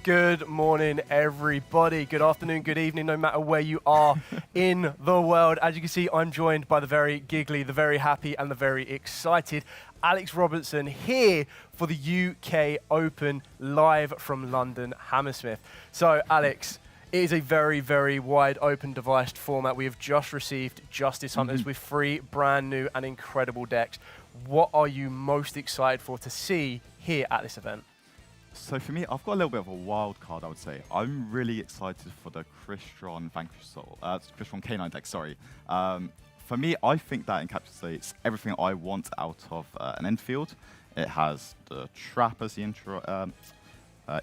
Good morning, everybody. Good afternoon, good evening, no matter where you are in the world. As you can see, I'm joined by the very giggly, the very happy, and the very excited Alex Robertson here for the UK Open live from London, Hammersmith. So, Alex, it is a very, very wide open devised format. We have just received Justice Hunters with 3 brand new and incredible decks. What are you most excited for to see here at this event? So for me, I've got a little bit of a wild card, I would say. I'm really excited for the Crystron Crystron K9 deck, sorry. For me, I think that encapsulates everything I want out of an infield. It has the trap as the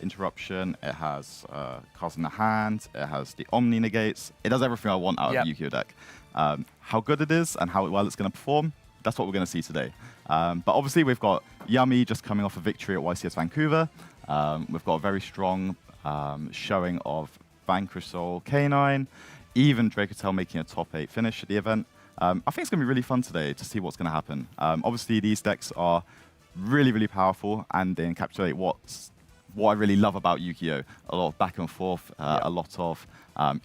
interruption, it has cards in the hand, it has the Omni negates. It does everything I want out of a Yu-Gi-Oh deck. How good it is and how well it's going to perform, that's what we're going to see today. But obviously, we've got Yummy just coming off a victory at YCS Vancouver. We've got a very strong showing of Vanquish Soul K9, even Dracotel making a top 8 finish at the event. I think it's going to be really fun today to see what's going to happen. Obviously, these decks are really, really powerful, and they encapsulate what I really love about Yu-Gi-Oh! A lot of back and forth, a lot of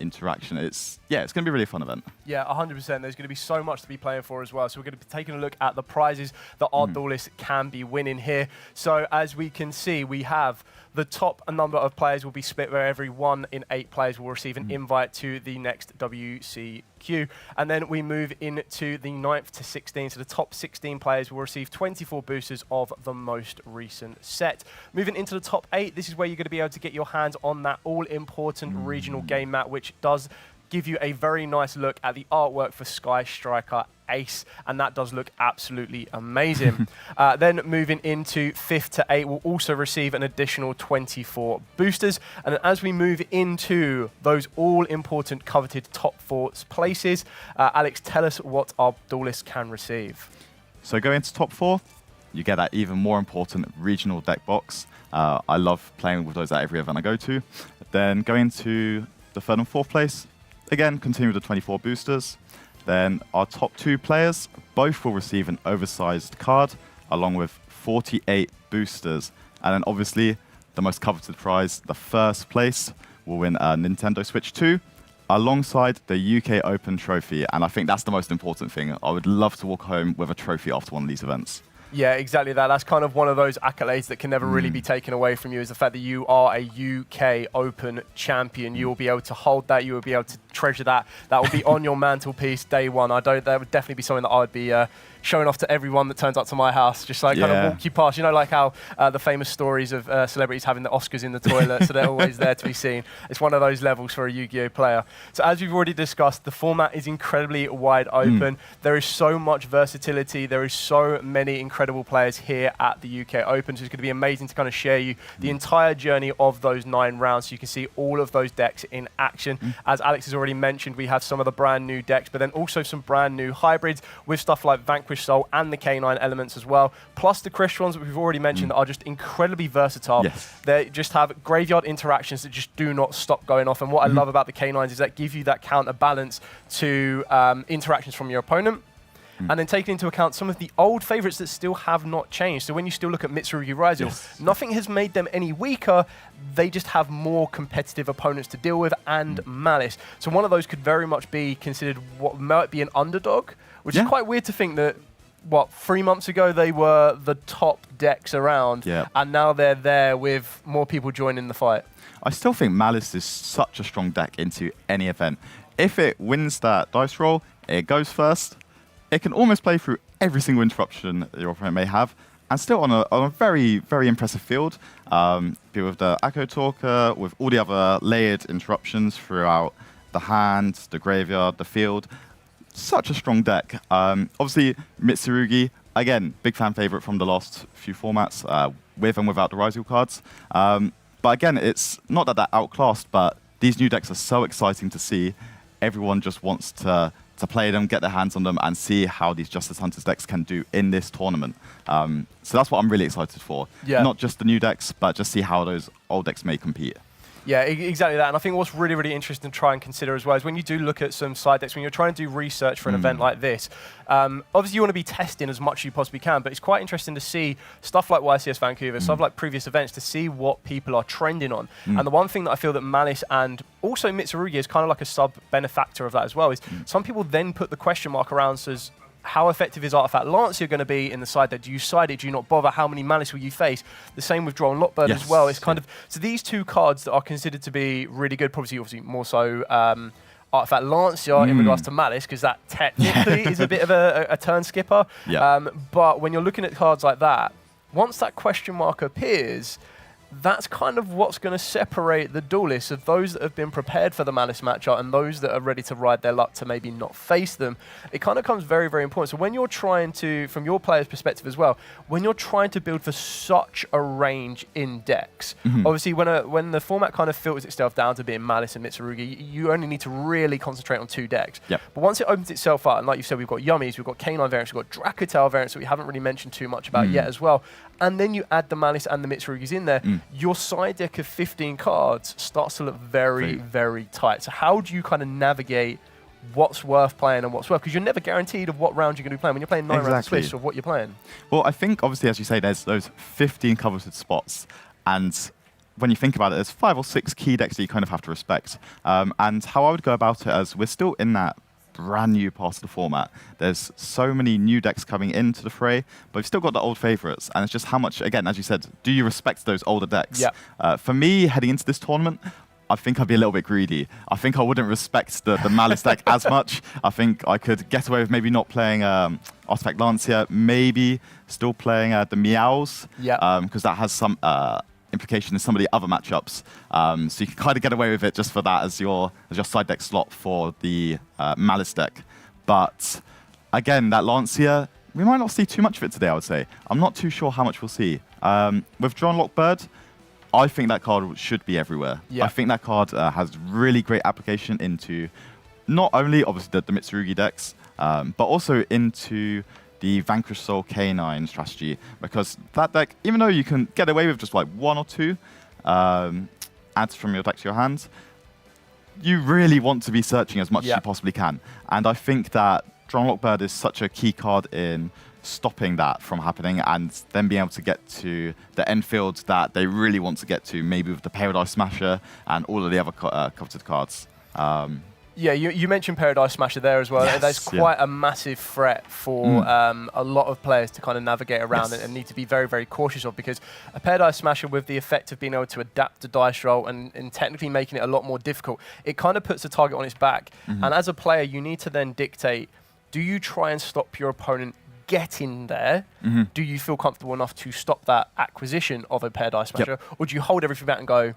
interaction. It's going to be a really fun event. Yeah, 100%. There's going to be so much to be playing for as well. So we're going to be taking a look at the prizes that our duelists can be winning here. So as we can see, we have the top number of players will be split where every 1 in 8 players will receive an invite to the next WCQ. And then we move into the 9th to 16th. So the top 16 players will receive 24 boosters of the most recent set. Moving into the top 8, this is where you're going to be able to get your hands on that all-important regional game map, which does give you a very nice look at the artwork for Sky Striker Ace, and that does look absolutely amazing. Then moving into 5th to 8, we'll also receive an additional 24 boosters. And then as we move into those all-important coveted top 4 places, Alex, tell us what our duelists can receive. So going into top 4, you get that even more important regional deck box. I love playing with those at every event I go to. Then going to the 3rd and 4th place, again, continue with the 24 boosters. Then our top 2 players, both will receive an oversized card, along with 48 boosters. And then obviously, the most coveted prize, the 1st place, will win a Nintendo Switch 2, alongside the UK Open trophy. And I think that's the most important thing. I would love to walk home with a trophy after one of these events. Yeah, exactly that. That's kind of one of those accolades that can never really be taken away from you, is the fact that you are a UK Open champion. You will be able to hold that. You will be able to treasure that. That will be on your mantelpiece day one. That would definitely be something that I would be showing off to everyone that turns up to my house. Just like kind of walk you past. You know, like how the famous stories of celebrities having the Oscars in the toilet, so they're always there to be seen. It's one of those levels for a Yu-Gi-Oh player. So as we've already discussed, the format is incredibly wide open. There is so much versatility. There is so many incredible players here at the UK Open. So it's going to be amazing to kind of share you the entire journey of those 9 rounds, so you can see all of those decks in action. As Alex has already mentioned, we have some of the brand new decks, but then also some brand new hybrids with stuff like Vanquish Soul and the K9 elements as well, plus the Crystrons that we've already mentioned that are just incredibly versatile. They just have graveyard interactions that just do not stop going off. And what I love about the K9s is that give you that counterbalance to interactions from your opponent. And then taking into account some of the old favorites that still have not changed. So when you still look at Mitsurugi Ryzel, nothing has made them any weaker. They just have more competitive opponents to deal with and Malice. So one of those could very much be considered what might be an underdog, which is quite weird to think that, 3 months ago they were the top decks around, and now they're there with more people joining the fight. I still think Malice is such a strong deck into any event. If it wins that dice roll, it goes first. It can almost play through every single interruption that your opponent may have, and still on a very, very impressive field. Be with the Echo Talker, with all the other layered interruptions throughout the hand, the graveyard, the field. Such a strong deck. Obviously, Mitsurugi, again, big fan favorite from the last few formats, with and without the Ryzel cards. But again, it's not that they're outclassed, but these new decks are so exciting to see. Everyone just wants to play them, get their hands on them, and see how these Justice Hunters decks can do in this tournament. So that's what I'm really excited for. Not just the new decks, but just see how those old decks may compete. Yeah, exactly that. And I think what's really, really interesting to try and consider as well is when you do look at some side decks, when you're trying to do research for an event like this, obviously you want to be testing as much as you possibly can, but it's quite interesting to see stuff like YCS Vancouver, stuff like previous events, to see what people are trending on. And the one thing that I feel that Malice and also Mitsurugi is kind of like a sub-benefactor of that as well is some people then put the question mark around says, how effective is Artifact Lancia going to be in the side deck? Do you side it? Do you not bother? How many Malice will you face? The same with Draw and Lockbird as well. It's kind of, so these two cards that are considered to be really good, probably obviously more so Artifact Lancia in regards to Malice, because that technically is a bit of a turn skipper. But when you're looking at cards like that, once that question mark appears, that's kind of what's going to separate the duelists of those that have been prepared for the Malice matchup and those that are ready to ride their luck to maybe not face them. It kind of becomes very, very important. So when you're trying to, from your player's perspective as well, when you're trying to build for such a range in decks, obviously when the format kind of filters itself down to being Malice and Mitsurugi, you only need to really concentrate on 2 decks. But once it opens itself up, and like you said, we've got Yummies, we've got Canine variants, we've got Dracotail variants that we haven't really mentioned too much about yet as well. And then you add the Malice and the Mitsurugis in there, your side deck of 15 cards starts to look very, very tight. So how do you kind of navigate what's worth playing and what's worth? Because you're never guaranteed of what round you're going to be playing when you're playing 9 rounds Swiss of what you're playing. Well, I think, obviously, as you say, there's those 15 coveted spots. And when you think about it, there's 5 or 6 key decks that you kind of have to respect. And how I would go about it is we're still in that brand new part of the format. There's so many new decks coming into the fray, but we've still got the old favorites. And it's just how much, again, as you said, do you respect those older decks? For me, heading into this tournament, I think I'd be a little bit greedy. I think I wouldn't respect the Malice deck as much. I think I could get away with maybe not playing Artifact Lancia, maybe still playing the Meows, because that has some implication in some of the other matchups. So you can kind of get away with it just for that as your side deck slot for the Malice deck. But again, that Lancia, we might not see too much of it today, I would say. I'm not too sure how much we'll see. With Draw and Lockbird, I think that card should be everywhere. I think that card has really great application into not only, obviously, the Mitsurugi decks, but also into the Vanquish Soul K9 strategy, because that deck, even though you can get away with just like 1 or 2 adds from your deck to your hands, you really want to be searching as much as you possibly can. And I think that Draw and Lockbird is such a key card in stopping that from happening and then being able to get to the end field that they really want to get to, maybe with the Paradise Smasher and all of the other coveted cards. Yeah, you mentioned Paradise Smasher there as well. That's quite a massive threat for a lot of players to kind of navigate around and need to be very, very cautious of, because a Paradise Smasher with the effect of being able to adapt to dice roll and technically making it a lot more difficult, it kind of puts the target on its back. And as a player, you need to then dictate, do you try and stop your opponent getting there? Do you feel comfortable enough to stop that acquisition of a Paradise Smasher? Or do you hold everything back and go,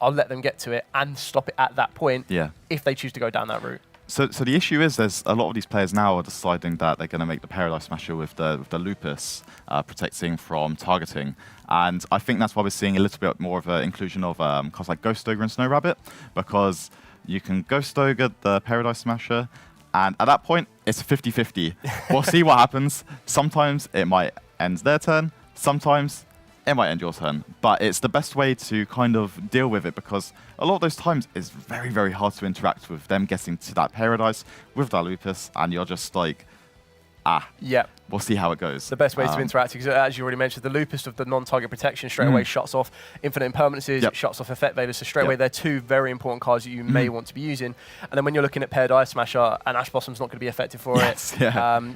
I'll let them get to it and stop it at that point if they choose to go down that route? So the issue is there's a lot of these players now are deciding that they're going to make the Paradise Smasher with the Lupus protecting from targeting. And I think that's why we're seeing a little bit more of an inclusion of cards like Ghost Ogre and Snow Rabbit, because you can Ghost Ogre the Paradise Smasher, and at that point, it's 50-50. We'll see what happens. Sometimes it might end their turn. Sometimes it might end your turn. But it's the best way to kind of deal with it, because a lot of those times it's very, very hard to interact with them getting to that Paradise with that Lupus, and you're just like, we'll see how it goes. The best way to interact, because as you already mentioned, the Lupus of the non-target protection straight away shuts off Infinite Impermanences, it shuts off Effect Vaders, so straight away they're 2 very important cards that you may want to be using. And then when you're looking at Paradise Smasher, and Ash Blossom's not going to be effective for it,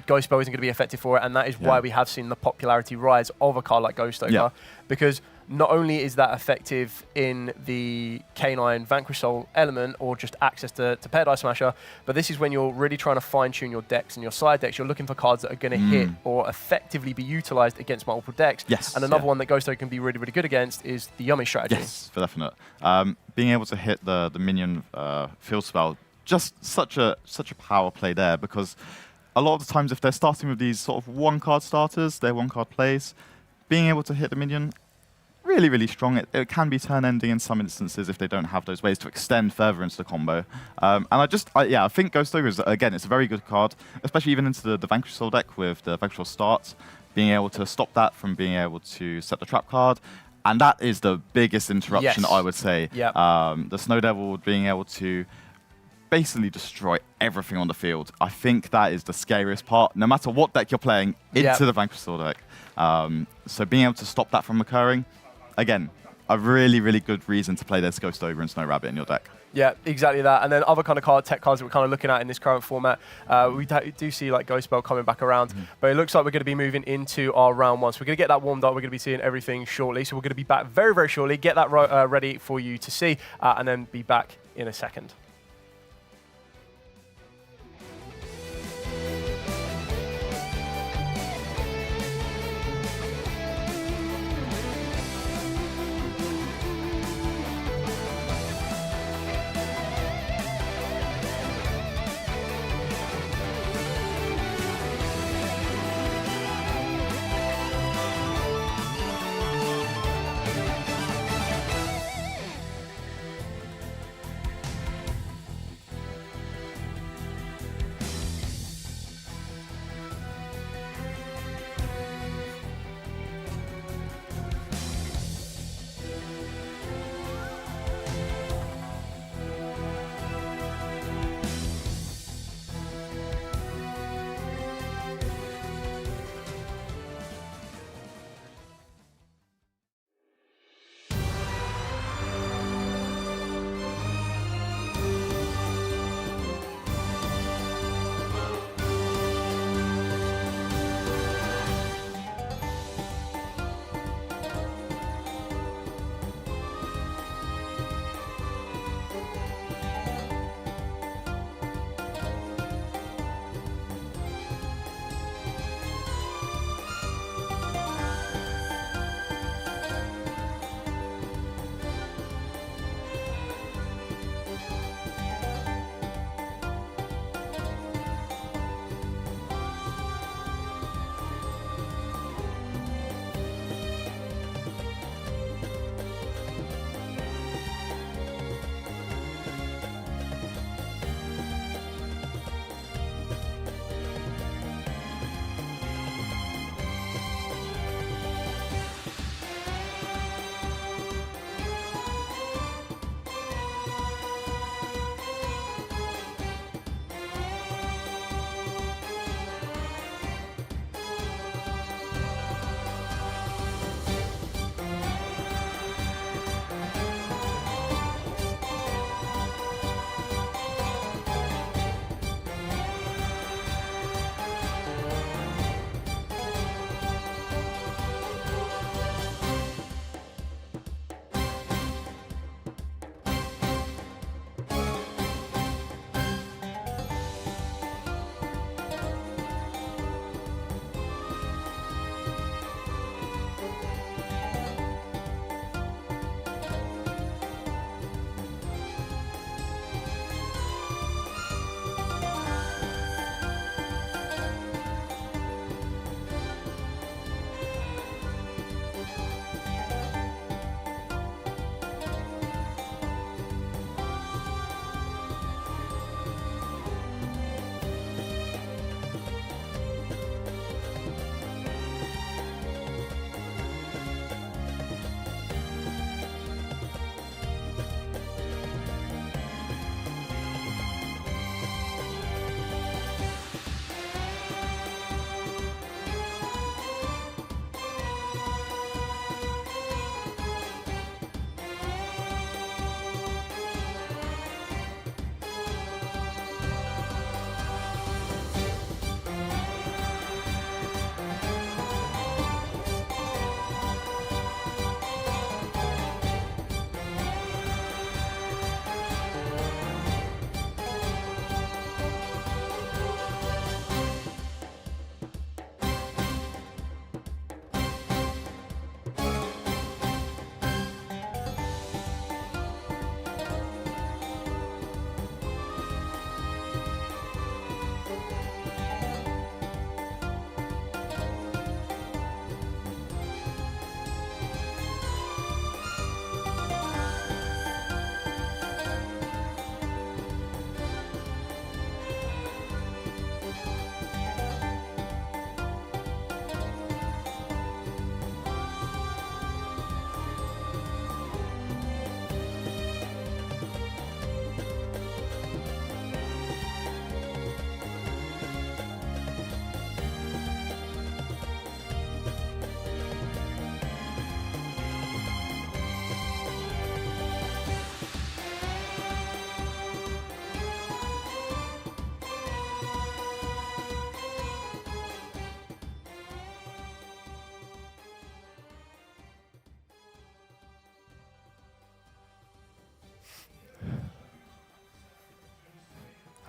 Ghost Bow isn't going to be effective for it, and that is why we have seen the popularity rise of a card like Ghost Ogre, because not only is that effective in the K9 Vanquish Soul element or just access to Paradise Smasher, but this is when you're really trying to fine-tune your decks and your side decks. You're looking for cards that are going to hit or effectively be utilized against multiple decks. And another one that Ghost Ogre can be really, really good against is the Yummy strategy. Yes, for definite. Being able to hit the minion field spell, just such a power play there, because a lot of the times if they're starting with these sort of 1-card starters, their 1-card plays, being able to hit the minion, really, really strong. It can be turn-ending in some instances if they don't have those ways to extend further into the combo. And I think Ghost Ogre is, again, it's a very good card, especially even into the Vanquish Soul deck with the Vanquish Soul start, being able to stop that from being able to set the trap card, And that is the biggest interruption, Yes. I would say. Yep. The Snow Devil being able to basically destroy everything on the field. I think that is the scariest part, no matter what deck you're playing, into the Vanquish Sword deck. So being able to stop that from occurring, again, a really, really good reason to play this Ghost Ogre and Snow Rabbit in your deck. Yeah, exactly that. And then other kind of tech cards that we're kind of looking at in this current format, we do see like Ghost Bell coming back around, but it looks like we're going to be moving into our round 1. So we're going to get that warmed up. We're going to be seeing everything shortly. So we're going to be back very, very shortly. Get that ready for you to see, and then be back in a second.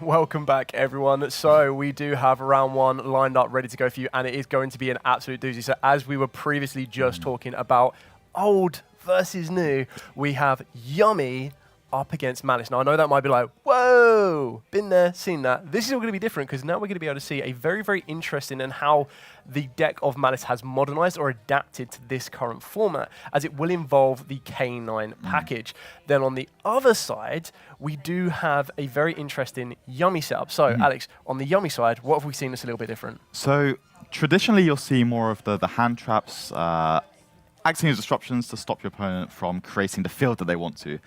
Welcome back, everyone. So we do have round one lined up, ready to go for you, and it is going to be an absolute doozy. So as we were previously just talking about old versus new, we have Yummy up against Malice. Now, I know that might be like, whoa, been there, seen that. This is all going to be different because now we're going to be able to see a very, very interesting and how the deck of Malice has modernized or adapted to this current format, as it will involve the K9 package. Then on the other side, we do have a very interesting Yummy setup. So, Alex, on the Yummy side, what have we seen that's a little bit different? So traditionally, you'll see more of the hand traps acting as disruptions to stop your opponent from creating the field that they want to.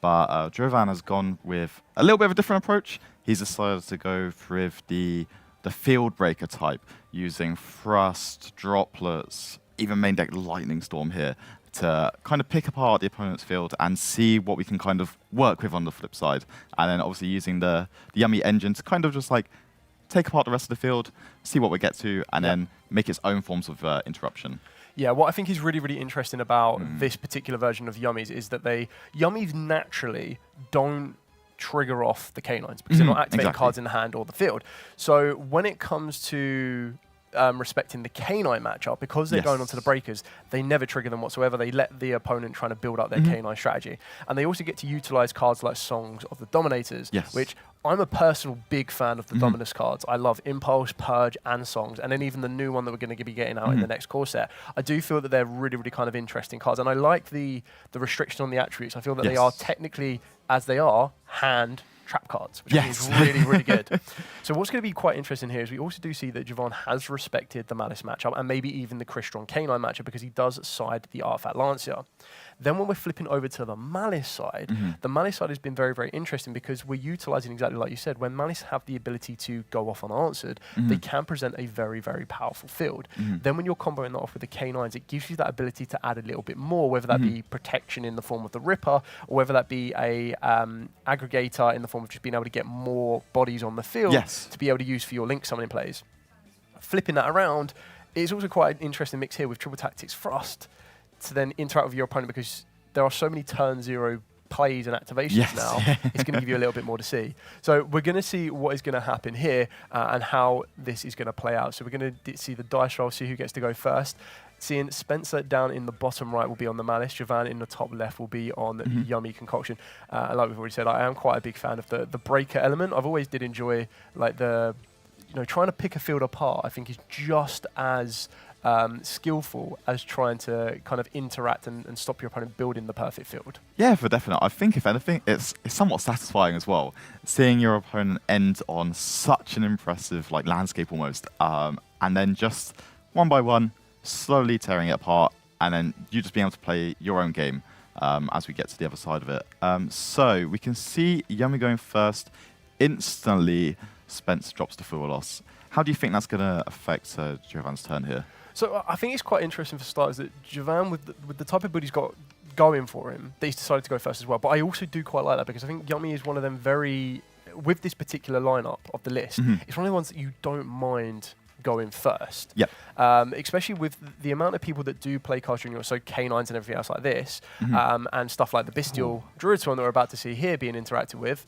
But Jovan has gone with a little bit of a different approach. He's decided to go with the field breaker type, using thrust, droplets, even main deck lightning storm here to kind of pick apart the opponent's field and see what we can kind of work with on the flip side. And then obviously using the Yummy engine to kind of just like take apart the rest of the field, see what we get to, and then make its own forms of interruption. Yeah, what I think is really, really interesting about this particular version of Yummies is that Yummies naturally don't trigger off the K9s because they're not activating cards in the hand or the field. So when it comes to respecting the K9 matchup, because they're going onto the breakers, they never trigger them whatsoever. They let the opponent trying to build up their K9 strategy. And they also get to utilize cards like Songs of the Dominators, which I'm a personal big fan of the Dominus cards. I love Impulse, Purge, and Songs, and then even the new one that we're going to be getting out in the next core set. I do feel that they're really, really kind of interesting cards, and I like the restriction on the attributes. I feel that they are technically, as they are, hand trap cards, which is really, really good. So what's going to be quite interesting here is we also do see that Jovan has respected the Malice matchup and maybe even the Crystron K9 matchup because he does side the Artifact Lancia. Then when we're flipping over to the Malice side, the Malice side has been very, very interesting because we're utilizing exactly like you said, when Malice have the ability to go off unanswered, they can present a very, very powerful field. Then when you're comboing that off with the K9s, it gives you that ability to add a little bit more, whether that be protection in the form of the Ripper, or whether that be a aggregator in the form of just being able to get more bodies on the field to be able to use for your Link summoning plays. Flipping that around, it's also quite an interesting mix here with Triple Tactics Thrust to then interact with your opponent because there are so many turn zero plays and activations now, it's going to give you a little bit more to see. So we're going to see what is going to happen here and how this is going to play out. So we're going to see the dice roll, see who gets to go first. Seeing Spencer down in the bottom right will be on the Malice, Jovan in the top left will be on the Yummy concoction. And like we've already said, I am quite a big fan of the breaker element. I've always did enjoy like trying to pick a field apart, I think is just as skillful as trying to kind of interact and stop your opponent building the perfect field. Yeah, for definite. I think if anything, it's somewhat satisfying as well, seeing your opponent end on such an impressive like landscape almost, and then just one by one, slowly tearing it apart, and then you just being able to play your own game as we get to the other side of it. So we can see Yummy going first. Instantly, Spence drops the full loss. How do you think that's going to affect Jovan's turn here? So I think it's quite interesting for starters that Jovan, with the type of build he's got going for him, that he's decided to go first as well. But I also do quite like that because I think Yummy is one of them with this particular lineup of the list, it's one of the ones that you don't mind going first. Especially with the amount of people that do play cards during so K9s and everything else like this, and stuff like the Bestial Druid Swarm that we're about to see here being interacted with,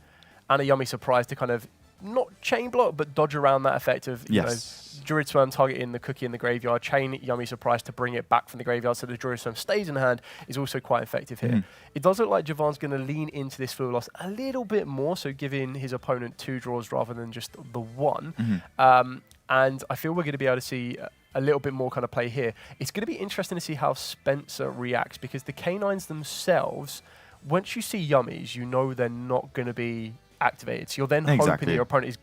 and a Yummy surprise to kind of not chain block, but dodge around that effect of, you know, Druid Swarm targeting the cookie in the graveyard, chain Yummy surprise to bring it back from the graveyard so the Druid Swarm stays in hand is also quite effective here. It does look like Jovan's going to lean into this field loss a little bit more, so giving his opponent 2 draws rather than just the 1. And I feel we're going to be able to see a little bit more kind of play here. It's going to be interesting to see how Spencer reacts because the K9s themselves, once you see Yummies, you know they're not going to be activated. So you're then hoping that your opponent is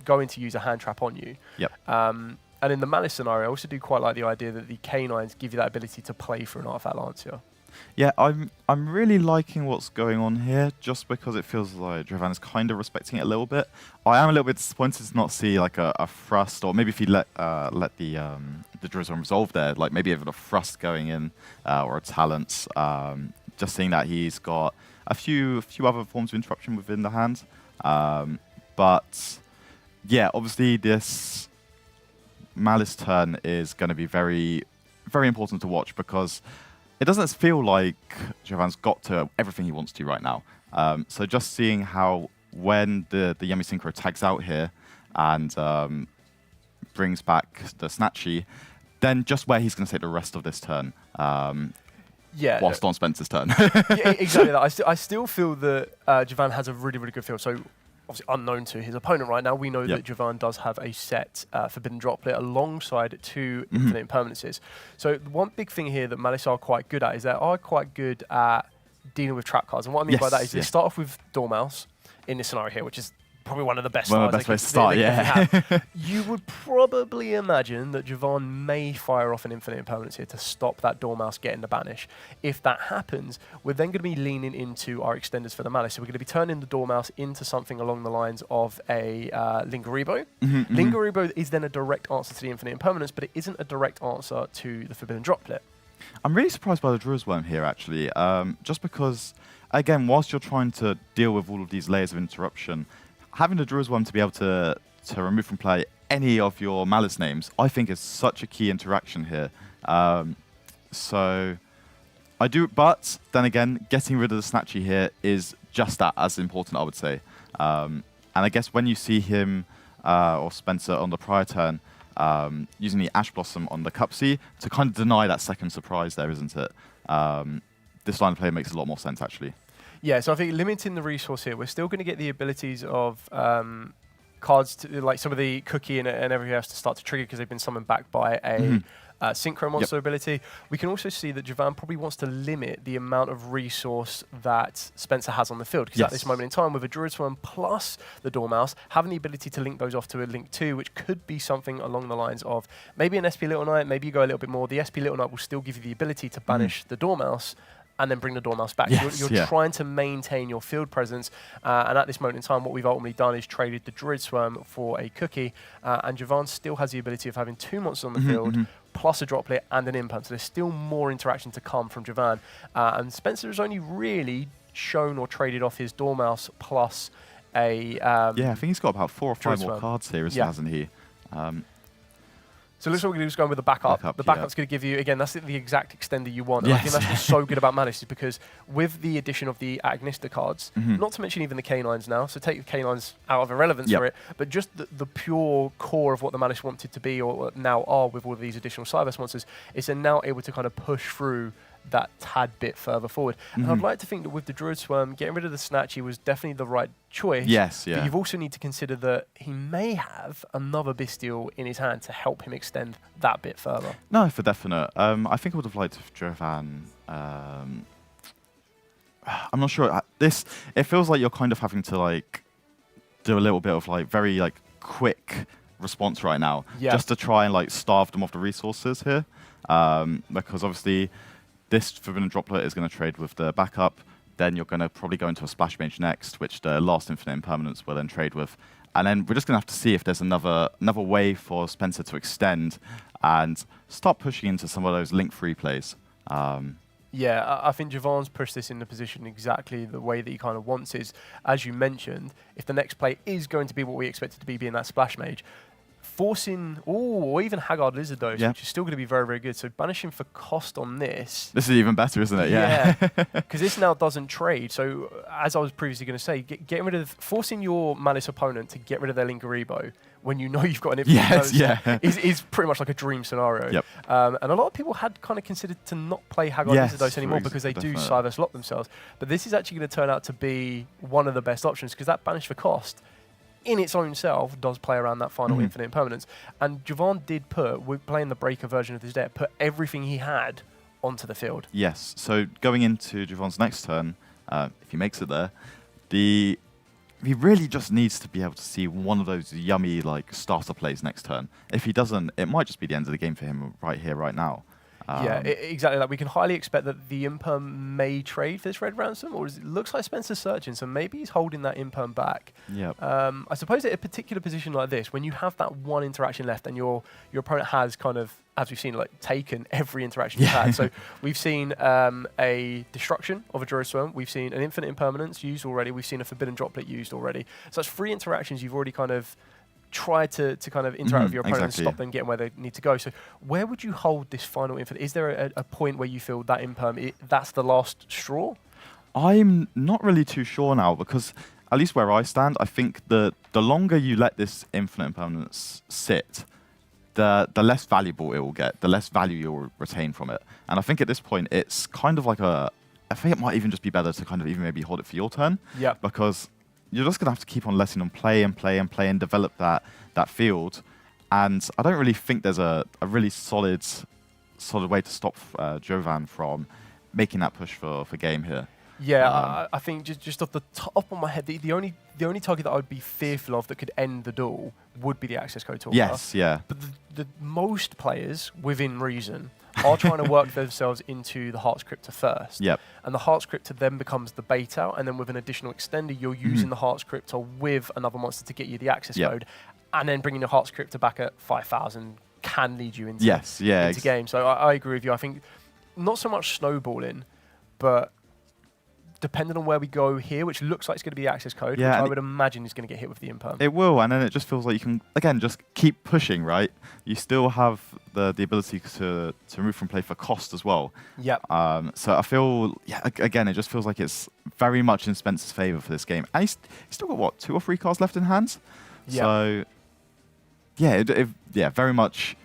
going to use a hand trap on you. And in the Malice scenario, I also do quite like the idea that the K9s give you that ability to play for an Artifact Lancia. Yeah, I'm really liking what's going on here, just because it feels like Jovan is kind of respecting it a little bit. I am a little bit disappointed to not see like a thrust, or maybe if you let the Druid Swarm resolve there, like maybe even a thrust going in or a talent. Just seeing that he's got a few other forms of interruption within the hand. But yeah, obviously this Malice turn is going to be very, very important to watch because it doesn't feel like Jovan's got to everything he wants to right now. So just seeing how when the Yummy Synchro tags out here and brings back the Snatchy, then just where he's going to take the rest of this turn. Whilst on Spencer's turn. Yeah, exactly that. I still feel that Javan has a really, really good field. So obviously unknown to his opponent right now, we know that Javan does have a set Forbidden Droplet alongside 2 Infinite Impermanences. So the one big thing here that Malice are quite good at is they are quite good at dealing with trap cards. And what I mean by that is they start off with Dormouse in this scenario here, which is probably one of the best ways to start, You would probably imagine that Javan may fire off an Infinite Impermanence here to stop that Dormouse getting the banish. If that happens, we're then going to be leaning into our extenders for the Malice. So we're going to be turning the Dormouse into something along the lines of a Lingaribo. Lingaribo is then a direct answer to the Infinite Impermanence, but it isn't a direct answer to the Forbidden Droplet. I'm really surprised by the Druid's Worm here, actually, just because, again, whilst you're trying to deal with all of these layers of interruption, having the Druid's Worm to be able to remove from play any of your Malice names, I think is such a key interaction here. So I do, but then again, getting rid of the Snatchy here is just that as important, I would say. And I guess when you see him or Spencer on the prior turn using the Ash Blossom on the Cupsy to kind of deny that second surprise there, isn't it? This line of play makes a lot more sense, actually. Yeah, so I think limiting the resource here, we're still going to get the abilities of cards, like some of the Cookie and everything else to start to trigger because they've been summoned back by a Synchro Monster ability. We can also see that Javan probably wants to limit the amount of resource that Spencer has on the field because at this moment in time, with a Druid Swarm plus the Dormouse, having the ability to link those off to a Link 2, which could be something along the lines of maybe an SP Little Knight, maybe you go a little bit more. The SP Little Knight will still give you the ability to banish the Dormouse and then bring the Dormouse back. You're trying to maintain your field presence, and at this moment in time, what we've ultimately done is traded the Druid Swarm for a Cookie, and Javan still has the ability of having 2 monsters on the field, plus a Droplet and an Imperm, so there's still more interaction to come from Javan, and Spencer has only really shown or traded off his Dormouse plus a... I think he's got about 4 or 5 more cards here, hasn't he? So it looks like we're going to just go with the backup. The backup's going to give you, again, that's the exact extender you want. And I think that's what's so good about Malice, is because with the addition of the Agnista cards, not to mention even the Canines now, so take the Canines out of irrelevance for it, but just the pure core of what the Malice wanted to be, or now are with all of these additional Cyberse monsters, is they're now able to kind of push through that tad bit further forward. And I'd like to think that with the Druid Swarm, getting rid of the Snatchy was definitely the right choice. But you've also need to consider that he may have another Bestial in his hand to help him extend that bit further. No, for definite. I think I would have liked if Javan... I'm not sure. It feels like you're kind of having to like do a little bit of like very like quick response right now, just to try and like starve them of the resources here, because obviously this Forbidden Droplet is going to trade with the backup. Then you're going to probably go into a Splash Mage next, which the last Infinite Impermanence will then trade with. And then we're just going to have to see if there's another way for Spencer to extend and start pushing into some of those link-free plays. Yeah, I think Javan's pushed this in the position exactly the way that he kind of wants is, as you mentioned, if the next play is going to be what we expect it to be, being that Splash Mage, forcing, or even Haggard Lizard Dose, which is still going to be very, very good. So banishing for cost on this. This is even better, isn't it? Yeah. Because this now doesn't trade. So as I was previously going to say, getting rid of, forcing your Malice opponent to get rid of their Lingaribo when you know you've got an infinite is pretty much like a dream scenario. And a lot of people had kind of considered to not play Haggard Lizard Dose anymore because they do Cyberse lock themselves. But this is actually going to turn out to be one of the best options because that banish for cost in its own self does play around that final Infinite Impermanence. And Javan did with playing the Breaker version of his deck, put everything he had onto the field. Yes, so going into Javan's next turn, if he makes it there, he really just needs to be able to see one of those yummy like starter plays next turn. If he doesn't, it might just be the end of the game for him right here, right now. Exactly. Like we can highly expect that the Imperm may trade for this red ransom, or it looks like Spencer's searching, so maybe he's holding that Imperm back. I suppose at a particular position like this, when you have that one interaction left and your opponent has kind of, as we've seen, like taken every interaction you've had. So we've seen a destruction of a Druid Swarm, we've seen an Infinite Impermanence used already, we've seen a Forbidden Droplet used already. So that's 3 interactions you've already kind of try to kind of interact with your opponent and stop them getting where they need to go. So where would you hold this final Infinite? Is there a point where you feel that Imperm, that's the last straw? I'm not really too sure now because, at least where I stand, I think the longer you let this infinite impermanence sit, the less valuable it will get, the less value you'll retain from it. And I think at this point, it's kind of like I think it might even just be better to kind of even maybe hold it for your turn. Yeah. Because you're just going to have to keep on letting them play and play and play and develop that field. And I don't really think there's a really solid way to stop Jovan from making that push for game here. Yeah, I think just off the top of my head, the only target that I would be fearful of that could end the duel would be the access code talker. Yes, yeah. But the most players, within reason, are trying to work themselves into the Heart Scriptor first. Yep. And the Heart Scriptor then becomes the bait out, and then with an additional extender, you're using the Heart Scriptor with another monster to get you the access code, and then bringing the Heart Scriptor back at 5,000 can lead you into game. So I agree with you. I think not so much snowballing, but depending on where we go here, which looks like it's going to be the access code, which I would imagine is going to get hit with the imperm. It will, and then it just feels like you can, again, just keep pushing, right? You still have the ability to move from play for cost as well. Yep. So I feel, again, it just feels like it's very much in Spencer's favour for this game. And he's still got, what, 2 or 3 cards left in hand? Yep. So, very much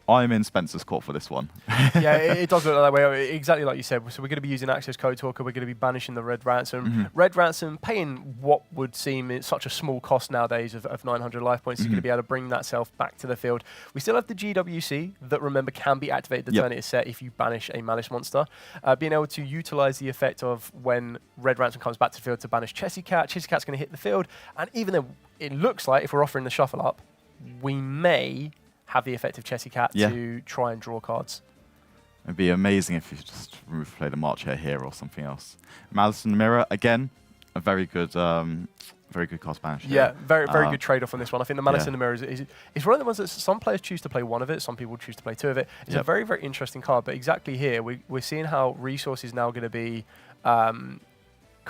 I'm in Spencer's court for this one. Yeah, it does look that way. Exactly like you said. So we're going to be using access code talker. We're going to be banishing the red ransom. Red ransom paying what would seem such a small cost nowadays of 900 life points is going to be able to bring that self back to the field. We still have the GWC that, remember, can be activated the turn it is set if you banish a Malice monster. Being able to utilize the effect of when red ransom comes back to the field to banish Chessy Cat. Chessy Cat's going to hit the field. And even though it looks like if we're offering the shuffle up, we may have the effect of Chessy Cat to try and draw cards. It'd be amazing if you just play the March here or something else. Malice in the Mirror, again, a very good card banish. Yeah, very good trade-off on this one. I think the Malice in the Mirror is one of the ones that some players choose to play one of it, some people choose to play 2 of it. It's a very, very interesting card, but exactly here, we're seeing how resource is now going to be kind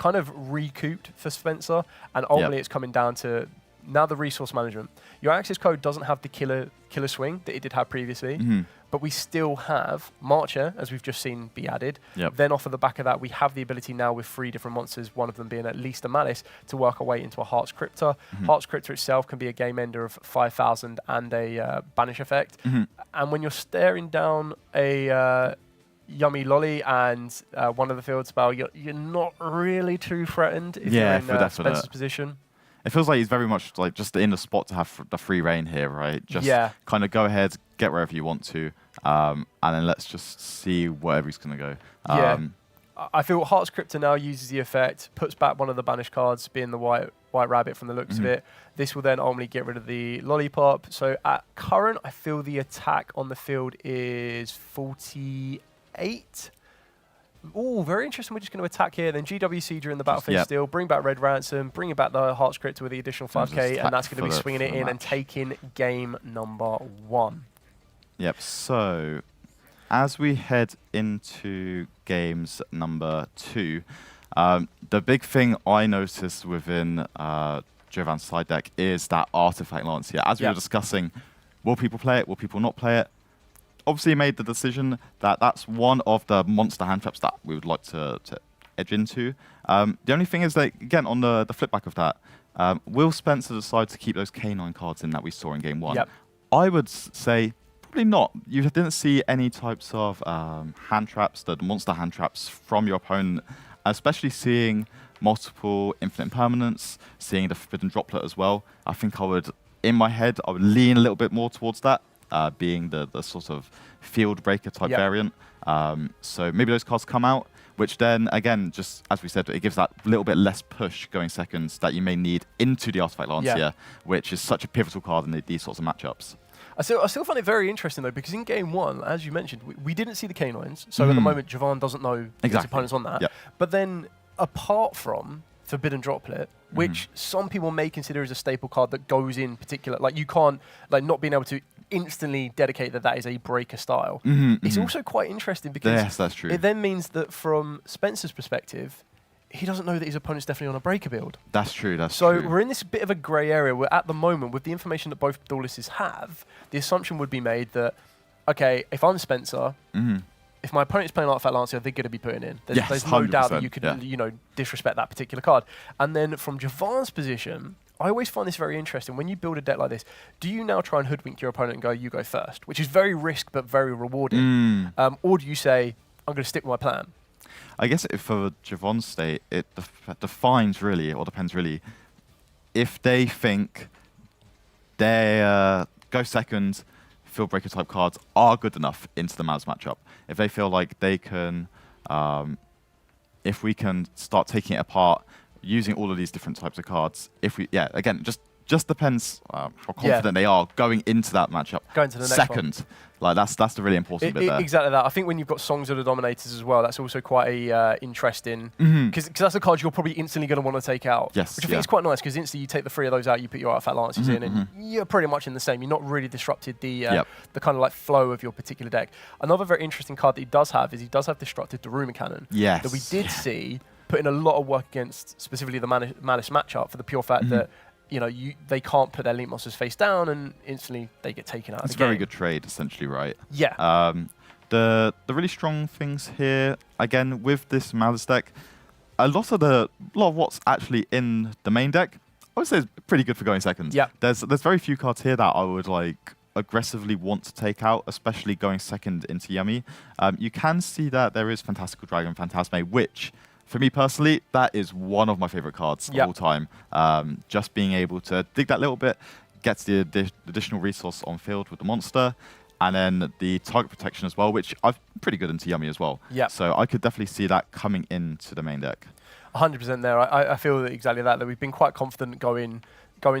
of recouped for Spencer, and ultimately it's coming down to now the resource management. Your access code doesn't have the killer swing that it did have previously, but we still have Marcher, as we've just seen, be added. Then off of the back of that, we have the ability now with 3 different monsters, one of them being at least a Malice, to work our way into a Heart Scriptor. Heart Scriptor itself can be a game ender of 5,000 and a banish effect. And when you're staring down a Yummy Lolly and one of the field spell, you're not really too threatened if you're in Spencer's position. It feels like he's very much like just in the spot to have the free reign here, right? Just kind of go ahead, get wherever you want to, and then let's just see wherever he's going to go. I feel Heart Scriptor now uses the effect, puts back one of the banished cards, being the white rabbit from the looks of it. This will then ultimately get rid of the lollipop. So at current, I feel the attack on the field is 48. Oh, very interesting. We're just going to attack here. Then GWC during the battle phase still. Bring back Red Ransom. Bring back the Heart Scriptor with the additional 5k. And that's going to be swinging it in and taking game number 1. Yep. So as we head into games number 2, the big thing I noticed within Jovan's side deck is that Artifact Lance here. As we were discussing, will people play it? Will people not play it? Obviously made the decision that that's one of the monster hand traps that we would like to edge into. The only thing is that, again, on the flip back of that, will Spencer decide to keep those K9 cards in that we saw in game 1? I would say probably not. You didn't see any types of hand traps, the monster hand traps from your opponent, especially seeing multiple infinite impermanence, seeing the Forbidden Droplet as well. I think in my head, I would lean a little bit more towards that. Being the sort of field breaker type variant. So maybe those cards come out, which then, again, just as we said, it gives that little bit less push going seconds that you may need into the Artifact Lancia, which is such a pivotal card in these sorts of matchups. I still find it very interesting, though, because in game 1, as you mentioned, we didn't see the K9s. So at the moment, Jovan doesn't know his opponents on that. But then, apart from Forbidden Droplet, which some people may consider as a staple card that goes in particular, like you can't, like not being able to instantly dedicate that is a breaker style. It's also quite interesting because that's true. It then means that from Spencer's perspective, he doesn't know that his opponent's definitely on a breaker build. That's true, true. So we're in this bit of a grey area where at the moment, with the information that both duelists have, the assumption would be made that, okay, if I'm Spencer, if my opponent's playing Artifact Lancer, they're going to be putting in. Yes, There's no doubt that you 100%, could, you know, disrespect that particular card. And then from Javan's position, I always find this very interesting. When you build a deck like this, do you now try and hoodwink your opponent and go, you go first, which is very risk but very rewarding, or do you say, I'm going to stick with my plan? I guess for Javan's state, it defines really, or depends really, if they think they go second, field breaker type cards are good enough into the Maz matchup. If they feel like they can, if we can start taking it apart, using all of these different types of cards, if we, again, just depends how confident they are going into that matchup. Going to the next second. one. Like that's the really important bit there. Exactly that. I think when you've got Songs of the Dominators as well, that's also quite a interesting, because that's a card you're probably instantly going to want to take out. Yes, which I think is quite nice, because instantly you take the 3 of those out, you put your Artifact Lancers in, and you're pretty much in the same. You're not really disrupted the kind of like flow of your particular deck. Another very interesting card that he does have is he does have Destructive Daruma Cannon. Yes. That we did see put in a lot of work against specifically the Malice matchup for the pure fact that, you know, they can't put their Elite Monsters face down and instantly they get taken out of the game. It's a very good trade, essentially, right? Yeah. The really strong things here, again, with this Malice deck, a lot of what's actually in the main deck, I would say is pretty good for going second. Yeah. There's very few cards here that I would like aggressively want to take out, especially going second into Yummy. You can see that there is Fantastical Dragon Phantasme, which, for me personally, that is one of my favorite cards of all time. Just being able to dig that little bit, gets the additional resource on field with the monster, and then the target protection as well, which I've pretty good into Yummy as well. Yeah. So I could definitely see that coming into the main deck. 100% there. I feel that exactly that we've been quite confident going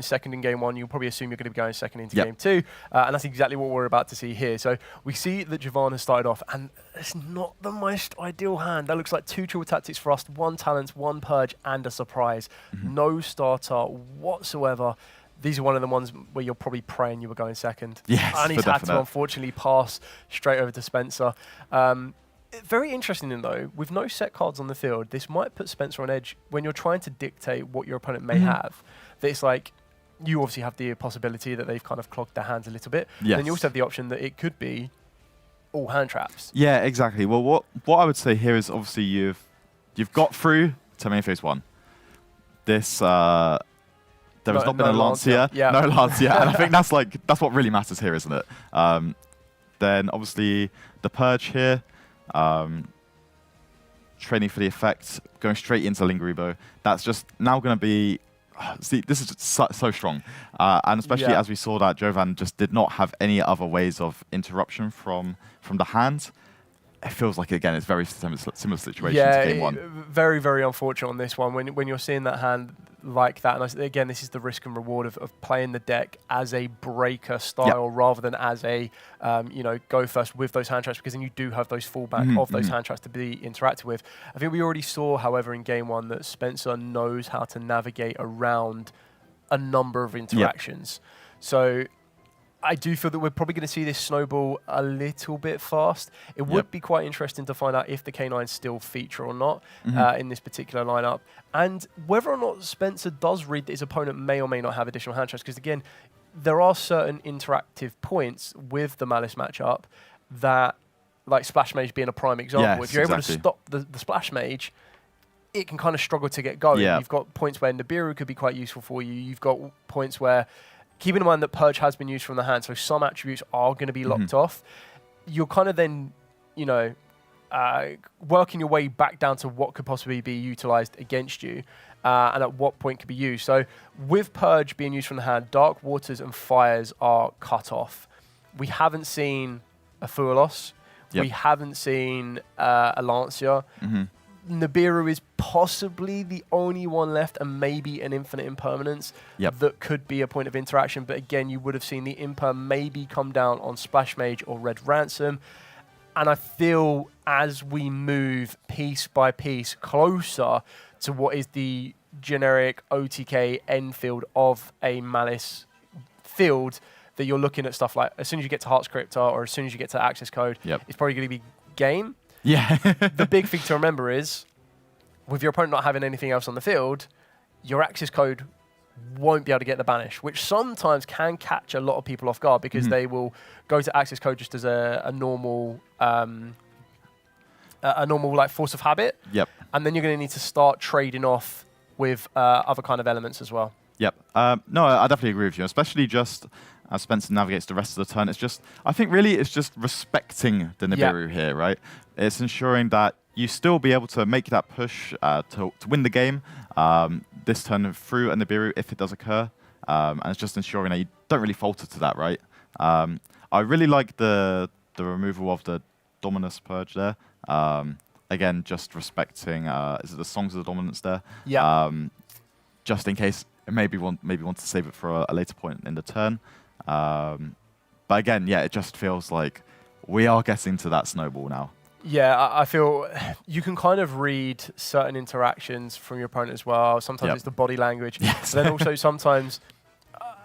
second in game 1. You'll probably assume you're going to be going second into game 2. And that's exactly what we're about to see here. So we see that Javan has started off, and it's not the most ideal hand. That looks like 2 Triple Tactics for us, 1 Talents, 1 Purge, and a Surprise. No starter whatsoever. These are one of the ones where you're probably praying you were going second. Yes, and he's had to, unfortunately, pass straight over to Spencer. Very interesting, though, with no set cards on the field, this might put Spencer on edge when you're trying to dictate what your opponent may have. That it's like, you obviously have the possibility that they've kind of clogged their hands a little bit. Yes. Then you also have the option that it could be all hand traps. Yeah, exactly. Well, what I would say here is obviously you've got through to main phase 1. This there has not been a Lancia. No Lancia. And I think that's what really matters here, isn't it? Then obviously the Purge here. Training for the effect, going straight into Lingeribo. That's just now going to be... See, this is just so strong. And especially as we saw that Jovan just did not have any other ways of interruption from the hand. It feels like, again, it's very similar situation to game 1. Very, very unfortunate on this one. When you're seeing that hand like that, and again, this is the risk and reward of playing the deck as a breaker style rather than as a, go first with those hand traps, because then you do have those fallback of those hand traps to be interacted with. I think we already saw, however, in game 1 that Spencer knows how to navigate around a number of interactions. So I do feel that we're probably going to see this snowball a little bit fast. It would be quite interesting to find out if the K9s still feature or not in this particular lineup, and whether or not Spencer does read that his opponent may or may not have additional hand traps, because again, there are certain interactive points with the Malice matchup that, like Splash Mage being a prime example, if you're able to stop the Splash Mage, it can kind of struggle to get going. You've got points where Nibiru could be quite useful for you. You've got points where, keeping in mind that Purge has been used from the hand, so some attributes are going to be locked off. You're kind of then, working your way back down to what could possibly be utilized against you, and at what point could be used. So with Purge being used from the hand, Dark Waters and Fires are cut off. We haven't seen a Fuelos. We haven't seen a Lancia. Nibiru is possibly the only one left, and maybe an Infinite Impermanence that could be a point of interaction. But again, you would have seen the Imper maybe come down on Splash Mage or Red Ransom. And I feel as we move piece by piece closer to what is the generic OTK end field of a Malice field, that you're looking at stuff like, as soon as you get to Heart Scriptor or as soon as you get to Access Code, it's probably going to be game. The big thing to remember is, with your opponent not having anything else on the field, your Access Code won't be able to get the banish, which sometimes can catch a lot of people off guard, because they will go to Access Code just as a normal a normal like force of habit. Yep. And then you're going to need to start trading off with other kind of elements as well. Yep. No, I definitely agree with you, especially just as Spencer navigates the rest of the turn. It's just, I think really it's just respecting the Nibiru here, right? It's ensuring that you still be able to make that push to win the game this turn through a Nibiru if it does occur. And it's just ensuring that you don't really falter to that, right? I really like the removal of the Dominus Purge there. Again, just respecting, is it the Songs of the Dominance there? Yeah. Just in case, maybe want to save it for a later point in the turn. But again, yeah, it just feels like we are getting to that snowball now. Yeah, I feel you can kind of read certain interactions from your opponent as well. Sometimes it's the body language. Yes. But then also sometimes,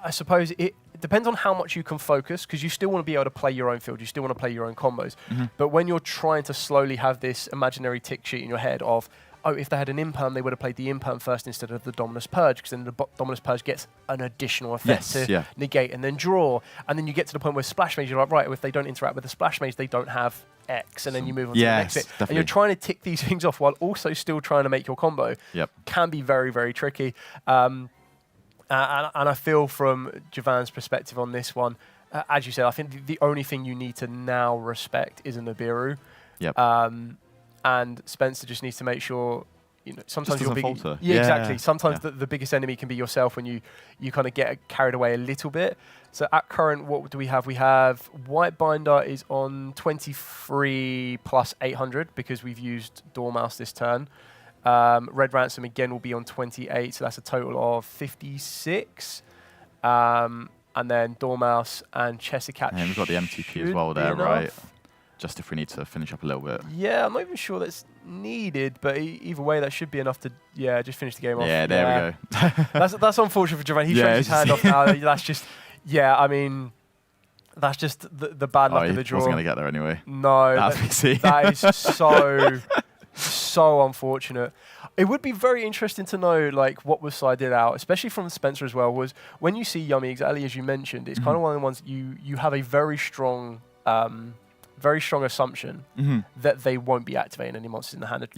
I suppose it depends on how much you can focus, because you still want to be able to play your own field. You still want to play your own combos. But when you're trying to slowly have this imaginary tick sheet in your head of, oh, if they had an imperm, they would have played the imperm first instead of the Dominus Purge, because then the Dominus Purge gets an additional effect to negate and then draw. And then you get to the point where Splash Mage, you're like, right, well, if they don't interact with the Splash Mage, they don't have X, and then you move on to the next bit. Definitely. And you're trying to tick these things off while also still trying to make your combo. Yep. Can be very, very tricky. And I feel from Javan's perspective on this one, as you said, I think the only thing you need to now respect is a Nibiru. Yep. And Spencer just needs to make sure, sometimes you'll be falter. Yeah, exactly. Sometimes the biggest enemy can be yourself when you kind of get carried away a little bit. So at current, what do we have? We have White Binder is on 23 plus 800 because we've used Dormouse this turn. Red Ransom again will be on 28, so that's a total of 56. And then Dormouse and Chessicat. And we've got the MTP as well there, right? Just if we need to finish up a little bit. Yeah, I'm not even sure that's needed, but either way, that should be enough to, just finish the game off. Yeah, there we go. That's unfortunate for Javan. He shows his hand off now. That's just, I mean, that's just the bad luck of the draw. He wasn't going to get there anyway. No, that is so unfortunate. It would be very interesting to know what was sided out, especially from Spencer as well, was when you see Yummy, exactly as you mentioned, it's kind of one of the ones you have a very strong assumption that they won't be activating any monsters in the hand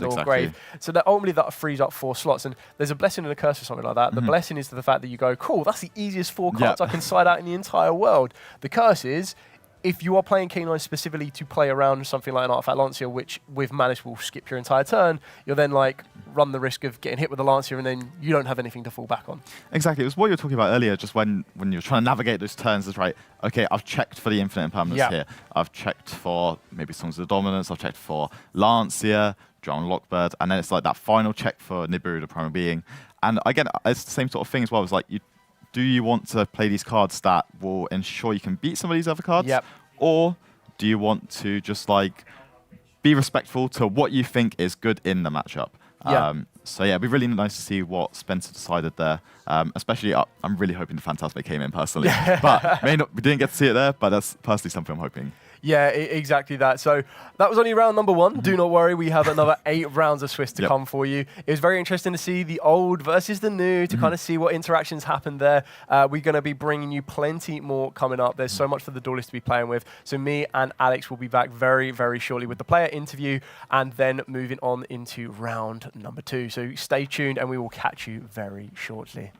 or grave. So that ultimately that frees up 4 slots. And there's a blessing and a curse or something like that. The blessing is to the fact that you go, cool, that's the easiest 4 cards I can side out in the entire world. The curse is, if you are playing K9 specifically to play around something like an Artifact Lancia, which with Manish will skip your entire turn, you'll then run the risk of getting hit with the Lancia and then you don't have anything to fall back on. Exactly. It was what you were talking about earlier, just when you're trying to navigate those turns, is right, okay, I've checked for the infinite impermanence here. I've checked for maybe Songs of the Dominance, I've checked for Lancia, Drown Lockbird, and then it's that final check for Nibiru, the Primal Being. And again, it's the same sort of thing as well. It's do you want to play these cards that will ensure you can beat some of these other cards? Or do you want to just be respectful to what you think is good in the matchup? So it'd be really nice to see what Spencer decided there. Especially, I'm really hoping the Phantasmic came in personally. But we didn't get to see it there, but that's personally something I'm hoping. Yeah, exactly that. So that was only round number 1. Do not worry, we have another 8 rounds of Swiss to come for you. It was very interesting to see the old versus the new, to kind of see what interactions happened there. We're going to be bringing you plenty more coming up. There's so much for the Duelist to be playing with. So me and Alex will be back very, very shortly with the player interview and then moving on into round number 2. So stay tuned and we will catch you very shortly.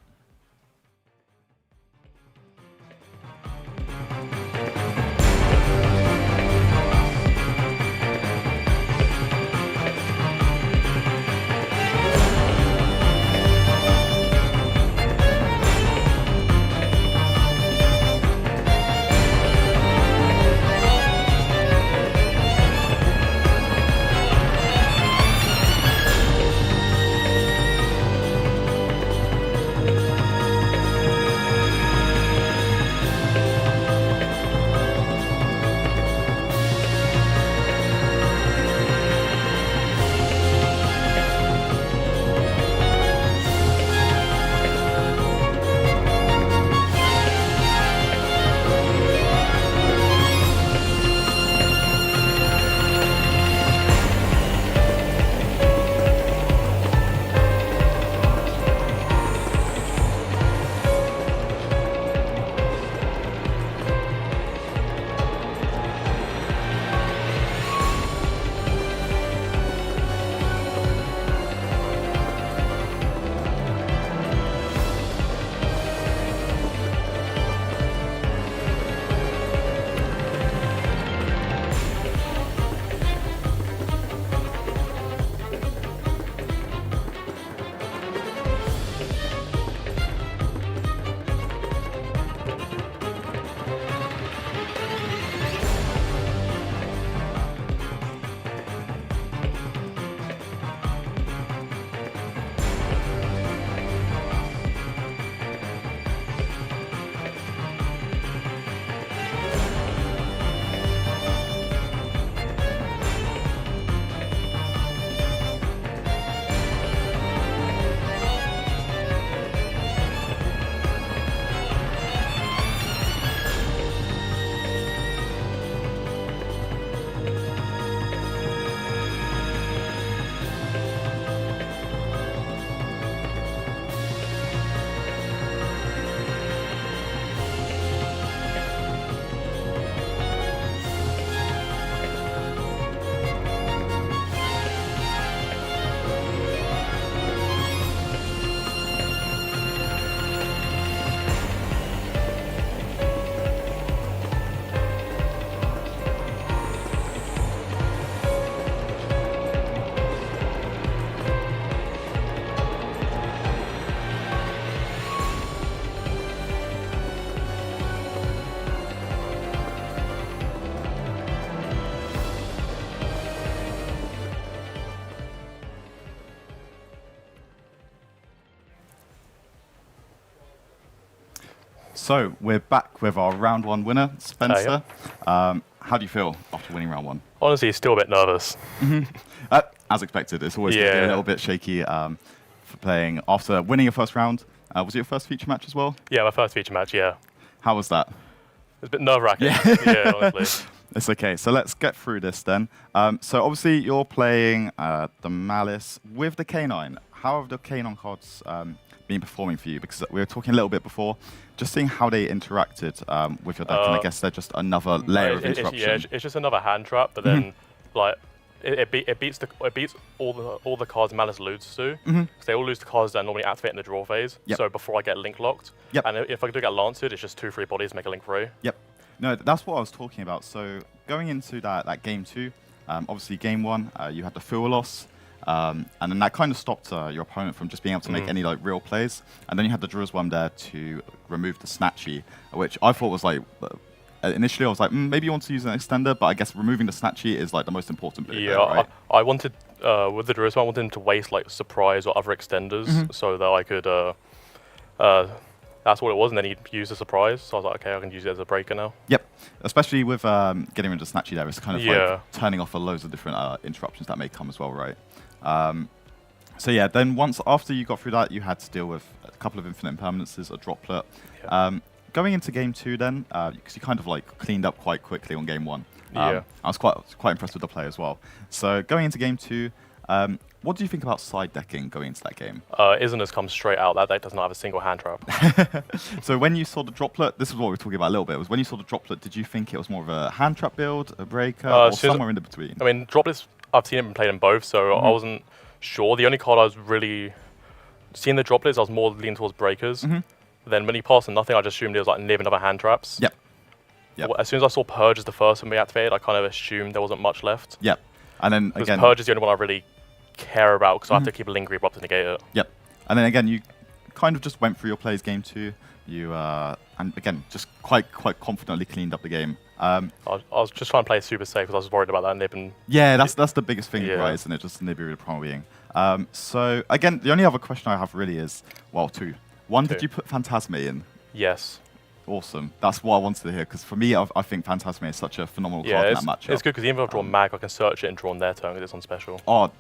So we're back with our round 1 winner, Spencer. How do you feel after winning round 1? Honestly, still a bit nervous. As expected, it's always gonna be a little bit shaky for playing after winning your first round. Was it your first feature match as well? Yeah, my first feature match, yeah. How was that? It's a bit nerve-wracking, yeah, honestly. It's okay, so let's get through this then. So obviously you're playing the Malice with the K9. How have the K9 cards been performing for you? Because we were talking a little bit before, just seeing how they interacted with your deck, and I guess they're just another layer of interruption. It's just another hand trap, but then like it beats all the cards Malice loses to, because they all lose the cards that normally activate in the draw phase. So before I get link locked, and if I do get lanced, it's just 2 free bodies to make a link free. No, that's what I was talking about. So going into that game 2, obviously game 1 you had the fuel loss. And then that kind of stopped your opponent from just being able to make any like real plays. And then you had the Jerusalem there to remove the Snatchy, which I thought was like, initially I was like, maybe you want to use an extender, but I guess removing the Snatchy is like the most important bit. Yeah, there, right? I wanted, with the Jerusalem, I wanted him to waste like surprise or other extenders so that I could, that's what it was, and then he'd use the surprise. So I was like, okay, I can use it as a breaker now. Yep, especially with getting rid of Snatchy there, it's kind of like turning off loads of different interruptions that may come as well, right? So yeah, then after you got through that, you had to deal with a couple of infinite impermanences, a droplet. Going into game 2 then, because you kind of like cleaned up quite quickly on game 1. I was quite impressed with the play as well. So going into game 2, what do you think about side decking going into that game? Isn't has come straight out. That deck does not have a single hand trap. So when you saw the droplet, this is what we were talking about a little bit, was when you saw the droplet, did you think it was more of a hand trap build, a breaker, or somewhere in the between? I mean, droplets, I've seen it played in both, so I wasn't sure. The only card I was really seeing the droplets, I was more leaning towards breakers. Then when he passed on nothing, I just assumed it was like near another hand traps. As soon as I saw Purge as the first one be activated, I kind of assumed there wasn't much left. And then again, Purge is the only one I really care about, because I have to keep a lingering erupt to negate it. And then again, you kind of just went through your plays game 2. You and again, just quite confidently cleaned up the game. I was just trying to play it super safe because I was worried about that nib. And yeah, that's the biggest thing, right? Isn't it? Just nibby with the primal being. So again, the only other question I have really is, well, 2. 1, did you put Phantasme in? Yes. Awesome. That's what I wanted to hear, because for me, I think Phantasme is such a phenomenal card in that matchup. It's good because even if I draw Mag, I can search it and draw on their turn because it's on special. Oh,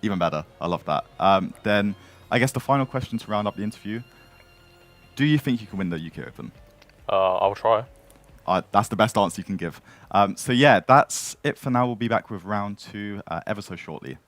even better. I love that. Then I guess the final question to round up the interview: do you think you can win the UK Open? I'll try. That's the best answer you can give. So yeah, that's it for now. We'll be back with round 2 ever so shortly.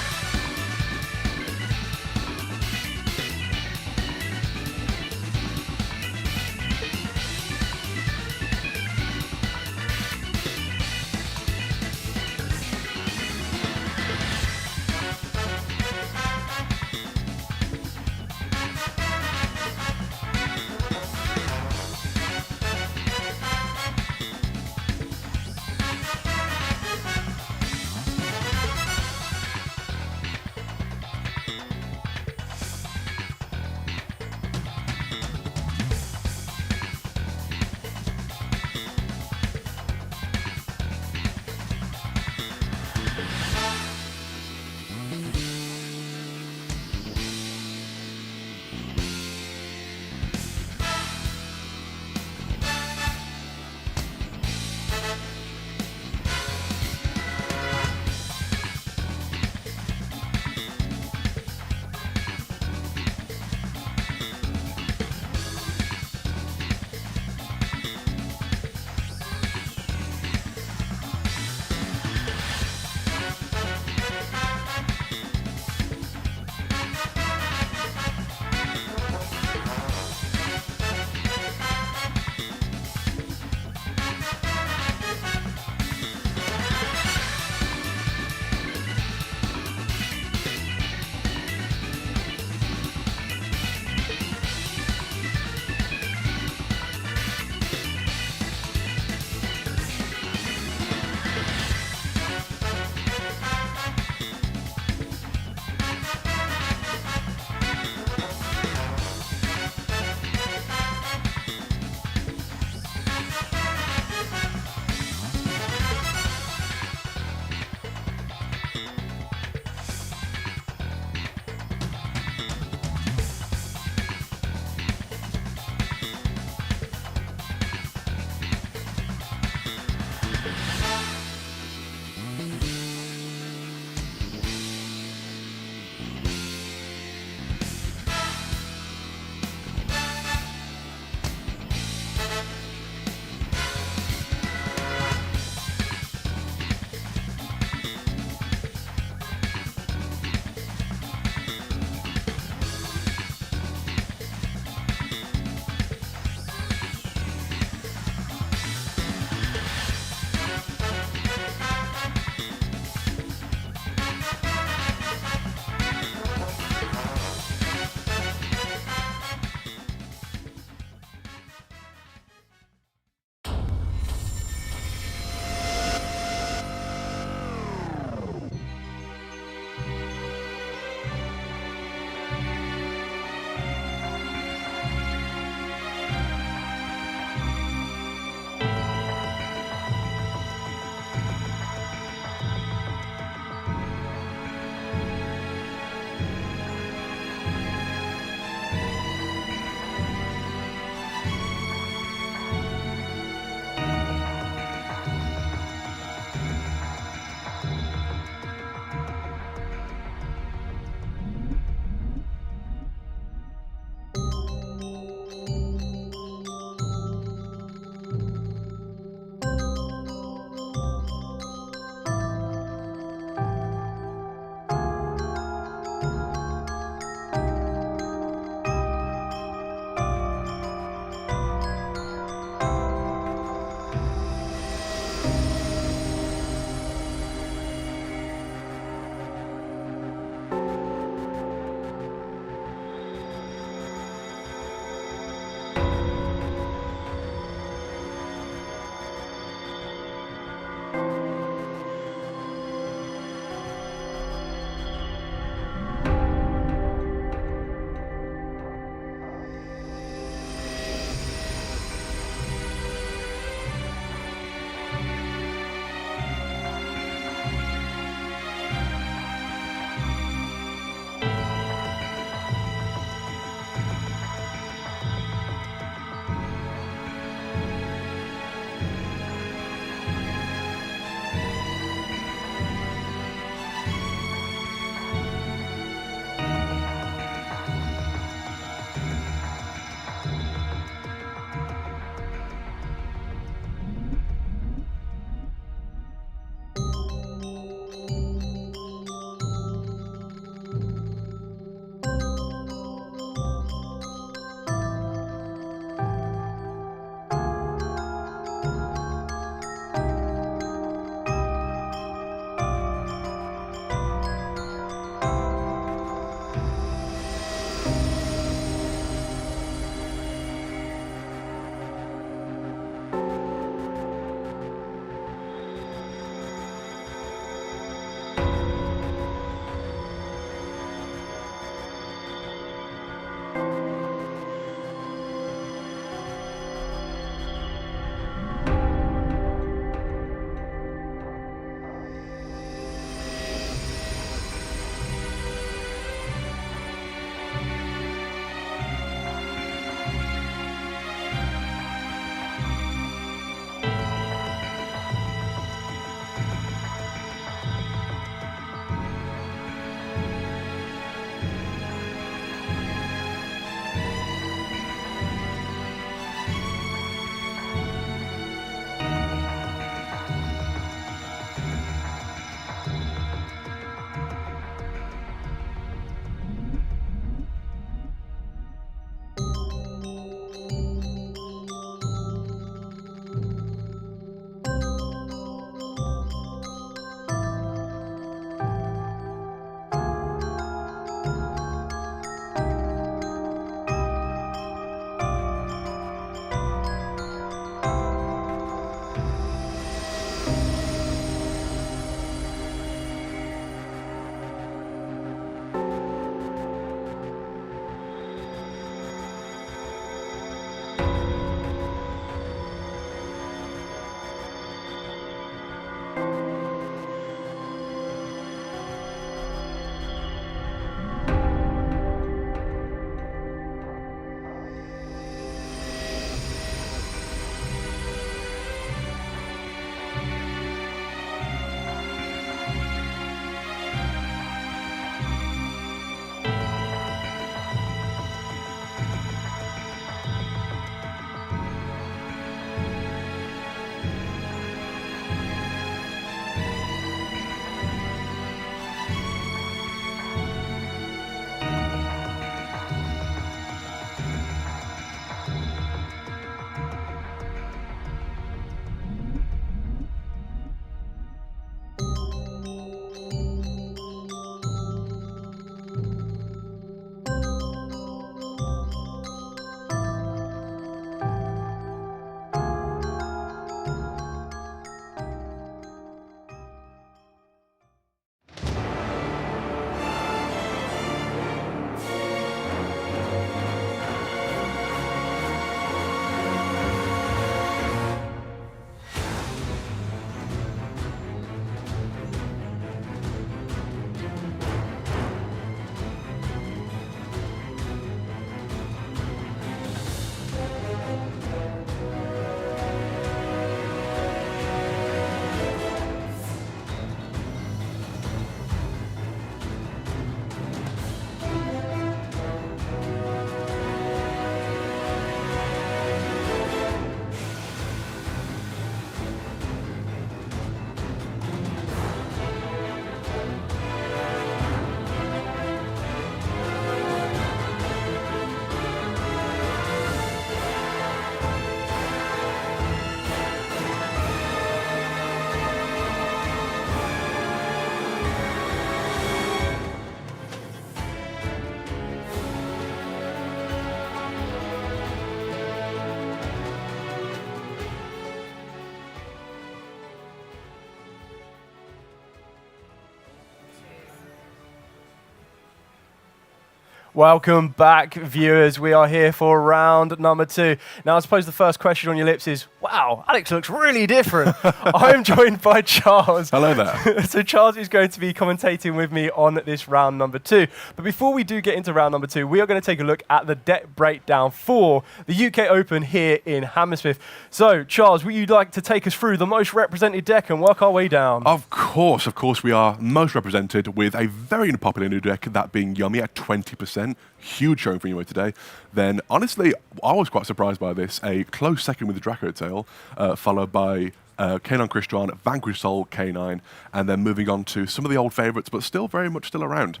Welcome back, viewers. We are here for round number 2. Now, I suppose the first question on your lips is, wow, Alex looks really different. I'm joined by Charles. Hello there. So Charles is going to be commentating with me on this round number 2. But before we do get into round number 2, we are going to take a look at the deck breakdown for the UK Open here in Hammersmith. So, Charles, would you like to take us through the most represented deck and work our way down? Of course, we are most represented with a very popular new deck, that being Yummy at 20%. Huge showing from Yummy today. Then, honestly, I was quite surprised by this. A close second with the Draco Tail, followed by K9 Christian, Vanquish Soul, K9, and then moving on to some of the old favourites, but still very much still around.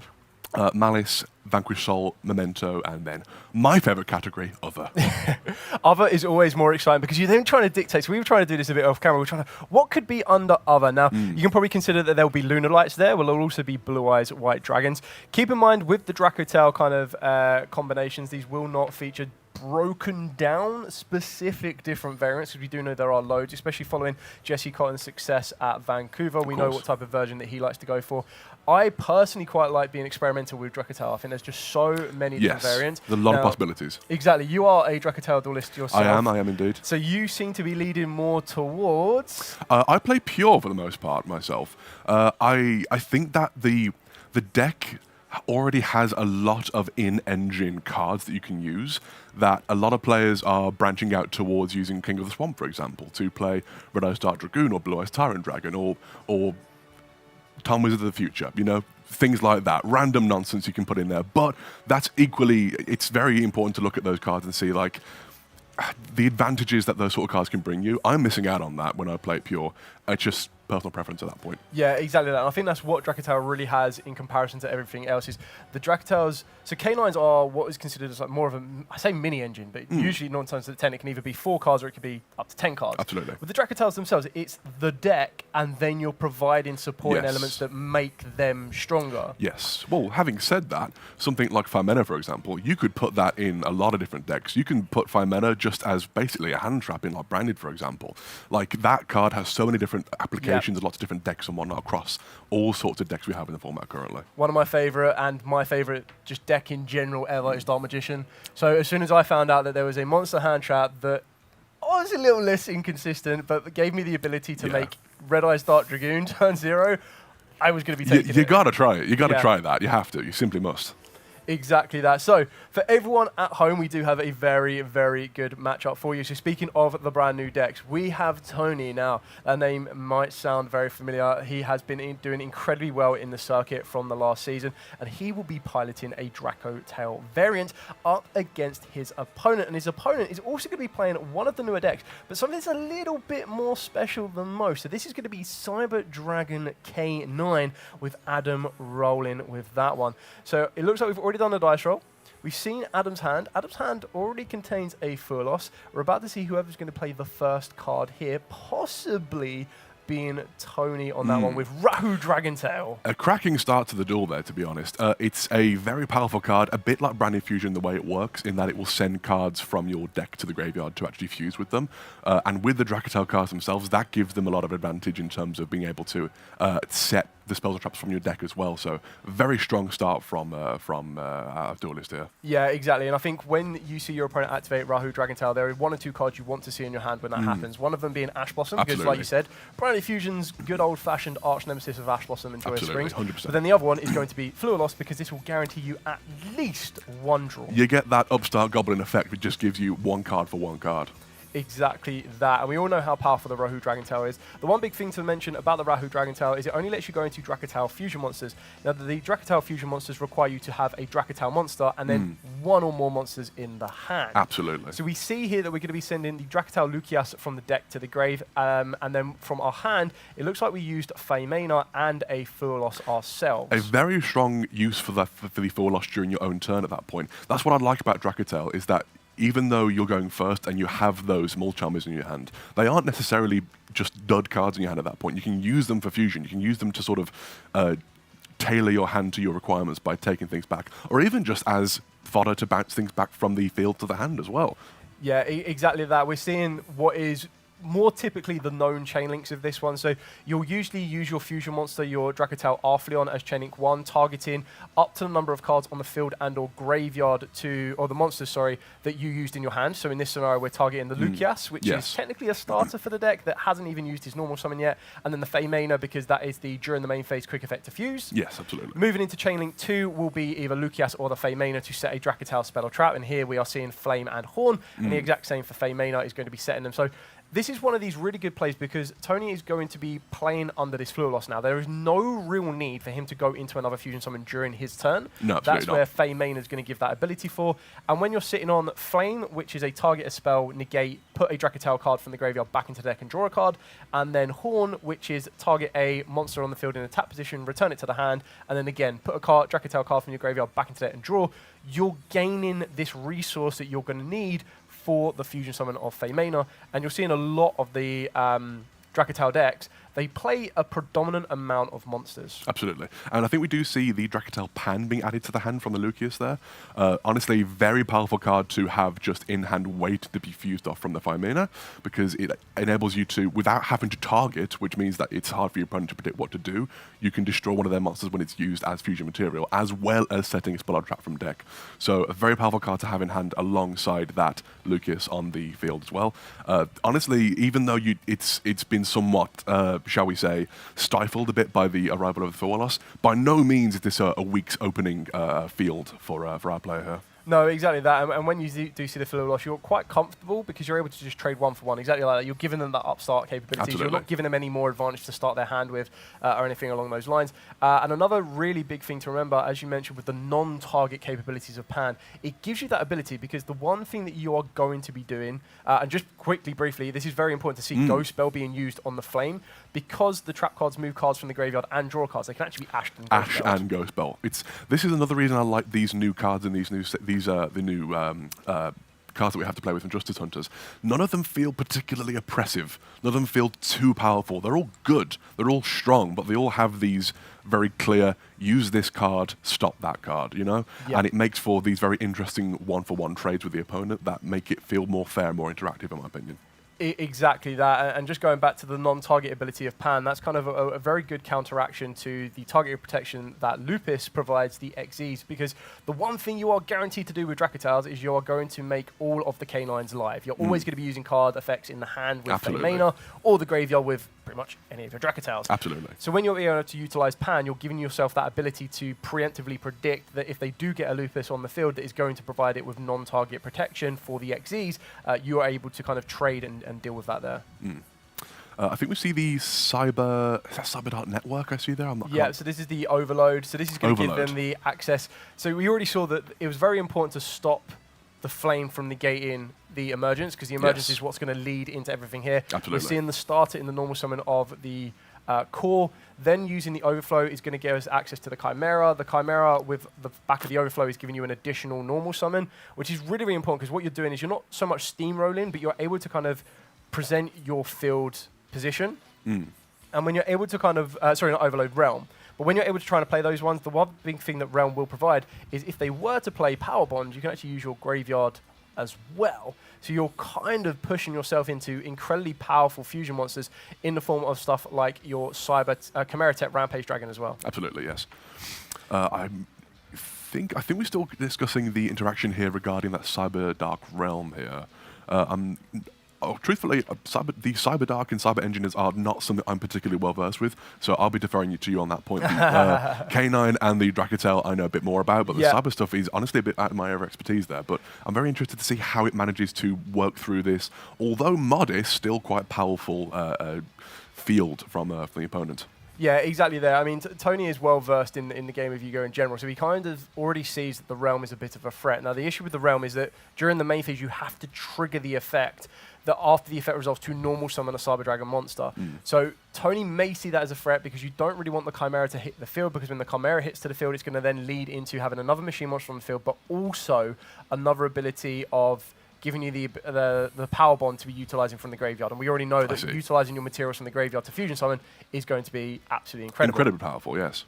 Malice, Vanquish Soul, Memento, and then my favourite category, Other. Other is always more exciting because you're then trying to dictate. So we were trying to do this a bit off camera. We're trying to, what could be under Other? Now, you can probably consider that there'll be Lunar Lights there. Well, there'll also be Blue Eyes, White Dragons. Keep in mind, with the Draco Tail kind of combinations, these will not feature broken down specific different variants, because we do know there are loads, especially following Jesse Cotton's success at Vancouver. We know what type of version that he likes to go for. I personally quite like being experimental with Dracotail. I think there's just so many different variants. There's a lot of possibilities. Exactly. You are a Dracotail duelist yourself. I am indeed. So you seem to be leading more towards... I play pure for the most part myself. I think that the deck already has a lot of in-engine cards that you can use, that a lot of players are branching out towards using King of the Swamp, for example, to play Red Eyes Dark Dragoon or Blue Eyes Tyrant Dragon or Tom Wizard of the Future, you know, things like that. Random nonsense you can put in there. But that's equally, it's very important to look at those cards and see, like, the advantages that those sort of cards can bring you. I'm missing out on that when I play it pure. It's just personal preference at that point. Yeah, exactly that. And I think that's what Dracotail really has in comparison to everything else, is the Dracotails. So K9s are what is considered as like more of a, I say mini engine, but usually 9 times out of 10 it can either be 4 cards or it could be up to 10 cards. Absolutely. With the Dracotails themselves, it's the deck and then you're providing supporting elements that make them stronger. Yes. Well, having said that, something like 5 mana, for example, you could put that in a lot of different decks. You can put 5 mana just as basically a hand trap in like Branded, for example. Like, that card has so many different applications, lots of different decks and whatnot across all sorts of decks we have in the format currently. One of my favourite, and my favourite just deck in general ever, is Dark Magician. So as soon as I found out that there was a monster hand trap that was a little less inconsistent, but gave me the ability to make Red Eyes Dark Dragoon turn 0, I was going to be taking it. You got to try it. You got to try that. You have to. You simply must. Exactly that. So, for everyone at home, we do have a very, very good matchup for you. So, speaking of the brand new decks, we have Tony. Now, that name might sound very familiar. He has been doing incredibly well in the circuit from the last season, and he will be piloting a Draco Tail variant up against his opponent. And his opponent is also going to be playing one of the newer decks, but something that's a little bit more special than most. So, this is going to be Cyber Dragon K9 with Adam rolling with that one. So, it looks like we've already done a dice roll. We've seen Adam's hand. Adam's hand already contains a Furlos. We're about to see whoever's going to play the first card here, possibly being Tony on that one with Rahu Dragontail. A cracking start to the duel there, to be honest. It's a very powerful card, a bit like Branded Fusion the way it works, in that it will send cards from your deck to the graveyard to actually fuse with them. And with the Dracotail cards themselves, that gives them a lot of advantage in terms of being able to set the spells or traps from your deck as well. So very strong start from Duelist here. Yeah, exactly. And I think when you see your opponent activate Rahu Dragontail, there are 1 or 2 cards you want to see in your hand when that happens. One of them being Ash Blossom, because like you said, Branded Fusion's good old-fashioned arch nemesis of Ash Blossom and Joyous Springs. 100%. But then the other one is going to be Fluolos, because this will guarantee you at least 1 draw. You get that upstart goblin effect, which just gives you 1 card for 1 card. Exactly that, and we all know how powerful the Rahu Dragontail is. The one big thing to mention about the Rahu Dragontail is it only lets you go into Dracotail fusion monsters. Now, the Dracotail fusion monsters require you to have a Dracotail monster and then 1 or more monsters in the hand. Absolutely. So we see here that we're going to be sending the Dracotail Lucias from the deck to the grave, and then from our hand, it looks like we used Feymena and a Furlos ourselves. A very strong use for the Furlos during your own turn at that point. That's what I like about Dracotail, is that even though you're going first and you have those Mulcharmers in your hand, they aren't necessarily just dud cards in your hand at that point. You can use them for fusion. You can use them to sort of tailor your hand to your requirements by taking things back, or even just as fodder to bounce things back from the field to the hand as well. Yeah, exactly that. We're seeing what is more typically the known chain links of this one. So you'll usually use your fusion monster, your Dracotel Arfleon, as chain link 1, targeting up to the number of cards on the field and or graveyard or the monsters, sorry, that you used in your hand. So in this scenario, we're targeting the Lucias, which is technically a starter for the deck that hasn't even used his normal summon yet, and then the Feymana, because that is the during the main phase quick effect to fuse. Yes, absolutely. Moving into chain link 2 will be either Lucias or the Feymana to set a Dracotel spell or trap, and here we are seeing Flame and Horn, and the exact same for Feymana is going to be setting them. So this is one of these really good plays because Tony is going to be playing under this Fluid Loss now. There is no real need for him to go into another Fusion Summon during his turn. No, absolutely That's not. where Feymana is going to give that ability for. And when you're sitting on Flame, which is a target a spell, negate, put a Dracotel card from the graveyard back into the deck and draw a card, and then Horn, which is target a monster on the field in attack position, return it to the hand, and then again, put a Dracotel card from your graveyard back into the deck and draw, you're gaining this resource that you're going to need for the Fusion Summon of Feymana, and you're seeing a lot of the Dracotel decks, they play a predominant amount of monsters. Absolutely. And I think we do see the Dracotel Pan being added to the hand from the Lucius there. Honestly, very powerful card to have just in-hand wait to be fused off from the Feymana, because it enables you to, without having to target, which means that it's hard for your opponent to predict what to do, you can destroy one of their monsters when it's used as fusion material, as well as setting a spell or trap from deck. So a very powerful card to have in hand alongside that Lucius on the field as well. Honestly, even though it's been somewhat shall we say, stifled a bit by the arrival of the Fluid Loss, by no means is this a week's opening field for our player here. No, exactly that. And when you do see the Fluid Loss, you're quite comfortable because you're able to just trade 1 for 1. Exactly like that. You're giving them that upstart capabilities. Absolutely. You're not giving them any more advantage to start their hand with or anything along those lines. And another really big thing to remember, as you mentioned, with the non-target capabilities of Pan, it gives you that ability because the one thing that you are going to be doing, and just quickly, briefly, this is very important to see Ghost Spell being used on the Flame, because the trap cards move cards from the graveyard and draw cards. They can actually be Ashed and Ghost Ash and Ghost Spell. This is another reason I like these new cards and the new cards that we have to play with from Justice Hunters. None of them feel particularly oppressive. None of them feel too powerful. They're all good. They're all strong, but they all have these very clear, use this card, stop that card, you know? Yeah. And it makes for these very interesting one-for-one trades with the opponent that make it feel more fair, more interactive, in my opinion. Exactly that, and just going back to the non-target ability of Pan, that's kind of a very good counteraction to the targeted protection that Lupus provides the XEs, because the one thing you are guaranteed to do with Dracotels is you are going to make all of the canines live. You're always going to be using card effects in the hand with Feymana, or the graveyard with pretty much any of your Dracotels. Absolutely. So when you're able to utilize Pan, you're giving yourself that ability to preemptively predict that if they do get a Lupus on the field that is going to provide it with non-target protection for the XEs, you are able to kind of trade and deal with that there. I think we see the Cyber Dark Network I see there. Yeah, so this is the Overload. So this is going to give them the access. So we already saw that it was very important to stop the Flame from negating the Emergence, because the Emergence is what's going to lead into everything here. Absolutely. We're seeing the starter in the normal summon of the core, then using the Overflow is going to give us access to the Chimera. The Chimera with the back of the Overflow is giving you an additional normal summon, which is really, really important, because what you're doing is you're not so much steamrolling, but you're able to kind of present your field position. And when you're able to kind of, sorry, not Overload, Realm. But when you're able to try and play those ones, the one big thing that Realm will provide is if they were to play Power Bond, you can actually use your graveyard as well. So you're kind of pushing yourself into incredibly powerful fusion monsters in the form of stuff like your Chimera Tech Rampage Dragon as well. Absolutely, yes. I think we're still discussing the interaction here regarding that Cyber Dark Realm here. Truthfully, the Cyber Dark and Cyber Engineers are not something I'm particularly well versed with, so I'll be deferring to you on that point. The K9 and the Dracotel I know a bit more about, but the Cyber stuff is honestly a bit out of my area of expertise there. But I'm very interested to see how it manages to work through this, although modest, still quite powerful field from the opponent. Yeah, exactly there. I mean, Tony is well versed in the game of Yu-Gi-Oh! In general, so he kind of already sees that the Realm is a bit of a threat. Now, the issue with the Realm is that during the main phase, you have to trigger the effect that after the effect resolves to normal summon a Cyber Dragon monster. So Tony may see that as a threat because you don't really want the Chimera to hit the field, because when the Chimera hits to the field, it's going to then lead into having another machine monster on the field, but also another ability of giving you the Power Bond to be utilizing from the graveyard. And we already know that utilizing your materials from the graveyard to fusion summon is going to be absolutely incredible. Incredibly powerful, yes.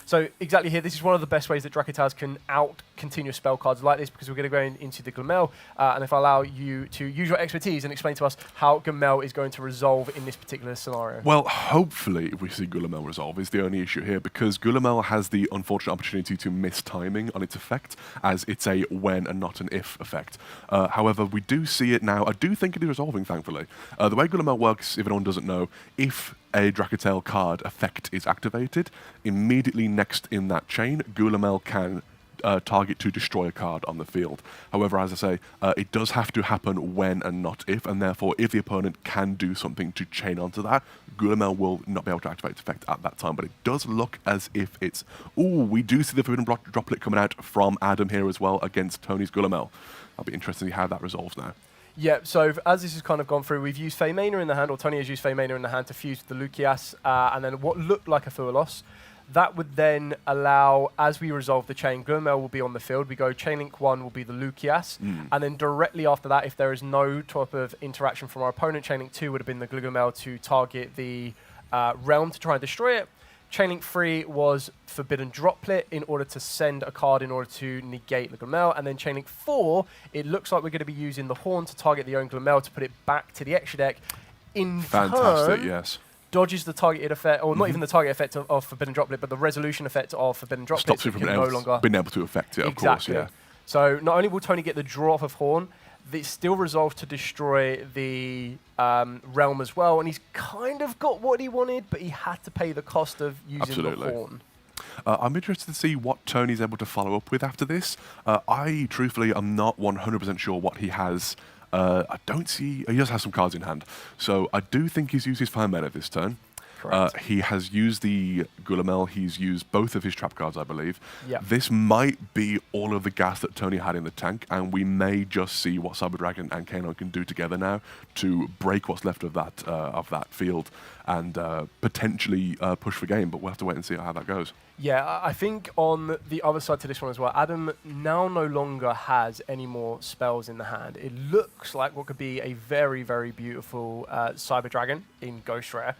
So exactly here, this is one of the best ways that Drakataz can out-continue spell cards like this, because we're going to go into the Glamel, and if I allow you to use your expertise and explain to us how Glamel is going to resolve in this particular scenario. Well, hopefully we see Gulamel resolve is the only issue here, because Gulamel has the unfortunate opportunity to miss timing on its effect, as it's a when and not an if effect. However, we do see it now. I do think it is resolving, thankfully. The way Gulamel works, if anyone doesn't know, if a Drakatail card effect is activated, immediately next in that chain, Gulamel can target to destroy a card on the field. However, as I say, it does have to happen when and not if, and therefore if the opponent can do something to chain onto that, Gulamel will not be able to activate its effect at that time. But it does look as if it's... Ooh, we do see the Forbidden Droplet coming out from Adam here as well against Tony's Gulamel. I'll be interested to see how that resolves now. Yeah, so as this has kind of gone through, we've used Feymana in the hand, or Tony has used Feymana in the hand to fuse with the Lucias, and then what looked like a Fuelos. That would then allow, as we resolve the chain, Glamel will be on the field. We go chain link 1 will be the Lucias, and then directly after that, if there is no type of interaction from our opponent, chain link 2 would have been the Glamel to target the realm to try and destroy it. Chain link 3 was Forbidden Droplet in order to send a card in order to negate the Glamel, and then chain link 4, it looks like we're going to be using the Horn to target the own Glamel to put it back to the extra deck. In Fantastic, turn, yes. dodges the targeted effect, or not even the target effect of Forbidden Droplet, but the resolution effect of Forbidden Droplet. Stops you from being able to affect it, exactly. of course, yeah. So not only will Tony get the draw off of Horn, it still resolves to destroy the realm as well, and he's kind of got what he wanted, but he had to pay the cost of using the Horn. I'm interested to see what Tony's able to follow up with after this. I, truthfully, am not 100% sure what he has. I don't see... He does have some cards in hand. So I do think he's used his Fire Mana this turn. He has used the Gulamel. He's used both of his trap cards, I believe. Yep. This might be all of the gas that Tony had in the tank, and we may just see what Cyber Dragon and Kano can do together now to break what's left of that field and potentially push for game. But we'll have to wait and see how that goes. Yeah, I think on the other side to this one as well, Adam now no longer has any more spells in the hand. It looks like what could be a very, very beautiful Cyber Dragon in Ghost Rare.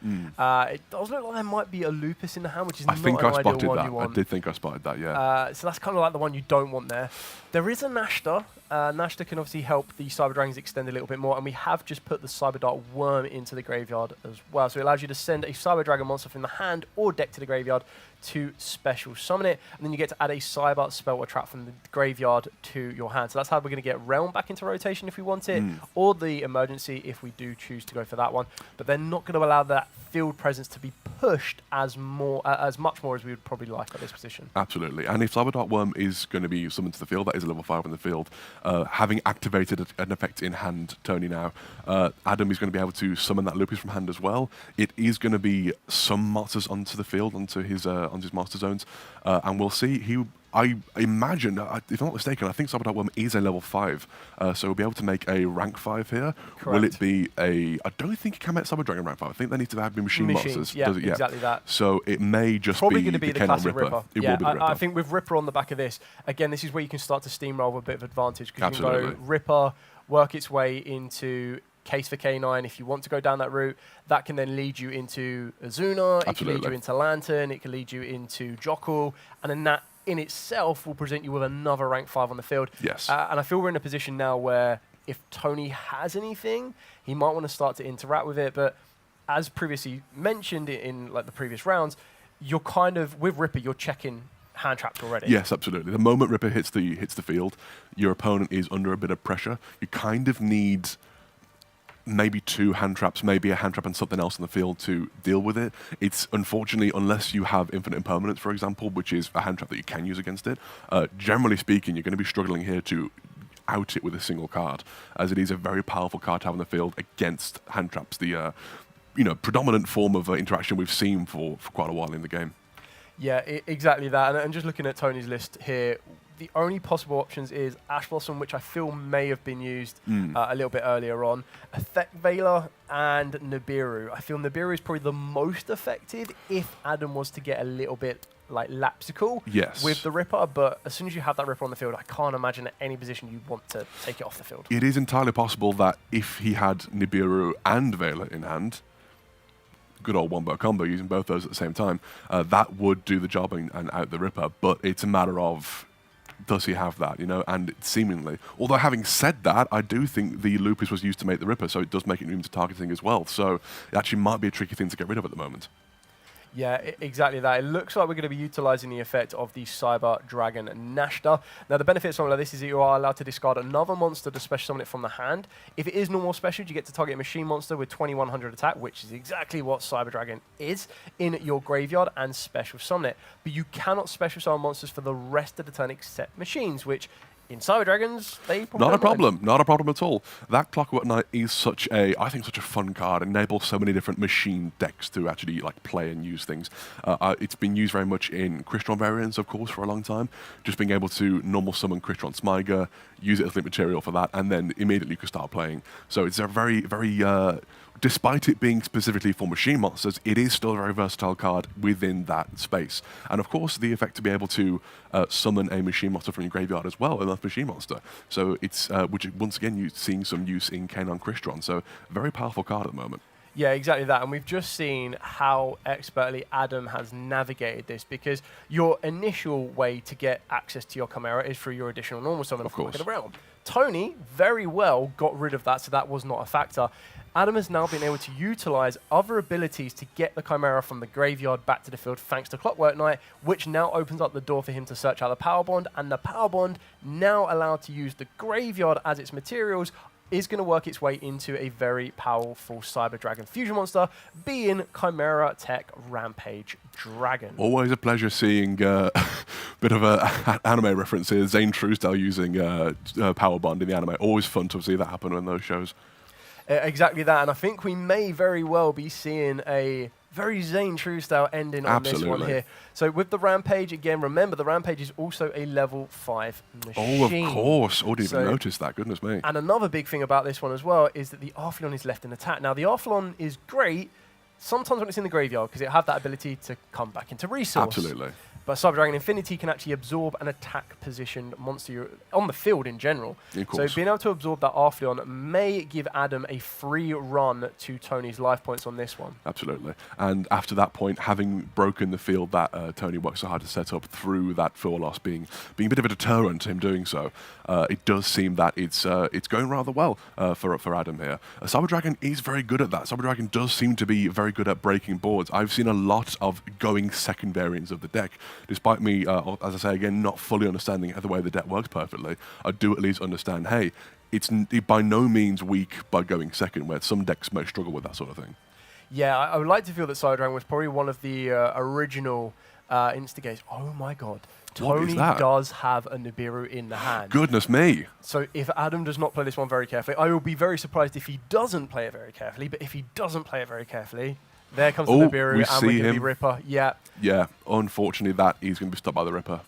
It does look like there might be a Lupus in the hand, which is not an ideal one you want. I did think I spotted that, yeah. So that's kind of like the one you don't want there. There is a Nashta. Nashta can obviously help the Cyber Dragons extend a little bit more, and we have just put the Cyber Dart Worm into the graveyard as well. So it allows you to send a Cyber Dragon monster from the hand or deck to the graveyard to special summon it, and then you get to add a Cyber spell or trap from the graveyard to your hand. So that's how we're going to get Realm back into rotation if we want it, or the Emergency if we do choose to go for that one. But they're not going to allow that field presence to be pushed as much more as we would probably like at this position. Absolutely. And if Cyber Dart Worm is going to be summoned to the field, that is a level 5 in the field, having activated an effect in hand, Tony now, Adam is going to be able to summon that Lupus from hand as well. It is going to be some monsters onto the field, onto his master zones, and we'll see. I imagine, if I'm not mistaken, I think Cyber Dart Worm is a level 5, so we'll be able to make a rank 5 here. Correct. Will it be a... I don't think you can make Cyber Dragon rank 5. I think they need to have machine monsters. Yeah, does it? exactly that. So it may just probably be going to be the Kano classic Ripper. It yeah, will be the Ripper. I think with Ripper on the back of this, again, this is where you can start to steamroll with a bit of advantage, because you can go Ripper, work its way into Case for K9 if you want to go down that route. That can then lead you into Azuna, it can lead you into Lantern, it can lead you into Jockle, and then that in itself will present you with another rank 5 on the field. Yes. And I feel we're in a position now where if Tony has anything, he might want to start to interact with it. But as previously mentioned in like the previous rounds, you're kind of, with Ripper, you're checking hand traps already. Yes, absolutely. The moment Ripper hits the field, your opponent is under a bit of pressure. You kind of need maybe 2 hand traps, maybe a hand trap and something else on the field to deal with it. It's unfortunately, unless you have Infinite Impermanence, for example, which is a hand trap that you can use against it, generally speaking, you're going to be struggling here to out it with a single card, as it is a very powerful card to have on the field against hand traps, the predominant form of interaction we've seen for quite a while in the game. Yeah, exactly that. And just looking at Tony's list here, the only possible options is Ash Blossom, which I feel may have been used a little bit earlier on, Effect Veiler, and Nibiru. I feel Nibiru is probably the most effective if Adam was to get a little bit like lapsical with the Ripper, but as soon as you have that Ripper on the field, I can't imagine at any position you want to take it off the field. It is entirely possible that if he had Nibiru and Veiler in hand, good old wombo combo using both those at the same time, that would do the job and out the Ripper. But it's a matter of, does he have that, you know? And seemingly, although having said that, I do think the Lupus was used to make the Ripper, so it does make it immune to targeting as well. So it actually might be a tricky thing to get rid of at the moment. Yeah, exactly that. It looks like we're going to be utilising the effect of the Cyber Dragon Nashta. Now, the benefit of something like this is that you are allowed to discard another monster to special summon it from the hand. If it is normal special, you get to target a machine monster with 2100 attack, which is exactly what Cyber Dragon is, in your graveyard and special summon it. But you cannot special summon monsters for the rest of the turn except machines, which in Cyber Dragons, they probably Not a problem. Not a problem at all. That Clockwork Knight is such a, I think, such a fun card. It enables so many different machine decks to actually like play and use things. It's been used very much in Crystron variants, of course, for a long time. Just being able to normal summon Crystron Smyger, use it as link material for that, and then immediately you can start playing. So it's a very, very despite it being specifically for machine monsters, it is still a very versatile card within that space. And of course, the effect to be able to summon a machine monster from your graveyard as well, another machine monster. So it's, which once again, you're seeing some use in K9 Crystron. So very powerful card at the moment. Yeah, exactly that. And we've just seen how expertly Adam has navigated this, because your initial way to get access to your Chimera is through your additional normal summon from the realm. Tony very well got rid of that, so that was not a factor. Adam has now been able to utilize other abilities to get the Chimera from the graveyard back to the field thanks to Clockwork Knight, which now opens up the door for him to search out the Power Bond, and the Power Bond, now allowed to use the graveyard as its materials, is going to work its way into a very powerful Cyber Dragon fusion monster, being Chimera Tech Rampage Dragon. Always a pleasure seeing a bit of a anime reference here. Zane Truesdale using Power Bond in the anime. Always fun to see that happen in those shows. Exactly that, and I think we may very well be seeing a very Zane Truesdale ending on this one here. So with the Rampage, again, remember the Rampage is also a level 5 machine. Oh, of course. Oh, didn't even notice that. Goodness me. And another big thing about this one as well is that the Arthlon is left in attack. Now, the Arthlon is great sometimes when it's in the graveyard, because it have that ability to come back into resource. Absolutely. But Cyber Dragon Infinity can actually absorb an attack-positioned monster on the field in general. So being able to absorb that Arthlon may give Adam a free run to Tony's life points on this one. Absolutely. And after that point, having broken the field that Tony worked so hard to set up through that field loss being a bit of a deterrent to him doing so, it does seem that it's going rather well for Adam here. Cyber Dragon is very good at that. Cyber Dragon does seem to be very good at breaking boards. I've seen a lot of going second variants of the deck. Despite me, as I say again, not fully understanding the way the deck works perfectly, I do at least understand, hey, it's by no means weak by going second, where some decks may struggle with that sort of thing. Yeah, I would like to feel that Cyber Dragon was probably one of the original instigators. Oh my god. Tony does have a Nibiru in the hand. Goodness me. So if Adam does not play this one very carefully, I will be very surprised if he doesn't play it very carefully, but if he doesn't play it very carefully, there comes the Nibiru, and we're going to be Ripper. Yeah. Yeah, unfortunately, that is going to be stopped by the Ripper.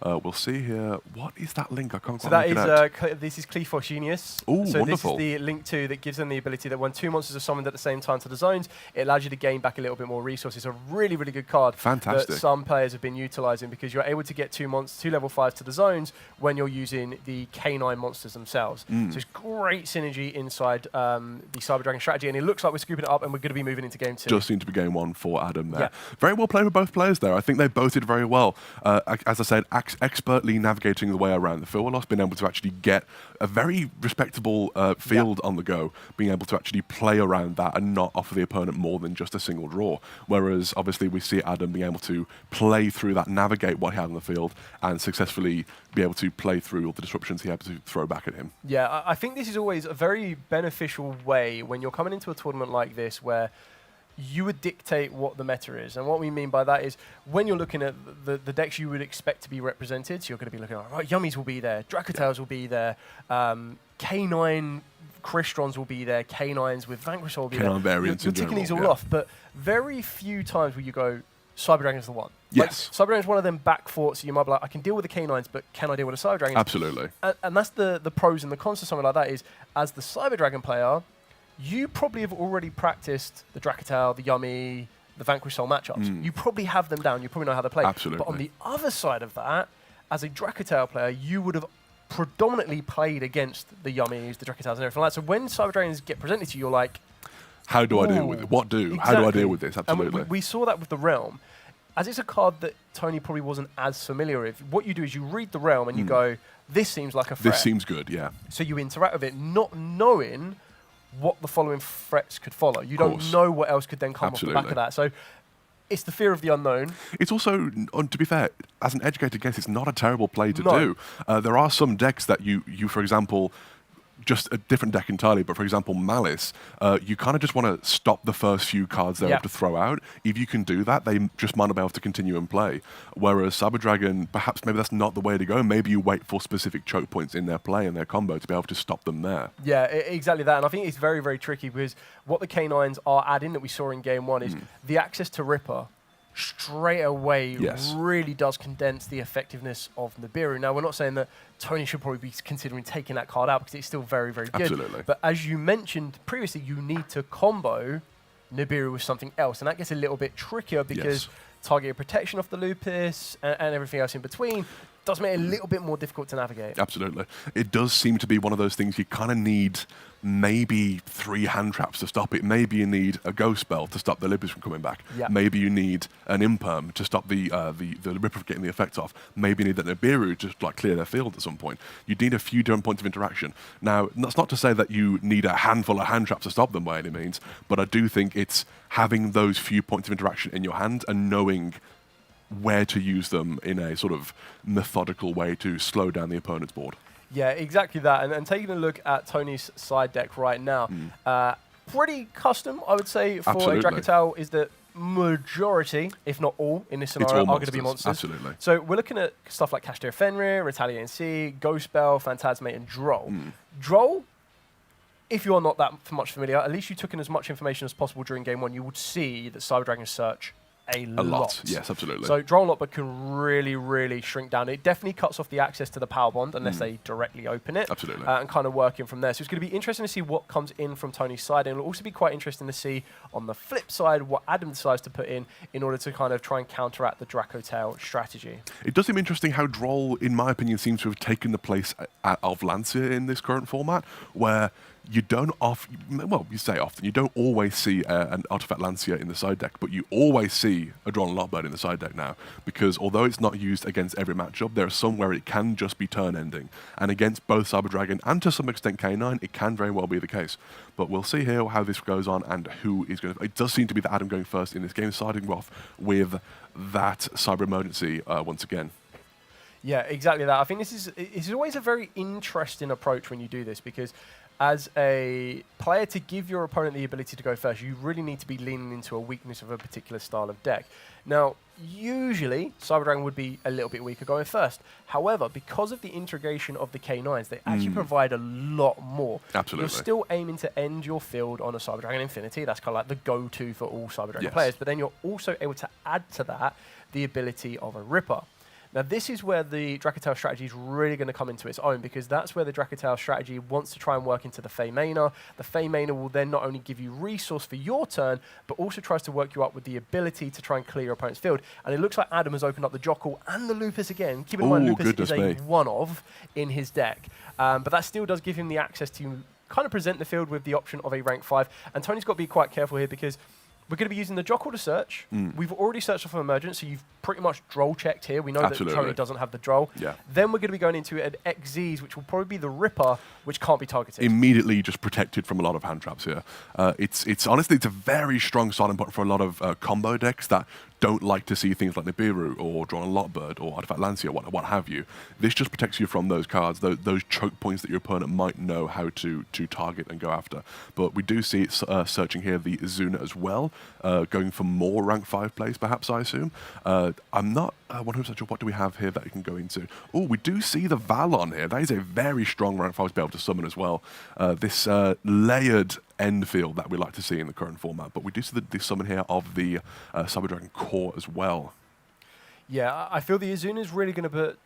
We'll see here. What is that link? I can't quite make it out. This is Clephos Genius. Oh, so wonderful. This is the link to that gives them the ability that when two monsters are summoned at the same time to the zones, it allows you to gain back a little bit more resources. A really, really good card. Fantastic. That some players have been utilizing, because you're able to get two level 5s to the zones when you're using the K9 monsters themselves. So it's great synergy inside the Cyber Dragon strategy, and it looks like we're scooping it up and we're going to be moving into game 2. Does seem to be game 1 for Adam there. Yeah. Very well played with both players there. I think they both did very well. As I said, expertly navigating the way around the field loss, being able to actually get a very respectable field on the go, being able to actually play around that and not offer the opponent more than just a single draw. Whereas, obviously, we see Adam being able to play through that, navigate what he had on the field, and successfully be able to play through all the disruptions he had to throw back at him. Yeah, I think this is always a very beneficial way when you're coming into a tournament like this, where you would dictate what the meta is. And what we mean by that is when you're looking at the decks you would expect to be represented, so you're going to be looking at, right, Yummies will be there, Dracotales will be there, K9 Chrystrons will be there, K9s with Vanquish will be there. K9 variants You're ticking these all off, but very few times will you go, Cyber Dragon's the one. Yes. Like, Cyber Dragon's one of them back forts, so you might be like, I can deal with the K9s, but can I deal with a Cyber Dragon? Absolutely. And that's the pros and the cons of something like that is, as the Cyber Dragon player, you probably have already practiced the Dracotale, the Yummy, the Vanquish Soul matchups. You probably have them down. You probably know how they play. Absolutely. But on the other side of that, as a Dracotale player, you would have predominantly played against the Yummies, the Dracotales, and everything like that. So when Cyber Dragons get presented to you, you're like, How do I deal with it? What do? How do I deal with this? Absolutely. And we saw that with the Realm. As it's a card that Tony probably wasn't as familiar with, what you do is you read the Realm and you go, this seems like a threat. This seems good, yeah. So you interact with it, not knowing what the following threats could follow. You don't know what else could then come off the back of that. So it's the fear of the unknown. It's also, to be fair, as an educated guess, it's not a terrible play to do. There are some decks that you, for example, just a different deck entirely, but for example, Malice, you kind of just want to stop the first few cards they're able to throw out. If you can do that, they just might not be able to continue and play. Whereas Cyber Dragon, perhaps maybe that's not the way to go. Maybe you wait for specific choke points in their play and their combo to be able to stop them there. Yeah, exactly that. And I think it's very, very tricky because what the K9s are adding that we saw in game one is the access to Ripper straight away really does condense the effectiveness of Nibiru. Now, we're not saying that Tony should probably be considering taking that card out because it's still very, very good. Absolutely. But as you mentioned previously, you need to combo Nibiru with something else. And that gets a little bit trickier because targeted protection off the Lupus and everything else in between does make it a little bit more difficult to navigate. Absolutely. It does seem to be one of those things you kind of need maybe 3 hand traps to stop it. Maybe you need a Ghost Spell to stop the Lupus from coming back. Maybe you need an Imperm to stop the Ripper from getting the effect off. Maybe you need that Nibiru to just like clear their field at some point. You need a few different points of interaction. Now, that's not to say that you need a handful of hand traps to stop them by any means, but I do think it's having those few points of interaction in your hand and knowing where to use them in a sort of methodical way to slow down the opponent's board. Yeah, exactly that. And taking a look at Tony's side deck right now, pretty custom, I would say, for a Drakatau is that majority, if not all, in this scenario are going to be monsters. Absolutely. So we're looking at stuff like Cashdare Fenrir, Retaliating Sea, Ghost Spell, Phantasmate, and Droll. Droll, if you are not that much familiar, at least you took in as much information as possible during game one, you would see that Cyber Dragon Search a lot. Yes, absolutely. So Droll Not, but can really, really shrink down. It definitely cuts off the access to the power bond unless they directly open it. Absolutely. And kind of work in from there. So it's going to be interesting to see what comes in from Tony's side. And it'll also be quite interesting to see on the flip side what Adam decides to put in order to kind of try and counteract the Dracotail strategy. It does seem interesting how Droll, in my opinion, seems to have taken the place of Lancia in this current format, where you don't you say often, you don't always see an Artifact Lancia in the side deck, but you always see a Drawn Lotbird in the side deck now, because although it's not used against every matchup, there are some where it can just be turn ending, and against both Cyber Dragon and to some extent K9, it can very well be the case. But we'll see here how this goes on and who is going to... It does seem to be that Adam going first in this game, starting off with that Cyber Emergency once again. Yeah, exactly that. I think this is always a very interesting approach when you do this, because as a player, to give your opponent the ability to go first, you really need to be leaning into a weakness of a particular style of deck. Now, usually, Cyber Dragon would be a little bit weaker going first. However, because of the integration of the K9s, they actually provide a lot more. Absolutely. You're still aiming to end your field on a Cyber Dragon Infinity. That's kind of like the go-to for all Cyber Dragon players. But then you're also able to add to that the ability of a Ripper. Now, this is where the Dracotail strategy is really going to come into its own, because that's where the Dracotail strategy wants to try and work into the Fey Mana. The Fey Mana will then not only give you resource for your turn, but also tries to work you up with the ability to try and clear your opponent's field. And it looks like Adam has opened up the Jockle and the Lupus again. Keep in mind, Lupus is a one-of in his deck. But that still does give him the access to kind of present the field with the option of a rank 5. And Tony's got to be quite careful here, because we're going to be using the Jockle to search. We've already searched for Emergence, so you've pretty much Droll checked here. We know that Tony doesn't have the Droll. Then we're going to be going into an XZs, which will probably be the Ripper, which can't be targeted. Immediately just protected from a lot of hand traps here. It's honestly, it's a very strong starting point for a lot of combo decks that don't like to see things like Nibiru or Drawn Lotbird or Artifact Lancia, what have you. This just protects you from those cards, those choke points that your opponent might know how to target and go after. But we do see it searching here the Izuna as well, going for more rank 5 plays, perhaps, I assume. I'm not 100% sure what do we have here that you can go into. Oh, we do see the Valon here. That is a very strong rank 5 to be able to summon as well. This layered end field that we like to see in the current format, but we do see the summon here of the Cyber Dragon core as well. Yeah, I feel the Izuna is really going to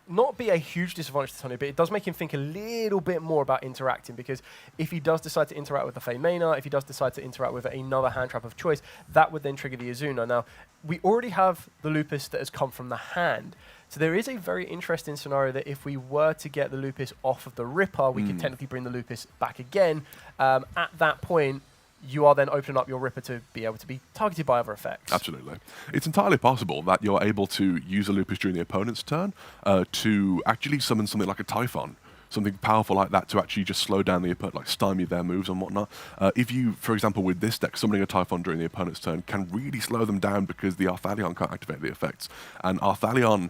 not be a huge disadvantage to Tony, but it does make him think a little bit more about interacting, because if he does decide to interact with the Fey Mana, if he does decide to interact with another hand trap of choice, that would then trigger the Izuna. Now, we already have the Lupus that has come from the hand, so there is a very interesting scenario that if we were to get the Lupus off of the Ripper, we could technically bring the Lupus back again. At that point, you are then opening up your Ripper to be able to be targeted by other effects. Absolutely. It's entirely possible that you're able to use a Lupus during the opponent's turn to actually summon something like a Typhon, something powerful like that to actually just slow down the opponent, like stymie their moves and whatnot. If you, for example, with this deck, summoning a Typhon during the opponent's turn can really slow them down because the Arthalion can't activate the effects. And Arthalion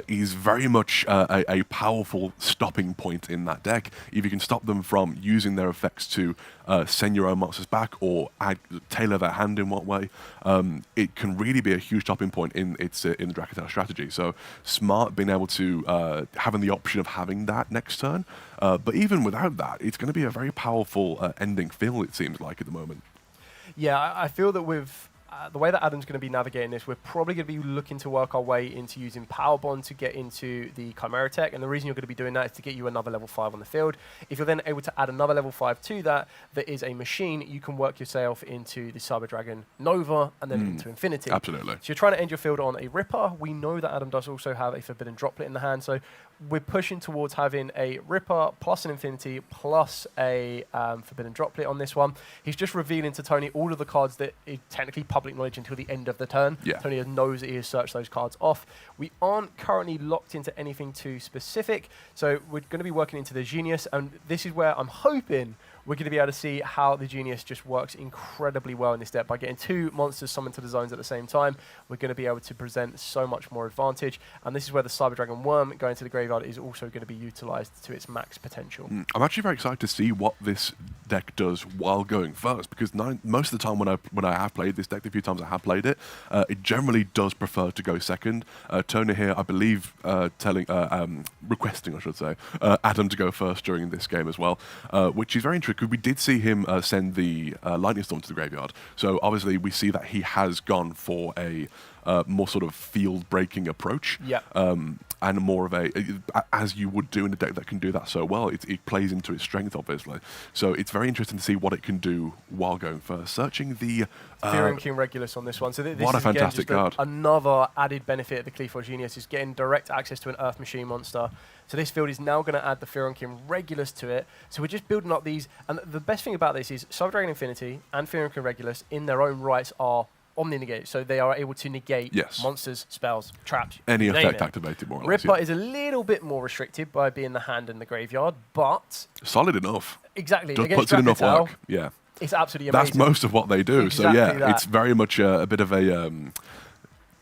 is very much a powerful stopping point in that deck. If you can stop them from using their effects to send your own monsters back or tailor their hand in what way, it can really be a huge stopping point in the Dracotale strategy. So smart being able to having the option of having that next turn. But even without that, it's going to be a very powerful ending field, it seems like, at the moment. Yeah, I feel that with the way that Adam's going to be navigating this, we're probably going to be looking to work our way into using Power Bond to get into the Chimera tech. And the reason you're going to be doing that is to get you another level 5 on the field. If you're then able to add another level 5 to that is a machine, you can work yourself into the Cyber Dragon Nova and then into Infinity. Absolutely. So you're trying to end your field on a Ripper. We know that Adam does also have a Forbidden Droplet in the hand. So we're pushing towards having a Ripper plus an Infinity plus a Forbidden Droplet on this one. He's just revealing to Tony all of the cards that is technically public knowledge until the end of the turn. Yeah. Tony knows that he has searched those cards off. We aren't currently locked into anything too specific, so we're going to be working into the Genius, and this is where I'm hoping we're going to be able to see how the Genius just works incredibly well in this deck. By getting 2 monsters summoned to the zones at the same time, we're going to be able to present so much more advantage. And this is where the Cyber Dragon Worm going to the graveyard is also going to be utilized to its max potential. I'm actually very excited to see what this deck does while going first, because most of the time when I have played this deck, the few times I have played it, it generally does prefer to go second. Tony here, I believe, requesting, I should say, Adam to go first during this game as well, which is very interesting. Because we did see him send the Lightning Storm to the graveyard. So obviously we see that he has gone for a more sort of field-breaking approach. Yeah. And more of a, as you would do in a deck that can do that so well, it plays into its strength, obviously. So it's very interesting to see what it can do while going first. Searching the... Fearing King Regulus on this one. So this what is a fantastic card. Another added benefit of the Cleaver Genius is getting direct access to an Earth Machine monster. So this field is now going to add the Fearing King Regulus to it. So we're just building up these. And the best thing about this is Cyber Dragon Infinity and Fearing King Regulus in their own rights are omni-negate, so they are able to negate monsters, spells, traps. Any effect activated, more or less. Ripper is a little bit more restricted by being the hand in the graveyard, but... solid enough. Exactly. Just puts in enough work. Yeah. It's absolutely amazing. That's most of what they do. Exactly so yeah, that. It's very much a bit of a...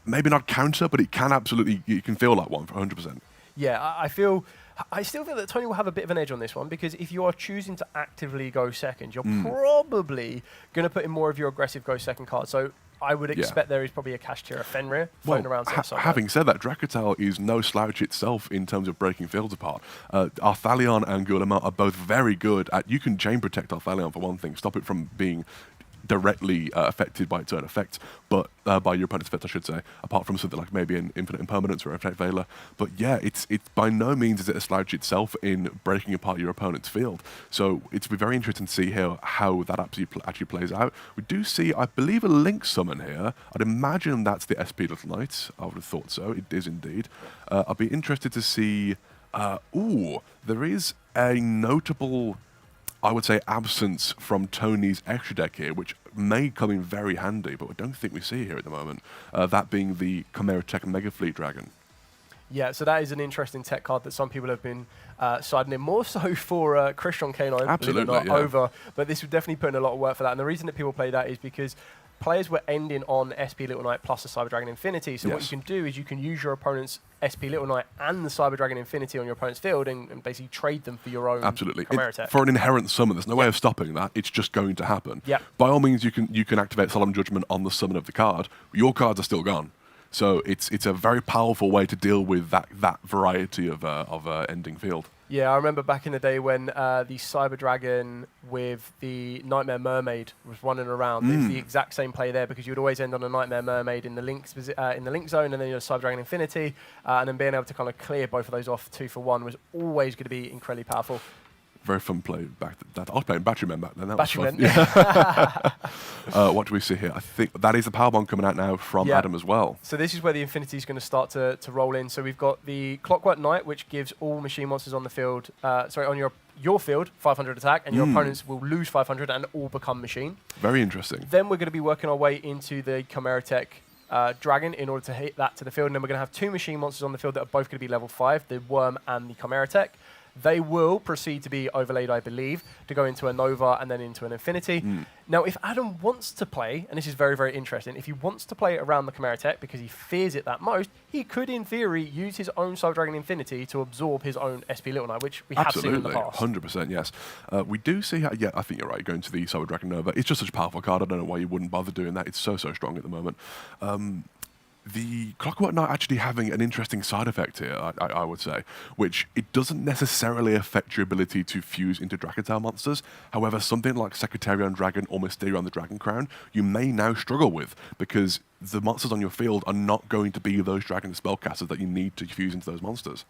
maybe not counter, but it can absolutely... You can feel like one for 100%. Yeah, I still feel that Tony will have a bit of an edge on this one, because if you are choosing to actively go second, you're probably going to put in more of your aggressive go second card. So I would expect there is probably a Kashtira Fenrir floating around somewhere. Having said that, Dracotale is no slouch itself in terms of breaking fields apart. Arthalion and Guillemot are both very good at... You can chain protect Arthalion for one thing, stop it from being directly affected by its own effects, but by your opponent's effect, I should say, apart from something like maybe an Infinite Impermanence or Effect Veiler. But yeah, it's by no means is it a slouch itself in breaking apart your opponent's field. So it's very interesting to see here how that actually plays out. We do see, I believe, a Link summon here. I'd imagine that's the SP Little Knight. I would have thought so. It is indeed. I'll be interested to see... there is a notable... I would say absence from Tony's extra deck here, which may come in very handy, but I don't think we see here at the moment. That being the Chimera Tech Mega Fleet Dragon. Yeah, so that is an interesting tech card that some people have been siding in, more so for Christian K9, absolutely, over. But this would definitely put in a lot of work for that. And the reason that people play that is because players were ending on SP Little Knight plus the Cyber Dragon Infinity. So what you can do is you can use your opponent's SP Little Knight and the Cyber Dragon Infinity on your opponent's field and basically trade them for your own Chimera Tech. For an inherent summon, there's no way of stopping that. It's just going to happen. Yep. By all means, you can activate Solemn Judgment on the summon of the card. Your cards are still gone. So it's a very powerful way to deal with that variety of ending field. Yeah, I remember back in the day when the Cyber Dragon with the Nightmare Mermaid was running around. It's the exact same play there, because you would always end on a Nightmare Mermaid in the link zone, and then your Cyber Dragon Infinity, and then being able to kind of clear both of those off 2 for 1 was always going to be incredibly powerful. Very fun play back that I was playing Batterymen back then. That Batterymen. was fun. Yeah. What do we see here? I think that is the power bomb coming out now from Adam as well. So this is where the Infinity is going to start to roll in. So we've got the Clockwork Knight, which gives all machine monsters on the field, on your your field 500 attack, and your opponents will lose 500 and all become machine. Very interesting. Then we're going to be working our way into the Chimera Tech Dragon in order to hit that to the field. And then we're going to have 2 machine monsters on the field that are both going to be level 5, the Worm and the Chimera Tech. They will proceed to be overlaid, I believe, to go into a Nova and then into an Infinity. Now, if Adam wants to play, and this is very, very interesting, if he wants to play around the Chimera Tech because he fears it that most, he could, in theory, use his own Cyber Dragon Infinity to absorb his own SP Little Knight, which we have seen in the past. 100%, yes. We do see how, yeah, I think you're right, going to the Cyber Dragon Nova. It's just such a powerful card. I don't know why you wouldn't bother doing that. It's so, so strong at the moment. The Clockwork Knight actually having an interesting side effect here, I would say, which it doesn't necessarily affect your ability to fuse into Dragontail monsters. However, something like Secretarian Dragon or Mysterion the Dragon Crown, you may now struggle with, because the monsters on your field are not going to be those Dragon spellcasters that you need to fuse into those monsters.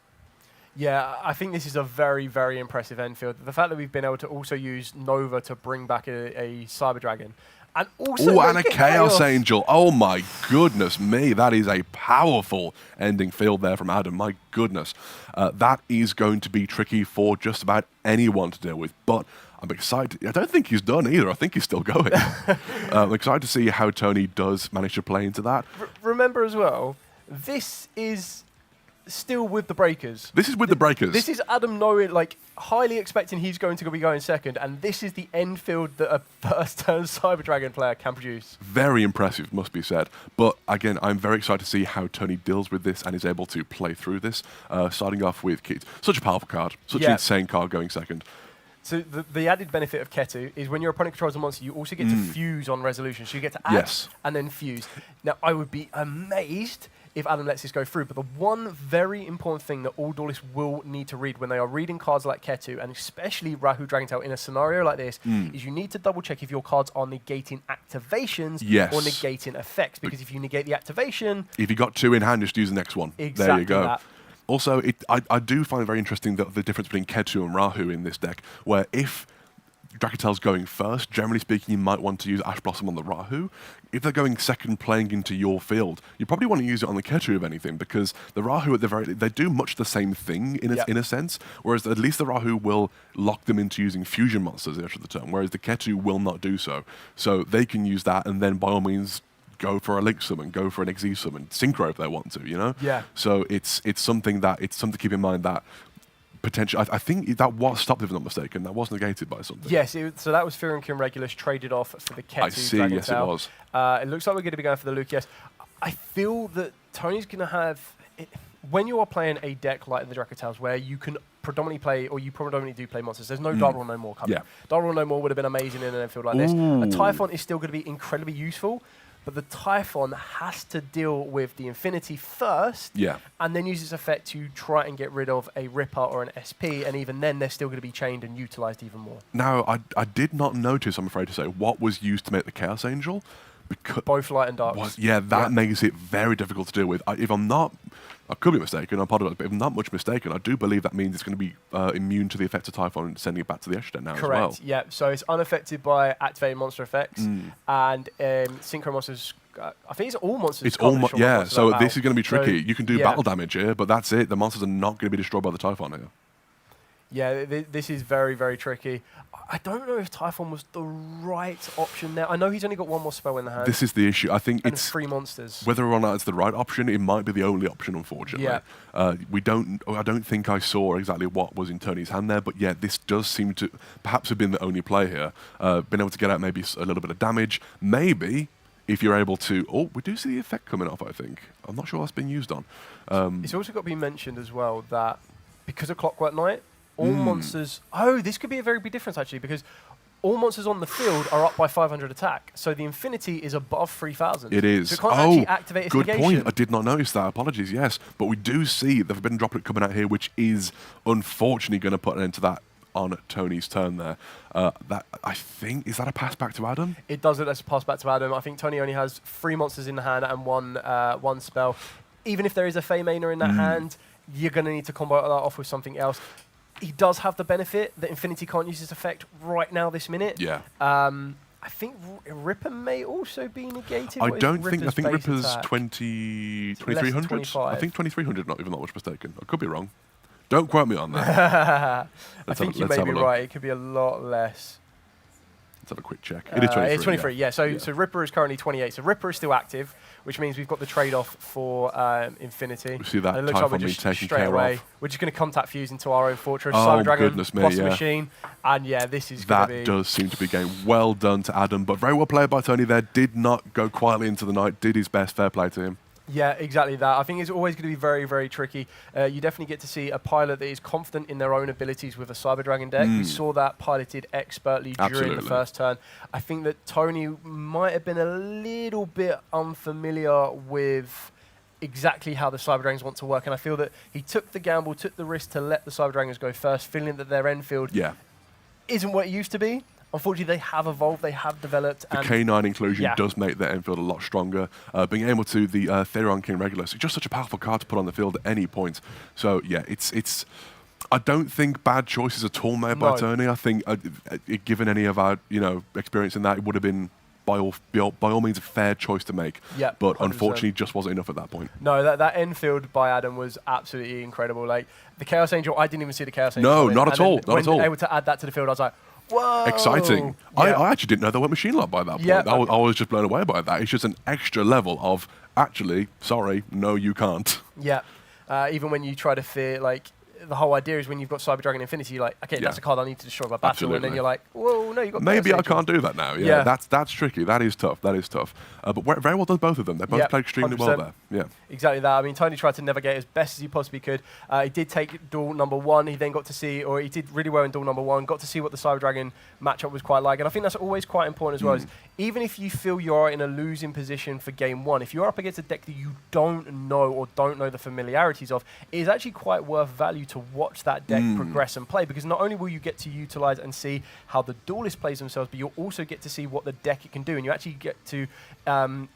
Yeah, I think this is a very, very impressive end field. The fact that we've been able to also use Nova to bring back a Cyber Dragon. And also and a Chaos Angel. Oh my goodness me. That is a powerful ending field there from Adam. My goodness. That is going to be tricky for just about anyone to deal with. But I'm excited. I don't think he's done either. I think he's still going. I'm excited to see how Tony does manage to play into that. Remember as well, this is still with the Breakers. This is with the Breakers. This is Adam knowing, like, highly expecting he's going to be going second, and this is the end field that a first-turn Cyber Dragon player can produce. Very impressive, must be said. But again, I'm very excited to see how Tony deals with this and is able to play through this. Starting off with Kit. Such a powerful card. Such an insane card going second. So the added benefit of Ketu is when your opponent controls a monster, you also get to fuse on resolution. So you get to add and then fuse. Now, I would be amazed if Adam lets this go through, but the one very important thing that all duelists will need to read when they are reading cards like Ketu, and especially Rahu Dragontail in a scenario like this, is you need to double check if your cards are negating activations or negating effects, because if you negate the activation... If you got 2 in hand, just use the next one. Exactly there you go. That. Also, I do find it very interesting that the difference between Ketu and Rahu in this deck, where if Dragontail's going first, generally speaking, you might want to use Ash Blossom on the Rahu. If they're going second playing into your field, you probably want to use it on the Ketu, if anything, because the Rahu, at the they do much the same thing in a sense, whereas at least the Rahu will lock them into using fusion monsters after the turn, whereas the Ketu will not do so. So they can use that, and then by all means, go for a Link Summon, go for an Xyz Summon, Synchro if they want to, you know? Yeah. So it's something to keep in mind that potential. I think that was stopped, if I'm not mistaken. That was negated by something. Yes, so that was Fearinkin Regulus traded off for the Ketu. I see, yes it was. It looks like we're going to be going for the Lucius. I feel that Tony's going to have... when you are playing a deck like the Dragontails, where you can predominantly play, or you predominantly do play monsters, there's no Dark Rule No More coming. Yeah. Dark Rule No More would have been amazing in an field like this. A Typhon is still going to be incredibly useful, but the Typhon has to deal with the Infinity first, and then use its effect to try and get rid of a Ripper or an SP, and even then they're still going to be chained and utilised even more. Now, I did not notice, I'm afraid to say, what was used to make the Chaos Angel. Because both light and dark. That makes it very difficult to deal with. If I'm not, I could be mistaken, I apologize, but if I'm not much mistaken, I do believe that means it's going to be immune to the effects of Typhon and sending it back to the Escher now as well. Correct, yeah. So it's unaffected by activated monster effects, and Synchro monsters, I think it's all monsters. It's all, so this is going to be tricky. So you can do battle damage here, but that's it. The monsters are not going to be destroyed by the Typhon here. Yeah, this is very, very tricky. I don't know if Typhon was the right option there. I know he's only got one more spell in the hand. This is the issue. I think it's 3 monsters. Whether or not it's the right option, it might be the only option, unfortunately. Yeah. I don't think I saw exactly what was in Tony's hand there, but yeah, this does seem to perhaps have been the only play here. Been able to get out maybe a little bit of damage. Maybe if you're able to... Oh, we do see the effect coming off, I think. I'm not sure what's been used on. It's also got to be mentioned as well that because of Clockwork Knight, all monsters... Oh, this could be a very big difference, actually, because all monsters on the field are up by 500 attack. So the Infinity is above 3,000. It is. So it can't actually activate its good negation. Point. I did not notice that. Apologies, yes. But we do see they've been droplet coming out here, which is unfortunately going to put an end to that on Tony's turn there. That I think, is that a pass back to Adam? It does look like a pass back to Adam. I think Tony only has 3 monsters in the hand and one spell. Even if there is a Fey Mainer in that hand, you're going to need to combo that off with something else. He does have the benefit that Infinity can't use this effect right now, this minute. Yeah. I think Ripper may also be negated. I think Ripper's 2300. I think 2300, not even that much mistaken. I could be wrong. Don't quote me on that. I think you may be right. It could be a lot less. Let's have a quick check. It is 23. It's 23, yeah. So Ripper is currently 28. So Ripper is still active, which means we've got the trade-off for Infinity. We see that and it looks like we're just straight away. We're just going to contact Fuse into our own fortress. Cyber Dragon goodness me, plus the machine. And yeah, this is going to be... That does seem to be game. Well done to Adam, but very well played by Tony there. Did not go quietly into the night. Did his best. Fair play to him. Yeah, exactly that. I think it's always going to be very, very tricky. You definitely get to see a pilot that is confident in their own abilities with a Cyber Dragon deck. We saw that piloted expertly during the first turn. I think that Tony might have been a little bit unfamiliar with exactly how the Cyber Dragons want to work, and I feel that he took the gamble, took the risk to let the Cyber Dragons go first, feeling that their end field isn't what it used to be. Unfortunately, they have evolved, they have developed. The K9 inclusion does make their infield a lot stronger. Being able to, the Therion King Regulus, it's just such a powerful card to put on the field at any point. So, yeah, it's I don't think bad choices at all made by Tony. I think, given any of our experience in that, it would have been, by all means, a fair choice to make. Yeah, but 100%. Unfortunately, just wasn't enough at that point. No, that end field by Adam was absolutely incredible. Like, the Chaos Angel, I didn't even see the Chaos Angel. No, not at all. Not at all. When able to add that to the field, I was like, whoa! Exciting. Yeah. I actually didn't know they went machine lock by that point. Yeah. I was just blown away by that. It's just an extra level of, actually, sorry, no, you can't. Yeah. Even when you try to fear, like, the whole idea is when you've got Cyber Dragon Infinity, you're like, okay, that's a card I need to destroy by battle. Absolutely. And then you're like, whoa, no, you've got maybe I can't do that now. Yeah, that's tricky. That is tough. That is tough. But very well done, both of them. They both played extremely 100%. well there. Yeah. Exactly that. I mean, Tony tried to navigate as best as he possibly could. He did take duel number 1. He then got to see, or he did really well in duel number 1, got to see what the Cyber Dragon matchup was quite like. And I think that's always quite important as well. Is even if you feel you're in a losing position for game 1, if you're up against a deck that you don't know or don't know the familiarities of, it is actually quite worth value to watch that deck progress and play, because not only will you get to utilize and see how the Duelist plays themselves, but you'll also get to see what the deck it can do, and you actually get to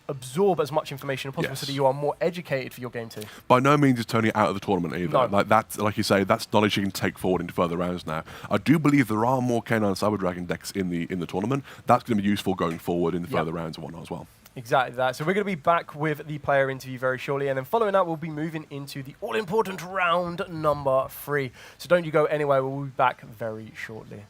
absorb as much information as possible so that you are more educated for your game 2. By no means is Tony out of the tournament either. No. Like that, like you say, that's knowledge you can take forward into further rounds now. I do believe there are more K9 Cyber Dragon decks in the tournament. That's going to be useful going forward in the further rounds and whatnot as well. Exactly that. So we're going to be back with the player interview very shortly, and then following that, we'll be moving into the all-important round number 3. So don't you go anywhere. We'll be back very shortly.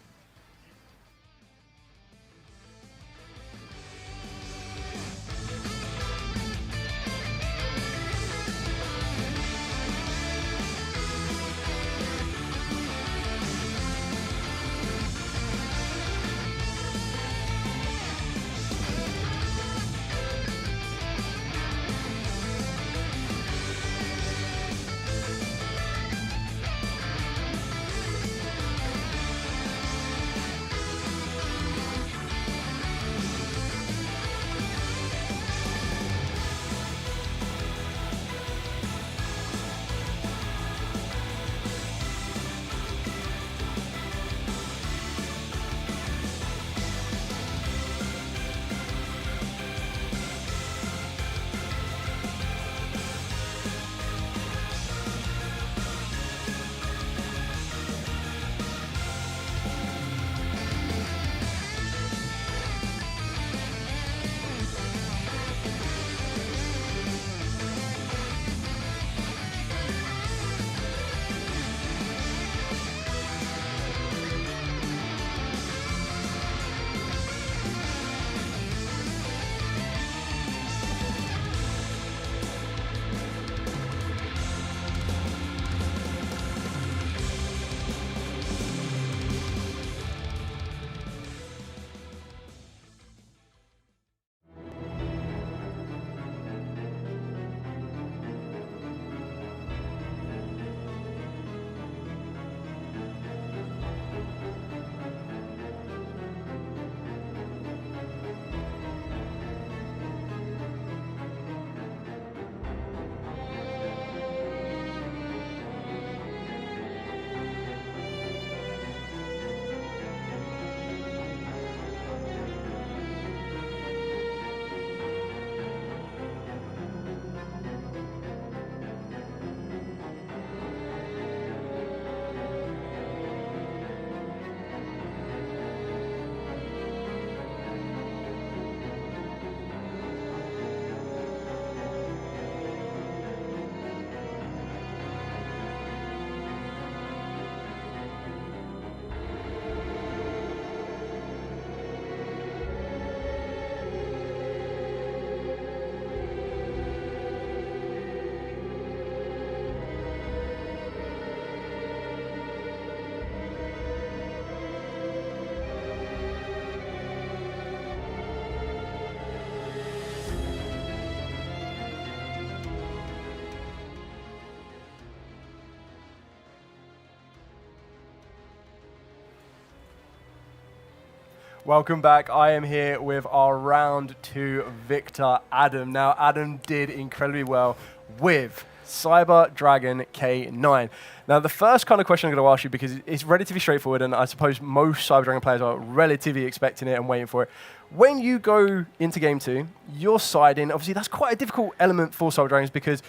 Welcome back. I am here with our round 2 victor, Adam. Now, Adam did incredibly well with Cyber Dragon K9. Now, the first kind of question I'm going to ask you, because it's relatively straightforward, and I suppose most Cyber Dragon players are relatively expecting it and waiting for it. When you go into Game 2, you're siding. Obviously, that's quite a difficult element for Cyber Dragons because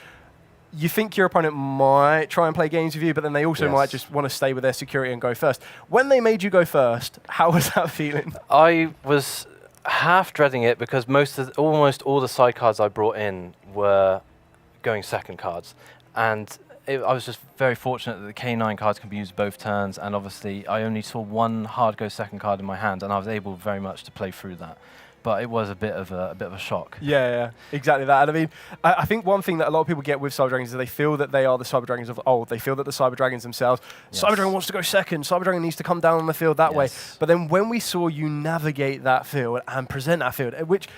you think your opponent might try and play games with you, but then they also might just want to stay with their security and go first. When they made you go first, how was that feeling? I was half dreading it because almost all the side cards I brought in were going second cards. And I was just very fortunate that the K9 cards can be used both turns, and obviously I only saw one hard go second card in my hand, and I was able very much to play through that. But it was a bit of a shock. Yeah, exactly that. And I mean, I think one thing that a lot of people get with Cyber Dragons is they feel that they are the Cyber Dragons of old. They feel that the Cyber Dragons themselves, Cyber Dragon wants to go second, Cyber Dragon needs to come down on the field that way. But then when we saw you navigate that field and present that field, which,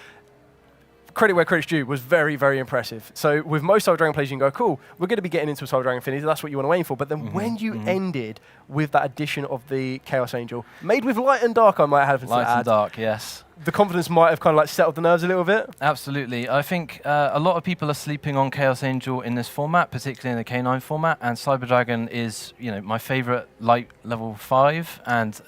credit where credit's due, was very, very impressive. So with most Cyber Dragon players, you can go, cool, we're going to be getting into a Cyber Dragon Infinity, that's what you want to aim for. But then when you ended with that addition of the Chaos Angel, made with light and dark, I might have to add. Light and dark, yes. The confidence might have kind of like settled the nerves a little bit. Absolutely. I think a lot of people are sleeping on Chaos Angel in this format, particularly in the K9 format, and Cyber Dragon is, my favorite light level 5, and,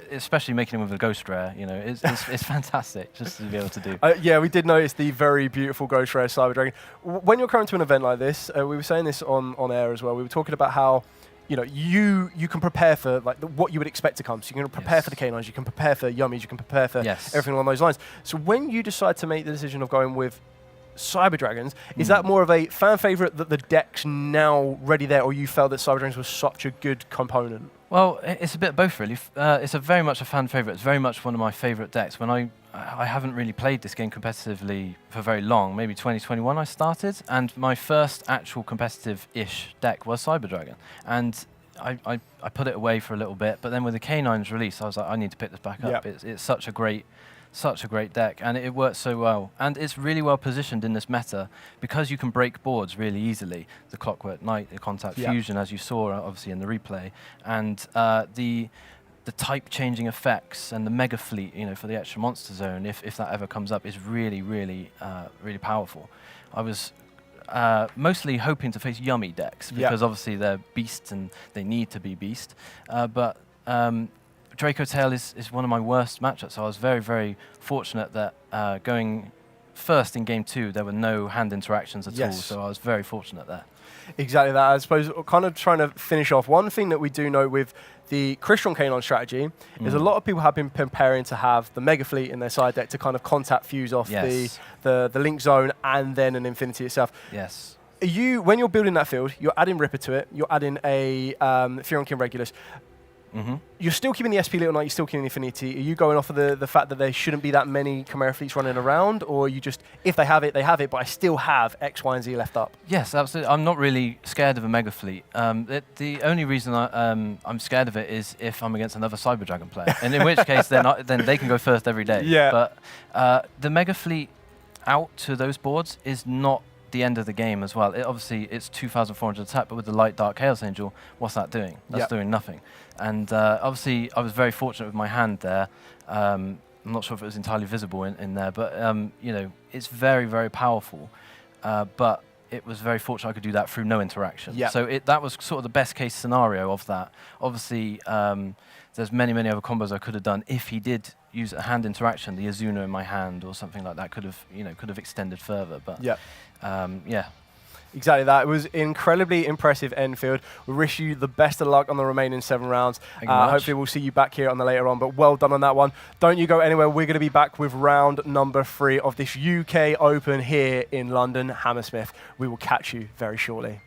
especially making him with a ghost rare, it's fantastic just to be able to do. Yeah, we did notice the very beautiful ghost rare Cyber Dragon. When you're coming to an event like this, we were saying this on air as well. We were talking about how you can prepare for what you would expect to come. So you can prepare for the K9s, you can prepare for Yummies, you can prepare for everything along those lines. So when you decide to make the decision of going with Cyber Dragons, is that more of a fan favorite that the deck's now ready there, or you felt that Cyber Dragons was such a good component? Well, it's a bit of both, really. It's very much a fan favorite. It's very much one of my favorite decks. When I haven't really played this game competitively for very long. Maybe 2021 I started, and my first actual competitive-ish deck was Cyber Dragon. And I put it away for a little bit, but then with the K9's release, I was like, I need to pick this back up. It's such a great deck, and it works so well. And it's really well positioned in this meta because you can break boards really easily. The Clockwork Knight, the Contact Fusion, as you saw obviously in the replay, and the type changing effects and the Mega Fleet, for the extra monster zone, if that ever comes up, is really, really, really powerful. I was mostly hoping to face Yummy decks because obviously they're beasts and they need to be beast, but Draco Tail is one of my worst matchups, so I was very, very fortunate that going first in Game 2, there were no hand interactions at all, so I was very fortunate there. Exactly that. I suppose kind of trying to finish off, one thing that we do know with the Crystron K9 strategy is a lot of people have been preparing to have the Mega Fleet in their side deck to kind of contact fuse off the Link Zone and then an Infinity itself. Yes. When you're building that field, you're adding Ripper to it, you're adding a Furon King Regulus. You're still keeping the SP Little Knight, you're still keeping the Infinity. Are you going off of the fact that there shouldn't be that many Chimera Fleets running around, or are you just, if they have it, but I still have X, Y, and Z left up? Yes, absolutely. I'm not really scared of a Mega Fleet. The only reason I'm scared of it is if I'm against another Cyber Dragon player, and in which case then they can go first every day. But the Mega Fleet out to those boards is not the end of the game as well. Obviously, it's 2,400 attack, but with the Light Dark Chaos Angel, what's that doing? That's doing nothing. And obviously, I was very fortunate with my hand there. I'm not sure if it was entirely visible in there, but it's very, very powerful. But it was very fortunate I could do that through no interaction. So that was sort of the best case scenario of that. Obviously, there's many, many other combos I could have done if he did use a hand interaction. The Azuna in my hand or something like that could have extended further. But yeah. Exactly that. It was incredibly impressive end field. We wish you the best of luck on the remaining 7 rounds. Hopefully we'll see you back here on the later on, but well done on that one. Don't you go anywhere. We're going to be back with round number 3 of this UK Open here in London, Hammersmith. We will catch you very shortly.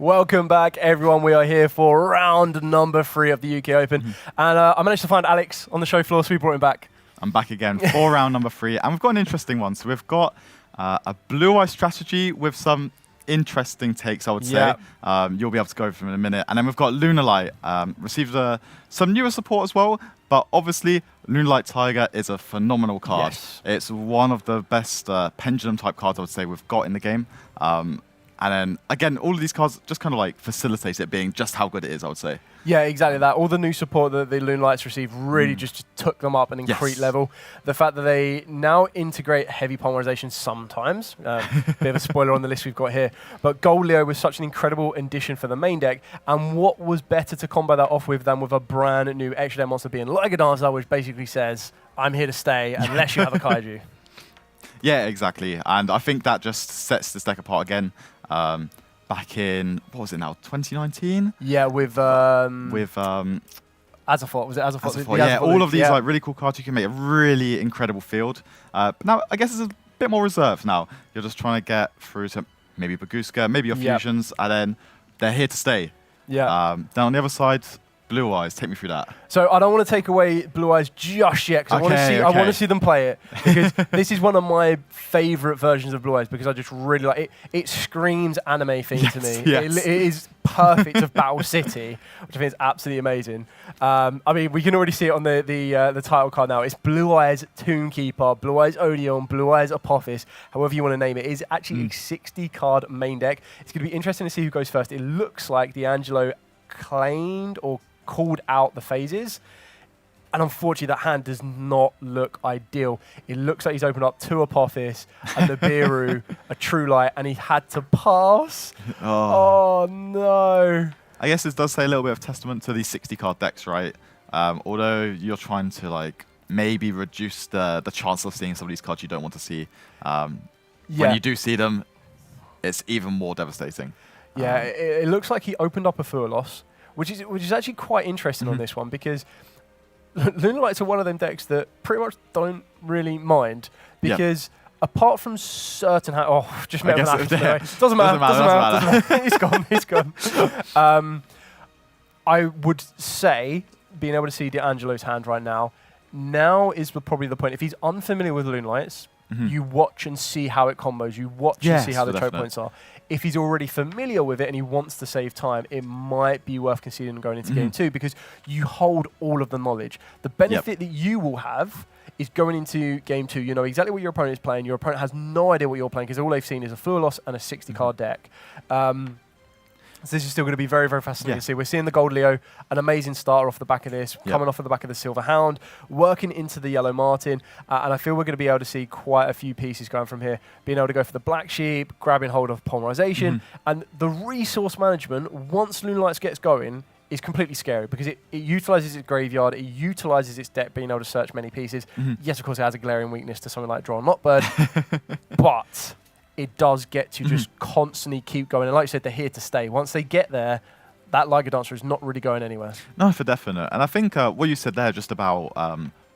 Welcome back, everyone. We are here for round number 3 of the UK Open. And I managed to find Alex on the show floor, so we brought him back. I'm back again for round number 3. And we've got an interesting one. So we've got a blue eye strategy with some interesting takes, I would say. You'll be able to go over them in a minute. And then we've got Lunalight, received some newer support as well. But obviously, Lunalight Tiger is a phenomenal card. Yes. It's one of the best pendulum-type cards, I would say, we've got in the game. And then, again, all of these cards just kind of like facilitate it being just how good it is, I would say. Yeah, exactly that. All the new support that the Lunalights received really just took them up an increased level. The fact that they now integrate heavy polymerization sometimes, bit of a spoiler on the list we've got here, but Gold Leo was such an incredible addition for the main deck, and what was better to combo that off with than with a brand new extra deck monster being Liger Dancer, which basically says, I'm here to stay unless you have a Kaiju. Yeah, exactly. And I think that just sets this deck apart again. Back in, what was it now, 2019? Yeah, with Azathot. Was it Azathot? Azathot, yeah, all of these like really cool cards. You can make a really incredible field. But now, I guess it's a bit more reserved now. You're just trying to get through to maybe Baguska, maybe your fusions, and then they're here to stay. Yeah. Then on the other side, Blue Eyes. Take me through that. So I don't want to take away Blue Eyes just yet, because I want to see them play it, because this is one of my favorite versions of Blue Eyes, because I just really like it. It screams anime theme to me. Yes. It is perfect of Battle City, which I think is absolutely amazing. I mean, we can already see it on the title card now. It's Blue Eyes Toonkeeper, Blue Eyes Odeon, Blue Eyes Apophis, however you want to name it. It is actually a 60-card main deck. It's going to be interesting to see who goes first. It looks like D'Angelo claimed or called out the phases, and unfortunately that hand does not look ideal. It looks like he's opened up 2 Apophis and the Biru, a True Light, and he had to pass. Oh no. I guess this does say a little bit of testament to these 60-card decks, right? Although you're trying to like maybe reduce the chance of seeing some of these cards you don't want to see. When you do see them, it's even more devastating. Yeah, it looks like he opened up a Furlos, which is actually quite interesting on this one, because Lunalights are one of them decks that pretty much don't really mind, because apart from certain just met an doesn't matter. He's gone. I would say being able to see D'Angelo's hand right now is probably the point. If he's unfamiliar with Lunalights, you watch and see how it combos. You watch and see how the choke points are. If he's already familiar with it and he wants to save time, it might be worth considering going into game 2, because you hold all of the knowledge. The benefit that you will have is going into game 2, you know exactly what your opponent is playing. Your opponent has no idea what you're playing, because all they've seen is a Furlos and a 60-card deck. So this is still going to be very, very fascinating to see. We're seeing the Gold Leo, an amazing starter off the back of this, coming off of the back of the Silver Hound, working into the Yellow Martin, and I feel we're going to be able to see quite a few pieces going from here. Being able to go for the Black Sheep, grabbing hold of polymerization, and the resource management, once Lunalights gets going, is completely scary, because it utilizes its graveyard, it utilizes its deck, being able to search many pieces. Yes, of course, it has a glaring weakness to something like Draw Not Bird, but it does get to just constantly keep going. And like you said, they're here to stay. Once they get there, that Liger Dancer is not really going anywhere. No, for definite. And I think what you said there just about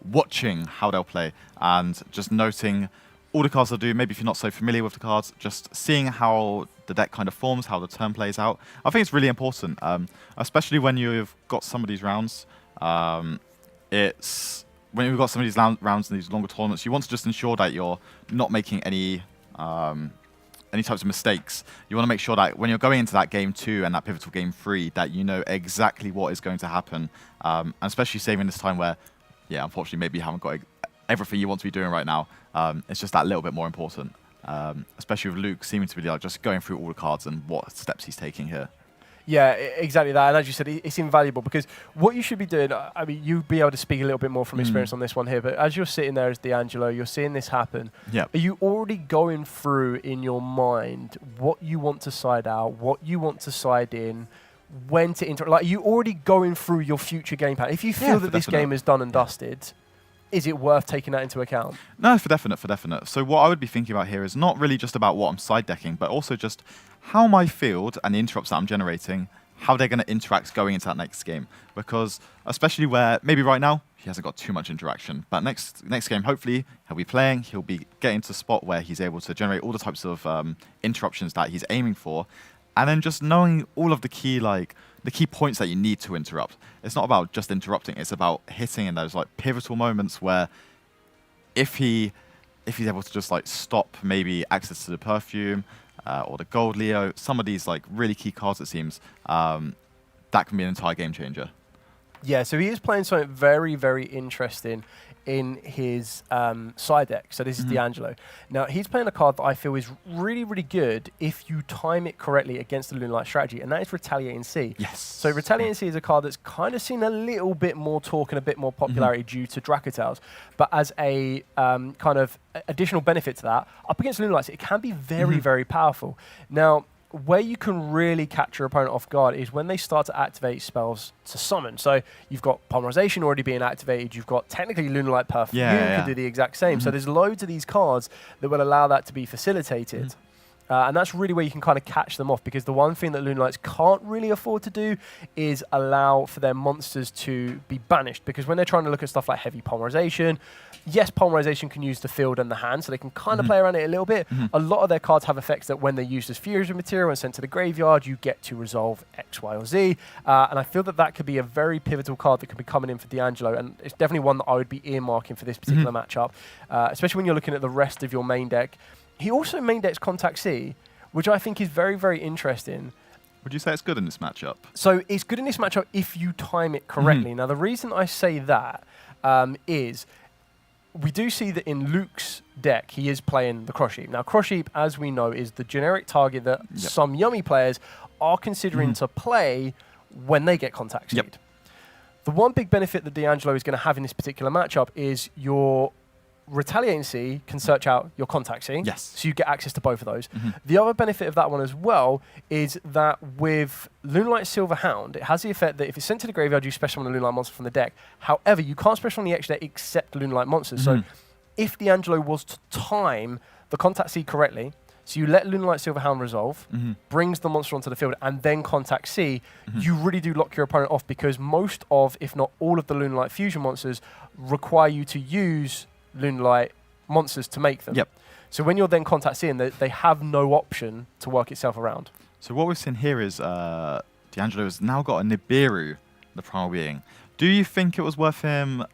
watching how they'll play and just noting all the cards they'll do, maybe if you're not so familiar with the cards, just seeing how the deck kind of forms, how the turn plays out. I think it's really important, especially when you've got some of these rounds. When you've got some of these rounds in these longer tournaments, you want to just ensure that you're not making any types of mistakes. You want to make sure that when you're going into that game 2 and that pivotal game 3, that you know exactly what is going to happen, and especially saving this time where, unfortunately, maybe you haven't got everything you want to be doing right now. It's just that little bit more important, especially with Luke seeming to be like just going through all the cards and what steps he's taking here. Yeah, exactly that. And as you said, it's invaluable, because what you should be doing, I mean, you'll be able to speak a little bit more from experience on this one here, but as you're sitting there as D'Angelo, you're seeing this happen. Are you already going through in your mind what you want to side out, what you want to side in, when to interact? Like, are you already going through your future game plan? If you feel that this game is done and dusted, is it worth taking that into account? No, for definite. So what I would be thinking about here is not really just about what I'm side decking, but also just how my field and the interrupts that I'm generating, how they're going to interact going into that next game. Because especially where maybe right now he hasn't got too much interaction, but next game hopefully he'll be playing, he'll be getting to a spot where he's able to generate all the types of interruptions that he's aiming for. And then just knowing all of the key points that you need to interrupt. It's not about just interrupting, it's about hitting in those like pivotal moments where if he's able to just like stop maybe access to the perfume or the gold Leo, some of these like really key cards, it seems, that can be an entire game changer. Yeah, so he is playing something very, very interesting in his side deck. So this is D'Angelo. Now, he's playing a card that I feel is really, really good if you time it correctly against the Lunalight strategy, and that is Retaliating Sea. Yes. So Retaliating Sea is a card that's kind of seen a little bit more talk and a bit more popularity due to Dracotales, but as a kind of additional benefit to that, up against Lunalights, it can be very, very powerful. Now, where you can really catch your opponent off guard is when they start to activate spells to summon. So you've got Polymerization already being activated. You've got technically Lunalight Perfume can do the exact same. So there's loads of these cards that will allow that to be facilitated. And that's really where you can kind of catch them off, because the one thing that Lunalights can't really afford to do is allow for their monsters to be banished, because when they're trying to look at stuff like heavy Polymerization, yes, Polymerization can use the field and the hand, so they can kind of play around it a little bit. A lot of their cards have effects that when they're used as fusion material and sent to the graveyard, you get to resolve X, Y, or Z. And I feel that that could be a very pivotal card that could be coming in for D'Angelo, and it's definitely one that I would be earmarking for this particular matchup, especially when you're looking at the rest of your main deck. He also main decks Contact C, which I think is very, very interesting. Would you say it's good in this matchup? So it's good in this matchup if you time it correctly. Now, the reason I say that is we do see that in Luke's deck, he is playing the Cross Sheep. Now, Cross Sheep, as we know, is the generic target that some yummy players are considering to play when they get Contact Seed. The one big benefit that D'Angelo is going to have in this particular matchup is your Retaliating Sea can search out your Contact Sea. Yes. So you get access to both of those. The other benefit of that one as well is that with Lunalight Silver Hound, it has the effect that if it's sent to the graveyard, you special summon a Lunalight monster from the deck. However, you can't special summon the extra deck except Lunalight monsters. So if D'Angelo was to time the Contact Sea correctly, so you let Lunalight Silver Hound resolve, brings the monster onto the field, and then Contact Sea, you really do lock your opponent off, because most of, if not all of the Lunalight fusion monsters require you to use Lunalight monsters to make them. So when you're then Contact Seeing, they have no option to work itself around. So what we've seen here is D'Angelo has now got a Nibiru, the Primal Being. Do you think it was worth him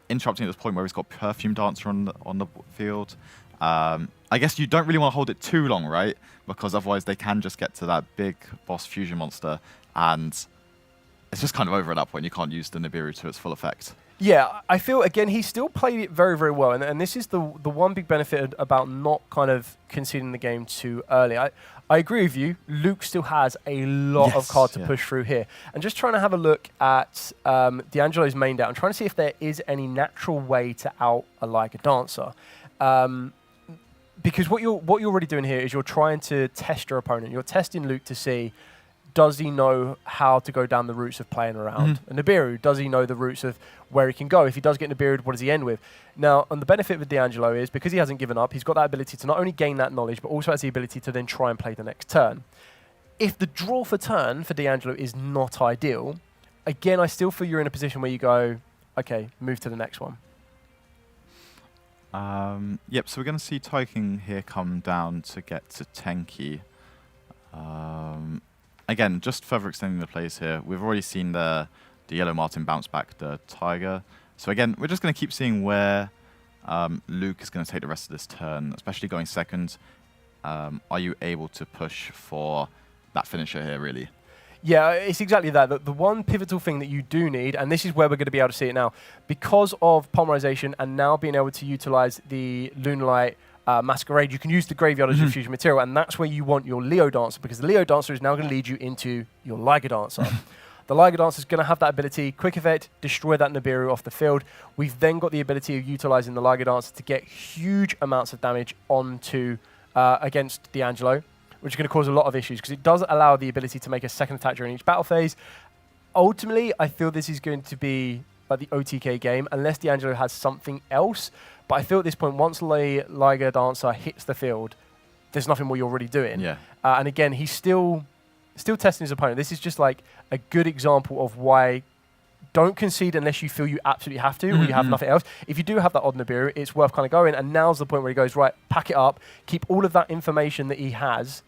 interrupting at this point where he's got Perfume Dancer on the field? I guess you don't really want to hold it too long, right? Because otherwise they can just get to that big boss fusion monster, and it's just kind of over at that point. You can't use the Nibiru to its full effect. Yeah, I feel, again, he still played it very, very well. And this is the one big benefit about not kind of conceding the game too early. I agree with you. Luke still has a lot of cards to push through here. And just trying to have a look at D'Angelo's main deck, I'm trying to see if there is any natural way to out a Liger Dancer. Because what you're already doing here is you're trying to test your opponent. You're testing Luke to see, does he know how to go down the routes of playing around? And Nibiru, does he know the routes of where he can go? If he does get Nibiru, what does he end with? Now, and the benefit with D'Angelo is, because he hasn't given up, he's got that ability to not only gain that knowledge, but also has the ability to then try and play the next turn. If the draw for turn for D'Angelo is not ideal, again, I still feel you're in a position where you go, okay, move to the next one. Yep, so we're going to see Taiking here come down to get to Tenki. Again, just further extending the plays here, we've already seen the Yellow Martin bounce back the Tiger. So again, we're just going to keep seeing where Luke is going to take the rest of this turn, especially going second. Are you able to push for that finisher here, really? Yeah, it's exactly that. The one pivotal thing that you do need, and this is where we're going to be able to see it now, because of polymerization and now being able to utilize the Lunalight Masquerade, you can use the graveyard as your fusion material, and that's where you want your Leo Dancer, because the Leo Dancer is now going to lead you into your Liger Dancer. The Liger Dancer is going to have that ability, quick effect, destroy that Nibiru off the field. We've then got the ability of utilizing the Liger Dancer to get huge amounts of damage onto against D'Angelo, which is going to cause a lot of issues, because it does allow the ability to make a second attack during each battle phase. Ultimately, I feel this is going to be like the OTK game, unless D'Angelo has something else. But I feel at this point, once Liger Dancer hits the field, there's nothing more you're really doing. Yeah. And again, he's still testing his opponent. This is just like a good example of why don't concede unless you feel you absolutely have to, or you have nothing else. If you do have that odd Nibiru, it's worth kind of going. And now's the point where he goes, right, pack it up, keep all of that information that he has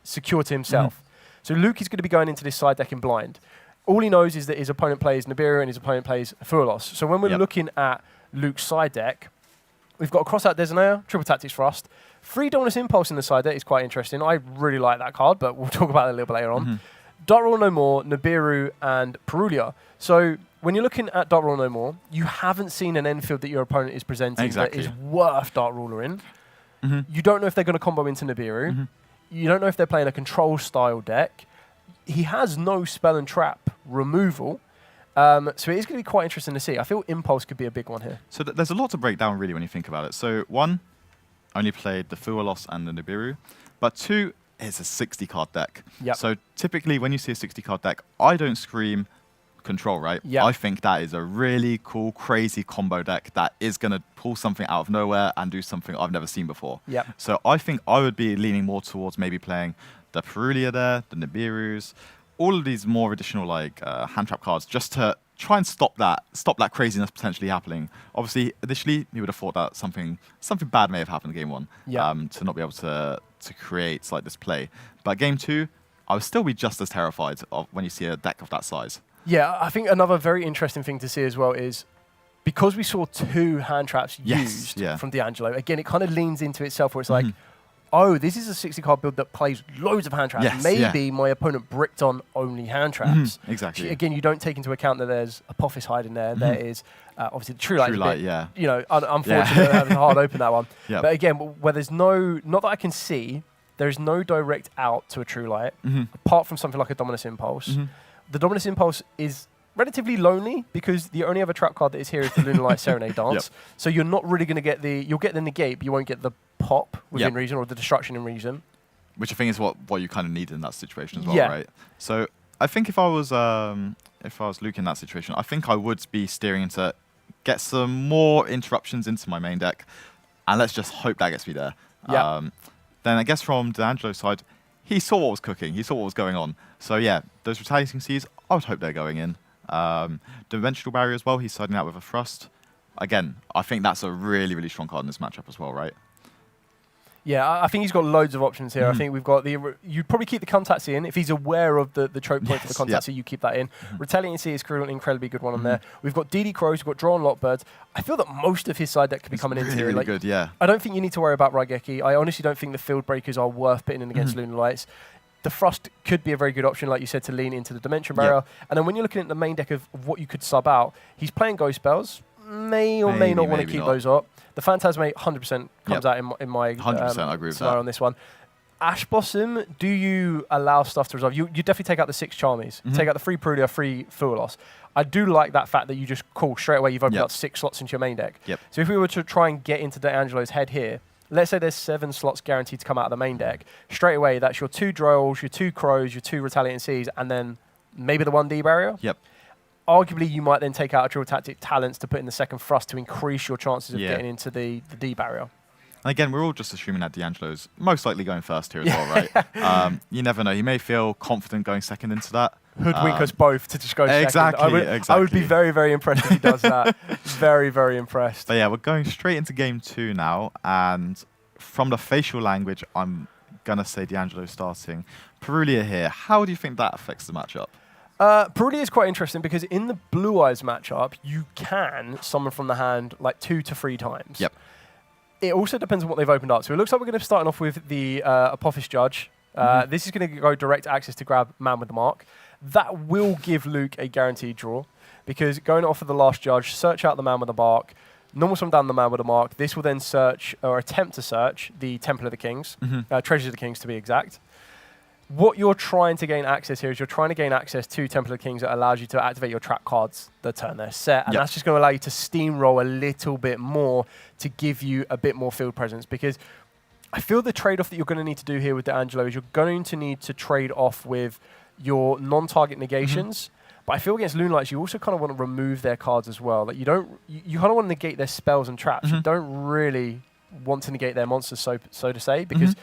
secure to himself. So Luke is going to be going into this side deck in blind. All he knows is that his opponent plays Nibiru and his opponent plays Fuelos. So when we're looking at Luke's side deck, we've got a Crossout Designator, Triple Tactics Thrust. 3 Duelist Impulse in the side deck is quite interesting. I really like that card, but we'll talk about it a little bit later on. Dark Roll No More, Nibiru, and Perulia. So when you're looking at Dark Roll No More, you haven't seen an end field that your opponent is presenting that is worth Dark Ruler in. You don't know if they're going to combo into Nibiru. You don't know if they're playing a control style deck. He has no spell and trap removal. So it is going to be quite interesting to see. I feel Impulse could be a big one here. So there's a lot to break down, really, when you think about it. So 1, only played the Fuelos and the Nibiru. But 2, it's a 60-card deck. So typically, when you see a 60-card deck, I don't scream control, right? I think that is a really cool, crazy combo deck that is going to pull something out of nowhere and do something I've never seen before. So I think I would be leaning more towards maybe playing the Perulia there, the Nibirus, all of these more additional like hand trap cards, just to try and stop that craziness potentially happening. Obviously, initially you would have thought that something bad may have happened in game 1, to not be able to create like this play. But game 2, I would still be just as terrified of when you see a deck of that size. Yeah, I think another very interesting thing to see as well is because we saw 2 hand traps used from D'Angelo. Again, it kind of leans into itself where it's like, oh, this is a 60-card build that plays loads of hand traps. Maybe my opponent bricked on only hand traps. Exactly. Again, you don't take into account that there's Apophis hiding there. There is obviously the True Light. You know, unfortunately, having hard open that one. But again, where there's no, not that I can see, there is no direct out to a True Light, apart from something like a Dominus Impulse. The Dominus Impulse is relatively lonely because the only other trap card that is here is the Lunar Light Serenade Dance. So you're not really going to get you'll get the negate, but you won't get the pop within reason or the destruction in reason. Which I think is what you kind of need in that situation as well, right? So I think if I was Luke in that situation, I think I would be steering into get some more interruptions into my main deck, and let's just hope that gets me there. Then I guess from D'Angelo's side, he saw what was cooking. He saw what was going on. So yeah, those Retaliating Seas, I would hope they're going in. Dimensional Barrier as well, he's siding out with a Thrust. Again, I think that's a really, really strong card in this matchup as well, right? Yeah, I think he's got loads of options here. I think we've got you'd probably keep the Contatsi in. If he's aware of the choke point for the Contatsi, you keep that in. Retaliating Sea is an incredibly good one on there. We've got DD Crows, we've got Drawn Lockbirds. I feel that most of his side deck could be coming into here. Really good, I don't think you need to worry about Raigeki. I honestly don't think the Field Breakers are worth putting in against Lunar Lights. The Thrust could be a very good option, like you said, to lean into the Dimension Barrier. And then when you're looking at the main deck of what you could sub out, he's playing Ghost Spells. May or may not want to keep those up. The Phantasmate 100% comes out in my 100%, I agree with scenario that. on this one. Ash Blossom, do you allow stuff to resolve? You definitely take out the 6 Charmies. Take out the 3 Perulia, 3 Fuelos. I do like that fact that you just call straight away, you've opened up 6 slots into your main deck. So if we were to try and get into D'Angelo's head here, let's say there's 7 slots guaranteed to come out of the main deck. Straight away, that's your 2 Droles, your 2 Crows, your 2 Retaliating Seas, and then maybe the 1D barrier. Arguably, you might then take out a Triple Tactic Talents to put in the second Thrust to increase your chances of getting into the D barrier. And again, we're all just assuming that D'Angelo's most likely going first here as well, right? You never know. He may feel confident going second into that. Hoodwink us both to just go second. I would be very, very impressed if he does that. Very, very impressed. But yeah, we're going straight into game 2 now. And from the facial language, I'm going to say D'Angelo starting. Perulia here. How do you think that affects the matchup? Perulia is quite interesting because in the Blue Eyes matchup, you can summon from the hand like 2 to 3 times. It also depends on what they've opened up. So it looks like we're going to be starting off with the Apophis Judge. This is going to go direct access to grab Man with the Mark. That will give Luke a guaranteed draw because going off of the last Judge, search out the Man with the Mark, normal summon down the Man with the Mark. This will then search or attempt to search the Temple of the Kings, Treasures of the Kings to be exact. What you're trying to gain access here is you're trying to gain access to Temple of the Kings that allows you to activate your trap cards the turn they're set. And that's just going to allow you to steamroll a little bit more to give you a bit more field presence. Because I feel the trade-off that you're going to need to do here with D'Angelo is you're going to need to trade off with your non-target negations. But I feel against Lunalights, you also kind of want to remove their cards as well. Like you kind of want to negate their spells and traps. You don't really want to negate their monsters, so to say, because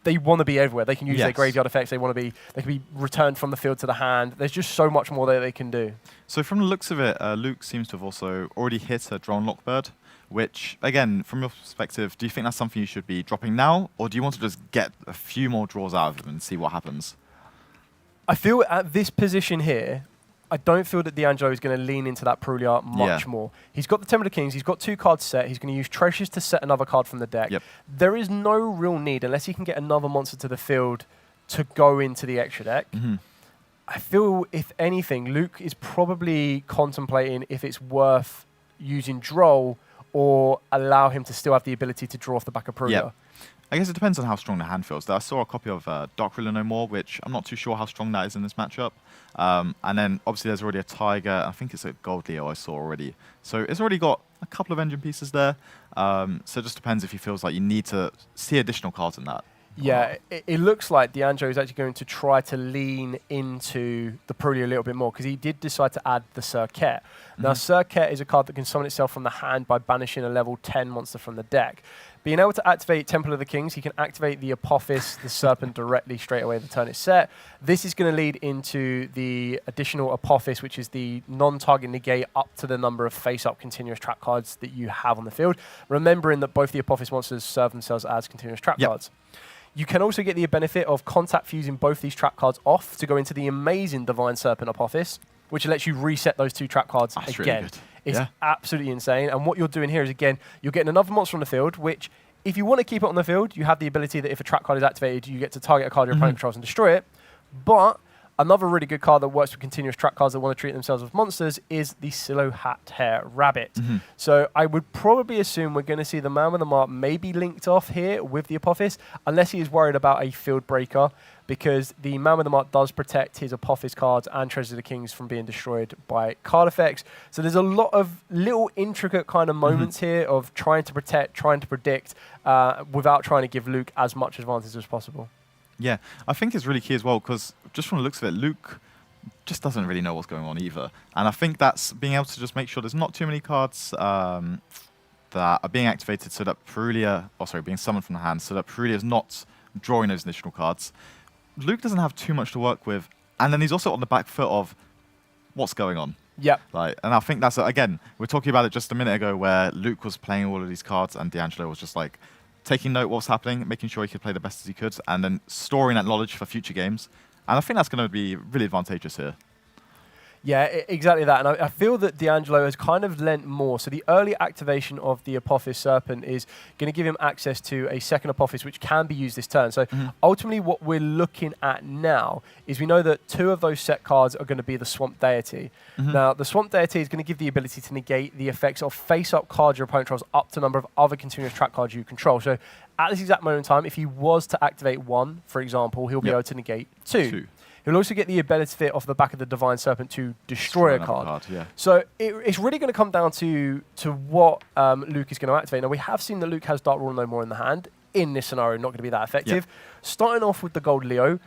they want to be everywhere. They can use their graveyard effects. They can be returned from the field to the hand. There's just so much more that they can do. So from the looks of it, Luke seems to have also already hit a Drawn Lockbird, which, again, from your perspective, do you think that's something you should be dropping now, or do you want to just get a few more draws out of them and see what happens? I feel at this position here, I don't feel that D'Angelo is going to lean into that Prulia much more. He's got the Temple of Kings, he's got 2 cards set, he's going to use Treasures to set another card from the deck. There is no real need, unless he can get another monster to the field, to go into the extra deck. I feel, if anything, Luke is probably contemplating if it's worth using Droll or allow him to still have the ability to draw off the back of Prulia. I guess it depends on how strong the hand feels. I saw a copy of Dark Ruler No More, which I'm not too sure how strong that is in this matchup. And then, obviously, there's already a Tiger. I think it's a Gold Leo I saw already. So it's already got a couple of engine pieces there. So it just depends if he feels like you need to see additional cards in that. Yeah, it looks like D'Angelo is actually going to try to lean into the Prulia a little bit more, because he did decide to add the Serket. Now, Serket is a card that can summon itself from the hand by banishing a level 10 monster from the deck. Being able to activate Temple of the Kings, he can activate the Apophis, the Serpent, directly straight away the turn it's set. This is going to lead into the additional Apophis, which is the non-target negate up to the number of face-up continuous trap cards that you have on the field, remembering that both the Apophis monsters serve themselves as continuous trap cards. You can also get the benefit of contact fusing both these trap cards off to go into the amazing Divine Serpent Apophis, which lets you reset those 2 trap cards again. Really good. It's absolutely insane. And what you're doing here is, again, you're getting another monster on the field, which, if you want to keep it on the field, you have the ability that if a trap card is activated, you get to target a card your opponent controls and destroy it. But another really good card that works with continuous trap cards that want to treat themselves as monsters is the Silo Hat Hair Rabbit. So I would probably assume we're going to see the Man with the Mark maybe linked off here with the Apophis, unless he is worried about a field breaker, because the Man with the Mark does protect his Apophis cards and Treasures of the Kings from being destroyed by card effects. So there's a lot of little intricate kind of moments here of trying to protect, trying to predict, without trying to give Luke as much advantage as possible. Yeah, I think it's really key as well, because just from the looks of it, Luke just doesn't really know what's going on either. And I think that's being able to just make sure there's not too many cards that are being activated so that Prulia, being summoned from the hand, so that Prulia is not drawing those additional cards. Luke doesn't have too much to work with, and then he's also on the back foot of what's going on. Yeah. And I think that's, again, we were talking about it just a minute ago, where Luke was playing all of these cards and D'Angelo was just like taking note of what's happening, making sure he could play the best as he could, and then storing that knowledge for future games. And I think that's going to be really advantageous here. Yeah, exactly that. And I feel that D'Angelo has kind of lent more. So the early activation of the Apophis Serpent is going to give him access to a second Apophis, which can be used this turn. So ultimately what we're looking at now is we know that 2 of those set cards are going to be the Swamp Deity. Now, the Swamp Deity is going to give the ability to negate the effects of face-up cards your opponent controls up to a number of other continuous trap cards you control. So at this exact moment in time, if he was to activate 1, for example, he'll be able to negate 2. He'll also get the ability off the back of the Divine Serpent to destroy a card. So it's really going to come down to what Luke is going to activate. Now, we have seen that Luke has Dark Ruler No More in the hand. In this scenario, not going to be that effective. Starting off with the Gold Leo,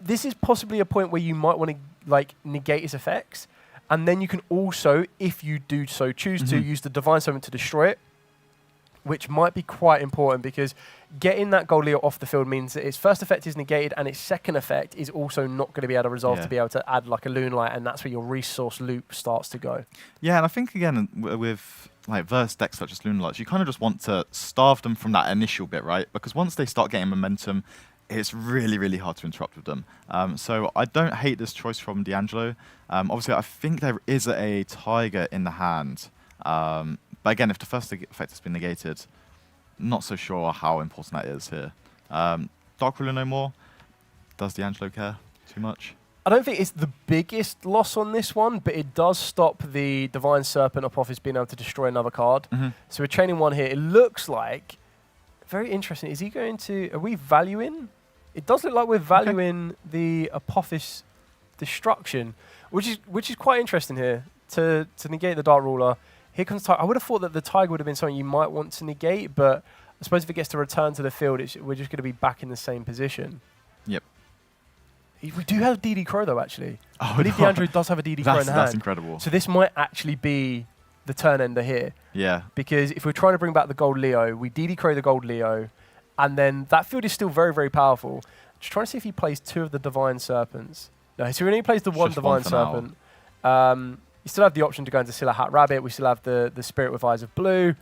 this is possibly a point where you might want to negate its effects. And then you can also, if you do so choose to, use the Divine Serpent to destroy it, which might be quite important, because getting that Gold Leo off the field means that its first effect is negated and its second effect is also not going to be able to resolve to be able to add like a Loonlight, and that's where your resource loop starts to go. Yeah, and I think, again, with verse decks such as Loonlights, you kind of just want to starve them from that initial bit, right? Because once they start getting momentum, it's really, really hard to interrupt with them. So I don't hate this choice from D'Angelo. Obviously, I think there is a Tiger in the hand. But again, if the first effect has been negated, not so sure how important that is here. Dark Ruler No More. Does D'Angelo care too much? I don't think it's the biggest loss on this one, but it does stop the Divine Serpent Apophis being able to destroy another card. So we're chaining 1 here. It looks like, very interesting, is he going to, are we valuing? It does look like we're valuing the Apophis Destruction, which is quite interesting here, to negate the Dark Ruler. Here comes Tiger. I would have thought that the Tiger would have been something you might want to negate, but I suppose if it gets to return to the field, we're just going to be back in the same position. Yep. We do have DD Crow, though, actually. I believe D'Angelo does have a DD Crow in the hand. That's incredible. So this might actually be the turn ender here. Yeah. Because if we're trying to bring back the Gold Leo, we DD Crow the Gold Leo, and then that field is still very, very powerful. Just trying to see if he plays 2 of the Divine Serpents. No, so he only plays the one Divine Serpent. You still have the option to go into Silo Hat Rabbit. We still have the Spirit with Eyes of Blue.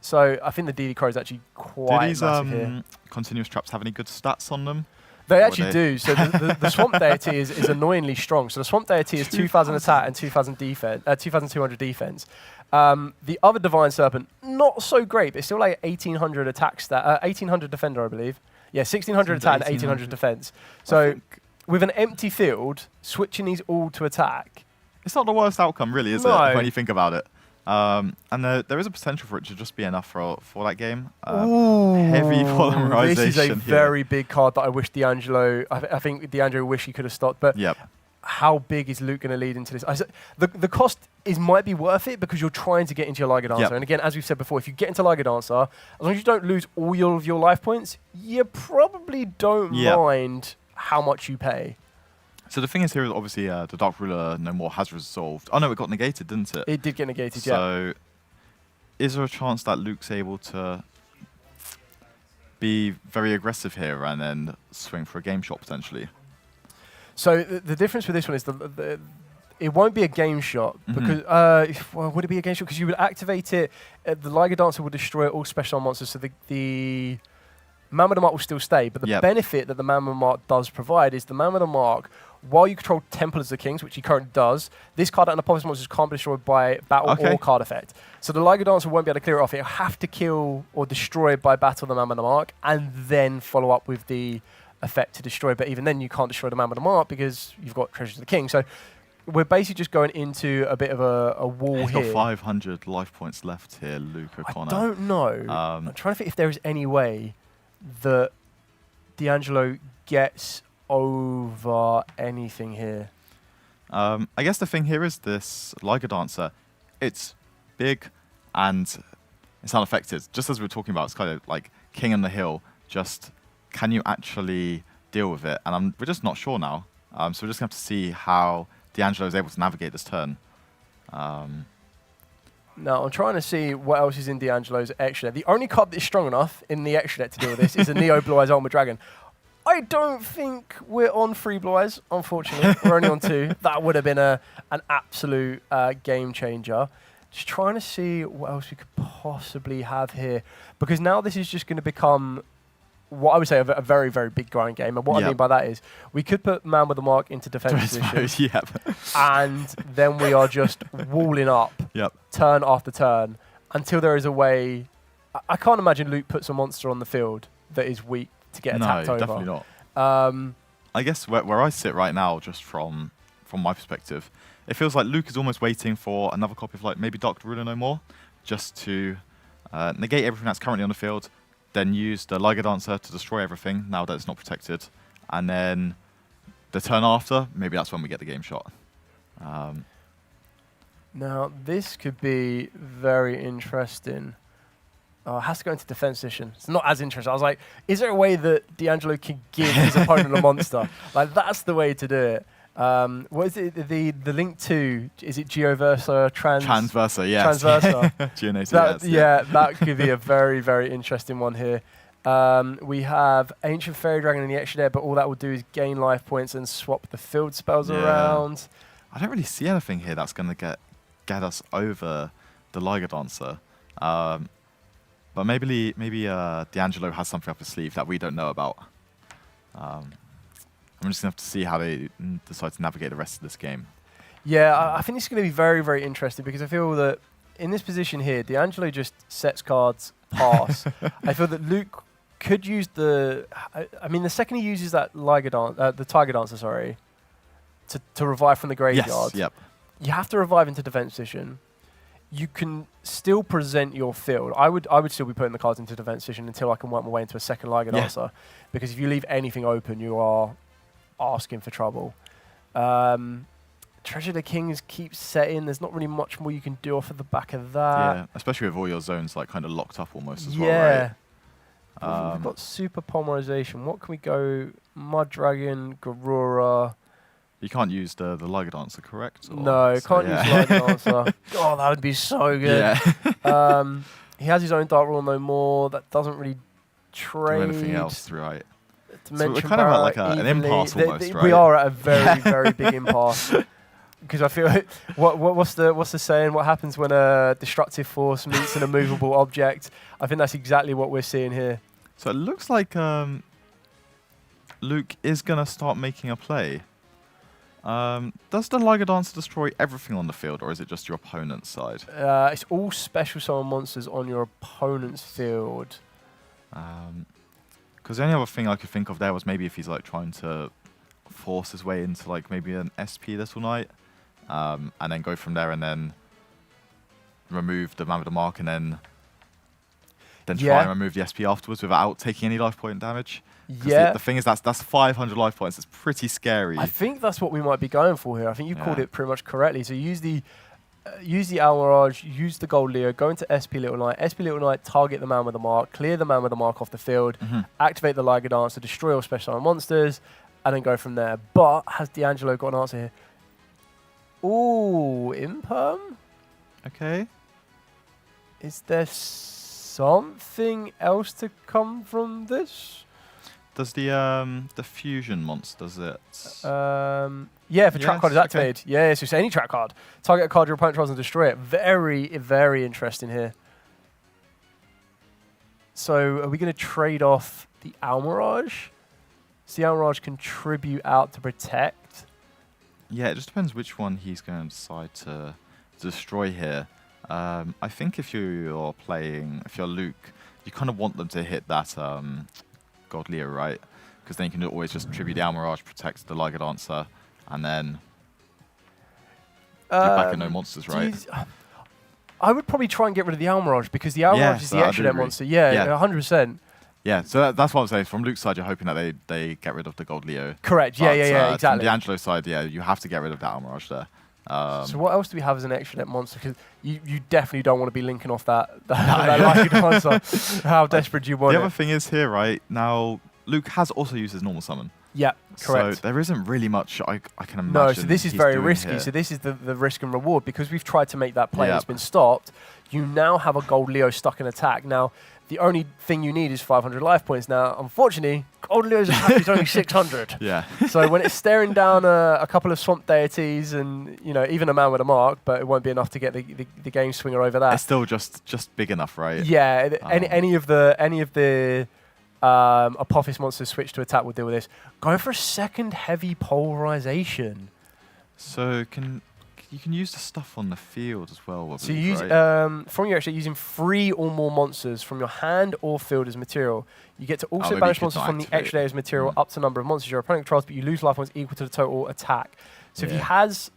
So I think the DD Crow is actually quite Do these massive here. continuous traps have any good stats on them? They actually do. So the Swamp Deity is annoyingly strong. So the Swamp Deity is 2,000 attack and 2,000 defense, 2,200 defense. The other Divine Serpent, not so great, but it's still like 1,800 attack stat, 1,800 defender, I believe. Yeah, 1,600 attack and 1,800 defense. So with an empty field, switching these all to attack. It's not the worst outcome, really, is it? When you think about it. And there is a potential for it to just be enough for that game. Heavy polymerization. This is a here. very big card that I wish D'Angelo. I think D'Angelo wish he could have stopped. But how big is Luke going to lead into this? The cost might be worth it because you're trying to get into your Liga Dancer. And again, as we've said before, if you get into Liga Dancer, as long as you don't lose all of your life points, you probably don't mind how much you pay. So the thing is here is obviously the Dark Ruler No More has resolved. Oh no, it got negated, didn't it? It did get negated, So is there a chance that Luke's able to be very aggressive here and then swing for a game shot potentially? So the difference with this one is it won't be a game shot because well, would it be a game shot? Because you would activate it. The Liga Dancer would destroy all special monsters. So the Man with the Mark will still stay, but the benefit that the Man with the Mark does provide is the Man with the Mark, while you control Templars of the Kings, which he currently does, this card and the Apophis monsters can't be destroyed by battle or card effect. So the Liga Dancer won't be able to clear it off. It'll have to kill or destroy by battle the Man with the Mark, and then follow up with the effect to destroy. But even then, you can't destroy the Man with the Mark because you've got Treasures of the King. So we're basically just going into a bit of a wall here. He's got 500 life points left here, Luke O'Connor. I don't know. I'm trying to think if there is any way that D'Angelo gets over anything here. I guess the thing here is this Liga Dancer. It's big and it's unaffected. Just as we were talking about, it's kind of like King on the Hill. Just can you actually deal with it? And we're just not sure now. So we're just going to have to see how D'Angelo is able to navigate this turn. Now, I'm trying to see what else is in D'Angelo's extra deck. The only card that is strong enough in the extra deck to deal with this is a Neo Blue Eyes Ultimate Dragon. I don't think we're on 3 Blue Eyes, unfortunately. We're only on 2. That would have been an absolute game changer. Just trying to see what else we could possibly have here. Because now this is just going to become what I would say a very, very big grind game. And what I mean by that is we could put Man with the Mark into defense position. And then we are just walling up turn after turn until there is a way. I can't imagine Luke puts a monster on the field that is weak to get attacked over. No, definitely not. I guess where I sit right now, just from my perspective, it feels like Luke is almost waiting for another copy of like maybe Dark Ruler No More, just to negate everything that's currently on the field, then use the Liga Dancer to destroy everything now that it's not protected, and then the turn after, maybe that's when we get the game shot. Now, this could be very interesting. Oh, it has to go into defense position. It's not as interesting. I was like, is there a way that D'Angelo can give his opponent a monster? Like, that's the way to do it. What is it? The link to, is it Geoversa? Transversa, yes. Transversa. That could be a very, very interesting one here. We have Ancient Fairy Dragon in the extra there, but all that will do is gain life points and swap the field spells around. I don't really see anything here that's going to get us over the Liga Dancer. But maybe D'Angelo has something up his sleeve that we don't know about. I'm just going to have to see how they decide to navigate the rest of this game. Yeah, I think this is going to be very, very interesting because I feel that in this position here, D'Angelo just sets cards pass. I feel that Luke could use the second he uses that the Tiger Dancer, to revive from the graveyard, you have to revive into defense position. You can still present your field. I would still be putting the cards into defense position until I can work my way into a second Liga Dancer, because if you leave anything open, you are asking for trouble. Treasure of the Kings keeps setting. There's not really much more you can do off of the back of that. Yeah, especially with all your zones like kind of locked up almost as well, right? We've got Super Polymerization. What can we go? Mud Dragon, Garura. You can't use the Liga Dancer, correct? Or no, can't use Liga Dancer. God, that would be so good. Yeah. He has his own Dark Rule No More. That doesn't really trade. Anything else, right? So we're kind of at like an impasse almost, right? We are at a very, very big impasse. because I feel what's the saying? What happens when a destructive force meets an immovable object? I think that's exactly what we're seeing here. So it looks like Luke is going to start making a play. Does the Liger Dancer destroy everything on the field, or is it just your opponent's side? It's all special summon monsters on your opponent's field. Because the only other thing I could think of there was maybe if he's like trying to force his way into like maybe an SP Little Knight, and then go from there and then remove the Man with the Mark and then try and remove the SP afterwards without taking any life point damage. Yeah. The thing is, that's 500 life points. It's pretty scary. I think that's what we might be going for here. I think you called it pretty much correctly. So use the Almirage, use the Gold Leo, go into SP Little Knight. SP Little Knight, target the Man with the Mark, clear the Man with the Mark off the field, activate the Liger Dancer, destroy all special summon monsters, and then go from there. But has D'Angelo got an answer here? Ooh, Imperm? Okay. Is there something else to come from this? Does the fusion monster, does it? Yeah, if a track card is activated. Okay. Yeah, so it's any track card. Target a card your opponent tries and destroy it. Very, very interesting here. So are we going to trade off the Almirage? Does the Almirage contribute out to protect? Yeah, it just depends which one he's going to decide to destroy here. I think if you're Luke, you kind of want them to hit that God Leo, right? Because then you can always just tribute the Almirage, protect the Liger Dancer, and then you're back in no monsters, right? I would probably try and get rid of the Almirage because the Almirage is the extra deck monster. Yeah, 100%. Yeah, so that's what I'm saying. From Luke's side, you're hoping that they get rid of the Gold Leo. Correct. Yeah, exactly. From D'Angelo's side, you have to get rid of that Almirage there. So what else do we have as an extra deck monster? Because you definitely don't want to be linking off that Liger Dancer. How desperate do you want it? The other thing is here, right? Now, Luke has also used his normal summon. Yeah, correct. So there isn't really much I can imagine. No, so this is very risky. So this is the risk and reward. Because we've tried to make that play and it's been stopped, you now have a Gold Leo stuck in attack. Now, the only thing you need is 500 life points. Now, unfortunately, Gold Leo's attack is only 600. Yeah. So when it's staring down a couple of Swamp Deities and even a Man with a Mark, but it won't be enough to get the game swinger over that. It's still just big enough, right? Yeah. Any of the Apophis monsters switch to attack will deal with this. Go for a second heavy polarization. So you can use the stuff on the field as well. So you use from your extra using 3 or more monsters from your hand or field as material. You get to also banish monsters from the extra layer as material up to the number of monsters your opponent controls, but you lose life points equal to the total attack. So if he has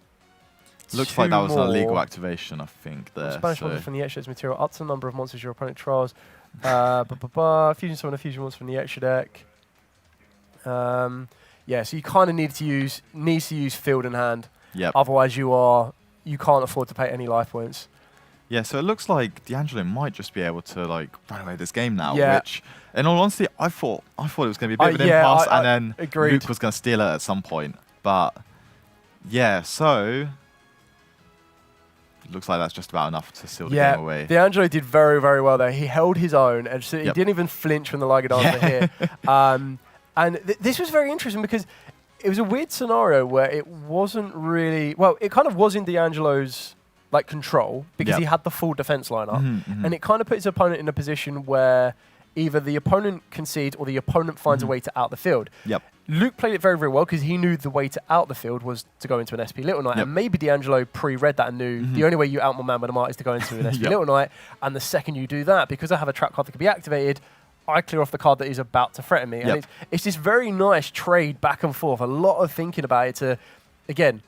looks like that was an illegal activation, I think. There. Banish monsters from the extra layers material up to the number of monsters your opponent controls. Fusion summon a fusion monster from the extra deck. Yeah, so you kind of needs to use field and hand. Yep. Otherwise, you can't afford to pay any life points. Yeah, so it looks like D'Angelo might just be able to run away this game now. Yeah. Which, in all honesty, I thought it was going to be a bit of an impasse, and then Luke was going to steal it at some point. But yeah, so it looks like that's just about enough to seal the game away. D'Angelo did very, very well there. He held his own, and so he didn't even flinch when the Liger Dancer hit. And this was very interesting because it was a weird scenario where it wasn't really... Well, it kind of was in D'Angelo's control because he had the full defense lineup. And it kind of puts his opponent in a position where either the opponent concedes or the opponent finds a way to out the field. Luke played it very, very well because he knew the way to out the field was to go into an SP Little Knight. And maybe D'Angelo pre-read that and knew the only way you out my Man with a Mark is to go into an SP Little Knight. And the second you do that, because I have a trap card that can be activated, I clear off the card that is about to threaten me. And it's this very nice trade back and forth. A lot of thinking about it to, again,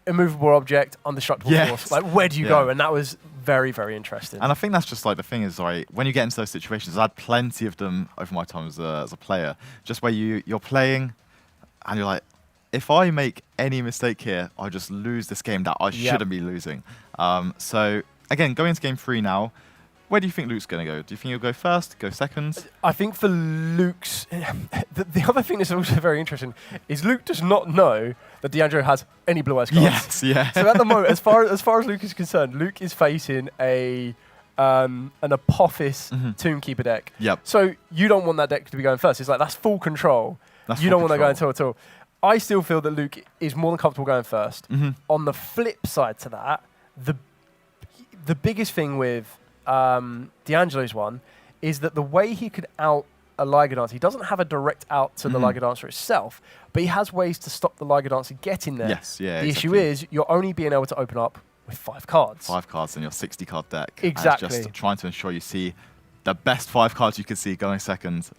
immovable object, undestructible force. Where do you go? And that was very, very interesting. And I think that's just the thing is, when you get into those situations, I had plenty of them over my time as a player, just where you're playing and you're like, if I make any mistake here, I just lose this game that I shouldn't be losing. So, again, going into game 3 now, where do you think Luke's going to go? Do you think he'll go first, go second? I think for Luke's... the other thing that's also very interesting is Luke does not know that D'Angelo has any blue-eyes cards. Yes, yeah. So at the moment, as far as Luke is concerned, Luke is facing an Apophis Tombkeeper deck. Yep. So you don't want that deck to be going first. It's that's full control. You don't want that going at all. I still feel that Luke is more than comfortable going first. On the flip side to that, the biggest thing with D'Angelo's one is that the way he could out a Liger Dancer, he doesn't have a direct out to the Liger Dancer itself, but he has ways to stop the Liger Dancer getting there. Yes, yeah. The issue is you're only being able to open up with 5 cards. 5 cards in your 60-card deck. Exactly. And it's just trying to ensure you see the best 5 cards you can see going second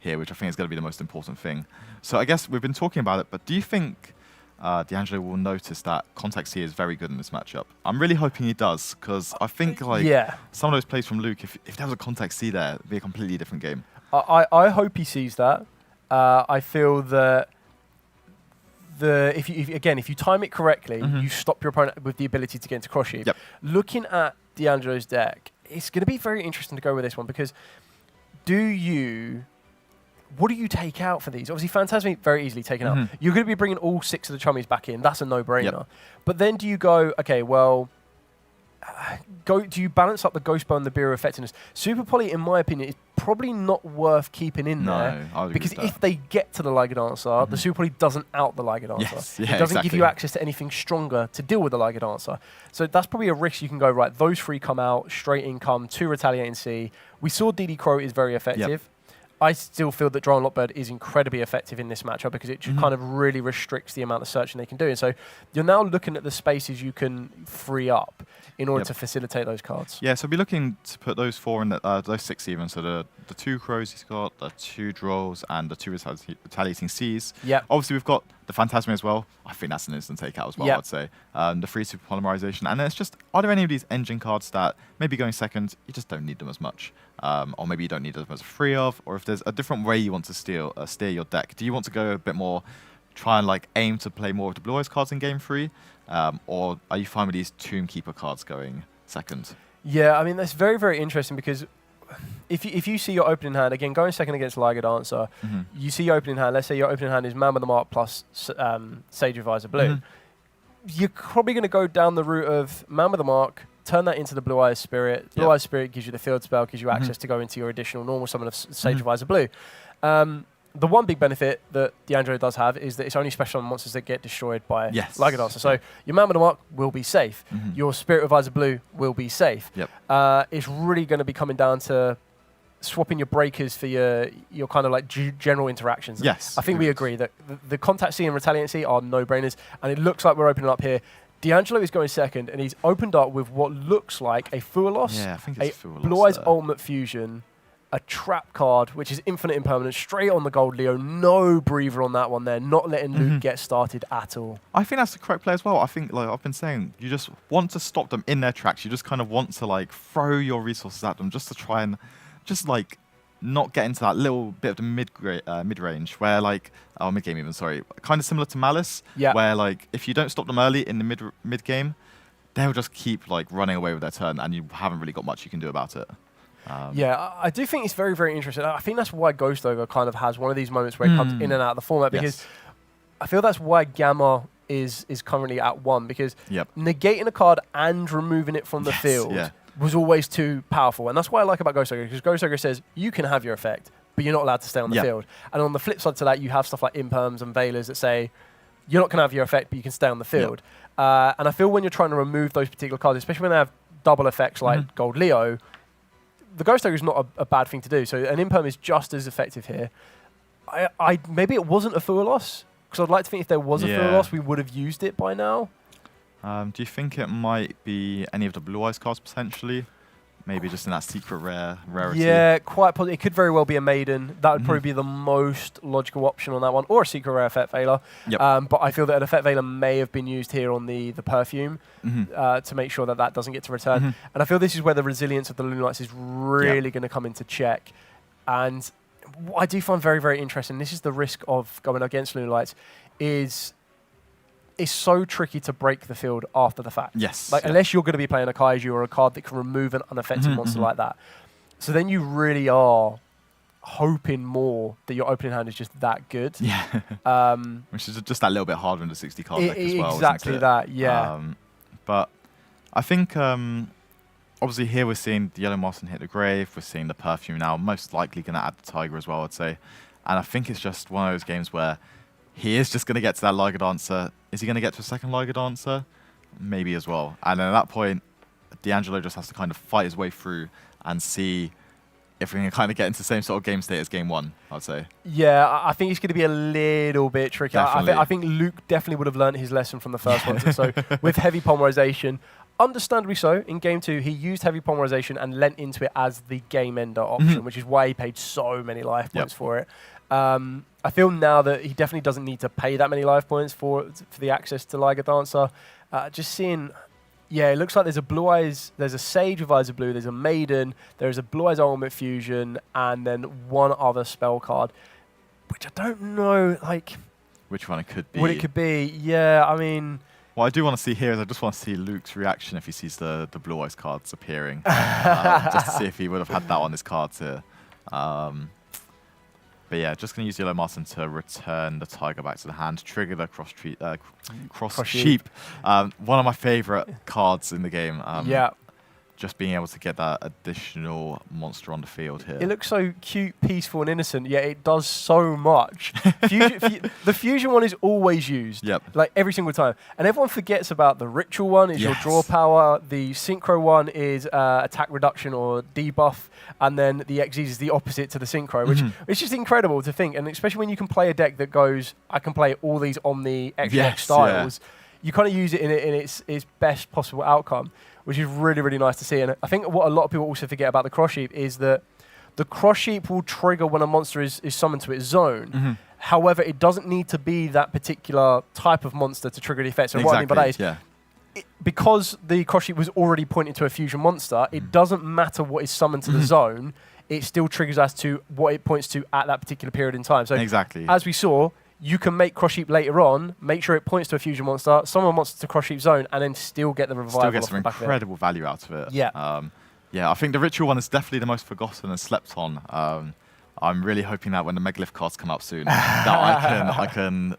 here, which I think is going to be the most important thing. So I guess we've been talking about it, but do you think D'Angelo will notice that Contact C is very good in this matchup? I'm really hoping he does, because I think some of those plays from Luke, if there was a Contact C there, it'd be a completely different game. I hope he sees that. I feel that if you time it correctly, you stop your opponent with the ability to get into cross sheet. Looking at D'Angelo's deck, it's going to be very interesting to go with this one, because what do you take out for these? Obviously, Phantasmic, very easily taken out. You're going to be bringing all 6 of the Chummies back in. That's a no-brainer. But then do you go, okay, well, do you balance up the Ghost Bow and the Bureau Effectiveness? Super Poly, in my opinion, is probably not worth keeping in there. Because if they get to the Liger Dancer, the Super Poly doesn't out the Liger Dancer. It doesn't give you access to anything stronger to deal with the Liger Dancer. So that's probably a risk you can go, right, those 3 come out, straight income, 2 Retaliating C. We saw DD Crow is very effective. I still feel that Drone Lockbird is incredibly effective in this matchup, because it just kind of really restricts the amount of searching they can do. And so you're now looking at the spaces you can free up in order to facilitate those cards. Yeah, so we'll be looking to put those 4 in, those 6 even. So the 2 Crows he's got, the 2 Drolls, and the 2 Retaliating Cs. Obviously, we've got the Phantasma as well. I think that's an instant takeout as well, I'd say. The free Super Polymerization. And then it's just, are there any of these engine cards that maybe going second, you just don't need them as much? Or maybe you don't need them as free of? Or if there's a different way you want to steer your deck, do you want to go a bit more, try and like aim to play more of the Blue Eyes cards in game 3? Or are you fine with these Tomb Keeper cards going second? Yeah, I mean, that's very, very interesting, because if you see your opening hand, again, going second against Liger Dancer, you see your opening hand, let's say your opening hand is Man with the Mark plus Sage Advisor Blue. You're probably going to go down the route of Man with the Mark, turn that into the Blue Eyes Spirit. Blue Eyes Spirit gives you the field spell, gives you access to go into your additional normal summon of Sage Advisor Blue. The one big benefit that D'Angelo does have is that it's only special on monsters that get destroyed by Liger Dancer. So your Man with the Mark will be safe. Your Spirit Advisor Blue will be safe. It's really going to be coming down to swapping your breakers for your kind of like general interactions. I think we agree that the Contact C and Retaliant C are no-brainers, and it looks like we're opening up here. D'Angelo is going second, and he's opened up with what looks like a Fualos, a Blue Eyes Ultimate Fusion, a trap card, which is infinite impermanence, straight on the gold Leo. No breather on that one there, not letting Luke get started at all. I think that's the correct play as well. I think, like I've been saying, you just want to stop them in their tracks. You just kind of want to like throw your resources at them just to try and just like not get into that little bit of the mid-range where like, mid-game even, sorry, kind of similar to Malice, where like if you don't stop them early in the mid-game, they'll just keep like running away with their turn, and you haven't really got much you can do about it. Yeah, I do think it's very, very interesting. I think that's why Ghost Ogre kind of has one of these moments where it comes in and out of the format, because I feel that's why Gamma is currently at 1, because negating a card and removing it from the field was always too powerful. And that's what I like about Ghost Ogre, because Ghost Ogre says you can have your effect, but you're not allowed to stay on the field. And on the flip side to that, you have stuff like Imperms and Veilers that say you're not going to have your effect, but you can stay on the field. And I feel when you're trying to remove those particular cards, especially when they have double effects like Gold Leo, the Ghost Ogre is not a bad thing to do. So an Imperm is just as effective here. Maybe it wasn't a Fualos, because I'd like to think if there was a Fualos, we would have used it by now. Do you think it might be any of the Blue Eyes cards potentially? Maybe just in that secret rarity? Yeah, quite possibly. It could very well be a Maiden. That would probably be the most logical option on that one, or a secret rare Effect Veiler. But I feel that an Effect Veiler may have been used here on the Perfume to make sure that doesn't get to return. And I feel this is where the resilience of the Lunalights is really going to come into check. And what I do find very, very interesting, this is the risk of going against Lunalights, is it's so tricky to break the field after the fact. Unless you're going to be playing a Kaiju or a card that can remove an unaffected monster like that. So then you really are hoping more that your opening hand is just that good. Which is just that little bit harder in the 60 card deck as well. Exactly that, but I think obviously here we're seeing the Yellow Moss and hit the Grave. We're seeing the Perfume now. Most likely going to add the Tiger as well, I'd say. And I think it's just one of those games where he is just going to get to that Liger Dancer. Is he going to get to a second Liger Dancer? Maybe as well. And then at that point, D'Angelo just has to kind of fight his way through and see if we can kind of get into the same sort of game state as game one, I'd say. Yeah, I think it's going to be a little bit tricky. Definitely. I think Luke definitely would have learned his lesson from the first one. So with heavy polymerization, understandably so, in game 2, he used heavy polymerization and lent into it as the game ender option, which is why he paid so many life points for it. I feel now that he definitely doesn't need to pay that many life points for the access to Liger Dancer. Just seeing, yeah, it looks like there's a Blue Eyes, there's a Sage with Eyes of Blue, there's a Maiden, there's a Blue Eyes Ultimate Fusion, and then one other spell card, which I don't know, like... Which one it could be. What it could be, yeah, I mean... What I do want to see here is I just want to see Luke's reaction if he sees the Blue Eyes cards appearing. Just to see if he would have had that on his cards here. But yeah, just going to use Yellow Martin to return the Tiger back to the hand, trigger the cross sheep. One of my favorite cards in the game. Yeah. Just being able to get that additional monster on the field here. It looks so cute, peaceful, and innocent, yet it does so much. The fusion one is always used, like every single time. And everyone forgets about the ritual one is your draw power, the synchro one is attack reduction or debuff, and then the XYZ is the opposite to the synchro, which is just incredible to think. And especially when you can play a deck that goes, I can play all these Omni X styles, you kind of use it in its best possible outcome, which is really, really nice to see. And I think what a lot of people also forget about the cross sheep is that the cross sheep will trigger when a monster is summoned to its zone. However, it doesn't need to be that particular type of monster to trigger the effect. So what I mean by that is, because the cross sheep was already pointing to a fusion monster, it doesn't matter what is summoned to the zone, it still triggers as to what it points to at that particular period in time. So as we saw, you can make cross sheep later on, make sure it points to a fusion monster, summon a monster to cross sheep zone, and then still get the revival. Still get some incredible value out of it. Yeah. Yeah, I think the ritual one is definitely the most forgotten and slept on. I'm really hoping that when the Megalith cards come out soon, that I can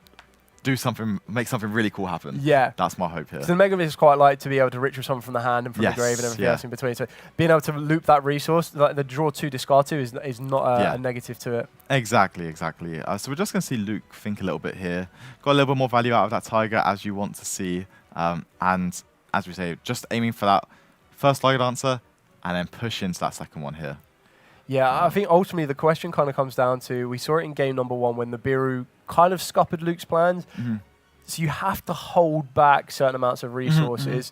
do something, make something really cool happen. Yeah. That's my hope here. So the Megalith is quite like to be able to ritual summon from the hand and from the grave and everything else in between. So being able to loop that resource, like the draw 2, discard 2, is not a negative to it. Exactly. So we're just going to see Luke think a little bit here. Got a little bit more value out of that Tiger as you want to see. And as we say, just aiming for that first Liger Dancer and then push into that second one here. Yeah, I think ultimately the question kind of comes down to, we saw it in game number 1 when the Nibiru kind of scuppered Luke's plans. So you have to hold back certain amounts of resources.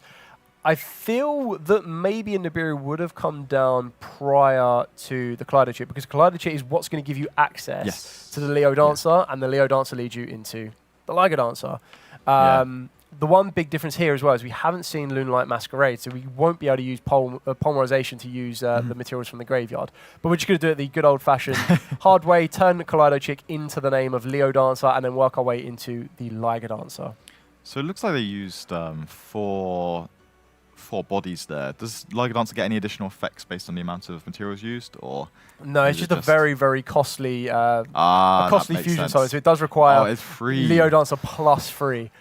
I feel that maybe a Nibiru would have come down prior to the Kaleido Chip, because Kaleido Chip is what's going to give you access to the Leo Dancer, and the Leo Dancer leads you into the Liger Dancer. The one big difference here as well is we haven't seen Lunalight Masquerade, so we won't be able to use polymerization to use the materials from the graveyard. But we're just going to do it the good old-fashioned hard way, turn the Kaleido Chick into the name of Leo Dancer, and then work our way into the Liger Dancer. So it looks like they used four bodies there. Does Liger Dancer get any additional effects based on the amount of materials used, or...? No, it's just a very, very costly fusion summon, so it does require it's free. Leo Dancer plus free.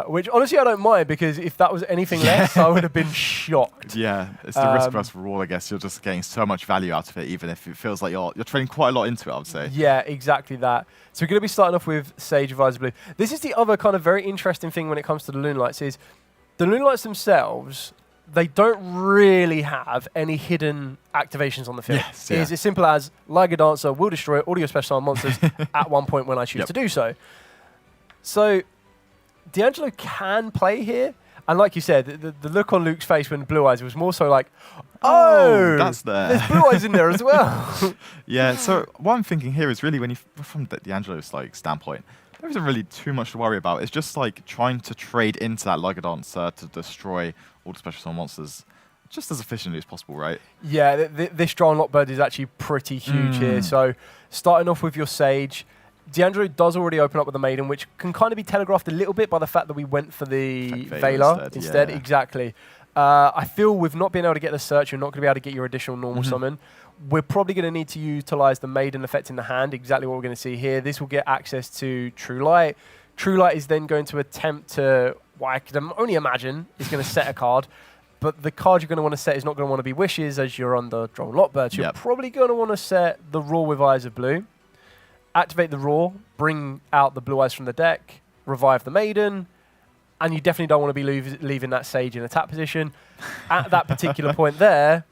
Which honestly I don't mind, because if that was anything less, I would have been shocked. Yeah, it's the risk versus reward, I guess. You're just getting so much value out of it, even if it feels like you're trading quite a lot into it, I would say. Yeah, exactly that. So we're going to be starting off with Sage of Eyes of Blue. This is the other kind of very interesting thing when it comes to the Lunalights, is the Lunalights themselves, they don't really have any hidden activations on the field. It's as simple as Liger Dancer will destroy all your special summon monsters at one point when I choose to do so. So D'Angelo can play here, and like you said, the look on Luke's face when Blue Eyes was more so like, oh, that's there. There's Blue Eyes in there as well. Yeah, so what I'm thinking here is really, from D'Angelo's standpoint, there isn't really too much to worry about. It's just like trying to trade into that Liger Dancer to destroy all the special summon monsters just as efficiently as possible, right? Yeah, this draw on Lockbird is actually pretty huge here. So starting off with your Sage, D'Angelo does already open up with the Maiden, which can kind of be telegraphed a little bit by the fact that we went for the Veiler instead. Exactly. I feel with not being able to get the Search, you're not going to be able to get your additional normal summon. We're probably going to need to utilize the Maiden effect in the hand, exactly what we're going to see here. This will get access to True Light. True Light is then going to attempt to, what I can only imagine, is going to set a card. But the card you're going to want to set is not going to want to be Wishes, as you're on the Drawn Lockbird. So you're probably going to want to set the Roar with Eyes of Blue. activate the Roar, bring out the Blue Eyes from the deck, revive the Maiden, and you definitely don't want to be leaving that Sage in attack position. At that particular point there,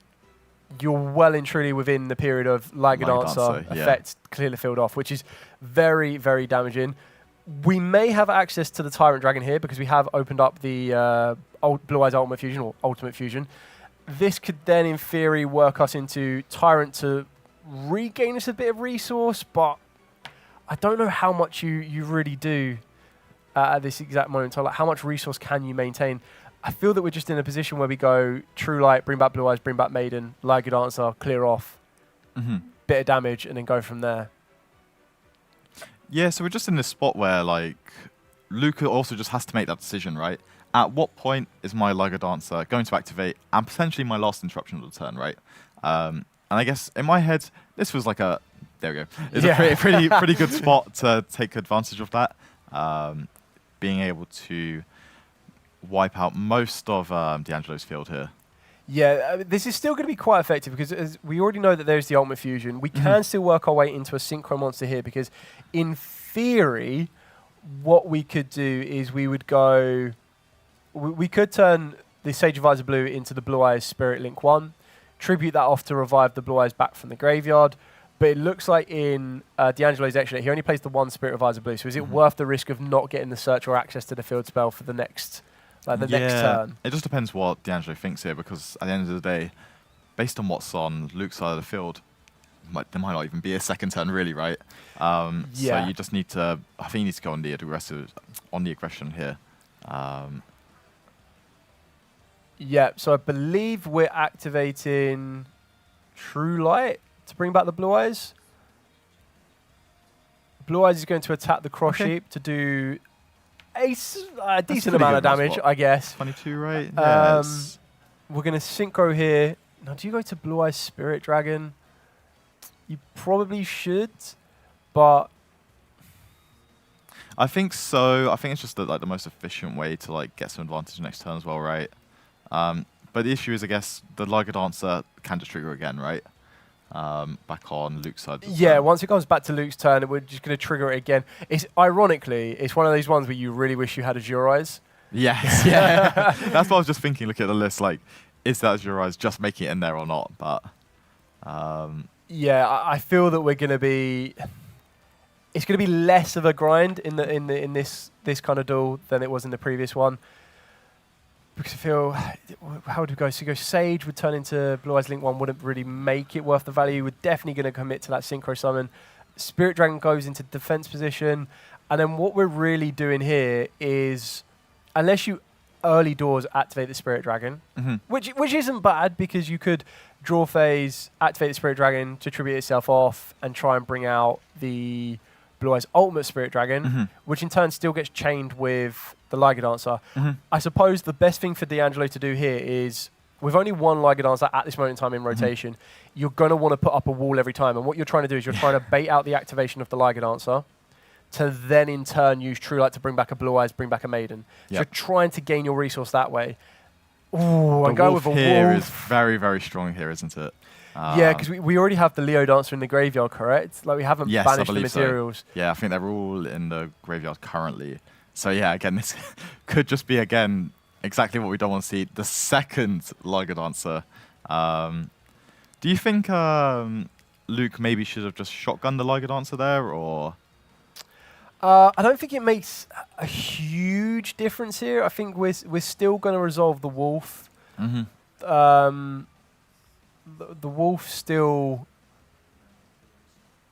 you're well and truly within the period of Liger Dancer effect, clear the field off, which is very, very damaging. We may have access to the Tyrant Dragon here because we have opened up the Blue Eyes Ultimate Fusion, or Ultimate Fusion. This could then, in theory, work us into Tyrant to regain us a bit of resource, but I don't know how much you really do at this exact moment. So, like, how much resource can you maintain? I feel that we're just in a position where we go True Light, bring back Blue Eyes, bring back Maiden, Liger Dancer, clear off, bit of damage, and then go from there. Yeah, so we're just in this spot where, like, Luca also just has to make that decision, right? At what point is my Liger Dancer going to activate, and potentially my last interruption of the turn, right? And I guess in my head, this was like a, there we go. It's a pretty good spot to take advantage of that. Being able to wipe out most of D'Angelo's field here. Yeah, this is still going to be quite effective because as we already know that there's the Ultimate Fusion. We can still work our way into a Synchro Monster here because in theory, what we could do is we would go... We could turn the Sage Advisor Blue into the Blue Eyes Spirit Link 1, tribute that off to revive the Blue Eyes back from the graveyard. But it looks like in D'Angelo's extra, he only plays the one Spirit Advisor Blue. So is it worth the risk of not getting the search or access to the field spell for the next... next turn? It just depends what D'Angelo thinks here, because at the end of the day, based on what's on Luke's side of the field, there might not even be a second turn, really, right? So you just need to, I think you need to go on the aggression here. Yeah, so I believe we're activating True Light to bring back the Blue Eyes. Blue Eyes is going to attack the Cross Sheep to do a decent amount of damage, I guess. 22, right? We're going to synchro here. Now, do you go to Blue Eyes Spirit Dragon? You probably should, but... I think so. I think it's just the most efficient way to like get some advantage next turn as well, right? But the issue is, I guess, the Liger Dancer can just trigger again, right? Back on Luke's side. Yeah, once it comes back to Luke's turn, we're just going to trigger it again. Ironically, it's one of those ones where you really wish you had Azure Eyes. Yes, yeah. That's what I was just thinking, looking at the list, like, is that Azure Eyes just making it in there or not? But yeah, I feel that we're going to be... It's going to be less of a grind in this kind of duel than it was in the previous one. Because I feel, how would we go? So go Sage would turn into Blue Eyes Link 1, wouldn't really make it worth the value. We're definitely going to commit to that Synchro Summon. Spirit Dragon goes into defense position. And then what we're really doing here is, unless you early doors activate the Spirit Dragon, which isn't bad because you could draw phase, activate the Spirit Dragon to tribute itself off and try and bring out the Blue Eyes Ultimate Spirit Dragon, which in turn still gets chained with the Liger Dancer. I suppose the best thing for D'Angelo to do here is, with only one Liger Dancer at this moment in time in rotation, you're going to want to put up a wall every time. And what you're trying to do is you're trying to bait out the activation of the Liger Dancer to then in turn use True Light to bring back a Blue Eyes, bring back a Maiden. So you're trying to gain your resource that way. Ooh, I'm going with a wolf. Here is very, very strong here, isn't it? Yeah, because we already have the Leo Dancer in the graveyard, correct? Like, we haven't banished the materials. So. Yeah, I think they're all in the graveyard currently. So yeah, again, this could just be, again, exactly what we don't want to see. The second Liger Dancer. Do you think Luke maybe should have just shotgunned the Liger Dancer there, or...? I don't think it makes a huge difference here. I think we're still going to resolve the wolf. The wolf still...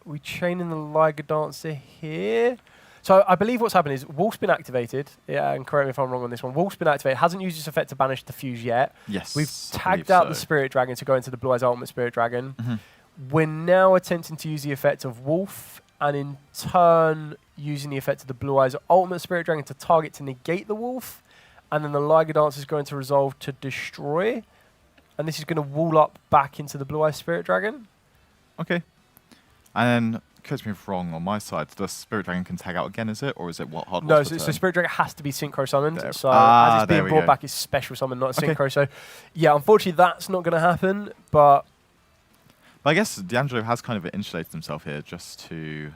We chaining the Liger Dancer here. So I believe what's happened is Wolf's been activated. Yeah, and correct me if I'm wrong on this one. Wolf's been activated. Hasn't used its effect to banish the fuse yet. Yes. We've tagged out the Spirit Dragon to go into the Blue Eyes Ultimate Spirit Dragon. We're now attempting to use the effect of Wolf, and in turn using the effect of the Blue Eyes Ultimate Spirit Dragon to target to negate the Wolf. And then the Liger Dancer is going to resolve to destroy. And this is going to wall up back into the Blue Eyes Spirit Dragon. Okay. And then, correct me if I'm wrong on my side, the Spirit Dragon can tag out again, is it? Or is it what hard? No, so Spirit Dragon has to be Synchro Summoned. So as it's being brought back, it's Special Summon, not a Synchro. So yeah, unfortunately that's not going to happen. But I guess D'Angelo has kind of insulated himself here just to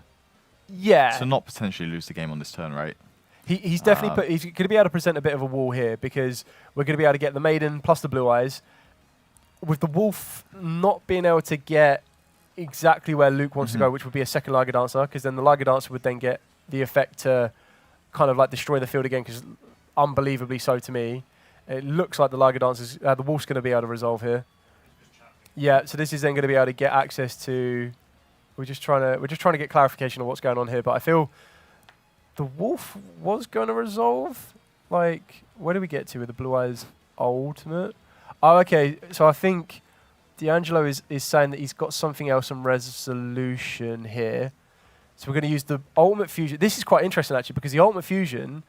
Yeah. to not potentially lose the game on this turn, right? He's definitely he's going to be able to present a bit of a wall here because we're going to be able to get the Maiden plus the Blue Eyes. With the Wolf not being able to get exactly where Luke wants to go, which would be a second Liger Dancer, because then the Liger Dancer would then get the effect to kind of like destroy the field again, because unbelievably so to me. It looks like the Liger Dancers, the Wolf's going to be able to resolve here. Yeah, so this is then going to be able to get access to. We're just trying to get clarification of what's going on here, but I feel the Wolf was going to resolve. Like, where do we get to with the Blue Eyes ultimate? Oh, okay. So I think D'Angelo is saying that he's got something else on resolution here. So we're going to use the ultimate fusion. This is quite interesting actually, because the ultimate fusion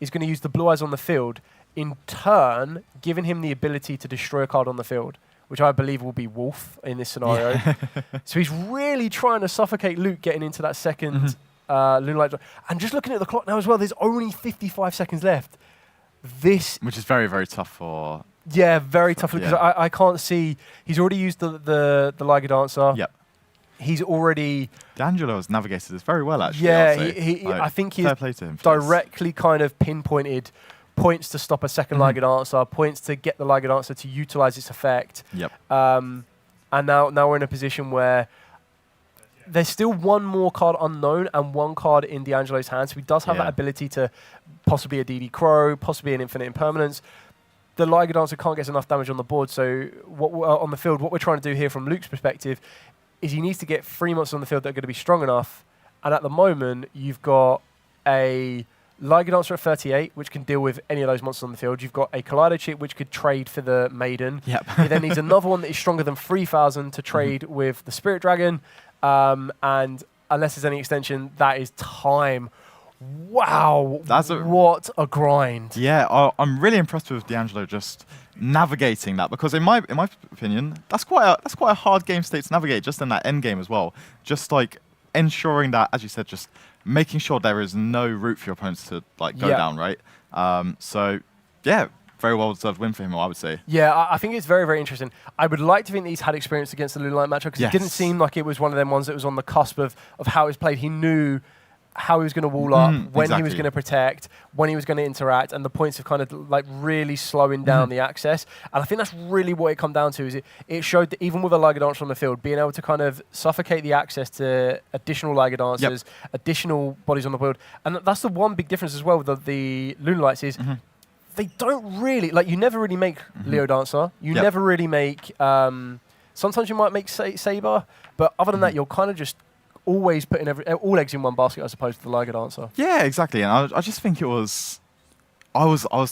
is going to use the Blue Eyes on the field, in turn giving him the ability to destroy a card on the field, which I believe will be Wolf in this scenario. Yeah. So he's really trying to suffocate Luke getting into that second Lunalight. And just looking at the clock now as well, there's only 55 seconds left. Which is very, very tough for... Yeah, very tough, because I can't see... He's already used the Liger Dancer. Yep. He's already... D'Angelo has navigated this very well, actually. Yeah, I think he's directly kind of pinpointed points to stop a second Liger Dancer, points to get the Liger Dancer to utilize its effect. Yep. And now we're in a position where there's still one more card unknown and one card in D'Angelo's hands. So he does have that ability to possibly a DD Crow, possibly an Infinite Impermanence. The Liger Dancer can't get enough damage on the board, so on the field, what we're trying to do here from Luke's perspective is he needs to get 3 monsters on the field that are going to be strong enough. And at the moment, you've got a Liger Dancer at 38, which can deal with any of those monsters on the field. You've got a Kaleido Chip, which could trade for the Maiden. Yep. He then needs another one that is stronger than 3,000 to trade with the Spirit Dragon. And unless there's any extension, that is time. Wow, what a grind. Yeah, I'm really impressed with D'Angelo just navigating that, because in my opinion, that's quite a hard game state to navigate, just in that end game as well. Just like ensuring that, as you said, just making sure there is no route for your opponents to like go down, right? So yeah, very well deserved win for him, I would say. Yeah, I think it's very, very interesting. I would like to think that he's had experience against the Lunalight matchup, because it didn't seem like it was one of them ones that was on the cusp of how it was played. He knew how he was going to wall up, when he was going to protect, when he was going to interact, and the points of kind of like really slowing down the access. And I think that's really what it come down to, is it showed that even with a Liger Dancer on the field, being able to kind of suffocate the access to additional Liger Dancers, additional bodies on the board. And that's the one big difference as well with the Lunalights is they don't really, like, you never really make Leo Dancer. You never really make, sometimes you might make Saber, but other than that, you're kind of just always putting all eggs in one basket as opposed to the Liger Dancer. Yeah, exactly. And I just think I was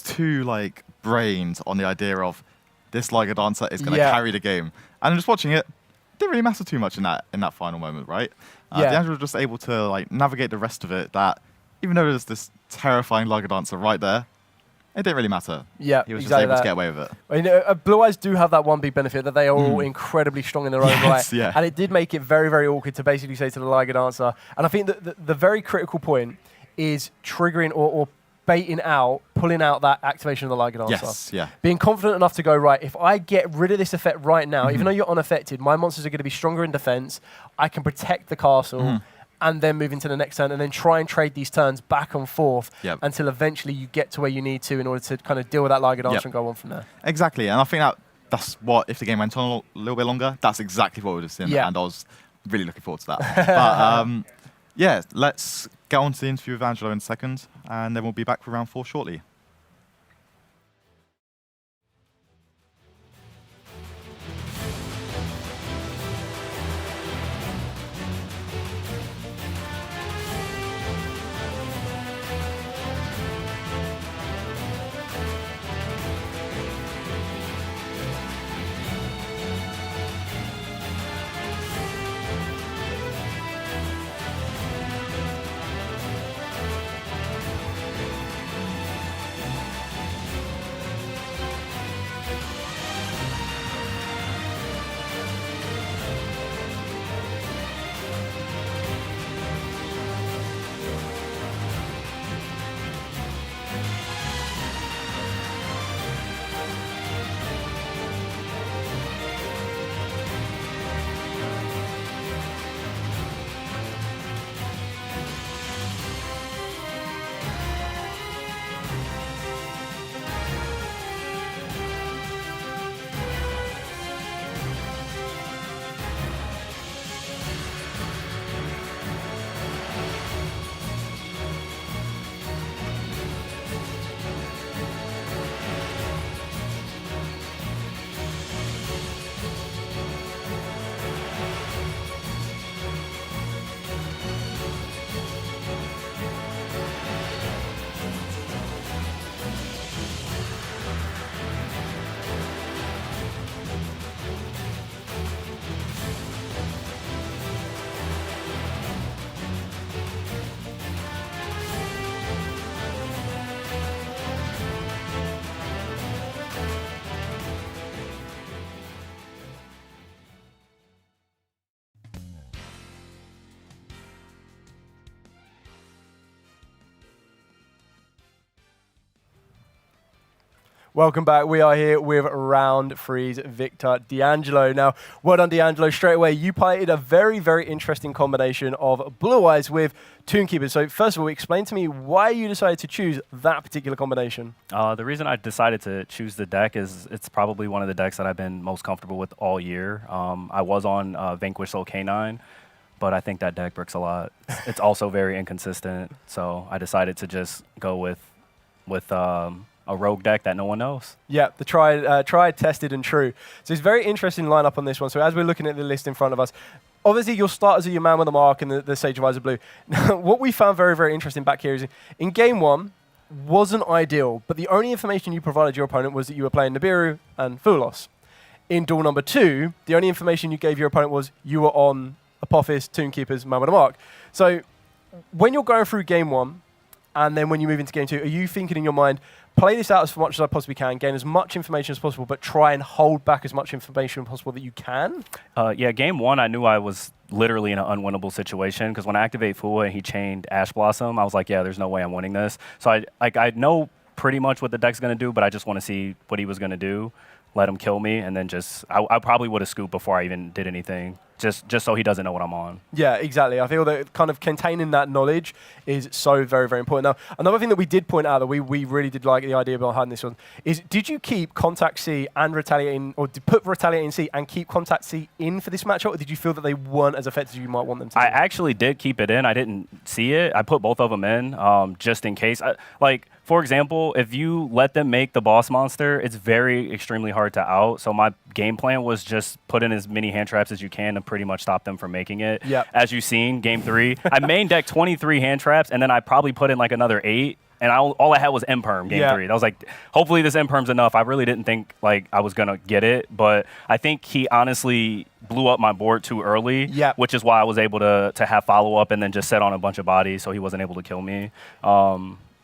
too like brained on the idea of this Liger Dancer is going to carry the game. And just watching it, didn't really matter too much in that final moment, right? D'Angelo was just able to like navigate the rest of it, that even though there's this terrifying Liger Dancer right there, it didn't really matter. Yeah, he was just able to get away with it. I mean, Blue Eyes do have that one big benefit, that they are all incredibly strong in their own right. Yeah. And it did make it very, very awkward to basically say to the Liger Dancer. And I think that the very critical point is triggering or baiting out, pulling out that activation of the Liger Dancer. Yes, yeah. Being confident enough to go, right, if I get rid of this effect right now, even though you're unaffected, my monsters are going to be stronger in defense, I can protect the castle, and then move into the next turn, and then try and trade these turns back and forth until eventually you get to where you need to in order to kind of deal with that Liger Dancer and go on from there. Exactly, and I think that's what, if the game went on a little bit longer, that's exactly what we would have seen, and I was really looking forward to that. But yeah, let's get on to the interview with Angelo in a second, and then we'll be back for round 4 shortly. Welcome back. We are here with Round 3's Victor D'Angelo. Now, well done, D'Angelo. Straight away, you piloted a very, very interesting combination of Blue Eyes with Tomb Keepers. So first of all, explain to me why you decided to choose that particular combination. The reason I decided to choose the deck is it's probably one of the decks that I've been most comfortable with all year. I was on Vanquish Soul K9, but I think that deck bricks a lot. It's also very inconsistent, so I decided to just go with a rogue deck that no one knows. Yeah, the tried, tested, and true. So it's a very interesting lineup on this one. So as we're looking at the list in front of us, obviously your starters are your Man with the Mark and the Sage of Eyes of Blue. What we found very, very interesting back here is in game one, wasn't ideal, but the only information you provided your opponent was that you were playing Nibiru and Fulos. In duel number 2, the only information you gave your opponent was you were on Apophis, Tomb Keepers, Man with the Mark. So when you're going through game 1, and then when you move into game 2, are you thinking in your mind, play this out as much as I possibly can, gain as much information as possible, but try and hold back as much information as possible that you can? Yeah, game 1, I knew I was literally in an unwinnable situation because when I activate Fua and he chained Ash Blossom, I was like, yeah, there's no way I'm winning this. So I know pretty much what the deck's going to do, but I just want to see what he was going to do, let him kill me, and then I probably would have scooped before I even did anything. Just so he doesn't know what I'm on. Yeah, exactly. I feel that kind of containing that knowledge is so very, very important. Now, another thing that we did point out that we really did like the idea behind this one is, did you keep Contact C and Retaliating, or put Retaliating C and keep Contact C in for this matchup, or did you feel that they weren't as effective as you might want them to I be? actually did keep it in. I didn't see it. I put both of them in just in case. For example, if you let them make the boss monster, it's extremely hard to out. So my game plan was just put in as many hand traps as you can to pretty much stop them from making it. Yep. As you've seen, game 3, I main decked 23 hand traps, and then I probably put in like another 8. And all I had was Imperm game 3. I was like, hopefully this Imperm's enough. I really didn't think like I was going to get it, but I think he honestly blew up my board too early, which is why I was able to have follow-up and then just set on a bunch of bodies so he wasn't able to kill me.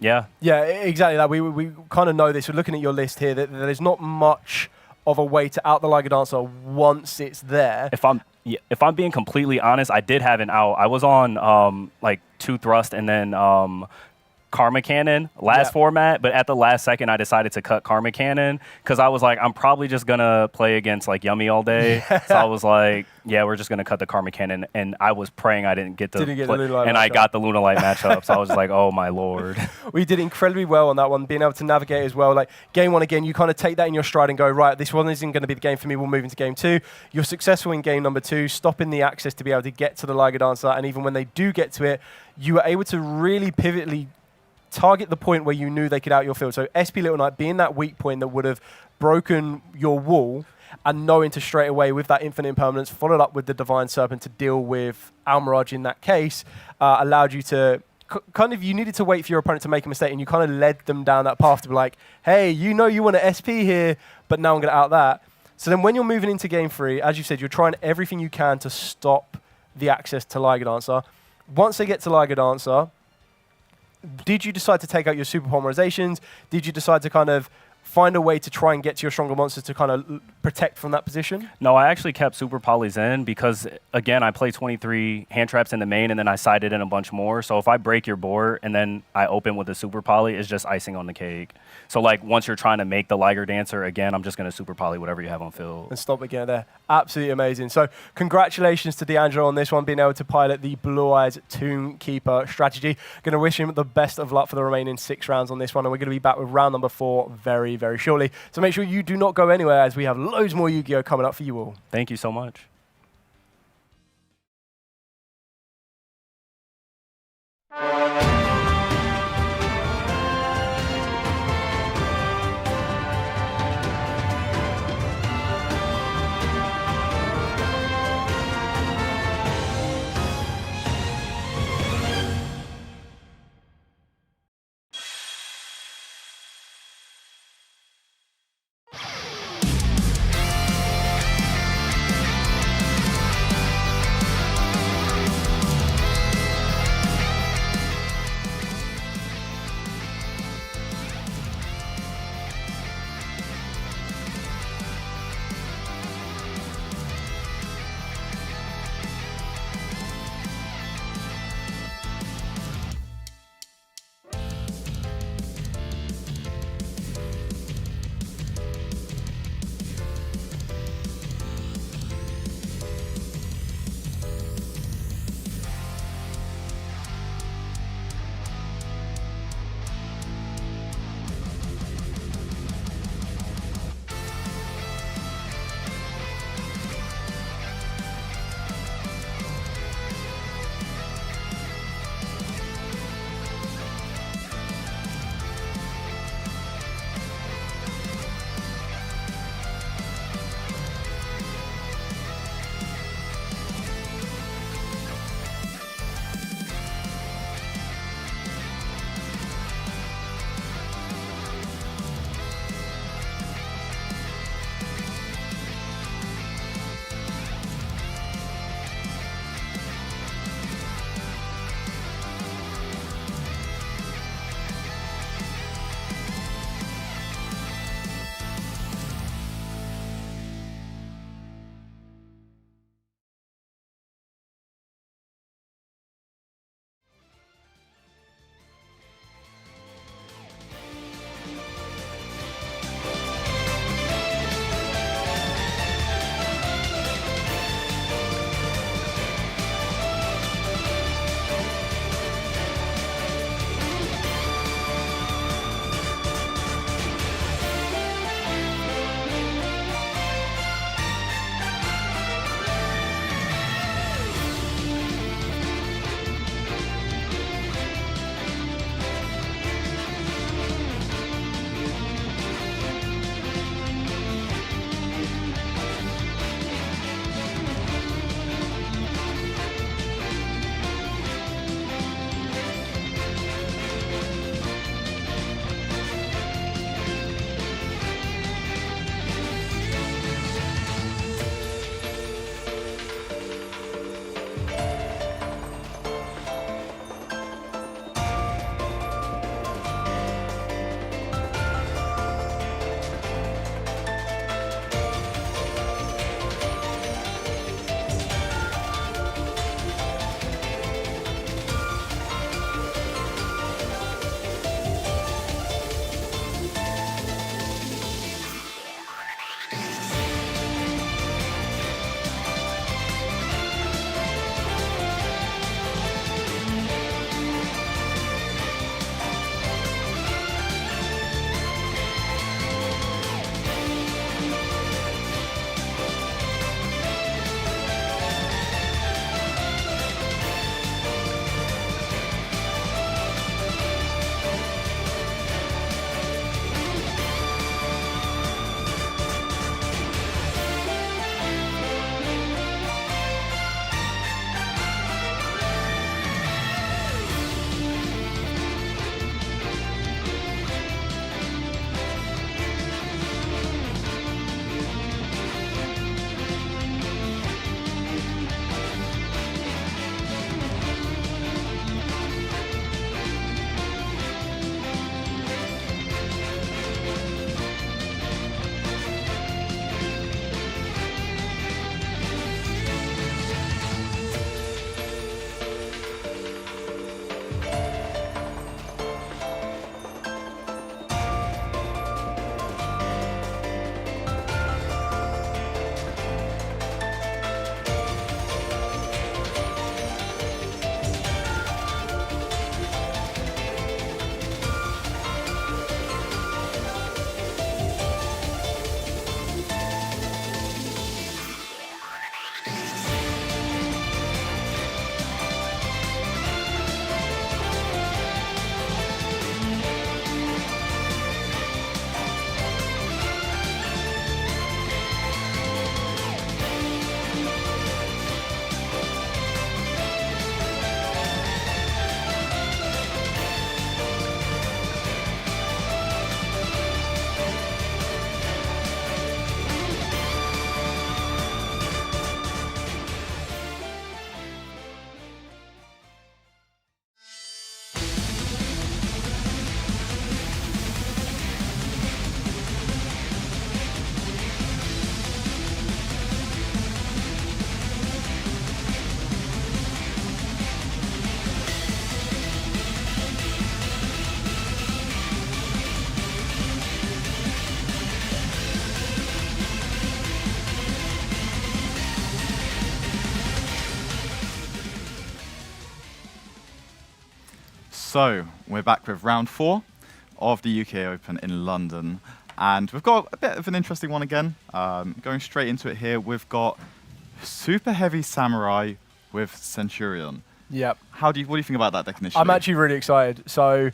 Yeah, exactly that. We kind of know this. We're looking at your list here that there's not much of a way to out the Liger Dancer once it's there. If I'm being completely honest, I did have an out. I was on like 2 thrust and then Karma Cannon last format, but at the last second I decided to cut Karma Cannon because I was like, I'm probably just gonna play against like Yummy all day. So I was like, yeah, we're just gonna cut the Karma Cannon, and I was praying I didn't get to play, and I got the Luna Light matchup. So I was like, oh my lord. We did incredibly well on that one, being able to navigate as well. Like game 1 again, you kind of take that in your stride and go, right, this one isn't going to be the game for me. We'll move into game 2. You're successful in game number 2, stopping the access to be able to get to the Liger Dancer, and even when they do get to it, you were able to really pivotally target the point where you knew they could out your field. So SP Little Knight being that weak point that would have broken your wall, and knowing to straight away with that infinite impermanence, followed up with the Divine Serpent to deal with Almirage in that case, allowed you to you needed to wait for your opponent to make a mistake, and you kind of led them down that path to be like, hey, you know you want an SP here, but now I'm going to out that. So then when you're moving into game 3, as you said, you're trying everything you can to stop the access to Liger Dancer. Once they get to Liger Dancer, did you decide to take out your super polymerizations? Did you decide to kind of find a way to try and get to your stronger monsters to kind of protect from that position? No, I actually kept super polys in because, again, I play 23 hand traps in the main and then I sided in a bunch more. So if I break your board and then I open with a super poly, it's just icing on the cake. So like once you're trying to make the Liger Dancer, again, I'm just going to super poly whatever you have on field. And stop again there. Absolutely amazing. So congratulations to D'Angelo on this one, being able to pilot the Blue Eyes Tomb Keeper strategy. Going to wish him the best of luck for the remaining 6 rounds on this one, and we're going to be back with round number 4 very, very shortly. So make sure you do not go anywhere, as we have loads more Yu-Gi-Oh! Coming up for you all. Thank you so much. So we're back with round 4 of the UK Open in London. And we've got a bit of an interesting one again. Going straight into it here, we've got Super Heavy Samurai with Centurion. Yep. What do you think about that deck initially? I'm actually really excited. So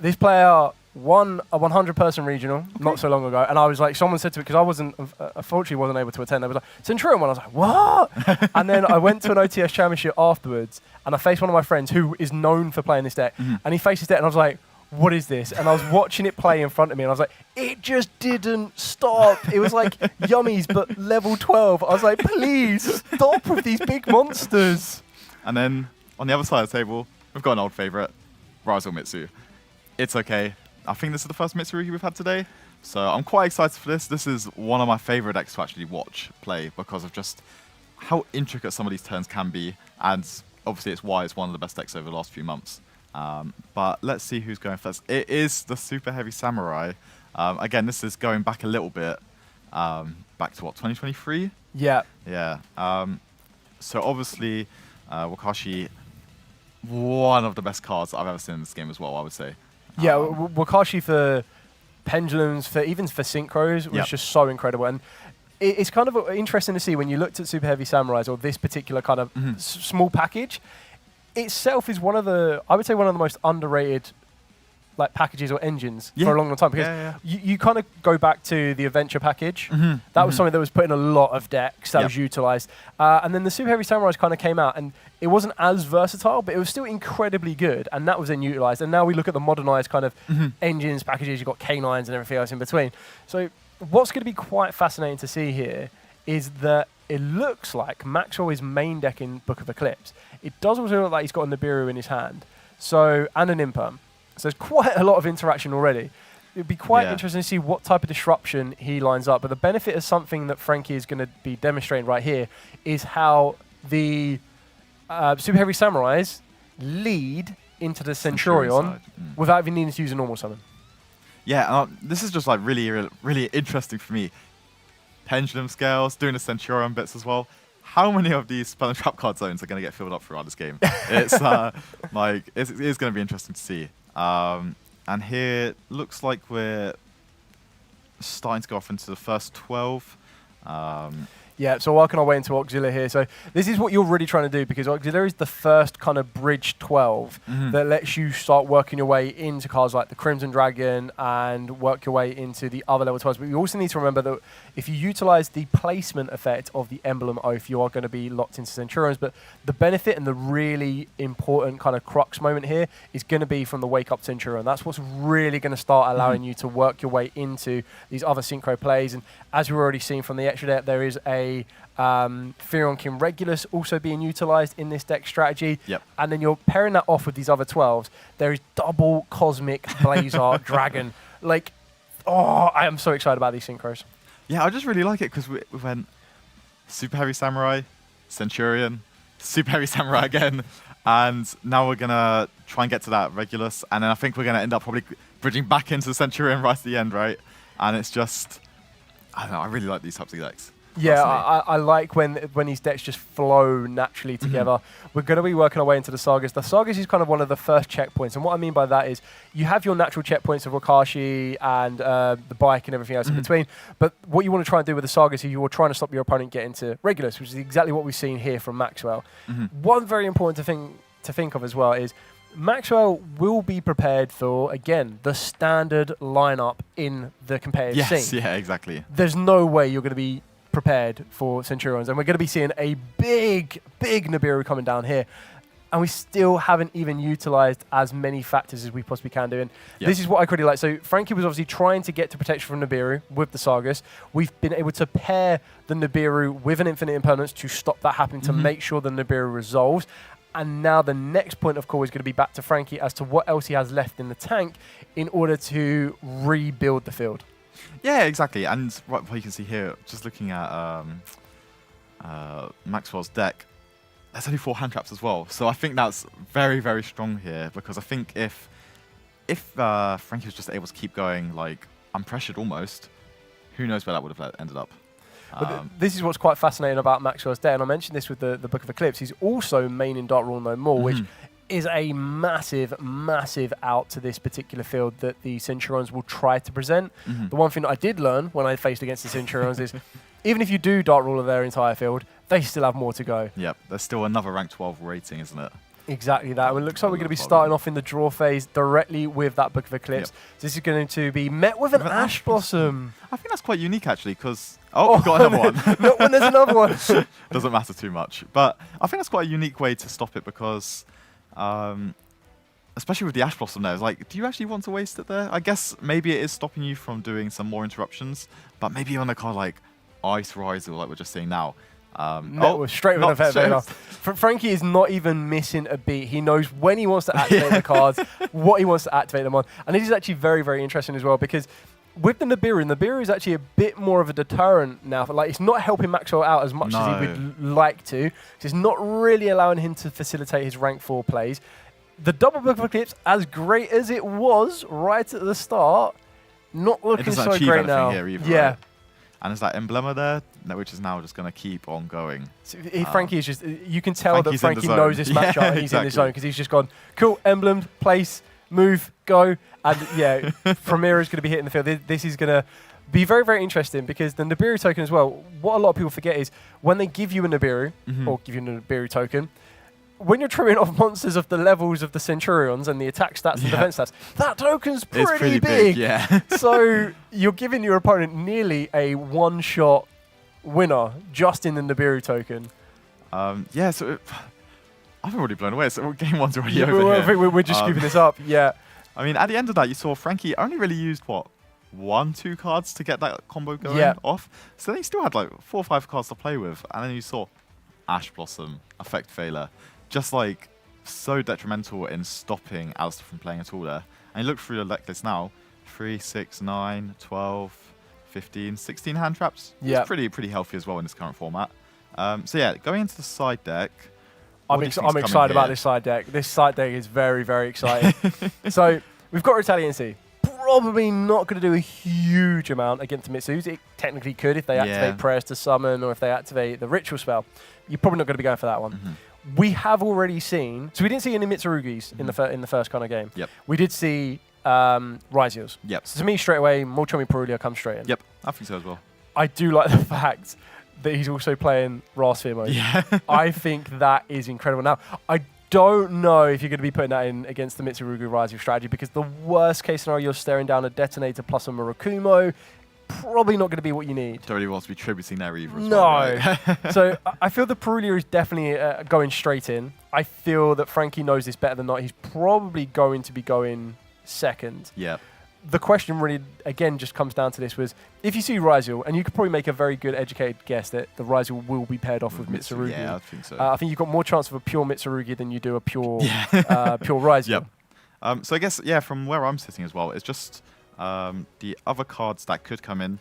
this player won a 100-person regional not so long ago, and I was like, someone said to me, because I unfortunately wasn't able to attend, they was like, Centurion won. I was like, what? And then I went to an OTS championship afterwards, and I faced one of my friends who is known for playing this deck, and he faced this deck, and I was like, what is this? And I was watching it play in front of me, and I was like, it just didn't stop. It was like Yummies, but level 12. I was like, please stop with these big monsters. And then on the other side of the table, we've got an old favorite, Razel Mitsu. It's okay. I think this is the first Mitsurugi we've had today, so I'm quite excited for this. This is one of my favorite decks to actually watch play because of just how intricate some of these turns can be, and obviously it's why it's one of the best decks over the last few months. But let's see who's going first. It is the Super Heavy Samurai. Again, this is going back a little bit, back to what, 2023? Yeah. Yeah. So obviously, Wakashi, one of the best cards I've ever seen in this game as well, I would say. Yeah, Wakashi for pendulums, even for synchros, was just so incredible. And it's kind of interesting to see when you looked at Super Heavy Samurais, or this particular kind of small package, itself is one of the, I would say, one of the most underrated like packages or engines for a long time, because you kind of go back to the adventure package. That was something that was put in a lot of decks that was utilized, and then the Super Heavy Samurais kind of came out, and it wasn't as versatile, but it was still incredibly good, and that was then utilized. And now we look at the modernized kind of engines, packages. You've got K9s and everything else in between. So what's going to be quite fascinating to see here is that it looks like Maxwell is main deck in Book of Eclipse. It does also look like he's got a Nibiru in his hand, so, and an Imperm. So there's quite a lot of interaction already. It'd be quite interesting to see what type of disruption he lines up. But the benefit of something that Frankie is going to be demonstrating right here is how the Super Heavy Samurais lead into the Centurion without even needing to use a normal summon. Yeah, this is just like really interesting for me. Pendulum scales, doing the Centurion bits as well. How many of these spell and trap card zones are going to get filled up throughout this game? It's it's going to be interesting to see. And here looks like we're starting to go off into the first 12. Yeah, so working our way into Auxilia here. So this is what you're really trying to do, because Auxilia is the first kind of bridge 12 that lets you start working your way into cards like the Crimson Dragon and work your way into the other level 12s. But you also need to remember that if you utilize the placement effect of the Emblem Oath, you are going to be locked into Centurions. But the benefit and the really important kind of crux moment here is going to be from the Wake Up Centurion. That's what's really going to start allowing you to work your way into these other synchro plays. And as we've already seen from the extra deck, there is a Firion King Regulus also being utilized in this deck strategy. And then you're pairing that off with these other 12s. There is double Cosmic Blazar Dragon. Like, oh, I am so excited about these synchros. Yeah, I just really like it because we went Super Heavy Samurai, Centurion, Super Heavy Samurai again, and now we're going to try and get to that Regulus, and then I think we're going to end up probably bridging back into the Centurion right at the end, right? And it's just, I don't know, I really like these types of decks. Yeah, I like when these decks just flow naturally together. We're going to be working our way into the Sagas. The Sagas is kind of one of the first checkpoints, and what I mean by that is you have your natural checkpoints of Wakashi and the bike and everything else in between, but what you want to try and do with the Sagas is you're trying to stop your opponent getting to Regulus, which is exactly what we've seen here from Maxwell. One very important thing to think of as well is Maxwell will be prepared for, again, the standard lineup in the competitive scene. Yes, yeah, exactly. There's no way you're going to be prepared for Centurions, and we're going to be seeing a big Nibiru coming down here, and we still haven't even utilized as many factors as we possibly can do. And this is what I really like. So Frankie was obviously trying to get to protection from Nibiru with the Sagas. We've been able to pair the Nibiru with an Infinite Impermanence to stop that happening, to make sure the Nibiru resolves. And now the next point of call is going to be back to Frankie as to what else he has left in the tank in order to rebuild the field. Yeah, exactly. And what you can see here, just looking at Maxwell's deck, there's only 4 hand traps as well. So I think that's very, very strong here, because I think if Frankie was just able to keep going like unpressured almost, who knows where that would have ended up. But this is what's quite fascinating about Maxwell's deck, and I mentioned this with the Book of Eclipse. He's also main in Dark Rule No More, which is a massive, massive out to this particular field that the Centurions will try to present. The one thing that I did learn when I faced against the Centurions is even if you do Dark Ruler their entire field, they still have more to go. Yep, there's still another rank 12 rating, isn't it? Exactly that. Well, it looks like we're going to be starting off in the draw phase directly with that Book of Eclipse. So this is going to be met with an Ash Blossom. I think that's quite unique, actually, because... Oh, we've got another one. Not when there's another one. Doesn't matter too much. But I think that's quite a unique way to stop it because... especially with the Ash Blossom there, it's like, do you actually want to waste it there? I guess maybe it is stopping you from doing some more interruptions, but maybe on a card like Ice Riser, like we're just seeing now. Straight with an Event Frankie is not even missing a beat. He knows when he wants to activate the cards, what he wants to activate them on. And this is actually very, very interesting as well because with the Nibiru is actually a bit more of a deterrent now. Like, it's not helping Maxwell out as much as he would like to. It's not really allowing him to facilitate his rank 4 plays. The double Book of Eclipse, as great as it was right at the start, not looking so great now. Here either, right? And there's that Emblema there, which is now just going to keep on going. So Frankie is just, you can tell that Frankie knows this matchup and he's in the zone because he's just gone, cool, emblem, place, move, go. And yeah, Premier is going to be hitting the field. This is going to be very, very interesting because the Nibiru token as well, what a lot of people forget is when they give you a Nibiru, or give you a Nibiru token, when you're trimming off monsters of the levels of the Centurions and the attack stats and defense stats, that token's pretty big. Yeah. So you're giving your opponent nearly a one-shot winner just in the Nibiru token. Yeah, so I've already blown away. So game one's already over I think we're just scooping this up. Yeah. I mean, at the end of that, you saw Frankie only really used, what, 1-2 cards to get that combo going off. So then he still had like 4 or 5 cards to play with. And then you saw Ash Blossom, Effect Failure. Just like so detrimental in stopping Alistair from playing at all there. And you look through the deck list now, 3, 6, 9, 12, 15, 16 hand traps. Yeah. It's pretty healthy as well in this current format. So yeah, going into the side deck. I'm excited about this side deck. This side deck is very, very exciting. So we've got Retaliancy. Probably not going to do a huge amount against Mitsu's. It technically could if they activate Prayers to Summon or if they activate the Ritual spell. You're probably not going to be going for that one. We have already seen, so we didn't see any Mitsurugis in the first kind of game. We did see Ryzios. So to me, straight away, Molchomi Perulia comes straight in. I think so as well. I do like the fact that he's also playing Rasphere mode. I think that is incredible. Now, I don't know if you're going to be putting that in against the Mitsurugi Ryzios strategy because the worst case scenario, you're staring down a Detonator plus a Murakumo. Probably not going to be what you need. Don't really want to be tributing there either. No. Well, right? So I feel the Perulia is definitely going straight in. I feel that Frankie knows this better than not. He's probably going to be going second. The question really, again, just comes down to this was, if you see Ryziel, and you could probably make a very good educated guess that the Ryziel will be paired off with Mitsurugi. Yeah, I think so. I think you've got more chance of a pure Mitsurugi than you do a pure pure Ryziel. So I guess, from where I'm sitting as well, it's just the other cards that could come in.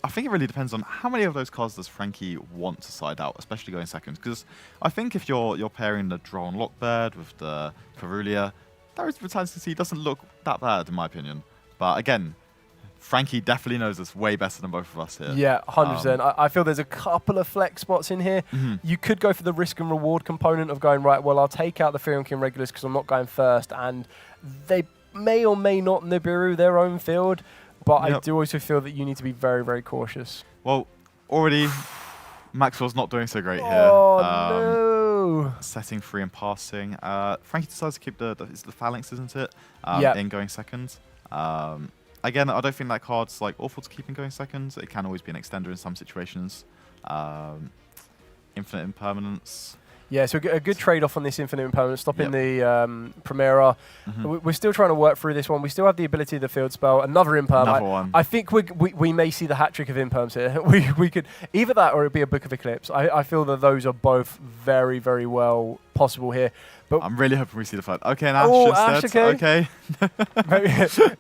I think it really depends on how many of those cards does Frankie want to side out, especially going second. Because I think if you're pairing the Drone Lockbird with the Perulia, there is Retaliancy doesn't look that bad in my opinion. But again, Frankie definitely knows this way better than both of us here. Yeah, 100%. I feel there's a couple of flex spots in here. You could go for the risk and reward component of going, right, well, I'll take out the Therion King Regulus because I'm not going first. And they may or may not Nibiru their own field. But I do also feel that you need to be very, very cautious. Well, already Maxwell's not doing so great here. Oh, no. Setting 3 and passing. Frankie decides to keep the Phalanx, isn't it? In going second. Again, I don't think that card's like awful to keep in going second. It can always be an extender in some situations. Infinite Impermanence. Yeah, so a good trade-off on this Infinite Impermanence, stopping the Primera. We're still trying to work through this one. We still have the ability of the Field Spell. Another Imperm. Another one. I think we may see the hat-trick of Imperms here. we could either that or it'd be a Book of Eclipse. I feel that those are both very, very well possible here. But I'm really hoping we see the flood. Okay, and Ash instead. Okay.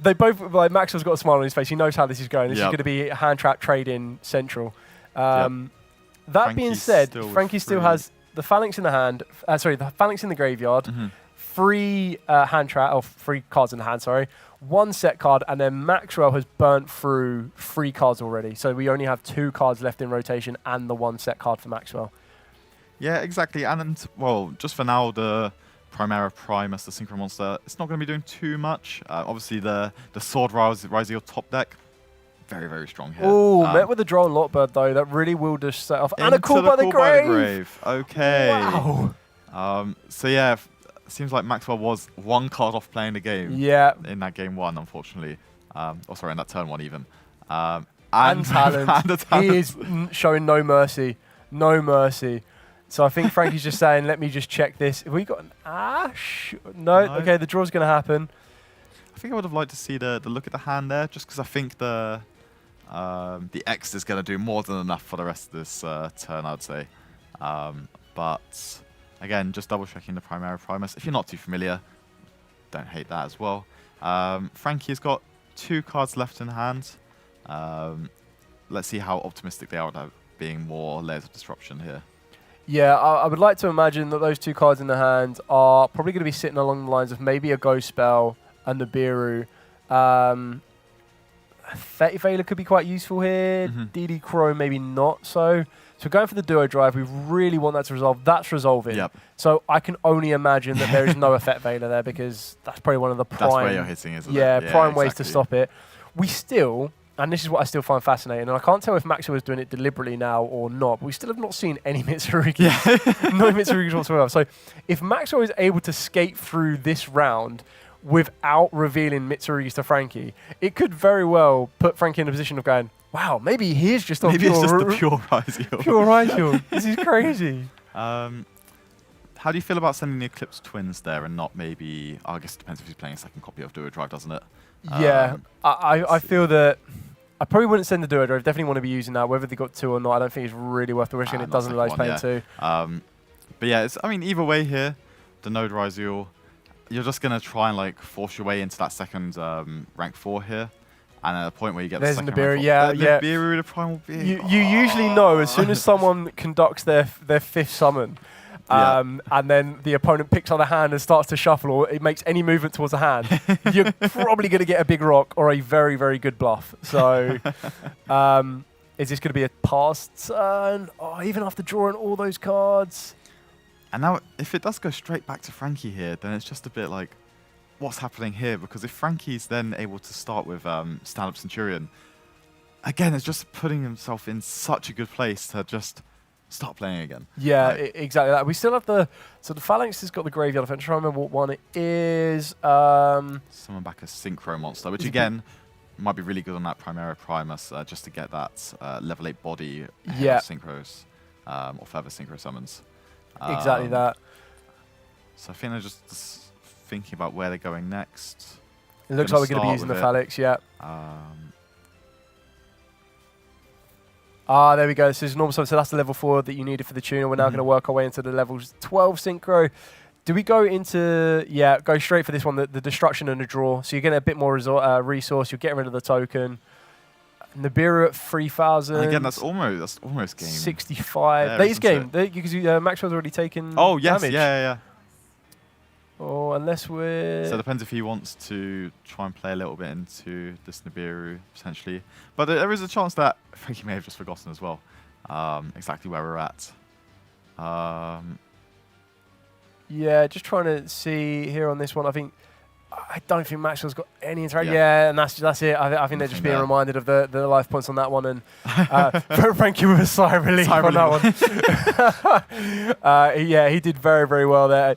They both, like, Maxwell's got a smile on his face. He knows how this is going. This is going to be hand trap trading central. That being said, Frankie still has the Phalanx in the hand. The Phalanx in the graveyard. 3 hand trap, or 3 cards in the hand. Sorry, 1 set card, and then Maxwell has burnt through 3 cards already. So we only have 2 cards left in rotation, and the 1 set card for Maxwell. Yeah, exactly. And well, just for now, the Primera Primus, the Synchro Monster, it's not going to be doing too much. Obviously, the Sword Riser top deck, very, very strong here. Oh, met with the Drone Lockbird, though. That really will just set off. And a Call by the Grave. Okay. Wow. So, yeah, seems like Maxwell was one card off playing the game. Yeah. In that game 1, unfortunately. Sorry, in that turn 1 even. And talent. He is showing no mercy. No mercy. So I think Frankie's just saying, let me just check this. Have we got an Ash? No. Okay, the draw's going to happen. I think I would have liked to see the look at the hand there, just because I think the X is going to do more than enough for the rest of this turn, I'd say. But again, just double checking the Primera Primus. If you're not too familiar, don't hate that as well. Frankie's got 2 cards left in hand. Let's see how optimistic they are about being more Layers of Disruption here. Yeah, I would like to imagine that those 2 cards in the hand are probably going to be sitting along the lines of maybe a Ghost Spell and the Nibiru. Fetty Veiler could be quite useful here. DD Crow maybe not so. So going for the Duo Drive, we really want that to resolve. That's resolving. Yep. So I can only imagine that there is no Effect Veiler there because that's probably one of the prime... That's where you're hitting, isn't it? Yeah, prime ways to stop it. We still... And this is what I still find fascinating, and I can't tell if Maxwell is doing it deliberately now or not, but we still have not seen any Mitsurugis. Yeah. No Mitsurugis whatsoever. So if Maxwell is able to skate through this round without revealing Mitsurugis to Frankie, it could very well put Frankie in a position of going, wow, maybe he is just on maybe it's just the pure Ryziel. Pure Ryziel. This is crazy. How do you feel about sending the Eclipse Twins there and not maybe... I guess it depends if he's playing a second copy of Duo Drive, doesn't it? Yeah, I feel that... I probably wouldn't send the Duo Drive. Definitely want to be using that. Whether they got 2 or not, I don't think it's really worth the risk, and it doesn't allow us playing 2. But yeah, I mean, either way here, the Node Ryziel, you're just going to try and like force your way into that second rank 4 here. And at a point where you get the second rank 4. Yeah. Nibiru, the Primal Being. You usually know as soon as someone conducts their 5th summon, and then the opponent picks on a hand and starts to shuffle, or it makes any movement towards a hand, you're probably going to get a big rock or a very, very good bluff. So is this going to be a pass turn? Oh, even after drawing all those cards? And now, if it does go straight back to Frankie here, then it's just a bit like, what's happening here? Because if Frankie's then able to start with Stand-Up Centurion, again, it's just putting himself in such a good place to just... start playing again. Yeah, exactly that. We still have the... So the Phalanx has got the Graveyard Effect. I'm trying to remember what one it is. Summon back a Synchro Monster, which again might be really good on that Primera Primus just to get that level 8 body of Synchros or further Synchro summons. Exactly that. So I think they're just thinking about where they're going next. It looks like we're going to be using the Phalanx, yeah. There we go. So it's normal summon. So that's the level 4 that you needed for the tuner. We're now going to work our way into the levels 12 synchro. Do we go into... Yeah, go straight for this one, the destruction and the draw. So you're getting a bit more resource. You're getting rid of the token. Nibiru at 3,000. And again, that's almost game. 65. That is game. Because Maxwell's already taken Oh, yes. damage. Yeah. Oh, unless we're... So it depends if he wants to try and play a little bit into this Nibiru, potentially. But there is a chance that Frankie may have just forgotten as well exactly where we're at. Yeah, just trying to see here on this one. I don't think Maxwell's got any interaction. Yeah. Yeah, and that's it. I think they're just being reminded of the life points on that one. And Frankie with a sigh of relief on that one. Yeah, he did very, very well there.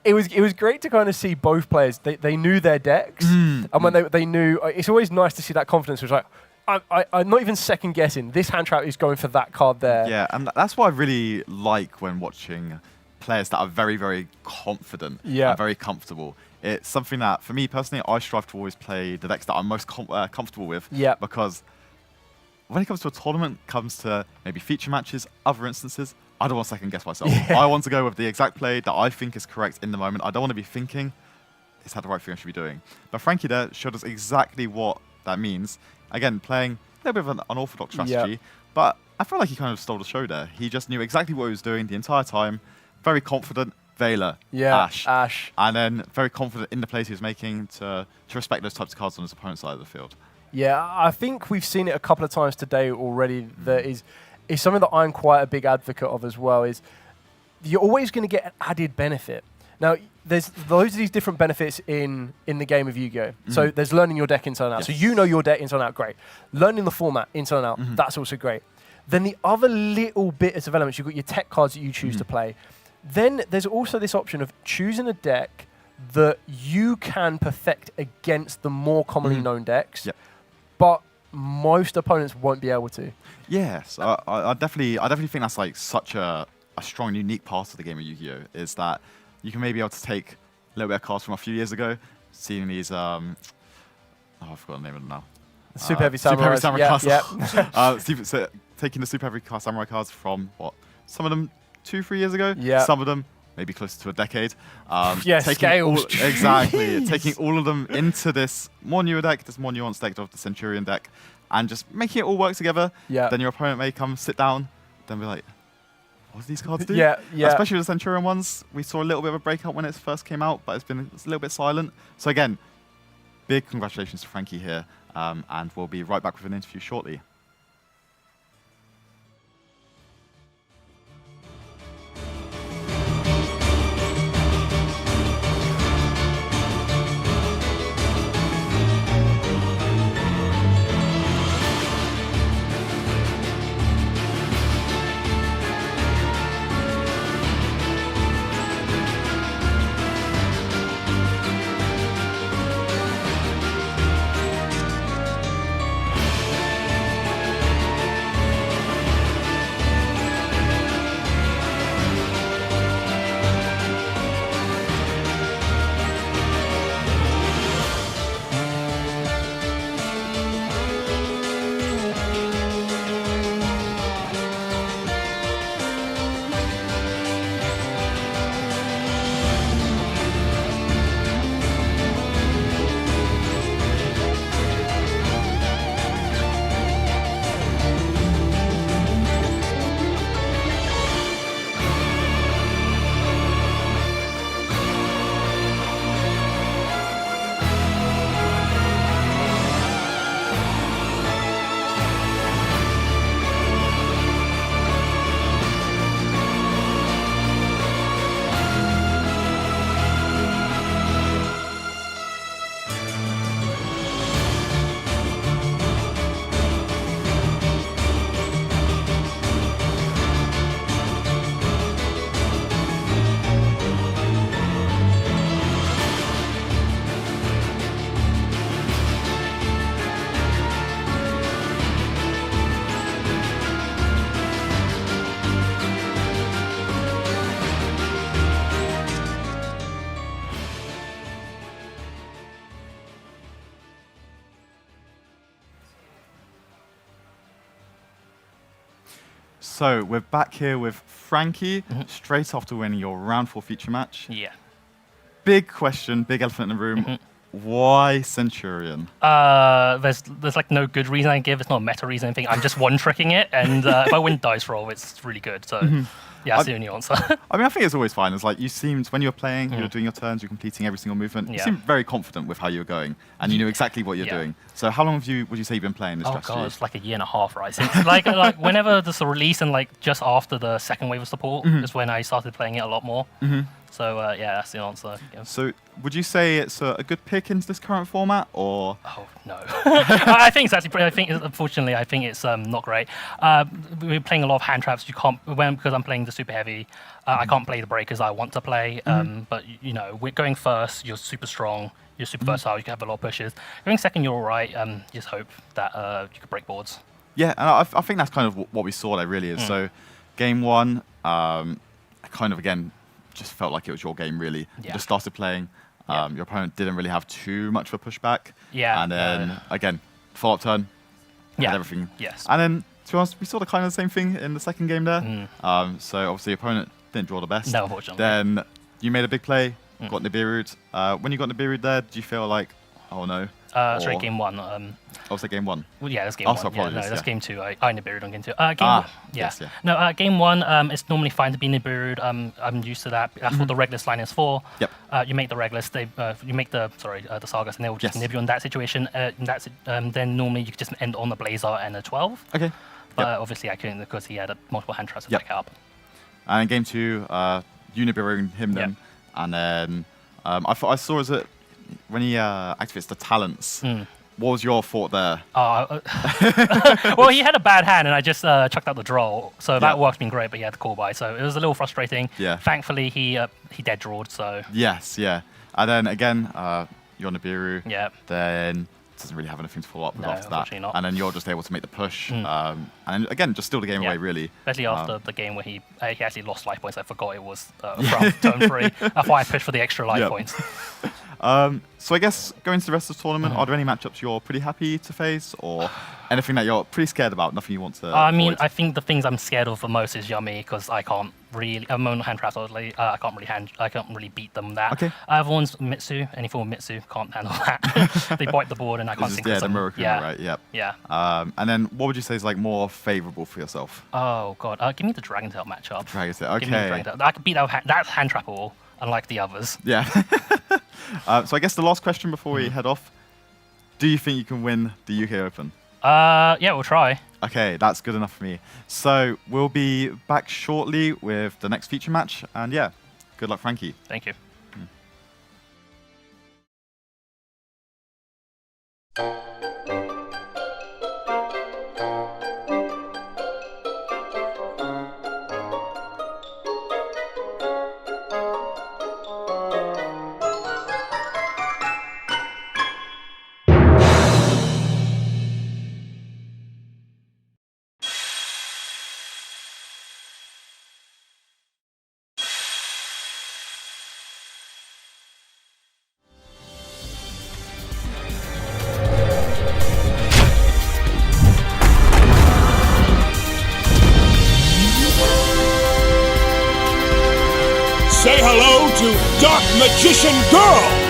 It was great to kind of see both players. They knew their decks, and when they knew, it's always nice to see that confidence. Which like, I'm not even second guessing. This hand trap is going for that card there. Yeah, and that's what I really like when watching players that are very, very confident and very comfortable. It's something that, for me personally, I strive to always play the decks that I'm most comfortable with. Yeah. Because when it comes to a tournament, comes to maybe feature matches, other instances, I don't want to second guess myself. Yeah. I want to go with the exact play that I think is correct in the moment. I don't want to be thinking, is that the right thing I should be doing? But Frankie there showed us exactly what that means. Again, playing a little bit of an unorthodox strategy, but I feel like he kind of stole the show there. He just knew exactly what he was doing the entire time, very confident. Veiler, Ash. And then very confident in the plays he was making to respect those types of cards on his opponent's side of the field. Yeah, I think we've seen it a couple of times today already. That is something that I'm quite a big advocate of as well, is you're always going to get an added benefit. Now, there's loads of these different benefits in the game of Yu-Gi-Oh! So there's learning your deck inside and out. So you know your deck inside and out, great. Learning the format inside and out, that's also great. Then the other little bit of elements, you've got your tech cards that you choose to play. Then there's also this option of choosing a deck that you can perfect against the more commonly known decks, but most opponents won't be able to. Yes, I definitely think that's like such a strong, unique part of the game of Yu-Gi-Oh! Is that you can maybe be able to take a little bit of cards from a few years ago, seeing these, I forgot the name of them now. Super Heavy Samurai. cards. So taking the Super Heavy Samurai cards from, some of them 2-3 years ago, some of them maybe closer to a decade. Scales. Exactly. Taking all of them into this more newer deck, this more nuanced deck of the Centurion deck, and just making it all work together. Then your opponent may come sit down, then be like, what do these cards do? Especially the Centurion ones, we saw a little bit of a breakout when it first came out, but it's a little bit silent. So again, big congratulations to Frankie here, and we'll be right back with an interview shortly. So we're back here with Frankie, straight after winning your round 4 feature match. Yeah. Big question, big elephant in the room. Why Centurion? There's like no good reason I can give. It's not a meta reason. I'm just one-tricking it, and if I win dice roll, it's really good. So yeah, that's the only answer. I mean, I think it's always fine. It's like you seemed, when you were playing, you were doing your turns, you're completing every single movement. You seemed very confident with how you were going, and you knew exactly what you're doing. So how long would you say you've been playing this strategy? Oh god, it's like a year and a half, right? Since like whenever this release and like just after the second wave of support is when I started playing it a lot more. So yeah, that's the answer. Yeah. So would you say it's a good pick into this current format, or? Oh no, I think it's actually. Unfortunately, I think it's not great. We're playing a lot of hand traps. You can't because I'm playing the super heavy. I can't play the breakers I want to play. But you know, we're going first. You're super strong. You're super versatile. You can have a lot of pushes. Going second, you're all right. Just hope that you can break boards. Yeah, and I think that's kind of what we saw there really is. So, game one, kind of again. Just felt like it was your game, really. You just started playing. Your opponent didn't really have too much of a pushback. And then, again, follow-up turn. Had everything. And then, to be honest, we saw the kind of the same thing in the second game there. So, obviously, your opponent didn't draw the best. No, unfortunately. Then, you made a big play, got Nibiru'd. When you got Nibiru'd there, do you feel like, oh no? Sorry, game one. Was that game one? Well, yeah, that's game one. So yeah, no, that's game two. I Nibiru'd on game two. Game one, it's normally fine to be Nibiru'd. I'm used to that. That's what the Regulus line is for. You make the Regulus, you make the Sagas, and they will just nib you on that situation. Then normally you could just end on the Blazer and a 12. Okay. But obviously I couldn't because he had multiple hand traps to back up. And in game two, you Nibiru'd him them. and then I saw is it when he activates the talents. What was your thought there? Well, he had a bad hand, and I just chucked out the draw. So that worked been great, but he had the call by. So it was a little frustrating. Yeah. Thankfully, he dead drawed. So Yes, yeah. And then again, you're Nibiru. Yeah. Then doesn't really have anything to follow up with No, after that. unfortunately not. And then you're just able to make the push. And again, just steal the game away, really. Especially after the game where he actually lost life points. I forgot it was from turn 3. That's why I pushed for the extra life points. So I guess going to the rest of the tournament, are there any matchups you're pretty happy to face, or anything that you're pretty scared about? Nothing you want to? I mean, avoid? I think the things I'm scared of the most is Yummy because I can't really. I'm on hand traps, obviously. I can't really beat them that. Okay. Other one's Mitsu. Any form of Mitsu can't handle that. They bite the board and I can't think of the some. Miracle, right? Yep. Yeah. And then what would you say is like more favourable for yourself? Oh god. Give me the Dragon Tail matchup. Dragon Tail, Give me the okay. Dragon Tail. I could beat that hand trap all, unlike the others. Yeah. So I guess the last question before we head off: do you think you can win the UK Open? Yeah, we'll try. Okay, that's good enough for me. So we'll be back shortly with the next feature match, and yeah, good luck, Frankie. Thank you. Say hello to Dark Magician Girl!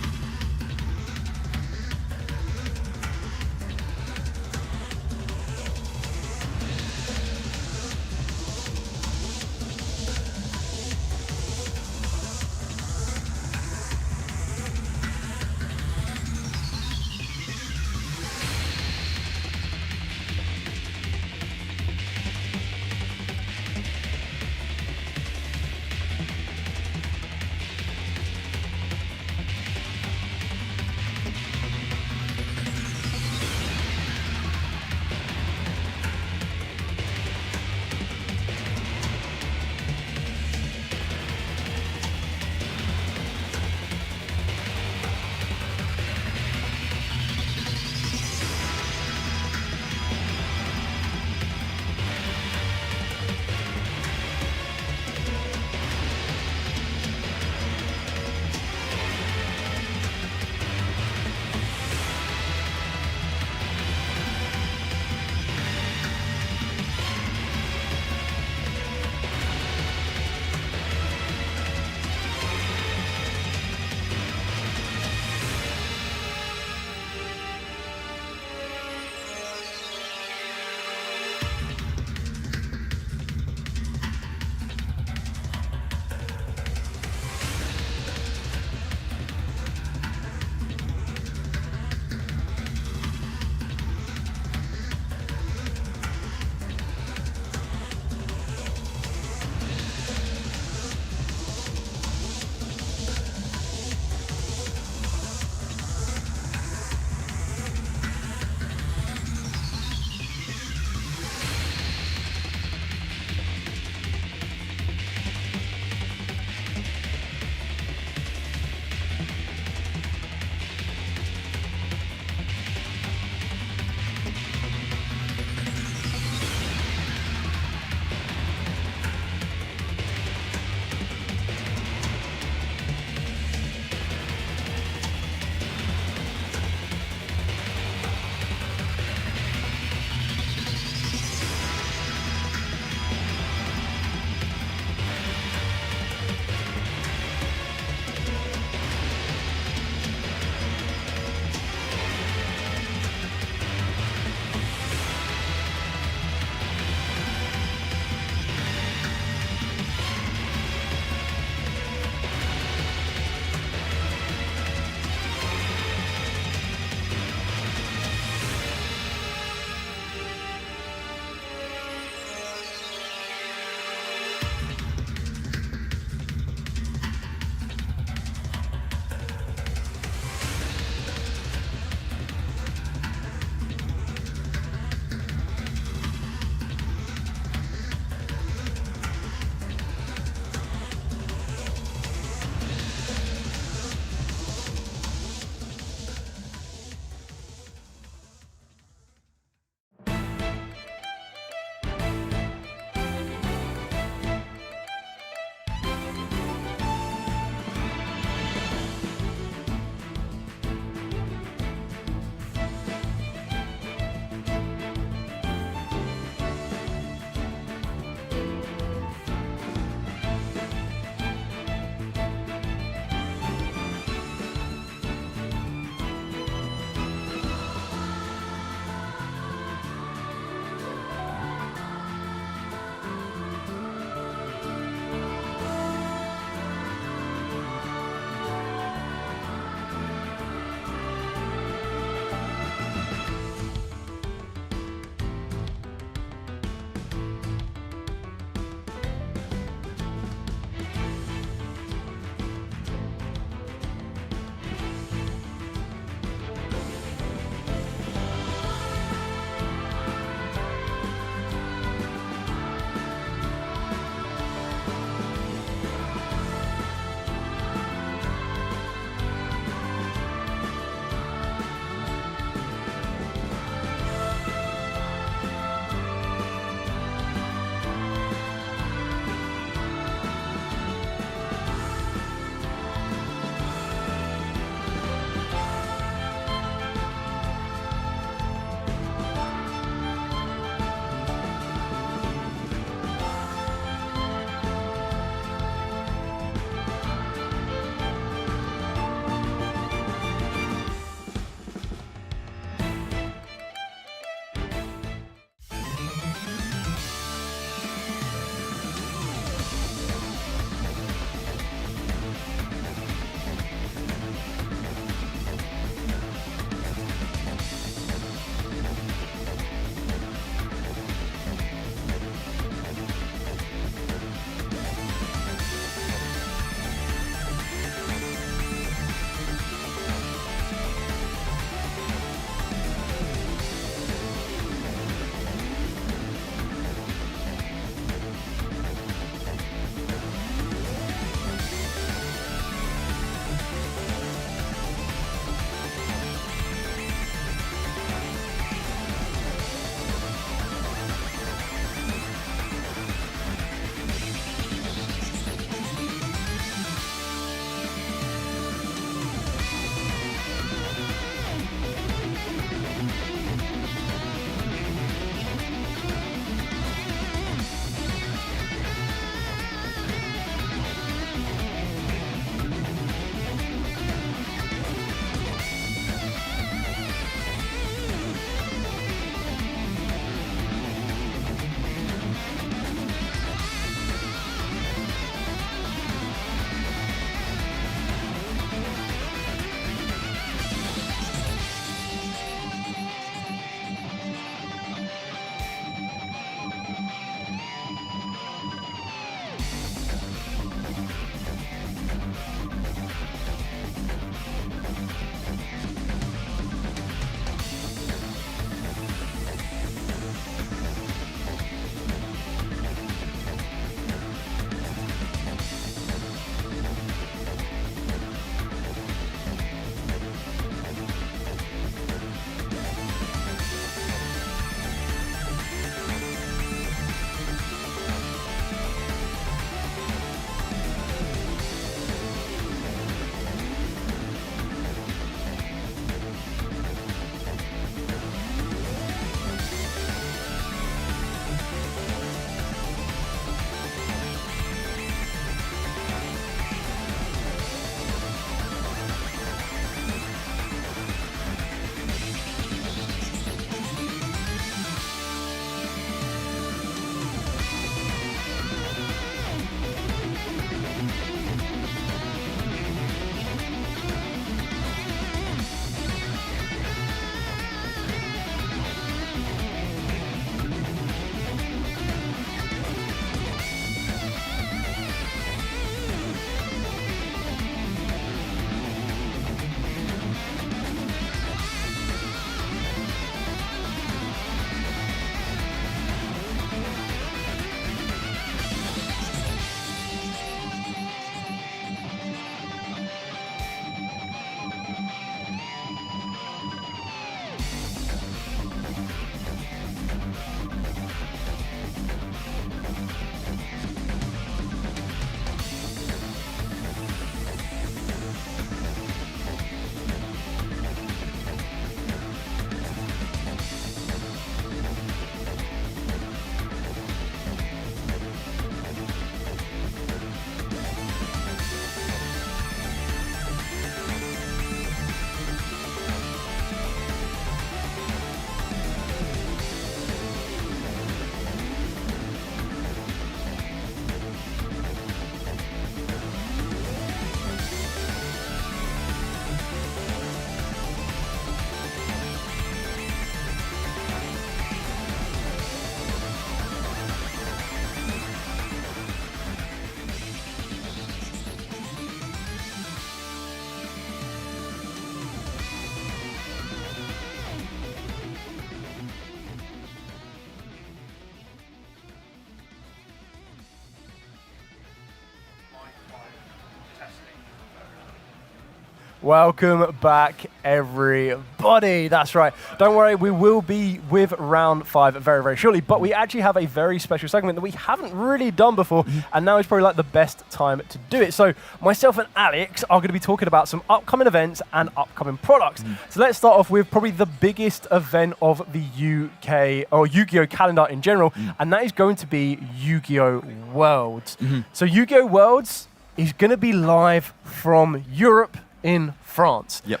Welcome back, everybody. That's right. Don't worry, we will be with round 5 very, very shortly, but we actually have a very special segment that we haven't really done before, and now is probably like the best time to do it. So myself and Alex are going to be talking about some upcoming events and upcoming products. So let's start off with probably the biggest event of the UK, or Yu-Gi-Oh! Calendar in general, and that is going to be Yu-Gi-Oh! Worlds. So Yu-Gi-Oh! Worlds is going to be live from Europe in France. Yep.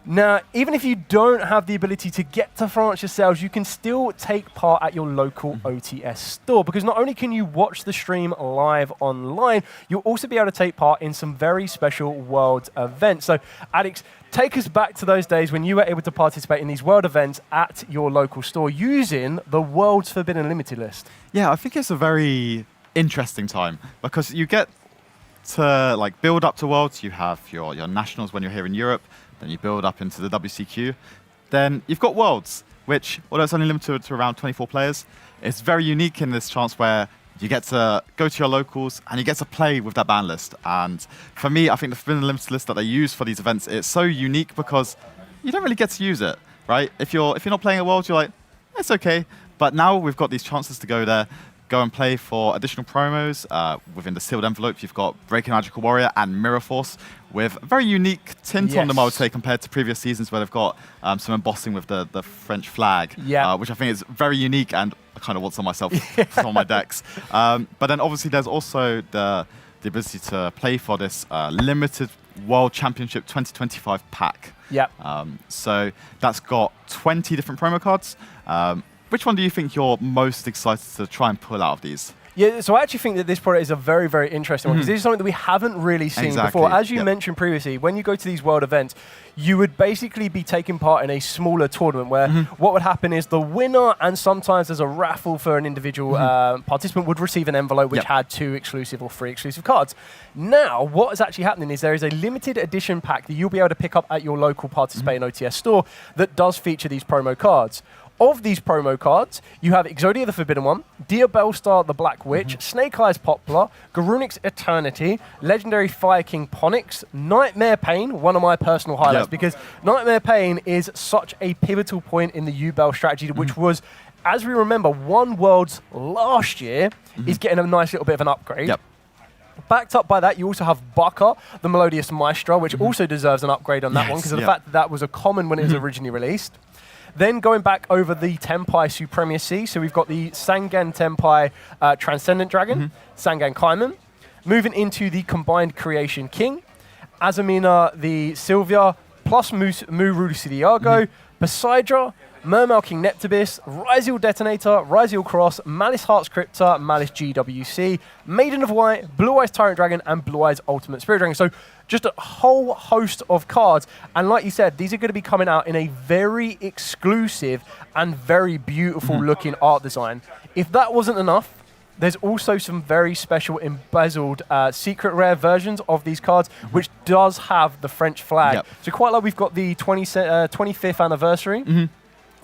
Now, even if you don't have the ability to get to France yourselves, you can still take part at your local OTS store, because not only can you watch the stream live online, you'll also be able to take part in some very special World events. So, Alex, take us back to those days when you were able to participate in these World events at your local store using the World's Forbidden Limited list. Yeah, I think it's a very interesting time because you get to like build up to Worlds. You have your nationals when you're here in Europe, then you build up into the WCQ. Then you've got Worlds, which, although it's only limited to around 24 players, it's very unique in this chance where you get to go to your locals and you get to play with that ban list. And for me, I think the Forbidden Limited list that they use for these events, it's so unique because you don't really get to use it, right? If you're not playing at Worlds, you're like, it's okay. But now we've got these chances to go there, go and play for additional promos. Within the sealed envelope, you've got Breaking Magical Warrior and Mirror Force with a very unique tint on them, I would say, compared to previous seasons where they've got some embossing with the French flag, which I think is very unique, and I kind of want some myself for some of my decks. But then obviously there's also the ability to play for this limited World Championship 2025 pack. Yep. So that's got 20 different promo cards. Which one do you think you're most excited to try and pull out of these? Yeah, so I actually think that this product is a very, very interesting one, because this is something that we haven't really seen before. As you mentioned previously, when you go to these World events, you would basically be taking part in a smaller tournament where what would happen is the winner, and sometimes there's a raffle for an individual participant, would receive an envelope which had 2 exclusive or 3 exclusive cards. Now, what is actually happening is there is a limited edition pack that you'll be able to pick up at your local participating OTS store that does feature these promo cards. Of these promo cards, you have Exodia the Forbidden One, Dia Bellstar the Black Witch, Snake Eyes Poplar, Garunix Eternity, Legendary Fire King Ponix, Nightmare Pain, one of my personal highlights, because Nightmare Pain is such a pivotal point in the U-Bell strategy, which was, as we remember, won Worlds last year, is getting a nice little bit of an upgrade. Backed up by that, you also have Baka, the Melodious Maestro, which also deserves an upgrade on that one, because of the fact that that was a common when it was originally released. Then going back over the Tenpai Supremacy, so we've got the Sangan Tenpai Transcendent Dragon, Sangan Kaiman. Moving into the Combined Creation King, Azamina the Sylvia, plus Mu Rusidiago, Poseidra, Mermail King Neptibus, Ryziel Detonator, Ryziel Cross, Malice Heart Scriptor, Malice GWC, Maiden of White, Blue Eyes Tyrant Dragon, and Blue Eyes Ultimate Spirit Dragon. So just a whole host of cards. And like you said, these are going to be coming out in a very exclusive and very beautiful looking art design. If that wasn't enough, there's also some very special embezzled secret rare versions of these cards, which does have the French flag. So quite like we've got the 25th anniversary.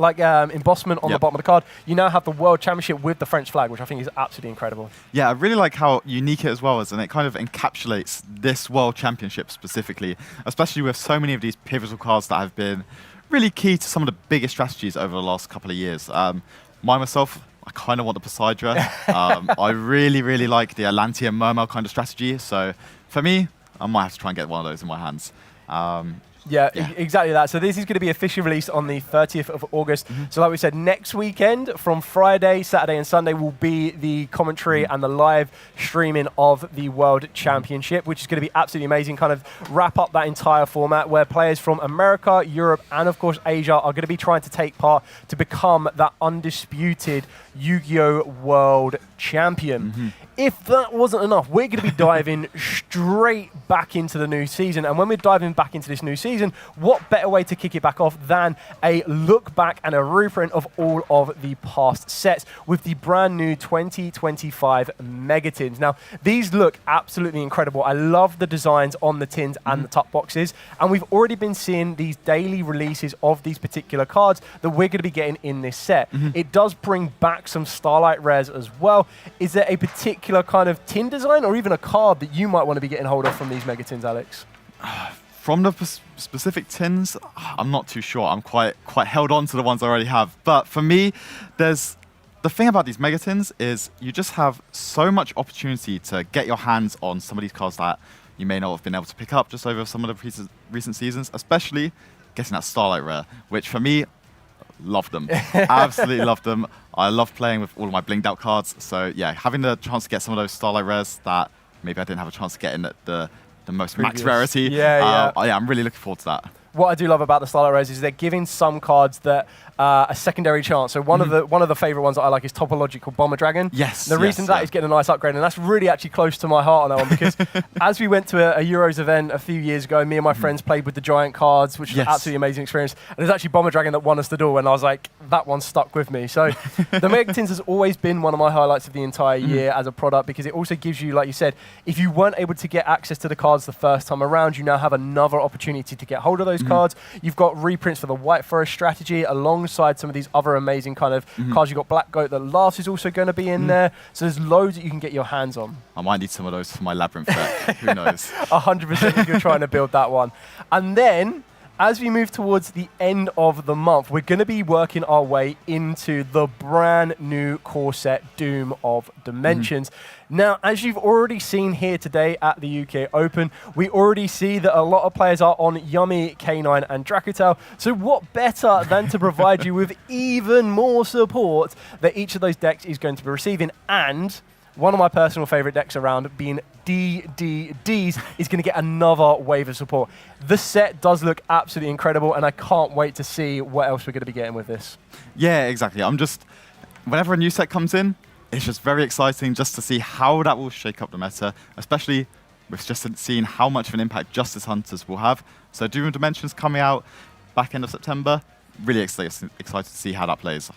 Embossment on the bottom of the card. You now have the World Championship with the French flag, which I think is absolutely incredible. Yeah, I really like how unique it as well is, and it kind of encapsulates this World Championship specifically, especially with so many of these pivotal cards that have been really key to some of the biggest strategies over the last couple of years. Myself, I kind of want the Poseidra. I really, really like the Atlantean Mermail kind of strategy, so for me, I might have to try and get one of those in my hands. Yeah, exactly that. So this is going to be officially released on the 30th of August. So like we said, next weekend from Friday, Saturday and Sunday will be the commentary and the live streaming of the World Championship, which is going to be absolutely amazing. Kind of wrap up that entire format where players from America, Europe and of course Asia are going to be trying to take part to become that undisputed Yu-Gi-Oh! World Champion. If that wasn't enough, we're going to be diving straight back into the new season. And when we're diving back into this new season, what better way to kick it back off than a look back and a reprint of all of the past sets with the brand new 2025 Mega Tins. Now, these look absolutely incredible. I love the designs on the tins and the top boxes. And we've already been seeing these daily releases of these particular cards that we're going to be getting in this set. It does bring back some Starlight rares as well. Is there a particular kind of tin design or even a card that you might want to be getting hold of from these Mega Tins, Alex? From the specific tins, I'm not too sure. I'm quite held on to the ones I already have. But for me, there's the thing about these mega tins is you just have so much opportunity to get your hands on some of these cards that you may not have been able to pick up just over some of the recent seasons, especially getting that Starlight Rare, which for me, loved them. Absolutely loved them. I love playing with all of my blinged out cards. So yeah, having the chance to get some of those Starlight Rares that maybe I didn't have a chance to get in the most max rarity. Yeah. I'm really looking forward to that. What I do love about the Starlight Rares is they're giving some cards that a secondary chance. So one of the favorite ones that I like is Topological Bomber Dragon. Yes. The reason that is getting a nice upgrade, and that's really actually close to my heart on that one, because as we went to a Euros event a few years ago, me and my friends played with the giant cards, which was an absolutely amazing experience. And there's actually Bomber Dragon that won us the duel, and I was like, that one stuck with me. So the Mega Tins has always been one of my highlights of the entire year as a product, because it also gives you, like you said, if you weren't able to get access to the cards the first time around, you now have another opportunity to get hold of those cards. You've got reprints for the White Forest strategy alongside some of these other amazing kind of cards. You've got Black Goat that laughs is also going to be in there. So there's loads that you can get your hands on. I might need some of those for my Labyrinth deck. Who knows? 100% if you're trying to build that one. And then, as we move towards the end of the month, we're going to be working our way into the brand new core set, Doom of Dimensions. Now, as you've already seen here today at the UK Open, we already see that a lot of players are on Yummy, K9 and Dracotel. So what better than to provide you with even more support that each of those decks is going to be receiving. And one of my personal favorite decks around, being DDDs, is going to get another wave of support. The set does look absolutely incredible, and I can't wait to see what else we're going to be getting with this. Yeah, exactly. Whenever a new set comes in, it's just very exciting just to see how that will shake up the meta, especially with just seeing how much of an impact Justice Hunters will have. So Doom of Dimensions coming out back end of September. Really excited to see how that plays.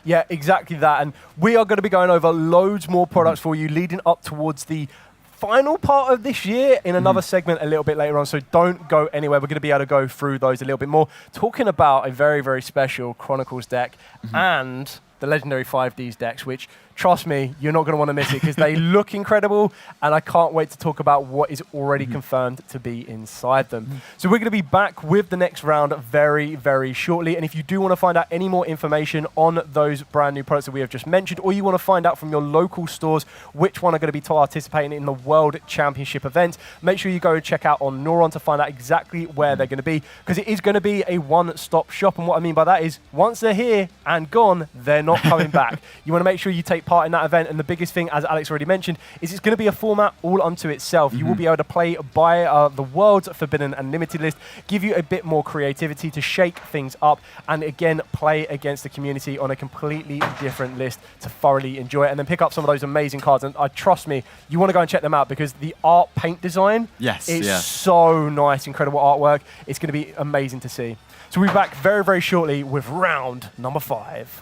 Yeah, exactly that. And we are going to be going over loads more products for you leading up towards the final part of this year in another segment a little bit later on. So don't go anywhere. We're going to be able to go through those a little bit more. Talking about a very, very special Chronicles deck and the legendary 5Ds decks, which, trust me, you're not going to want to miss it because they look incredible, and I can't wait to talk about what is already confirmed to be inside them. So we're going to be back with the next round very, very shortly, and if you do want to find out any more information on those brand new products that we have just mentioned, or you want to find out from your local stores which one are going to be participating in the World Championship event, make sure you go and check out on Neuron to find out exactly where they're going to be, because it is going to be a one-stop shop, and what I mean by that is once they're here and gone, they're not coming back. You want to make sure you take part in that event, and the biggest thing, as Alex already mentioned, is it's going to be a format all unto itself. You will be able to play by the World's Forbidden and Limited list, give you a bit more creativity to shake things up, and again, play against the community on a completely different list to thoroughly enjoy it, and then pick up some of those amazing cards. And trust me, you want to go and check them out, because the art paint design is so nice, incredible artwork. It's going to be amazing to see. So we'll be back very, very shortly with round number 5.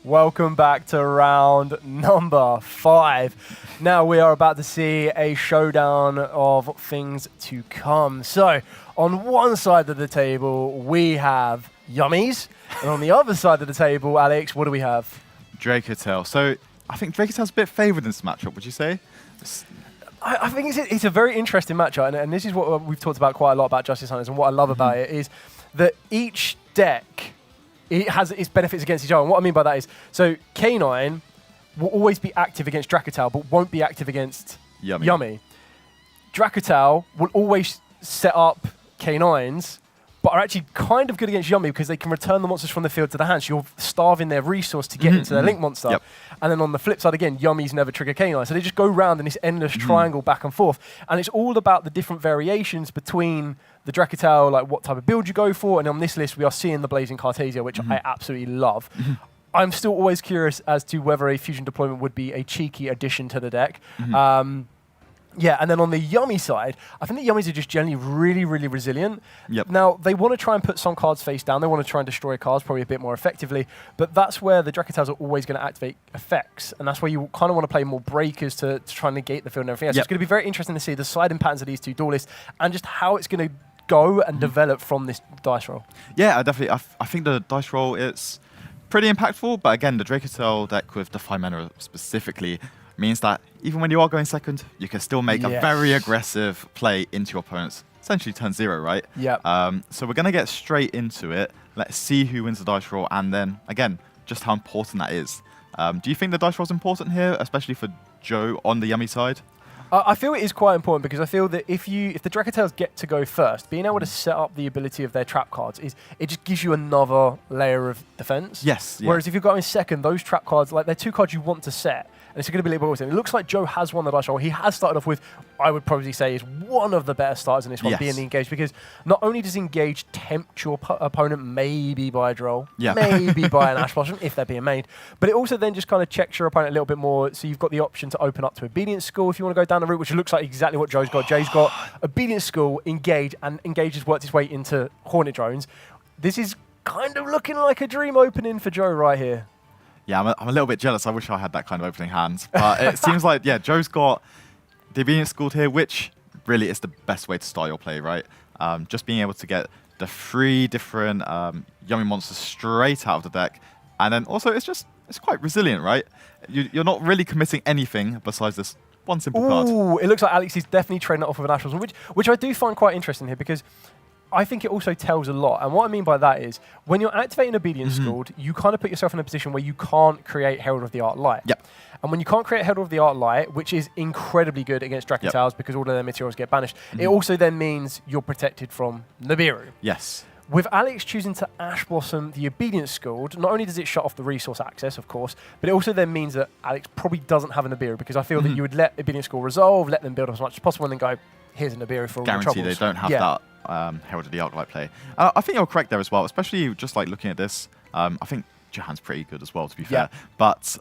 Welcome back to round number 5. Now we are about to see a showdown of things to come. So, on one side of the table, we have Yummies, and on the other side of the table, Alex, what do we have? Dracotel. So, I think Dracotel's a bit favoured in this matchup, would you say? I think it's a very interesting matchup, and this is what we've talked about quite a lot about Justice Hunters, and what I love about it is that each deck it has its benefits against each other. And what I mean by that is, so K9 will always be active against Dracotel, but won't be active against Yummy. Dracotel will always set up K9s, but are actually kind of good against Yummy because they can return the monsters from the field to the hand, so you're starving their resource to get into their Link monster. Yep. And then on the flip side again, Yummies never trigger K9, so they just go round in this endless triangle back and forth. And it's all about the different variations between the Dracotel, like what type of build you go for, and on this list we are seeing the Blazing Cartesia, which I absolutely love. I'm still always curious as to whether a fusion deployment would be a cheeky addition to the deck. Yeah, and then on the Yummy side, I think the Yummies are just generally really, really resilient. Yep. Now, they want to try and put some cards face down. They want to try and destroy cards probably a bit more effectively, but that's where the Dracotels are always going to activate effects, and that's where you kind of want to play more breakers to try and negate the field and everything else. So it's going to be very interesting to see the sliding patterns of these two duelists and just how it's going to go and develop from this dice roll. Yeah, I think the dice roll is pretty impactful, but again, the Dracotel deck with Defy Mana specifically means that even when you are going second, you can still make a very aggressive play into your opponent's essentially turn 0, right? Yeah. So we're going to get straight into it. Let's see who wins the dice roll, and then, again, just how important that is. Do you think the dice roll is important here, especially for Joe on the Yummy side? I feel it is quite important because I feel that if the Dracotels get to go first, being able to set up the ability of their trap cards it just gives you another layer of defense. Yes. Whereas if you're going second, those trap cards, like they're 2 cards you want to set, and it's going to be a little bit awesome. It looks like Joe has won the dice roll. He has started off with, I would probably say, is one of the better starters in this one, being the Engage, because not only does Engage tempt your opponent maybe by a Droll, maybe by an Ash Blossom, if they're being made, but it also then just kind of checks your opponent a little bit more, so you've got the option to open up to Obedience School if you want to go down the route, which looks like exactly what Joe's got. Jay's got Obedience School, Engage, and Engage has worked its way into Hornet Drones. This is kind of looking like a dream opening for Joe right here. Yeah, I'm a little bit jealous. I wish I had that kind of opening hand. But it seems like, Joe's got the Obedience School here, which really is the best way to start your play, right? Just being able to get the 3 different Yummy monsters straight out of the deck. And then also, it's quite resilient, right? You're not really committing anything besides this one simple card. Ooh, it looks like Alex is definitely trading it off of an Ash Blossom, which I do find quite interesting here, because I think it also tells a lot. And what I mean by that is, when you're activating Obedience Schooled, you kind of put yourself in a position where you can't create Herald of the Arc Light. Yep. And when you can't create Herald of the Arc Light, which is incredibly good against Dracotels because all of their materials get banished, it also then means you're protected from Nibiru. Yes. With Alex choosing to Ash Blossom the Obedience Schooled, not only does it shut off the resource access, of course, but it also then means that Alex probably doesn't have a Nibiru, because I feel that you would let Obedience School resolve, let them build up as much as possible, and then go, here's a Nibiru for all the troubles. Guarantee they don't have that Herald of the Arc Light play. I think you're correct there as well, especially just like looking at this. I think Jahan's pretty good as well, to be fair. But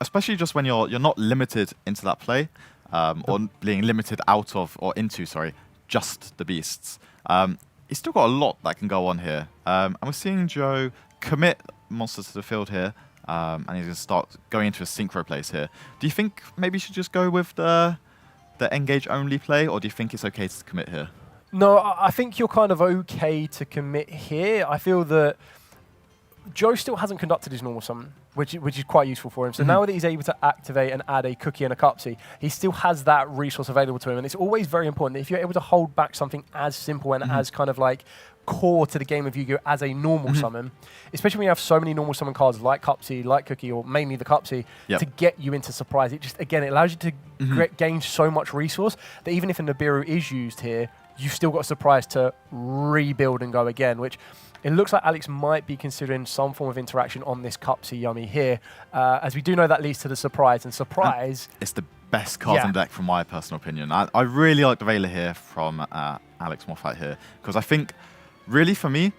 especially just when you're not limited into that play, or being limited out of, or into, sorry, just the beasts. He's still got a lot that can go on here. And we're seeing Joe commit monsters to the field here, and he's going to start going into a synchro place here. Do you think maybe you should just go with the Engage only play, or do you think it's okay to commit here? No, I think you're kind of okay to commit here. I feel that Joe still hasn't conducted his normal summon, which is quite useful for him. So now that he's able to activate and add a cookie and a cupsy, he still has that resource available to him. And it's always very important that if you're able to hold back something as simple and as kind of like core to the game of Yu-Gi-Oh! As a normal summon, especially when you have so many normal summon cards like Cupsy, like Cookie, or mainly the Cupsy, to get you into Surprise. It just, again, it allows you to gain so much resource that even if a Nibiru is used here, you've still got a Surprise to rebuild and go again, which it looks like Alex might be considering some form of interaction on this Cupsy Yummy here, as we do know that leads to the Surprise, and Surprise... it's the best card in the deck from my personal opinion. I really like the Veiler here from Alex Moffat here, because I think, really for me,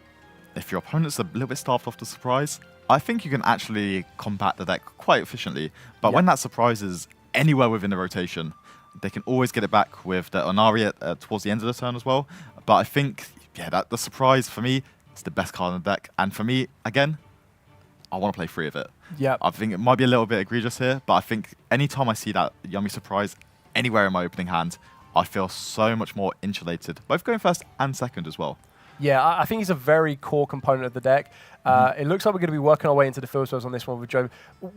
if your opponent's a little bit starved off the Surprise, I think you can actually combat the deck quite efficiently. But when that Surprise is anywhere within the rotation, they can always get it back with the Onari towards the end of the turn as well. But I think, that the Surprise, for me, it's the best card in the deck. And for me, again, I want to play 3 of it. Yeah. I think it might be a little bit egregious here, but I think anytime I see that Yummy Surprise anywhere in my opening hand, I feel so much more insulated, both going first and second as well. Yeah, I think it's a very core component of the deck. It looks like we're going to be working our way into the field spells on this one with Joe.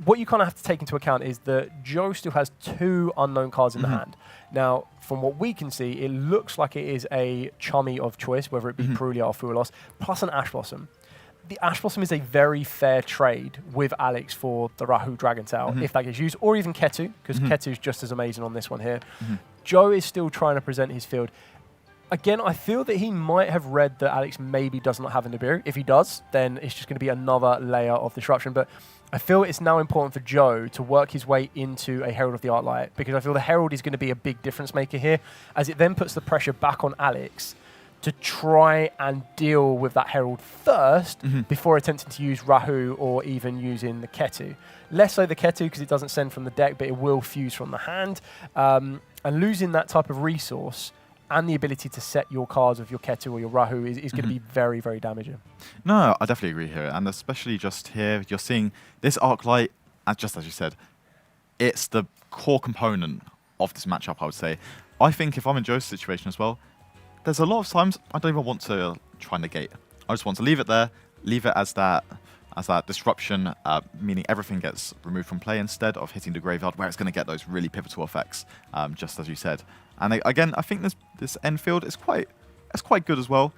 What you kind of have to take into account is that Joe still has 2 unknown cards in the hand. Now, from what we can see, it looks like it is a Chummy of choice, whether it be Perulia or Fuelos, plus an Ash Blossom. The Ash Blossom is a very fair trade with Alex for the Rahu Dragontail, if that gets used, or even Ketu, because Ketu is just as amazing on this one here. Joe is still trying to present his field. Again, I feel that he might have read that Alex maybe does not have a Nibiru. If he does, then it's just going to be another layer of disruption. But I feel it's now important for Joe to work his way into a Herald of the Arclight, because I feel the Herald is going to be a big difference maker here, as it then puts the pressure back on Alex to try and deal with that Herald first before attempting to use Rahu or even using the Ketu. Less so the Ketu because it doesn't send from the deck, but it will fuse from the hand. And losing that type of resource and the ability to set your cards with your Ketu or your Rahu is going to be very, very damaging. No, I definitely agree here. And especially just here, you're seeing this Arclight, just as you said, it's the core component of this matchup, I would say. I think if I'm in Joe's situation as well, there's a lot of times I don't even want to try and negate. I just want to leave it there, leave it as that disruption, meaning everything gets removed from play instead of hitting the graveyard, where it's going to get those really pivotal effects, just as you said. And again, I think this end field is quite good as well.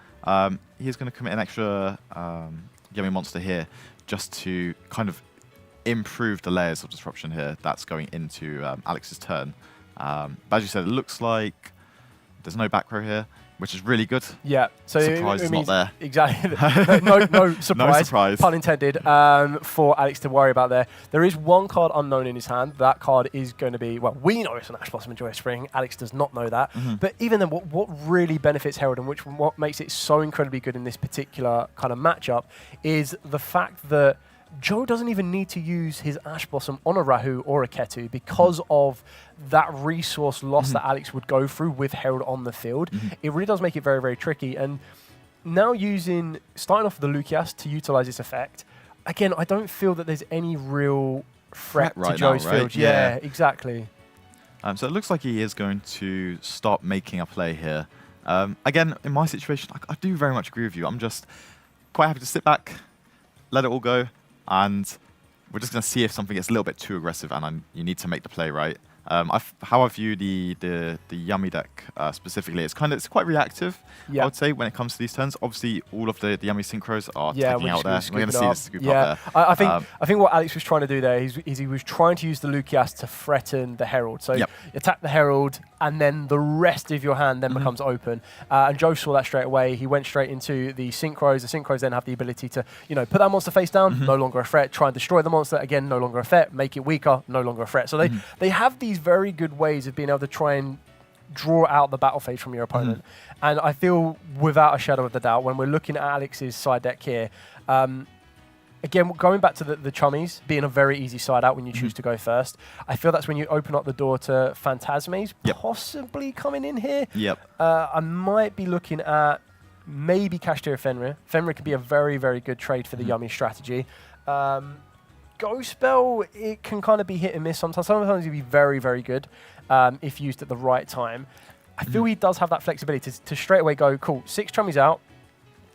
He's going to commit an extra Yummy Monster here just to kind of improve the layers of disruption here that's going into Alex's turn. But as you said, it looks like there's no back row here, which is really good. Yeah, so surprise is not there. Exactly. no surprise. No surprise. Pun intended. For Alex to worry about there. There is 1 card unknown in his hand. That card is going to be, well, we know it's an Ash Blossom and Joyous Spring. Alex does not know that. But even then, what really benefits Herald and what makes it so incredibly good in this particular kind of matchup is the fact that Joe doesn't even need to use his Ash Blossom on a Rahu or a Ketu because of that resource loss that Alex would go through with Herald on the field. It really does make it very, very tricky. And now starting off with the Lucias to utilize this effect, again, I don't feel that there's any real threat right to Joe's now, right? field. Yeah, exactly. So it looks like he is going to start making a play here. Again, in my situation, I do very much agree with you. I'm just quite happy to sit back, let it all go, and we're just going to see if something gets a little bit too aggressive and you need to make the play, right? How I view the Yummy deck specifically, it's quite reactive, I would say, when it comes to these turns. Obviously, all of the Yummy synchros are taking out there. We're going to see this scoop up there. I think what Alex was trying to do there is he was trying to use the Lucias to threaten the Herald. So attack the Herald, and then the rest of your hand then becomes open. And Joe saw that straight away. He went straight into the synchros. The synchros then have the ability to, put that monster face down, no longer a threat. Try and destroy the monster, again, no longer a threat. Make it weaker, no longer a threat. So they have these very good ways of being able to try and draw out the battle phase from your opponent. And I feel, without a shadow of a doubt, when we're looking at Alex's side deck here, again, going back to the Chummies being a very easy side out when you choose to go first, I feel that's when you open up the door to Phantasmes possibly coming in here. I might be looking at maybe Kashtira Fenrir. Fenrir could be a very, very good trade for the Yummy strategy. Ghost Spell, it can kind of be hit and miss sometimes. Sometimes it can be very, very good if used at the right time. I feel he does have that flexibility to straight away go, cool, 6 Chummies out,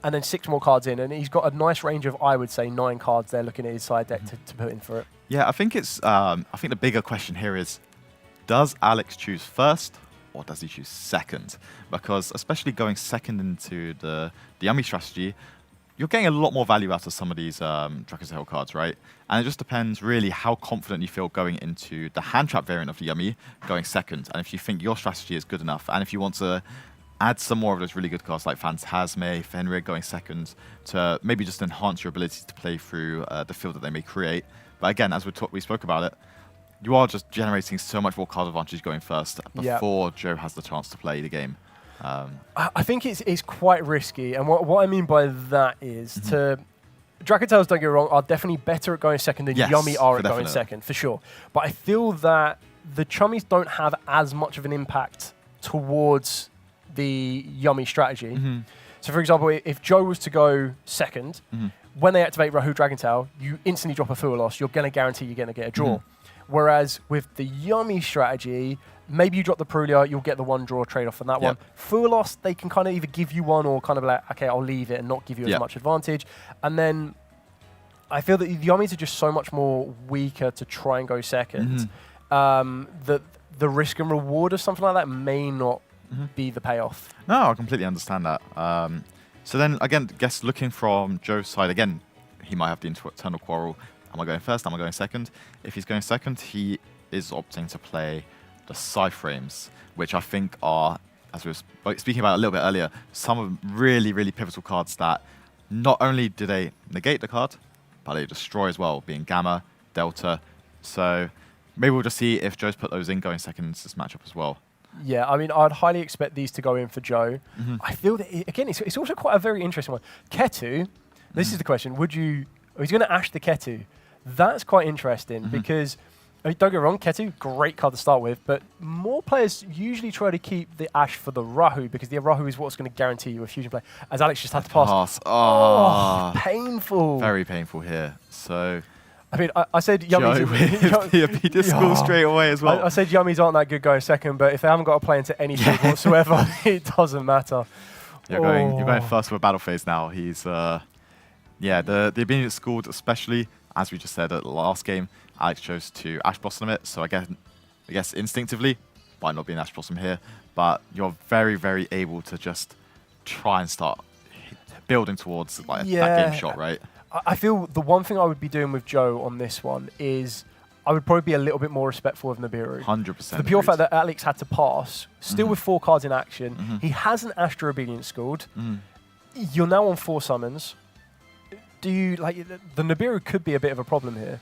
and then 6 more cards in. And he's got a nice range of, I would say, 9 cards there looking at his side deck to put in for it. Yeah, I think it's. I think the bigger question here is, does Alex choose first or does he choose second? Because especially going second into the Yummy strategy, you're getting a lot more value out of some of these Dragon's Tail cards, right? And it just depends really how confident you feel going into the hand trap variant of the Yummy going second, and if you think your strategy is good enough, and if you want to add some more of those really good cards like Phantasme, Fenrir going second to maybe just enhance your ability to play through the field that they may create. But again, as we spoke about it, you are just generating so much more card advantage going first before Joe has the chance to play the game. I think it's quite risky, and what I mean by that is to Dragontails, don't get me wrong, are definitely better at going second than Yummy are at going second, for sure. But I feel that the Chummies don't have as much of an impact towards the Yummy strategy. So, for example, if Joe was to go second, when they activate Rahu Dragontail, you instantly drop a Full Loss. You're going to guarantee you're going to get a draw. Whereas with the Yummy strategy, maybe you drop the Prulia, you'll get the one draw trade-off on that one. Full Loss, they can kind of either give you one or kind of like, okay, I'll leave it and not give you as much advantage. And then I feel that the Yummies are just so much more weaker to try and go second. That the risk and reward of something like that may not be the payoff. No, I completely understand that. So then, again, guess looking from Joe's side, again, he might have the internal quarrel. Am I going first? Am I going second? If he's going second, he is opting to play the Cyframes, which I think are, as we were speaking about a little bit earlier, some really, really pivotal cards that not only do they negate the card, but they destroy as well, being Gamma, Delta. So maybe we'll just see if Joe's put those in going second in this matchup as well. Yeah, I mean, I'd highly expect these to go in for Joe. I feel that, again, it's also quite a very interesting one. Ketu, this is the question, he's going to Ash the Ketu. That's quite interesting because, I mean, don't get me wrong, Ketu, great card to start with, but more players usually try to keep the Ash for the Rahu because the Rahu is what's going to guarantee you a fusion play. As Alex just had to pass. Oh, painful. Very painful here. So I mean, I said Yummies. Joe with the Abita school straight away as well. I said Yummies aren't that good going second, but if they haven't got to play into any field whatsoever, it doesn't matter. You're going first for a battle phase now. He's, the Abita school, especially, as we just said at the last game, Alex chose to Ash Blossom it, so I guess instinctively, might not be an Ash Blossom here, but you're very, very able to just try and start building towards like that game shot, right? I feel the one thing I would be doing with Joe on this one is I would probably be a little bit more respectful of Nibiru. 100%. The pure fact that Alex had to pass, still with 4 cards in action, he hasn't Astro Obedience schooled. You're now on 4 summons. Do you the Nibiru could be a bit of a problem here,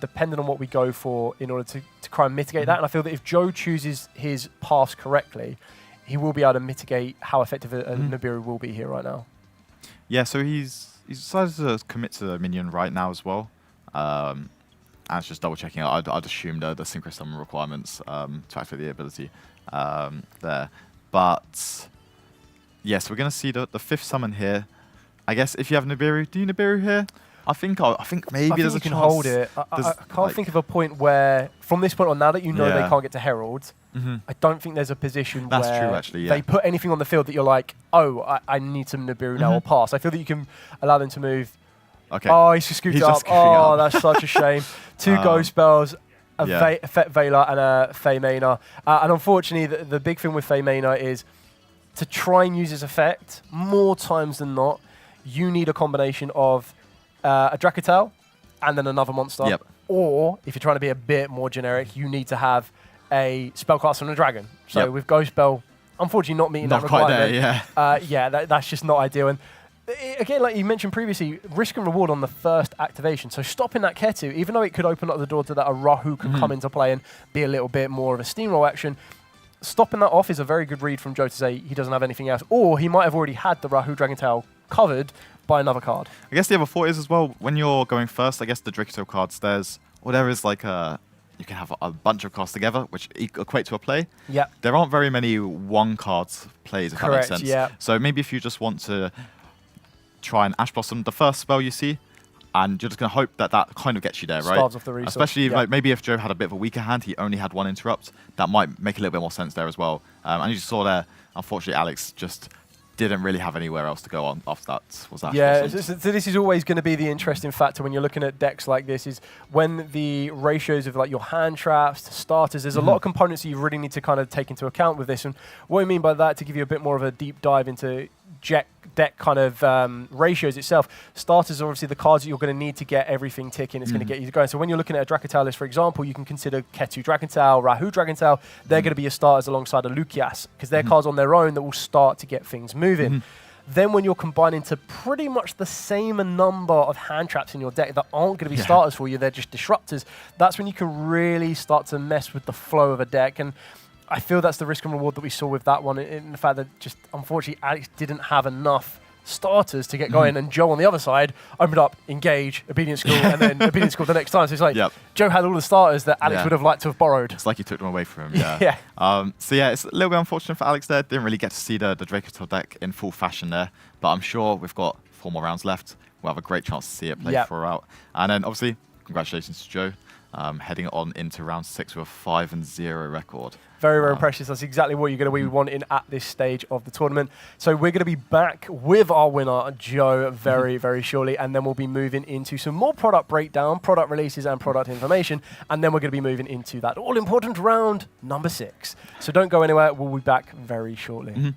depending on what we go for in order to try and mitigate that. And I feel that if Joe chooses his pass correctly, he will be able to mitigate how effective a Nibiru will be here right now. Yeah, so he's decided to commit to the minion right now as well. And it's just double checking. I'd assume the synchro summon requirements to activate the ability there. But yes, we're going to see the 5th summon here. I guess if you have Nibiru, do you Nibiru here? I think maybe there's a can chance. Hold it. I can't think of a point where, from this point on, now that you know they can't get to Herald, I don't think there's a position where true, actually, they put anything on the field that you're like, oh, I need some Nibiru now or pass. I feel that you can allow them to move. Okay. Oh, he's just scooped up. Oh, that's such a shame. 2 Ghost Spells, a Fet Veiler and a Fey Maina. And unfortunately, the big thing with Fey Maina is to try and use his effect, more times than not, you need a combination of a Dracotel and then another monster. Yep. Or, if you're trying to be a bit more generic, you need to have a spellcaster and a dragon. So with Ghost Spell, unfortunately not meeting that requirement. There, that's just not ideal. And again, like you mentioned previously, risk and reward on the first activation. So stopping that Ketu, even though it could open up the door to that, a Rahu can come into play and be a little bit more of a steamroll action. Stopping that off is a very good read from Joe to say he doesn't have anything else. Or he might have already had the Rahu Dragontail covered by another card. I guess the other thought is as well, when you're going first, I guess the Dracotail cards, there is like you can have a bunch of cards together, which equate to a play. Yeah. There aren't very many 1 cards plays, if that makes sense. Yeah. So maybe if you just want to try and Ash Blossom the first spell you see, and you're just going to hope that kind of gets you there, right? Starves off the resource. Especially like maybe if Joe had a bit of a weaker hand, he only had 1 interrupt, that might make a little bit more sense there as well. And you just saw there, unfortunately, Alex just didn't really have anywhere else to go on after that. Was that? Yeah, so this is always going to be the interesting factor when you're looking at decks like this, is when the ratios of like your hand traps to starters, there's a lot of components that you really need to kind of take into account with this. And what I mean by that, to give you a bit more of a deep dive into deck kind of ratios itself, starters are obviously the cards that you're going to need to get everything ticking. It's going to get you going. So when you're looking at a Dracotail list, for example, you can consider Ketu Dragontail, Rahu Dragontail. They're going to be your starters alongside a Lucias, because they're cards on their own that will start to get things moving. Then when you're combining to pretty much the same number of hand traps in your deck that aren't going to be starters for you, they're just disruptors, that's when you can really start to mess with the flow of a deck. And I feel that's the risk and reward that we saw with that one, in the fact that just, unfortunately, Alex didn't have enough starters to get going, and Joe on the other side opened up Engage, Obedient School, and then Obedient School the next time. So it's like Joe had all the starters that Alex would have liked to have borrowed. It's like you took them away from him. Yeah. So yeah, it's a little bit unfortunate for Alex there. Didn't really get to see the Dracotel deck in full fashion there, but I'm sure we've got 4 more rounds left. We'll have a great chance to see it play throughout. And then obviously, congratulations to Joe, heading on into round 6 with a 5-0 record. Very, very precious. That's exactly what you're going to be wanting at this stage of the tournament. So we're going to be back with our winner, Joe, very, very shortly. And then we'll be moving into some more product breakdown, product releases and product information. And then we're going to be moving into that all-important round number 6. So don't go anywhere. We'll be back very shortly.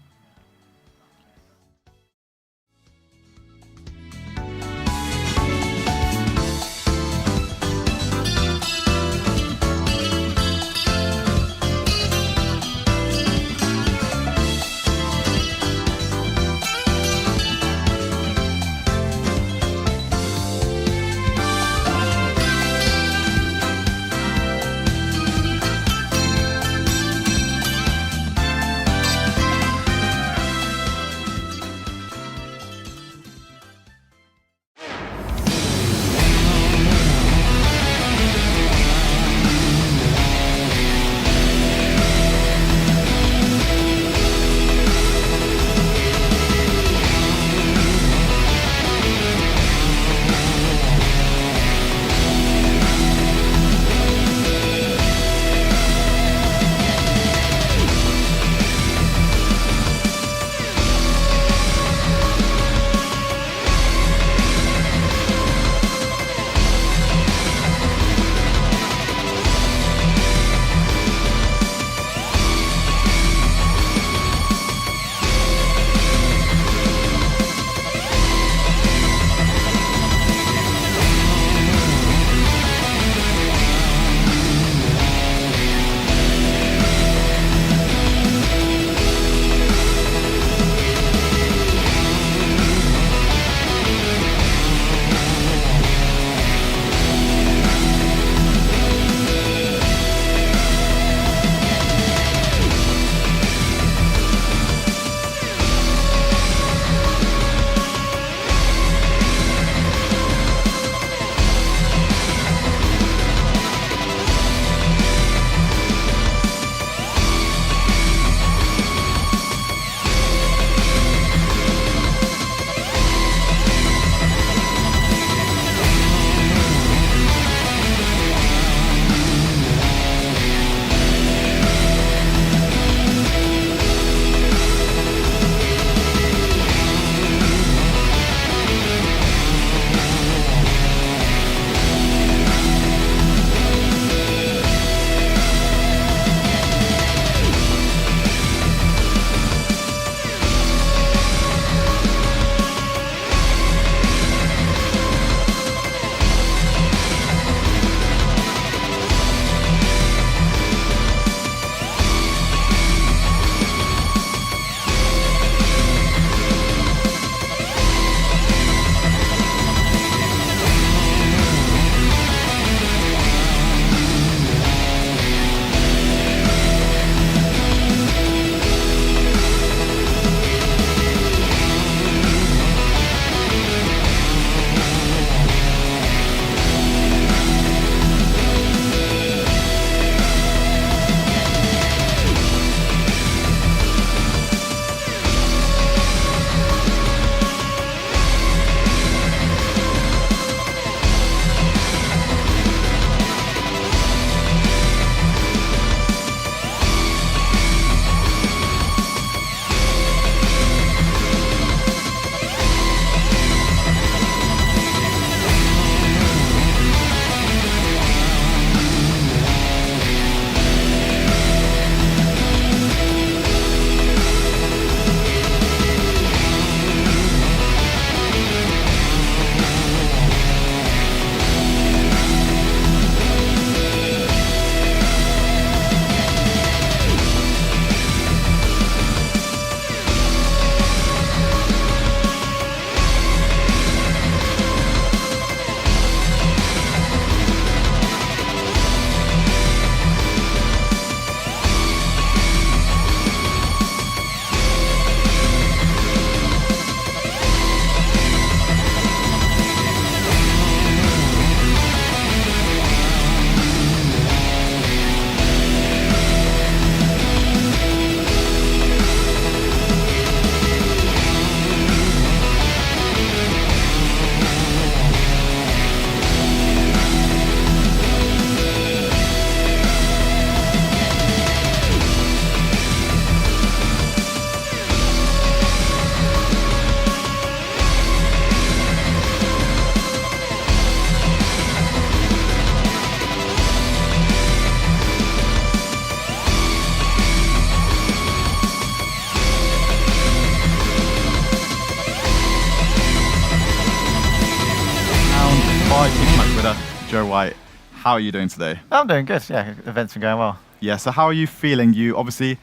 leader, Joe White. How are you doing today? I'm doing good. Yeah, event's been going well. Yeah, so how are you feeling? You obviously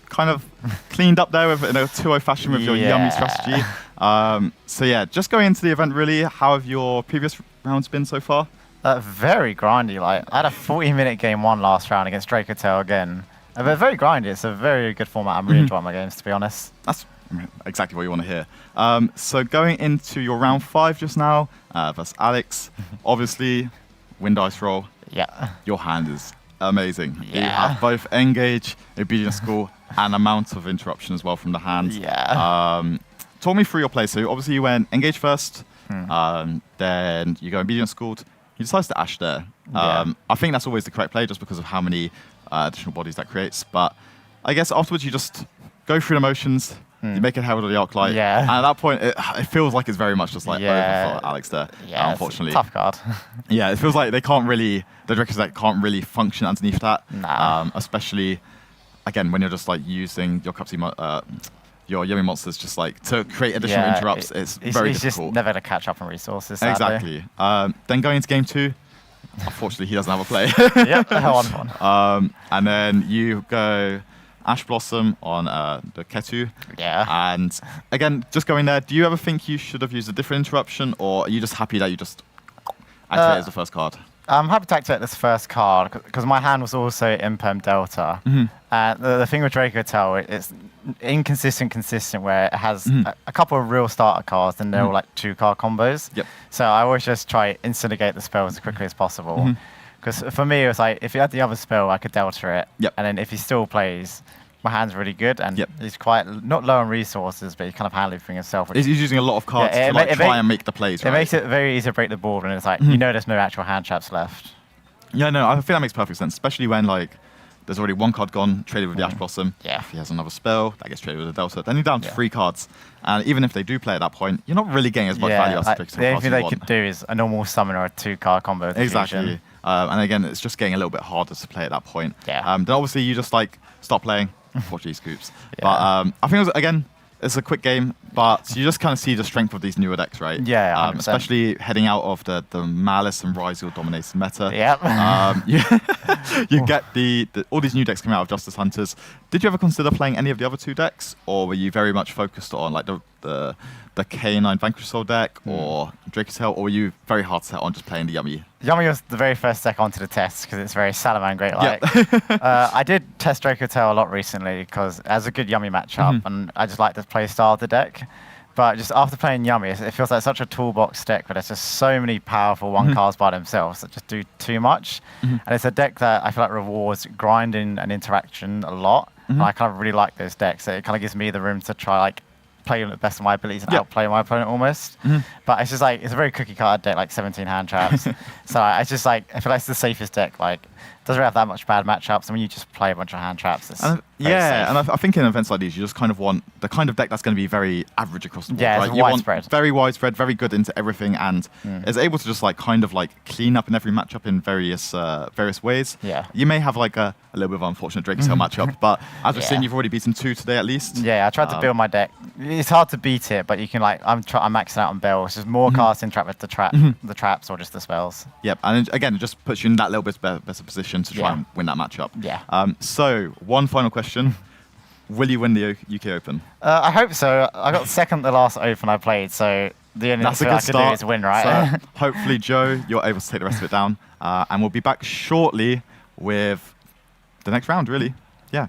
kind of cleaned up there in a 2-0 fashion with your yummy strategy. So yeah, just going into the event really, how have your previous rounds been so far? Very grindy. Like I had a 40-minute game one last round against Dracotel again. But very grindy. It's a very good format. I'm really enjoying my games, to be honest. That's exactly what you want to hear. So going into your round 5 just now versus Alex, obviously, win dice roll. Yeah. Your hand is amazing. Yeah. You have both engage, obedience school, and amount of interruption as well from the hand. Yeah. Talk me through your play. So obviously you went engage first, then you go obedience schooled. He decides to Ash there. I think that's always the correct play just because of how many additional bodies that creates. But I guess afterwards you just go through the motions, you make it Herald of the Arc Light. Yeah. And at that point, it feels like it's very much just like over for Alex there, Yeah, unfortunately. It's a tough card. Yeah, it feels like they can't really, the Draco's deck can't really function underneath that. Nah. Especially, again, when you're just like using your your yummy monsters just like to create additional interrupts, it's very difficult. He's just never going to catch up on resources, sadly. Exactly. Then going into game 2, unfortunately, he doesn't have a play. Yep, one. And then you go Ash Blossom on the Ketu. Yeah. And again, just going there, do you ever think you should have used a different interruption, or are you just happy that you just activate as the first card? I'm happy to activate this first card because my hand was also Imperm Delta. The thing with Dracotel, it's consistent where it has a couple of real starter cards and they're all like 2-card combos. Yep. So I always just try instigate the spell as quickly as possible. Because for me, it was like, if he had the other spell, I could Delta it. Yep. And then if he still plays, my hand's really good, and he's quite not low on resources, but he kind of handles everything himself. He's using a lot of cards to like try and make the plays, right? It makes it very easy to break the board when it's like, you know there's no actual hand traps left. Yeah, no, I feel that makes perfect sense, especially when like there's already 1 card gone, traded with the Ash Blossom. Yeah. If he has another spell, that gets traded with a Delta. Then you're down to 3 cards. And even if they do play at that point, you're not really getting as much value as the only thing they could do is a normal summon or a 2-card combo. Exactly. And again, it's just getting a little bit harder to play at that point. Yeah. Then obviously you just like stop playing, watch these scoops. But I think it was, again, it's a quick game, but you just kind of see the strength of these newer decks, right? Yeah, especially heading out of the Malice and Ryzel dominated meta. Yep. You get all these new decks coming out of Justice Hunters. Did you ever consider playing any of the other 2 decks, or were you very much focused on like the K9 Vanquish Soul deck or Dracotel, or were you very hard set on just playing the Yummy? Yummy was the very first deck onto the test because it's very Salamangreat-like. I did test Dracotel a lot recently because it has a good Yummy matchup, and I just like the play style of the deck. But just after playing Yummy, it feels like such a toolbox deck, but there's just so many powerful 1-cards by themselves that just do too much. And it's a deck that I feel like rewards grinding and interaction a lot. And I kind of really like those decks. It kind of gives me the room to try like play the best of my abilities and outplay my opponent almost. But it's just like, it's a very cookie cutter deck, like 17 hand traps. So I just like, I feel like it's the safest deck. Like, it doesn't really have that much bad matchups. And when you just play a bunch of hand traps, it's safe. And I think in events like these, you just kind of want the kind of deck that's going to be very average across the board. Yeah, right? it's You widespread. want very widespread, very good into everything, and is able to just like kind of like clean up in every matchup in various ways. Yeah. You may have like a little bit of unfortunate Dracotel matchup, but as we've seen, you've already beaten 2 today at least. Yeah, I tried to build my deck. It's hard to beat it, but you can like, I'm maxing out on bells. There's more cards to interact with the traps or just the spells. Yep, and again, it just puts you in that little bit better position to try and win that matchup. Yeah. So, one final question. Will you win the UK Open? I hope so. I got second the last Open I played, so the only thing I could do is win, right? So hopefully, Joe, you're able to take the rest of it down. And we'll be back shortly with the next round, really. Yeah.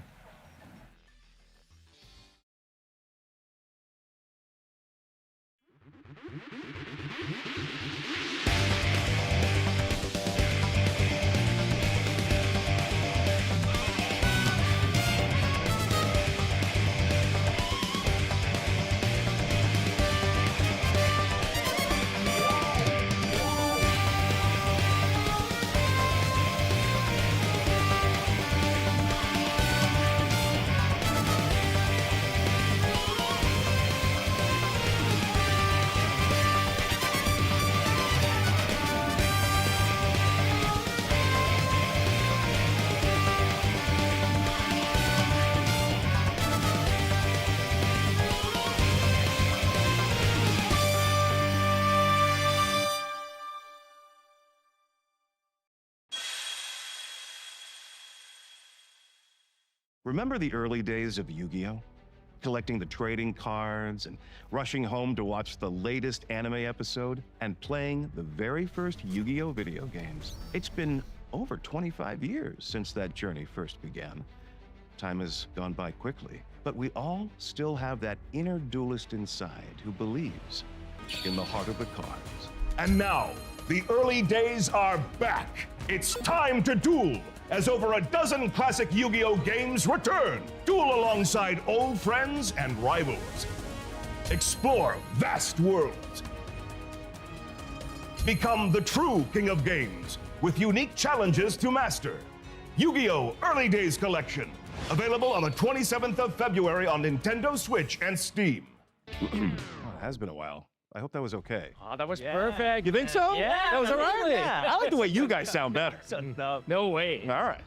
Remember the early days of Yu-Gi-Oh? Collecting the trading cards and rushing home to watch the latest anime episode and playing the very first Yu-Gi-Oh video games. It's been over 25 years since that journey first began. Time has gone by quickly, but we all still have that inner duelist inside who believes in the heart of the cards. And now, the early days are back. It's time to duel, as over a dozen classic Yu-Gi-Oh games return. Duel alongside old friends and rivals. Explore vast worlds. Become the true king of games with unique challenges to master. Yu-Gi-Oh! Early Days Collection. Available on the 27th of February on Nintendo Switch and Steam. It has been a while. I hope that was okay. Oh, that was perfect. You think so? Yeah. That was all right. Yeah. I like the way you guys sound better. No way. All right.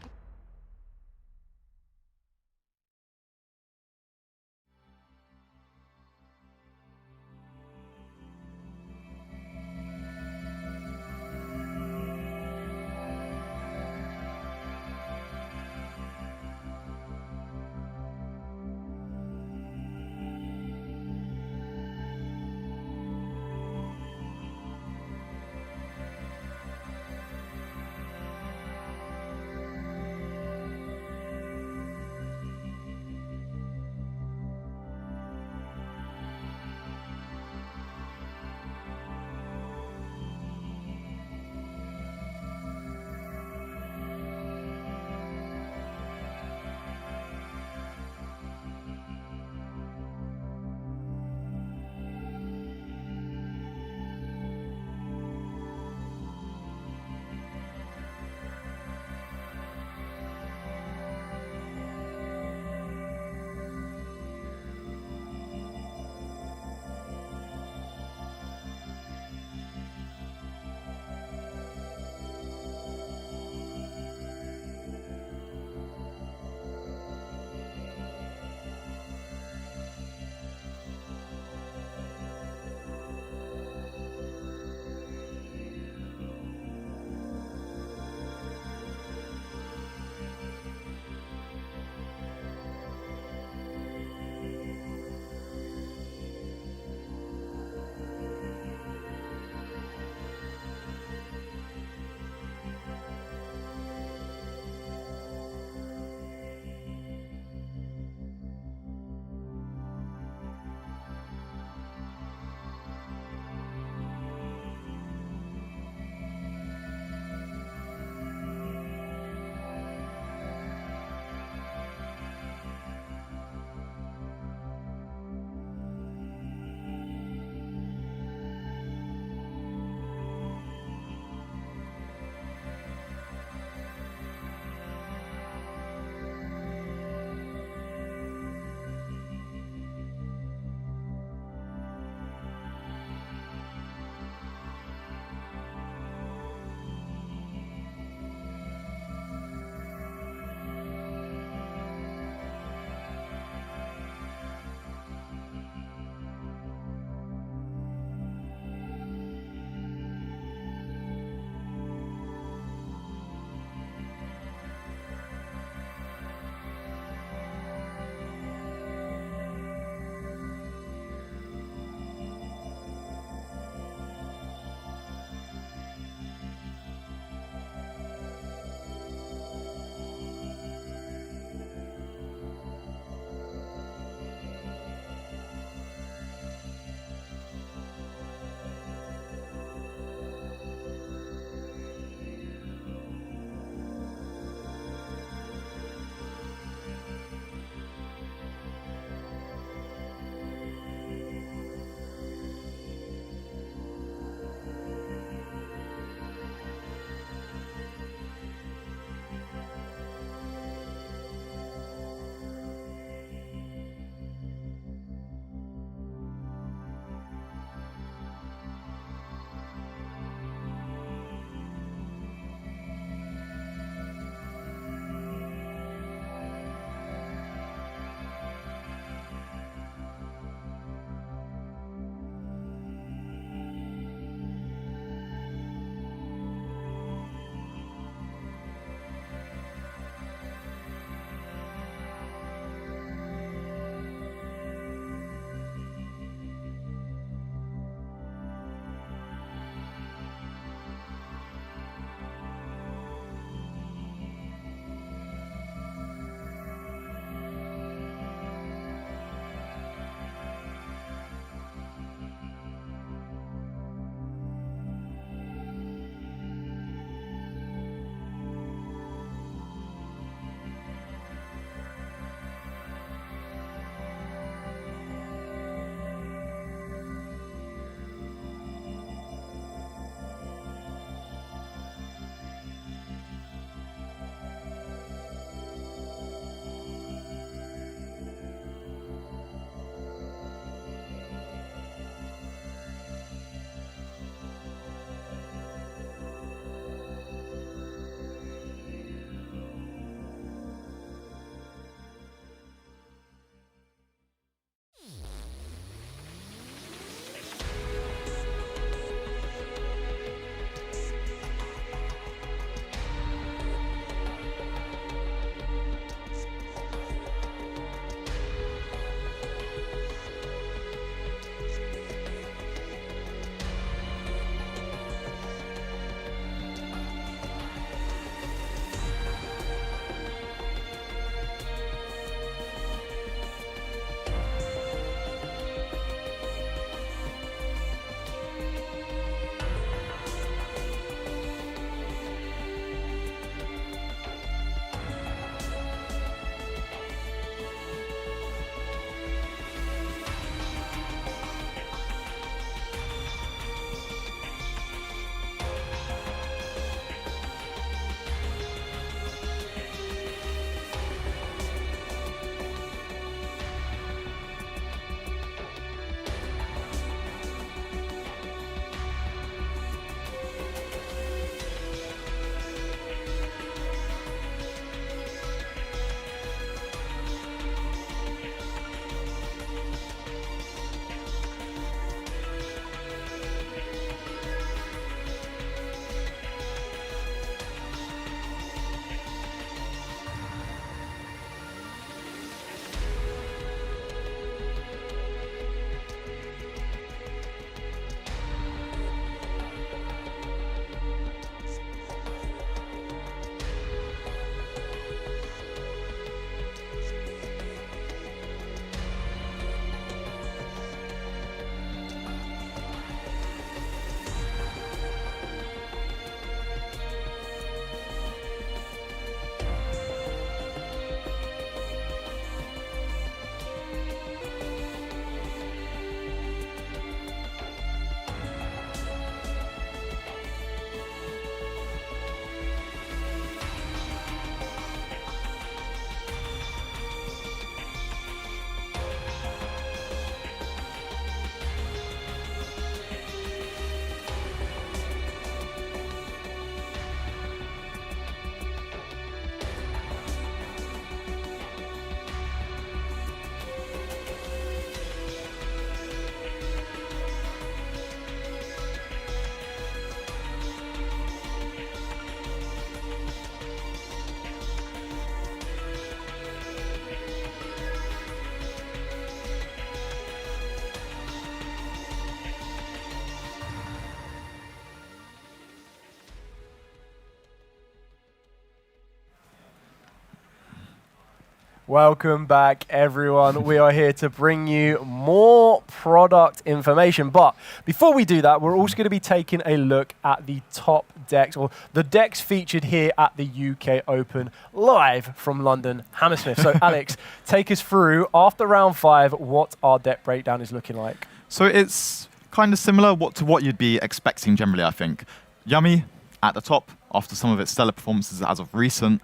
Welcome back, everyone. We are here to bring you more product information. But before we do that, we're also going to be taking a look at the top decks, or the decks featured here at the UK Open, live from London Hammersmith. So, Alex, take us through, after round 5, what our deck breakdown is looking like. So it's kind of similar to what you'd be expecting generally, I think. Yummy at the top, after some of its stellar performances as of recent.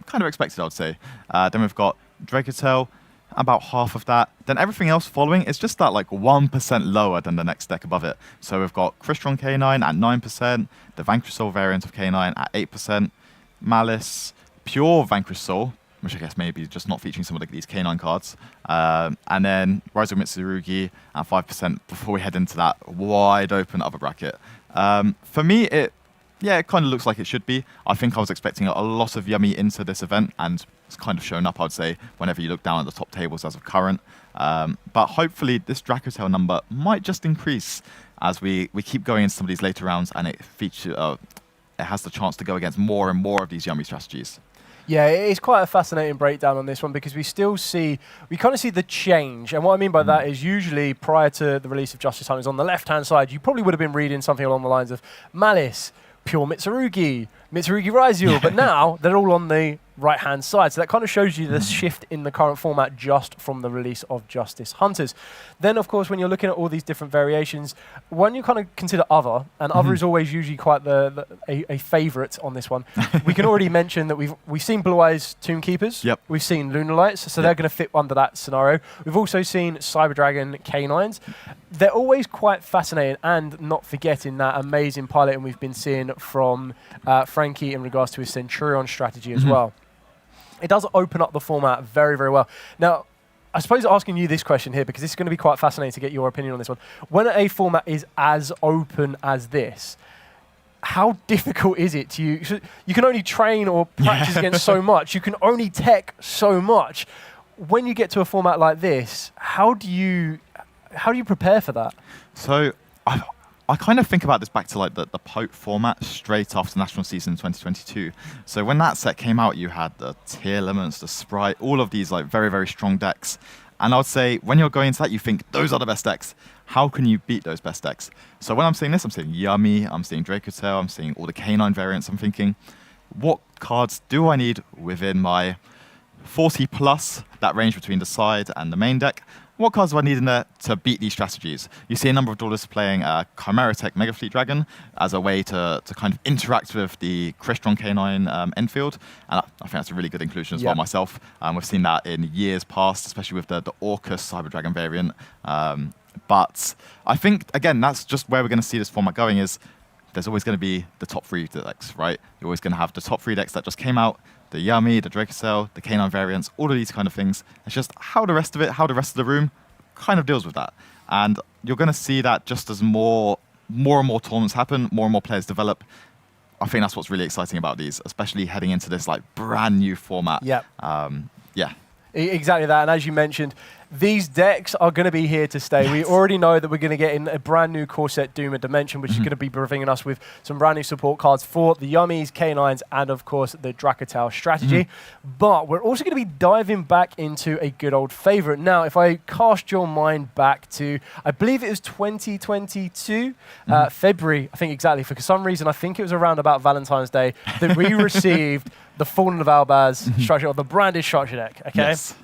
Kind of expected, I would say. Then we've got Dracotel, about half of that. Then everything else following is just that like 1% lower than the next deck above it. So we've got Crystron K9 at 9%, the Vanquish Soul variant of K9 at 8%, Malice, pure Vanquish Soul, which I guess maybe just not featuring some of these K9 cards. And then Rise of Mitsurugi at 5% before we head into that wide open other bracket. For me, it kind of looks like it should be. I think I was expecting a lot of Yummy into this event, and it's kind of shown up, I would say, whenever you look down at the top tables as of current. But hopefully this Dracotel number might just increase as we keep going into some of these later rounds, and it has the chance to go against more and more of these Yummy strategies. Yeah, it is quite a fascinating breakdown on this one, because we kind of see the change. And what I mean by that is, usually prior to the release of Justice Hunters, on the left-hand side, you probably would have been reading something along the lines of Malice, pure Mitsurugi Raizul, but now they're all on the right-hand side. So that kind of shows you the shift in the current format just from the release of Justice Hunters. Then, of course, when you're looking at all these different variations, when you kind of consider other, and other is always usually quite a favourite on this one, we can already mention that we've seen Blue Eyes Tomb Keepers, we've seen Lunar Lights, so they're going to fit under that scenario. We've also seen Cyber Dragon K9s. They're always quite fascinating, and not forgetting that amazing pilot we've been seeing from Frankie in regards to his Centurion strategy as well. It does open up the format very, very well. Now, I suppose asking you this question here, because this is going to be quite fascinating to get your opinion on this one. When a format is as open as this, how difficult is it to you? You can only train or practice against so much. You can only tech so much. When you get to a format like this, how do you prepare for that? So I kind of think about this back to like the Pope format straight after National Season 2022. So when that set came out, you had the Tier Elements, the Sprite, all of these like very, very strong decks. And I would say when you're going into that, you think those are the best decks. How can you beat those best decks? So when I'm seeing this, I'm seeing Yummy, I'm seeing Dracotel, I'm seeing all the K9 variants. I'm thinking, what cards do I need within my 40 plus, that range between the side and the main deck? What cards do I need in there to beat these strategies? You see a number of duelists playing Chimera Tech Mega Fleet Dragon as a way to kind of interact with the Crystron K9 Enfield. And I think that's a really good inclusion as well myself. We've seen that in years past, especially with the Orcus Cyber Dragon variant. But I think, again, that's just where we're going to see this format going, is there's always going to be the top 3 decks, right? You're always going to have the top 3 decks that just came out, the Yummy, the Dracotel, the K9 variants, all of these kind of things. It's just how the rest of the room kind of deals with that. And you're going to see that just as more and more tournaments happen, more and more players develop. I think that's what's really exciting about these, especially heading into this like brand new format. Exactly that. And as you mentioned, these decks are going to be here to stay. We already know that we're going to get in a brand new core set, Doom of Dimension, which is going to be bringing us with some brand new support cards for the Yummies, K9s, and of course the Dracotel strategy. But we're also going to be diving back into a good old favorite. Now, if I cast your mind back to, I believe it was 2022, February, I think exactly, for some reason, I think it was around about Valentine's Day, that we received the Fallen of Albaz structure, or the branded structure deck, okay? Yes.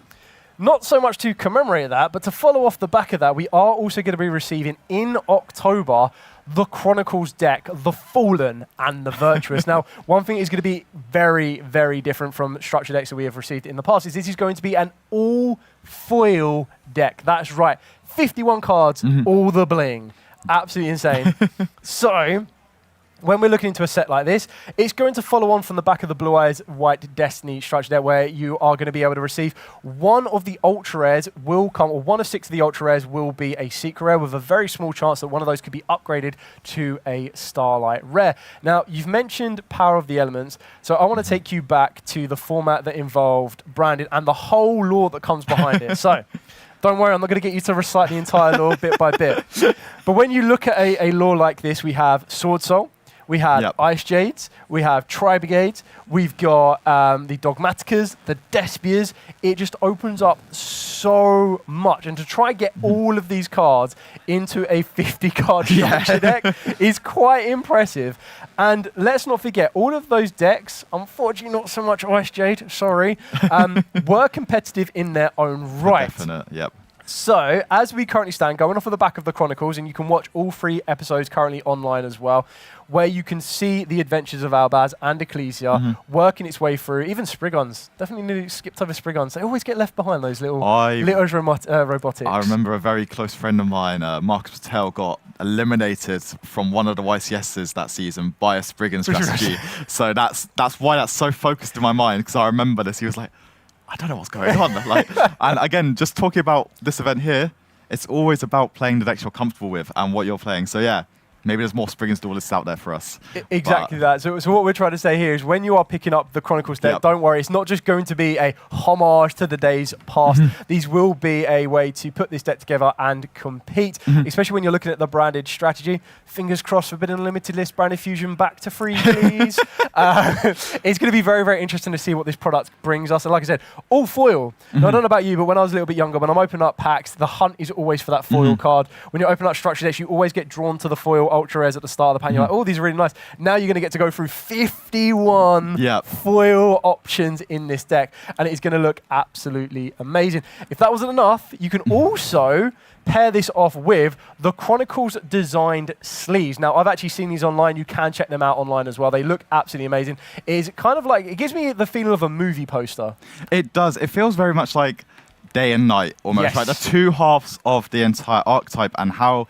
Not so much to commemorate that, but to follow off the back of that, we are also going to be receiving in October the Chronicles deck, the Fallen and the Virtuous. Now, one thing is going to be very, very different from structure decks that we have received in the past, is this is going to be an all-foil deck. That's right. 51 cards, all the bling. Absolutely insane. So, when we're looking into a set like this, it's going to follow on from the back of the Blue Eyes White Destiny structure there, where you are going to be able to receive one of the ultra rares will come, or one of 6 of the ultra rares will be a secret rare, with a very small chance that one of those could be upgraded to a Starlight rare. Now, you've mentioned Power of the Elements, so I want to take you back to the format that involved Branded and the whole lore that comes behind it. So, don't worry, I'm not going to get you to recite the entire lore bit by bit. But when you look at a lore like this, we have Sword Soul, we had Ice Jades, we have Tri-Brigades, we've got the Dogmaticas, the Despias. It just opens up so much. And to try and get all of these cards into a 50-card structure deck is quite impressive. And let's not forget, all of those decks, unfortunately not so much Ice Jade, sorry, were competitive in their own right. Definite, yep. So, as we currently stand, going off of the back of the Chronicles, and you can watch all 3 episodes currently online as well, where you can see the adventures of Albaz and Ecclesia working its way through. Even Sprigons. Definitely nearly skipped over Sprigons. They always get left behind, those little robotics. I remember a very close friend of mine, Marcus Patel, got eliminated from one of the YCSs that season by a Spriggan strategy. So that's why that's so focused in my mind, because I remember this. He was like, I don't know what's going on. And again, just talking about this event here, it's always about playing the decks you're comfortable with and what you're playing. So yeah, maybe there's more Spriggan's Duelists out there for us. Exactly that. So what we're trying to say here is when you are picking up the Chronicles deck, don't worry, it's not just going to be a homage to the days past. These will be a way to put this deck together and compete, especially when you're looking at the branded strategy. Fingers crossed, Forbidden Limited List, Branded Fusion back to free, please. It's going to be very, very interesting to see what this product brings us. And like I said, all foil. Now, I don't know about you, but when I was a little bit younger, when I'm opening up packs, the hunt is always for that foil card. When you open up structure decks, you always get drawn to the foil ultra rares at the start of the pan. You're like, oh, these are really nice. Now you're going to get to go through 51 foil options in this deck, and it is going to look absolutely amazing. If that wasn't enough, you can also pair this off with the Chronicles designed sleeves. Now, I've actually seen these online. You can check them out online as well. They look absolutely amazing. It's kind of like, it gives me the feeling of a movie poster. It does. It feels very much like day and night, almost. Like the two halves of the entire archetype, and how,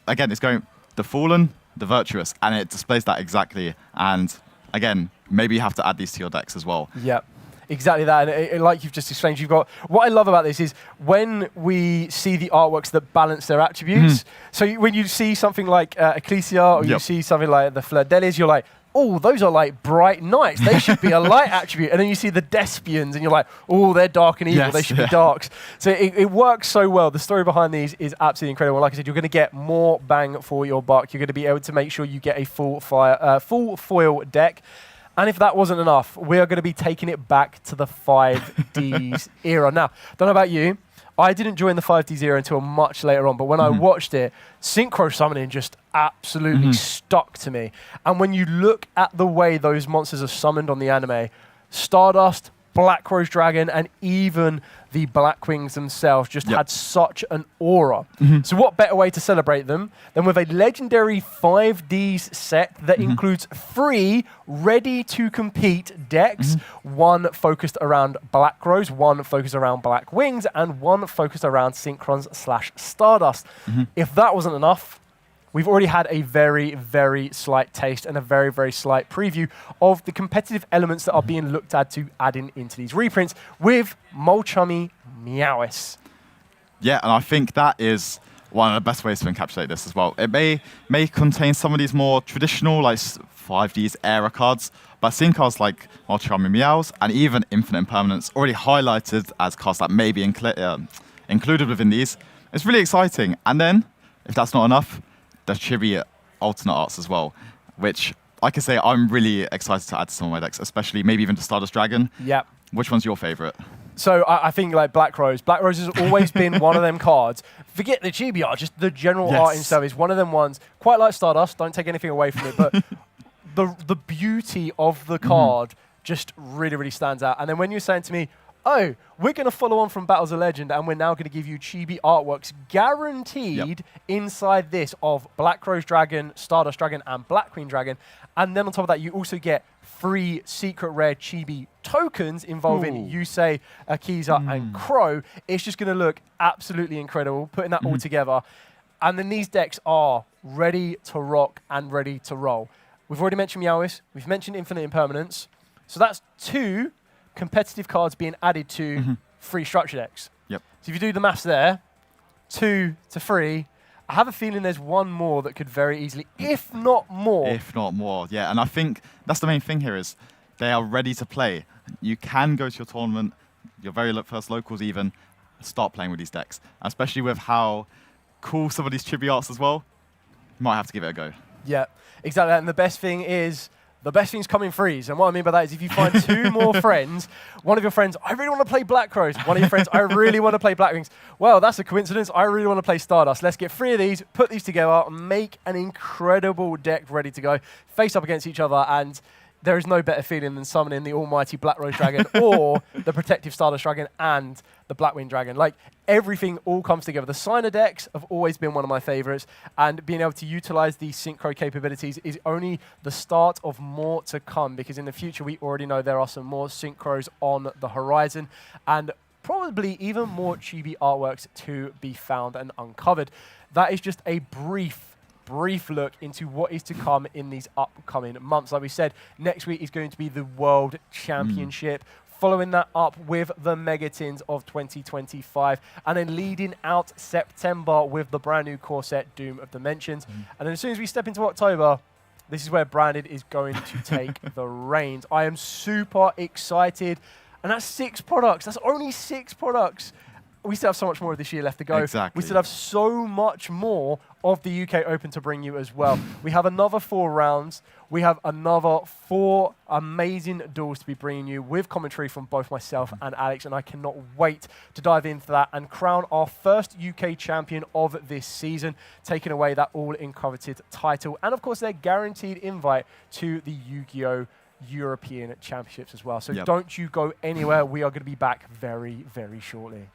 again, it's going the Fallen, the Virtuous, and it displays that exactly. And again, maybe you have to add these to your decks as well. Yep. Exactly that, and like you've just explained, you've got, what I love about this is when we see the artworks that balance their attributes. So when you see something like Ecclesia, or you see something like the Fleur Delis, you're like, oh, those are like bright knights. They should be a light attribute. And then you see the Despians, and you're like, oh, they're dark and evil. They should be darks. So it works so well. The story behind these is absolutely incredible. Like I said, you're going to get more bang for your buck. You're going to be able to make sure you get a full foil deck. And if that wasn't enough, we are going to be taking it back to the 5Ds era. Now, don't know about you, I didn't join the 5Ds era until much later on, but when I watched it, Synchro Summoning just absolutely stuck to me. And when you look at the way those monsters are summoned on the anime, Stardust, Black Rose Dragon, and even the Blackwings themselves just had such an aura. So what better way to celebrate them than with a legendary 5Ds set that includes 3 ready-to-compete decks, one focused around Black Rose, one focused around Black Wings, and one focused around Synchrons/Stardust. If that wasn't enough, we've already had a very, very slight taste and a very, very slight preview of the competitive elements that are being looked at to add into these reprints with Molchummy Meowis. Yeah, and I think that is one of the best ways to encapsulate this as well. It may contain some of these more traditional, like 5Ds era cards, but seeing cards like Molchummy Meows and even Infinite Impermanence already highlighted as cards that may be included within these, it's really exciting. And then, if that's not enough, the Chibi alternate arts as well, which, like I say, I'm really excited to add to some of my decks, especially maybe even to Stardust Dragon. Yep. Which one's your favorite? So I think like Black Rose. Black Rose has always been one of them cards. Forget the Chibi art, just the general art itself is one of them ones, quite like Stardust, don't take anything away from it, but the beauty of the card just really, really stands out. And then when you're saying to me, oh, we're going to follow on from Battles of Legend, and we're now going to give you chibi artworks guaranteed inside this of Black Rose Dragon, Stardust Dragon, and Black Queen Dragon. And then on top of that, you also get 3 secret rare chibi tokens involving Yusei, Akiza, and Crow. It's just going to look absolutely incredible, putting that all together. And then these decks are ready to rock and ready to roll. We've already mentioned Meowis. We've mentioned Infinite Impermanence. So that's 2 competitive cards being added to 3 structure decks. So if you do the maths there, 2 to 3, I have a feeling there's one more that could very easily, if not more. If not more, yeah. And I think that's the main thing here is they are ready to play. You can go to your tournament, your very first locals even, start playing with these decks. Especially with how cool some of these chibi arts as well. You might have to give it a go. Yeah, exactly. And the best thing's coming freeze. And what I mean by that is if you find 2 more friends, one of your friends, I really want to play Black Crows. One of your friends, I really want to play Black Wings. Well, that's a coincidence. I really want to play Stardust. Let's get 3 of these, put these together, and make an incredible deck ready to go, face up against each other, and there is no better feeling than summoning the almighty Black Rose Dragon or the protective Stardust Dragon and the Blackwing Dragon. Like, everything all comes together. The Signer decks have always been one of my favorites, and being able to utilize these synchro capabilities is only the start of more to come, because in the future we already know there are some more synchros on the horizon, and probably even more chibi artworks to be found and uncovered. That is just a brief look into what is to come in these upcoming months. Like we said, next week is going to be the World Championship. Following that up with the Megatins of 2025, and then leading out September with the brand new core set Doom of Dimensions. And then as soon as we step into October, this is where Branded is going to take the reins. I am super excited, and that's 6 products. That's only 6 products. We still have so much more of this year left to go. Exactly. We still have so much more of the UK Open to bring you as well. We have another 4 rounds. We have another 4 amazing duels to be bringing you with commentary from both myself and Alex, and I cannot wait to dive into that and crown our first UK champion of this season, taking away that all-coveted title, and of course their guaranteed invite to the Yu-Gi-Oh! European Championships as well. So don't you go anywhere. We are going to be back very, very shortly.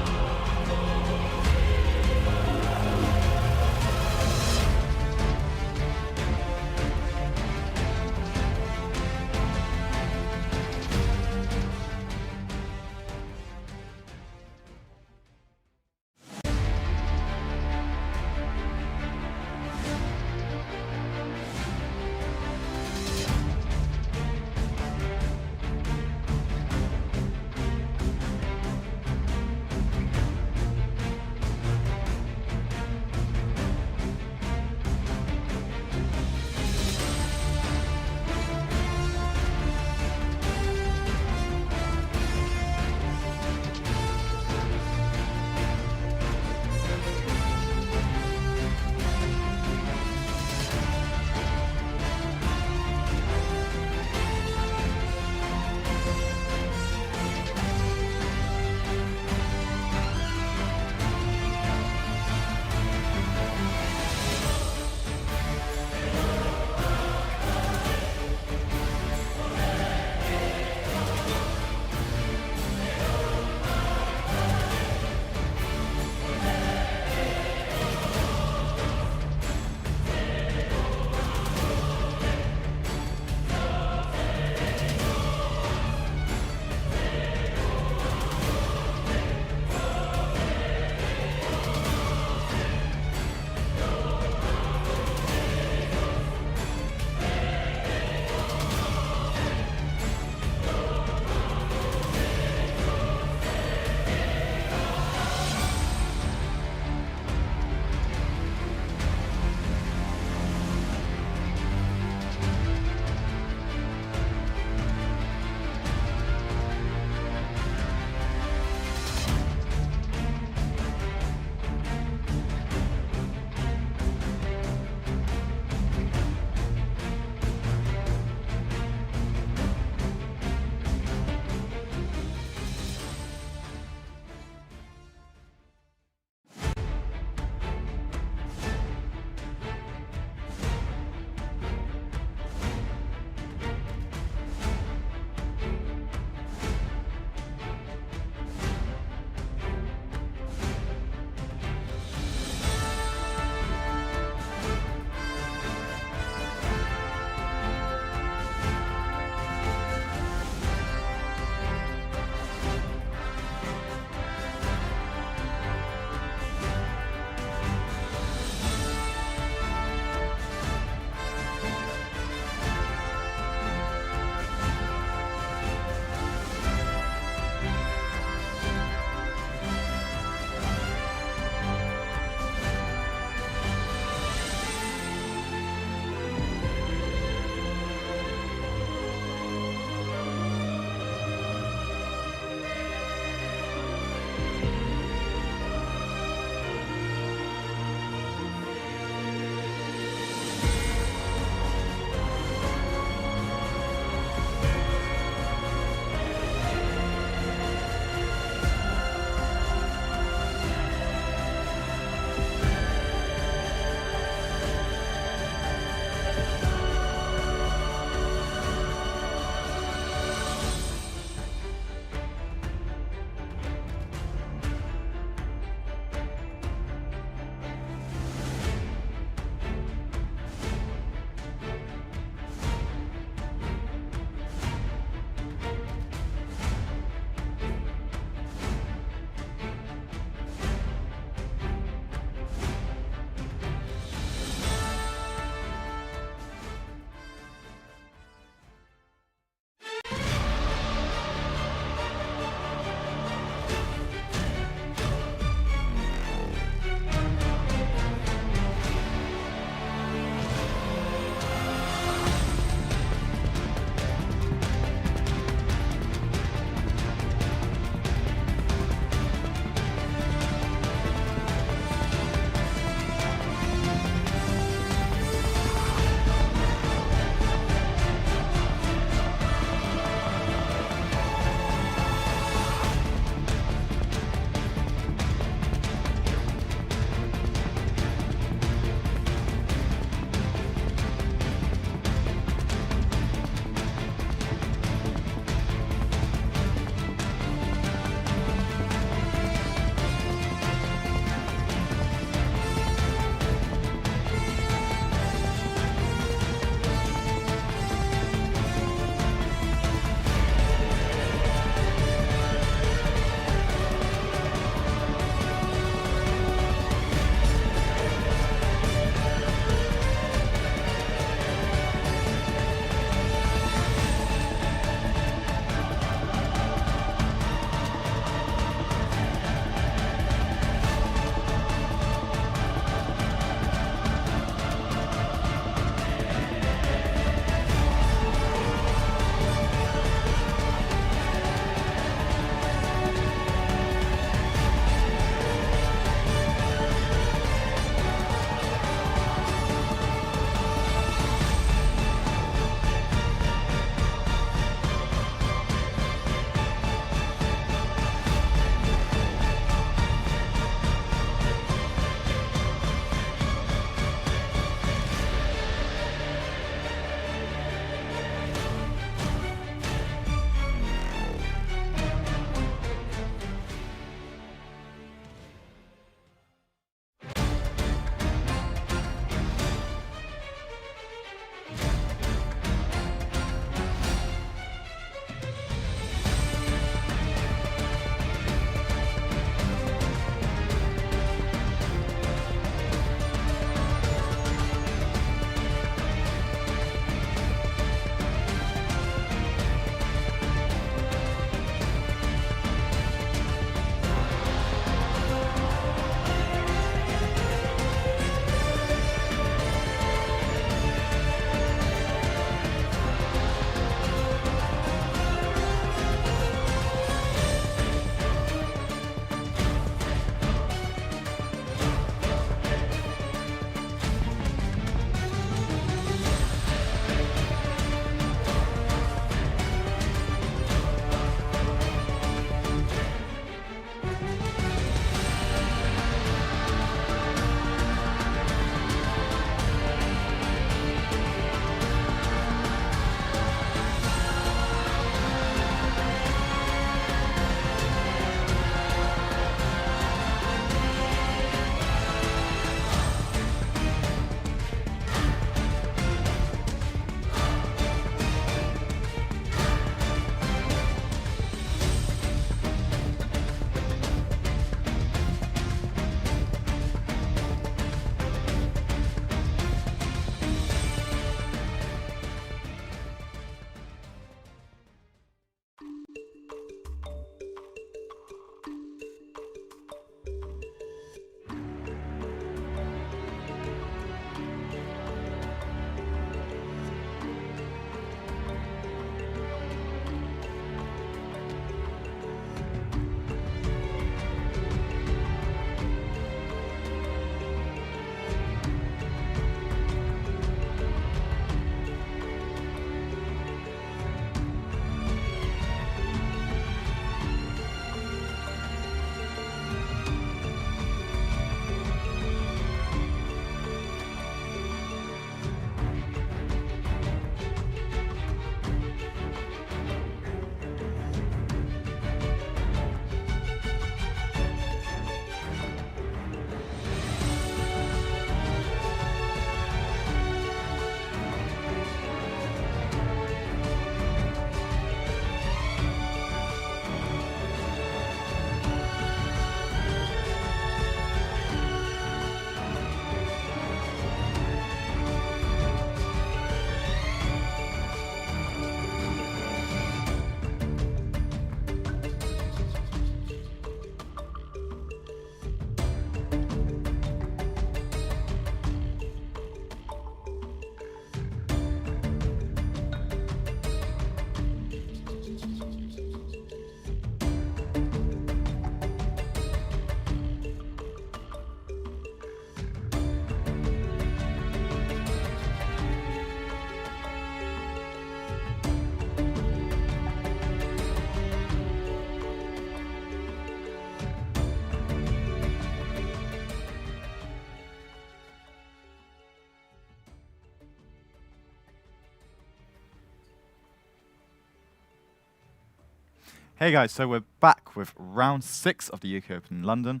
Hey guys, so we're back with round 6 of the UK Open in London.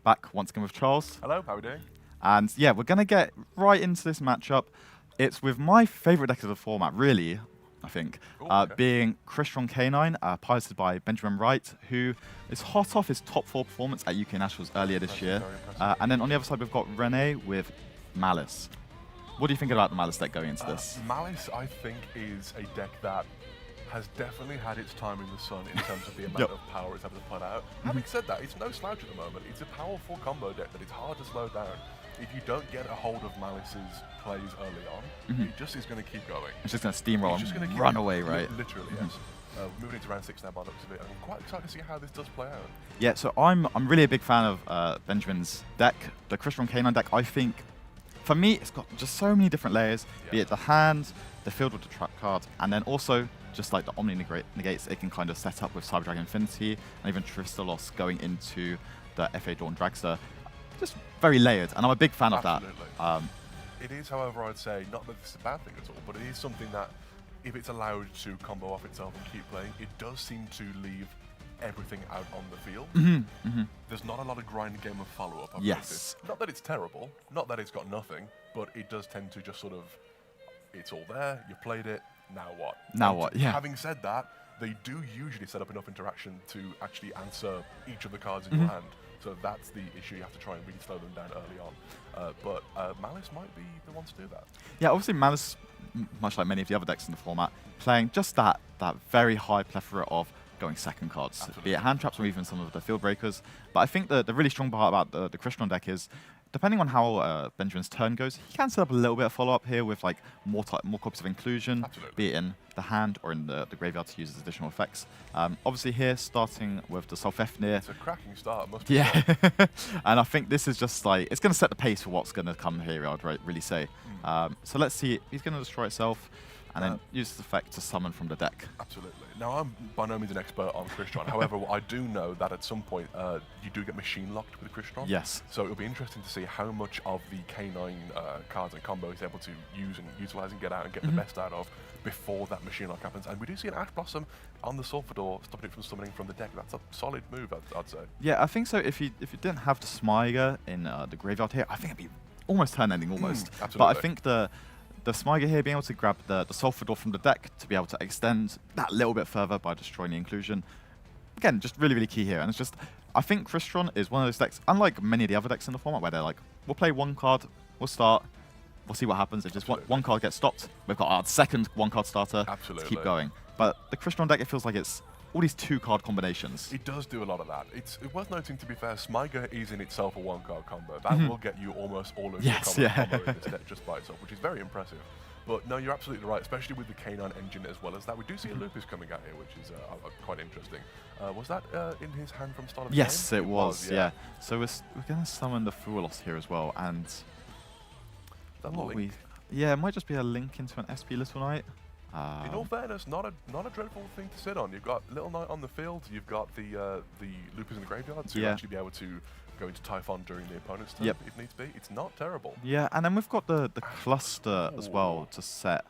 Back once again with Charles. Hello, how are we doing? And yeah, we're going to get right into this matchup. It's with my favourite deck of the format, really, I think, being Crystron K9, piloted by Benjamin Wright, who is hot off his top 4 performance at UK Nationals earlier this year. And then on the other side, we've got Rene with Malice. What do you think about the Malice deck going into this? Malice, I think, is a deck that has definitely had its time in the sun in terms of the amount of power it's able to put out. Having said that, it's no slouch at the moment. It's a powerful combo deck that it's hard to slow down. If you don't get a hold of Malice's plays early on, it just is going to keep going. It's just going to steamroll and run away, right? Literally, yes. Moving into round 6 now by the looks of it. I'm quite excited to see how this does play out. Yeah, so I'm really a big fan of Benjamin's deck. The Crystron K9 deck, I think, for me, it's got just so many different layers, be it the hand, the field with the trap card, and then also just like the Omni Negates, it can kind of set up with Cyber Dragon Infinity, and even Tristalos going into the FA Dawn Dragster. Just very layered, and I'm a big fan of that. It is, however, I'd say, not that this is a bad thing at all, but it is something that, if it's allowed to combo off itself and keep playing, it does seem to leave everything out on the field. There's not a lot of grind game of follow-up. Yes. Not that it's terrible, not that it's got nothing, but it does tend to just sort of, it's all there, you played it, now what? Now what, yeah. Having said that, they do usually set up enough interaction to actually answer each of the cards in your hand. So that's the issue. You have to try and really slow them down early on. But Malice might be the one to do that. Yeah, obviously Malice, much like many of the other decks in the format, playing just that very high plethora of going second cards, be it hand traps or even some of the field breakers. But I think the really strong part about the Crystron deck is, depending on how Benjamin's turn goes, he can set up a little bit of follow-up here with like more copies of inclusion, be it in the hand or in the graveyard to use as additional effects. Obviously here, starting with the Solfefnir. It's a cracking start, must be said. And I think this is just like, it's going to set the pace for what's going to come here, I'd really say. So let's see, he's going to destroy itself, and then use this effect to summon from the deck. Absolutely. Now, I'm by no means an expert on Crystron. However, I do know that at some point you do get machine locked with Crystron. Yes. So it'll be interesting to see how much of the K9 cards and combo he's able to use and utilize and get out and get the best out of before that machine lock happens. And we do see an Ash Blossom on the Sulfador, stopping it from summoning from the deck. That's a solid move, I'd say. Yeah, I think so. If you didn't have the Smyger in the graveyard here, I think it'd be almost turn-ending almost. Absolutely. But I think the Smyger here, being able to grab the Sulfador from the deck to be able to extend that little bit further by destroying the inclusion. Again, just really, really key here. And it's just, I think Crystron is one of those decks, unlike many of the other decks in the format, where they're like, we'll play one card, we'll start, we'll see what happens. If just one card gets stopped, we've got our second one-card starter to keep going. But the Crystron deck, it feels like it's all these 2-card combinations. It does do a lot of that. It's worth noting, to be fair, Smyger is in itself a 1-card combo. That will get you almost all of your combo in this deck just by itself, which is very impressive. But no, you're absolutely right, especially with the K9 engine as well as that. We do see a Lupus coming out here, which is quite interesting. Was that in his hand from start of the game? Yes, it was, yeah. So we're going to summon the Fuelos here as well, and it might just be a link into an SP Little Knight. In all fairness, not a dreadful thing to sit on. You've got Little Knight on the field, you've got the Lupus in the graveyard to actually be able to go into Typhon during the opponent's turn if needs be. It's not terrible. Yeah, and then we've got the cluster as well to set,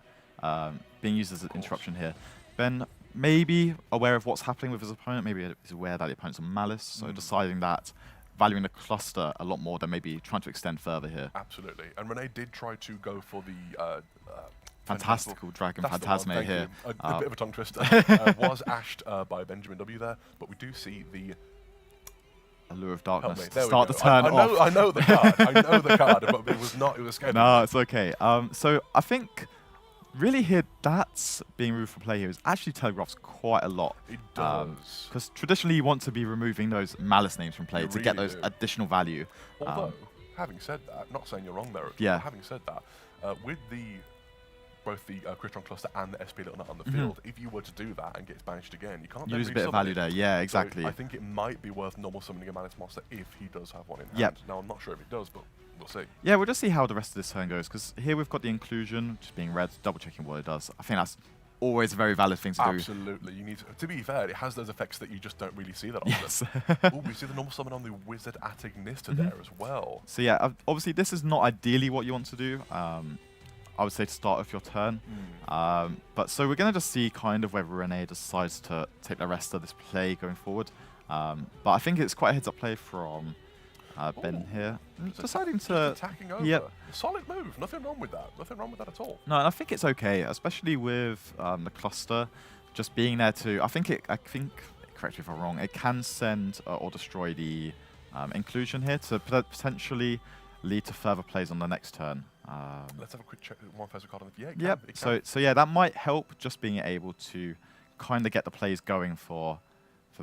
being used as an interruption here. Ben maybe aware of what's happening with his opponent, maybe he's aware that the opponent's on Malice, so deciding that, valuing the cluster a lot more than maybe trying to extend further here. Absolutely. And Rene did try to go for the Fantastical Dragon Phantasma here. A bit of a tongue twister. Was ashed by Benjamin W there, but we do see the Allure of Darkness to start the turn off. I know the card. I know the card, but it was not. It was scary. No, it's okay. So I think really here, that's being removed from play here is actually telegraphs quite a lot. It does. Because traditionally you want to be removing those Malice names from play to get those additional value. Although, having said that, not saying you're wrong there, having said that, with both the Crystron Cluster and the SP Little Nut on the field, if you were to do that and gets banished again, you can't lose a bit of value there. Yeah, exactly. So I think it might be worth normal summoning a Malice monster if he does have one in hand. Now, I'm not sure if he does, but we'll see. Yeah, we'll just see how the rest of this turn goes, because here we've got the inclusion, just being red, double-checking what it does. I think that's always a very valid thing to do. Absolutely. You need to be fair, it has those effects that you just don't really see that often. Yes. We see the normal summon on the Wizard Attic Nista there as well. So yeah, obviously this is not ideally what you want to do. I would say, to start off your turn. But so we're going to just see kind of whether Rene decides to take the rest of this play going forward. But I think it's quite a heads-up play from Ben here. Deciding to... attacking over. Yep. Solid move. Nothing wrong with that. Nothing wrong with that at all. No, and I think it's okay, especially with the cluster just being there to... I think, correct me if I'm wrong, it can send or destroy the inclusion here to potentially lead to further plays on the next turn. Let's have a quick check. One first card on the... Yeah, it Yep. can. It can. So yeah, that might help just being able to kind of get the plays going for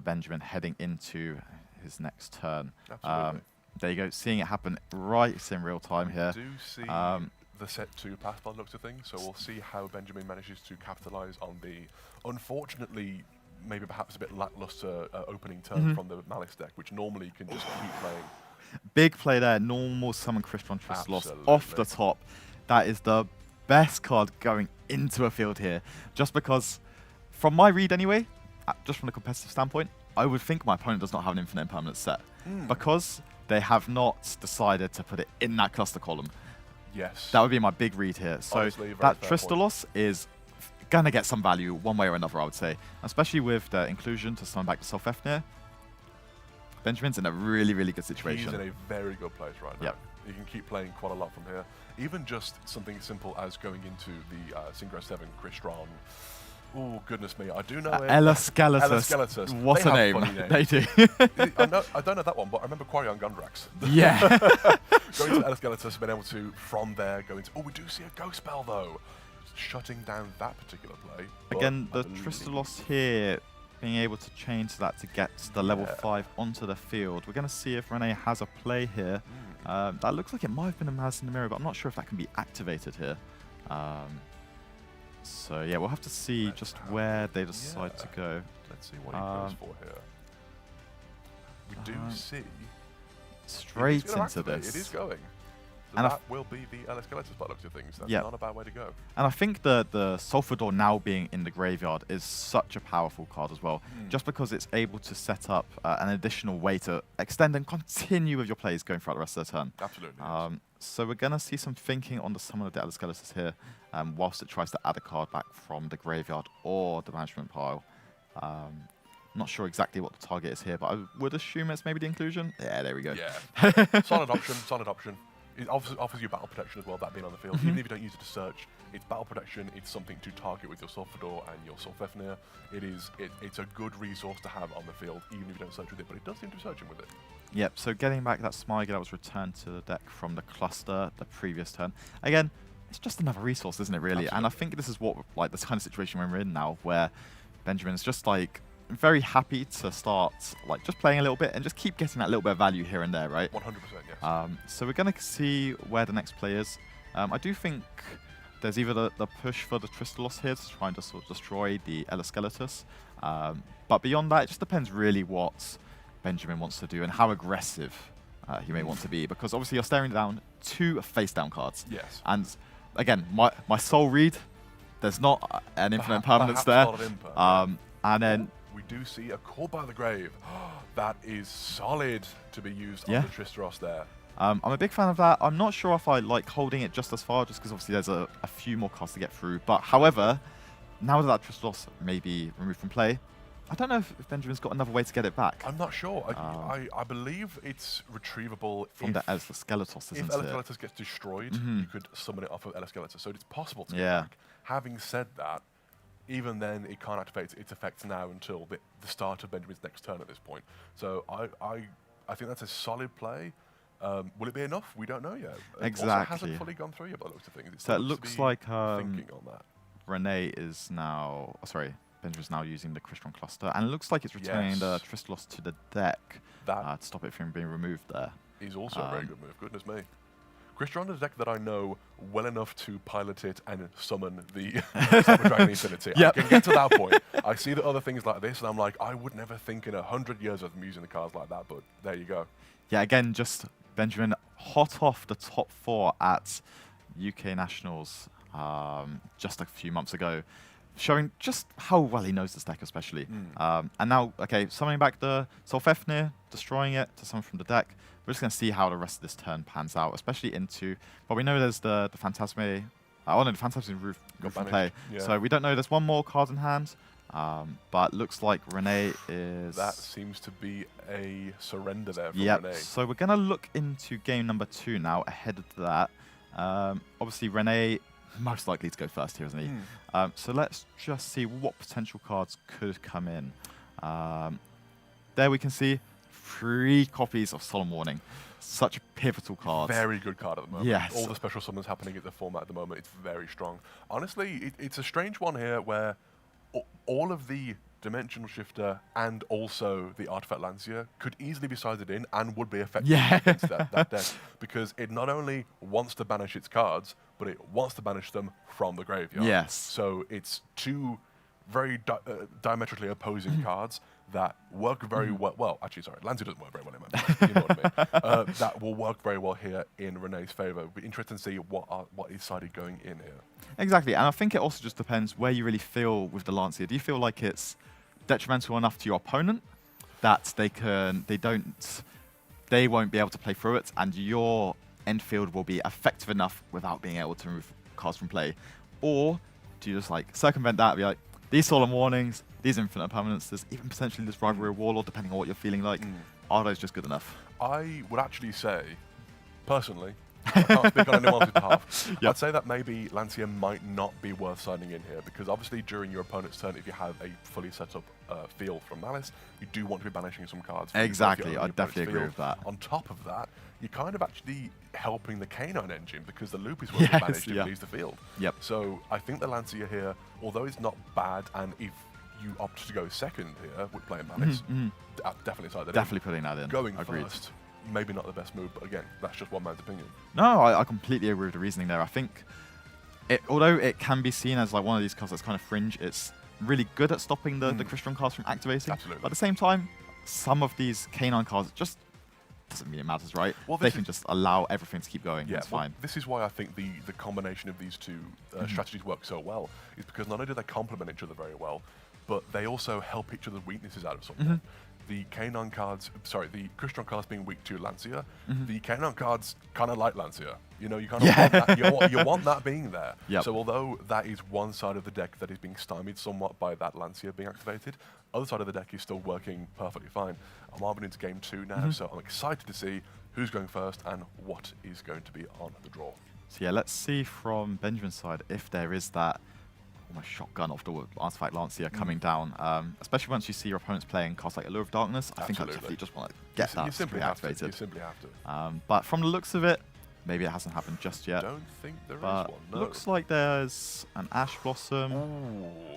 Benjamin heading into his next turn. Absolutely. There you go, seeing it happen right in real time here. We do see the set 2 pass by the looks of things, so we'll see how Benjamin manages to capitalize on the, unfortunately, maybe perhaps a bit lackluster opening turn from the Malice deck, which normally can just keep playing. Big play there, normal summon Crystron Tristalos off the top. That is the best card going into a field here, just because, from my read anyway, just from a competitive standpoint, I would think my opponent does not have an infinite impermanent set, because they have not decided to put it in that cluster column. Yes. That would be my big read here. So Honestly, that Tristalos is going to get some value one way or another, I would say. Especially with the inclusion to summon back to Solfefnir. Benjamin's in a really, really good situation. He's in a very good place right now. Yep. You can keep playing quite a lot from here. Even just something as simple as going into the Synchro 7 Crystron. Oh, goodness me. I do know it. Elascalatus. What a name. They do. I don't know that one, but I remember Quarion Gundrax. Yeah. Going to Elascalatus, being able to, from there, go into... Oh, we do see a Ghost Spell, though. Shutting down that particular play. Again, the Tristalos here, being able to change that to get the level 5 onto the field. We're going to see if Rene has a play here. That looks like it might have been a Malice in the Mirror, but I'm not sure if that can be activated here. So yeah, we'll have to see just where they decide to go. Let's see what he goes for here. We do see... Straight into this. It is going. So And that will be the Elascalatus by the looks of things. That's not a bad way to go. And I think the Sulfador now being in the graveyard is such a powerful card as well, just because it's able to set up an additional way to extend and continue with your plays going throughout the rest of the turn. Absolutely. So we're going to see some thinking on the summon of the Elascalatus here, whilst it tries to add a card back from the graveyard or the management pile. Not sure exactly what the target is here, but I would assume it's maybe the inclusion. Yeah, there we go. Yeah. Solid option, solid option. It offers you battle protection as well, that being on the field. Even if you don't use it to search, it's battle protection. It's something to target with your Sulfador and your Solfefnir. It's a good resource to have on the field, even if you don't search with it, but it does seem to be searching with it. Yep, so getting back that Smyger that was returned to the deck from the cluster the previous turn. Again, it's just another resource, isn't it, really? Absolutely. And I think this is what, like, this kind of situation we're in now, where Benjamin's just, like, very happy to start, like, just playing a little bit and just keep getting that little bit of value here and there, right? 100%, yes. So we're going to see where the next play is. I do think there's either the push for the Tristalos here to try and just sort of destroy the Elascalatus. But beyond that, it just depends really what Benjamin wants to do and how aggressive he may want to be. Because obviously you're staring down 2 face-down cards. Yes. And again, my sole read, there's not an infinite impermanence there. And then... We do see a Call by the Grave. That is solid to be used on the Tristalos there. I'm a big fan of that. I'm not sure if I like holding it just as far, just because obviously there's a few more cards to get through. But however, now that Tristalos may be removed from play, I don't know if Benjamin's got another way to get it back. I'm not sure. I believe it's retrievable from the Elascalatus, isn't it? If Elascalatus gets destroyed, you could summon it off of Elascalatus. So it's possible to get back. Having said that, even then, it can't activate its effects now until the start of Benjamin's next turn at this point. So I think that's a solid play. Will it be enough? We don't know yet. Exactly. It also hasn't fully gone through yet by the looks of things. So it looks like thinking on that. Rene is now... sorry, Benjamin's now using the Crystron cluster. And it looks like it's returning the Tristalos to the deck to stop it from being removed there. Is also a very good move. Goodness me. Crystron is a deck that I know well enough to pilot it and summon the Cyber Dragon Infinity. I can get to that point. I see the other things like this, and I'm like, I would never think in 100 years of them using the cards like that, but there you go. Yeah, again, just Benjamin hot off the top 4 at UK Nationals just a few months ago, showing just how well he knows this deck, especially. And now, okay, summoning back the Solfefnir, destroying it to summon from the deck. We're just going to see how the rest of this turn pans out, especially into... Well, we know there's the Phantasme Oh no, Fantastic Roof Got from banished, play. yeah. So we don't know. There's one more card in hand, but looks like Renee is. That seems to be a surrender there from Yep. Renee. So we're gonna look into game number 2 now. Ahead of that, obviously Renee most likely to go first here, isn't he? So let's just see what potential cards could come in. There we can see 3 copies of Solemn Warning. Such a pivotal card. Very good card at the moment. Yes. All the special summons happening at the format at the moment, it's very strong. Honestly, it's a strange one here where all of the Dimensional Shifter and also the Artifact Lancia could easily be sided in and would be effective against that deck, because it not only wants to banish its cards, but it wants to banish them from the graveyard. Yes. So it's 2 very diametrically opposing cards that work very well. Well, actually, sorry, Lancia doesn't work very well in my deck. You know what I mean? That will work very well here in Renee's favour. It'll be interesting to see what is sided going in here. Exactly, and I think it also just depends where you really feel with the Lancia. Do you feel like it's detrimental enough to your opponent that they won't be able to play through it, and your end field will be effective enough without being able to remove cards from play? Or do you just like circumvent that and be like, these Solemn Warnings, these Infinite Permanences, even potentially this Rivalry Warlord, depending on what you're feeling like, are those just good enough? I would actually say, personally, I can't speak on anyone else's behalf, I'd say that maybe Lancia might not be worth signing in here, because obviously during your opponent's turn, if you have a fully set up field from Malice, you do want to be banishing some cards. Exactly, I definitely agree with that. On top of that, you're kind of actually helping the Canine engine, because the loop is what banished if it leaves the field. Yep. So I think the Lancia here, although it's not bad, and if you opt to go second here with playing Malice, definitely side that in. Definitely putting that in. Going Agreed. first, maybe not the best move, but again, that's just one man's opinion. No, I completely agree with the reasoning there. I think, although it can be seen as like one of these cards that's kind of fringe, it's really good at stopping the Crystron cards from activating. Absolutely. But at the same time, some of these Canine cards just doesn't mean it matters, right? Well, they can just allow everything to keep going. Yeah, It's well, fine. this is why I think the combination of these 2 strategies work so well, is because not only do they complement each other very well, but they also help each other's weaknesses out of something. The Canine cards, sorry, the Crystron cards being weak to Lancia, the Canine cards kind of like Lancia. You know, you kind of want that, you want that being there. Yep. So although that is one side of the deck that is being stymied somewhat by that Lancia being activated, other side of the deck is still working perfectly fine. I'm moving into game 2 now, so I'm excited to see who's going first and what is going to be on the draw. So yeah, let's see from Benjamin's side if there is that almost shotgun off the Artifact Lancia coming down. Especially once you see your opponents playing cards like Allure of Darkness, I think I definitely just want to get that You simply have to. You activated. simply have to. But from the looks of it, maybe it hasn't happened just yet. Don't think there is But one. No. looks like there's an Ash Blossom,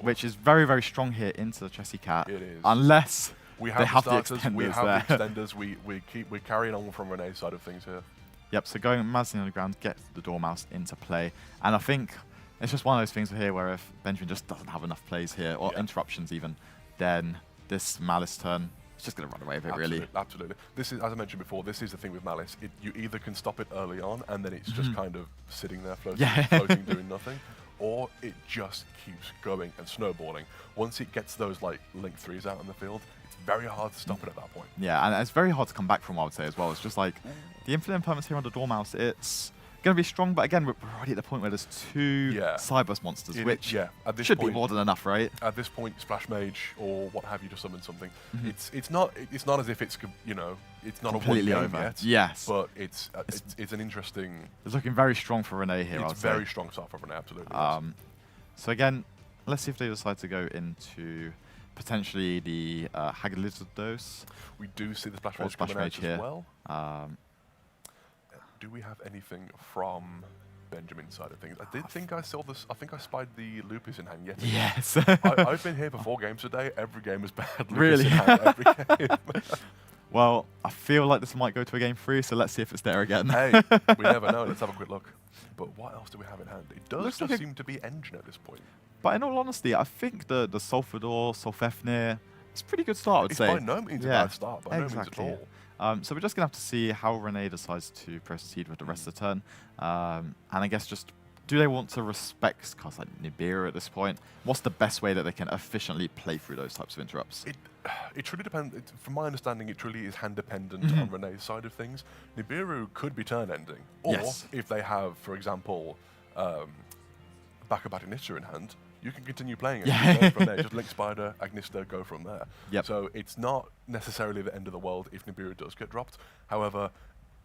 which is very, very strong here into the Chessy Cat. It is. Unless We they have have the the starters, we extenders have there. the extenders. We're carrying on from Renee's side of things here. Yep, so going Mazin on the ground gets the Dormouse into play. And I think it's just one of those things here where if Benjamin just doesn't have enough plays here, or interruptions even, then this Malice turn is just going to run away with it, really. Absolutely. This is, as I mentioned before, this is the thing with Malice. You either can stop it early on, and then it's just kind of sitting there floating, doing nothing, or it just keeps going and snowballing. Once it gets those like link 3s out on the field, it's very hard to stop it at that point. Yeah, and it's very hard to come back from, I would say, as well. It's just like the Infinite Impermanence here on the Dormouse, it's going to be strong, but again, we're already at the point where there's 2 Cyberburst monsters, which at this should point, be more than enough, right? At this point, Splash Mage or what have you to summon something. It's not as if it's, you know, it's not completely a one over game yet. Yes, but it's an interesting. It's looking very strong for Renee here. It's very strong start for Renee, absolutely. So again, let's see if they decide to go into potentially the Hagalitos. We do see the Splash Mage coming out here as well. Do we have anything from Benjamin's side of things? I did think I saw this. I think I spied the Lupus in hand yet again. Yes. I've been here for 4 games today. Every game has bad Lupus Really? in hand. Every game. Well, I feel like this might go to a game 3, so let's see if it's there again. Hey, we never know. Let's have a quick look. But what else do we have in hand? It does just seem to be Engine at this point. But in all honesty, I think the Sulfador, Sulfefnir, it's a pretty good start, I would say. It's by no means a bad start, by no means at all. So we're just going to have to see how Renee decides to proceed with the rest of the turn. And I guess just, do they want to respect cards like Nibiru at this point? What's the best way that they can efficiently play through those types of interrupts? It truly depends. From my understanding, it truly is hand dependent on Renee's side of things. Nibiru could be turn ending. Or if they have, for example, Baccabat Agnista in hand, you can continue playing it. Yeah. Go from there. Just Link Spider, Agnista, go from there. Yep. So it's not necessarily the end of the world if Nibiru does get dropped. However,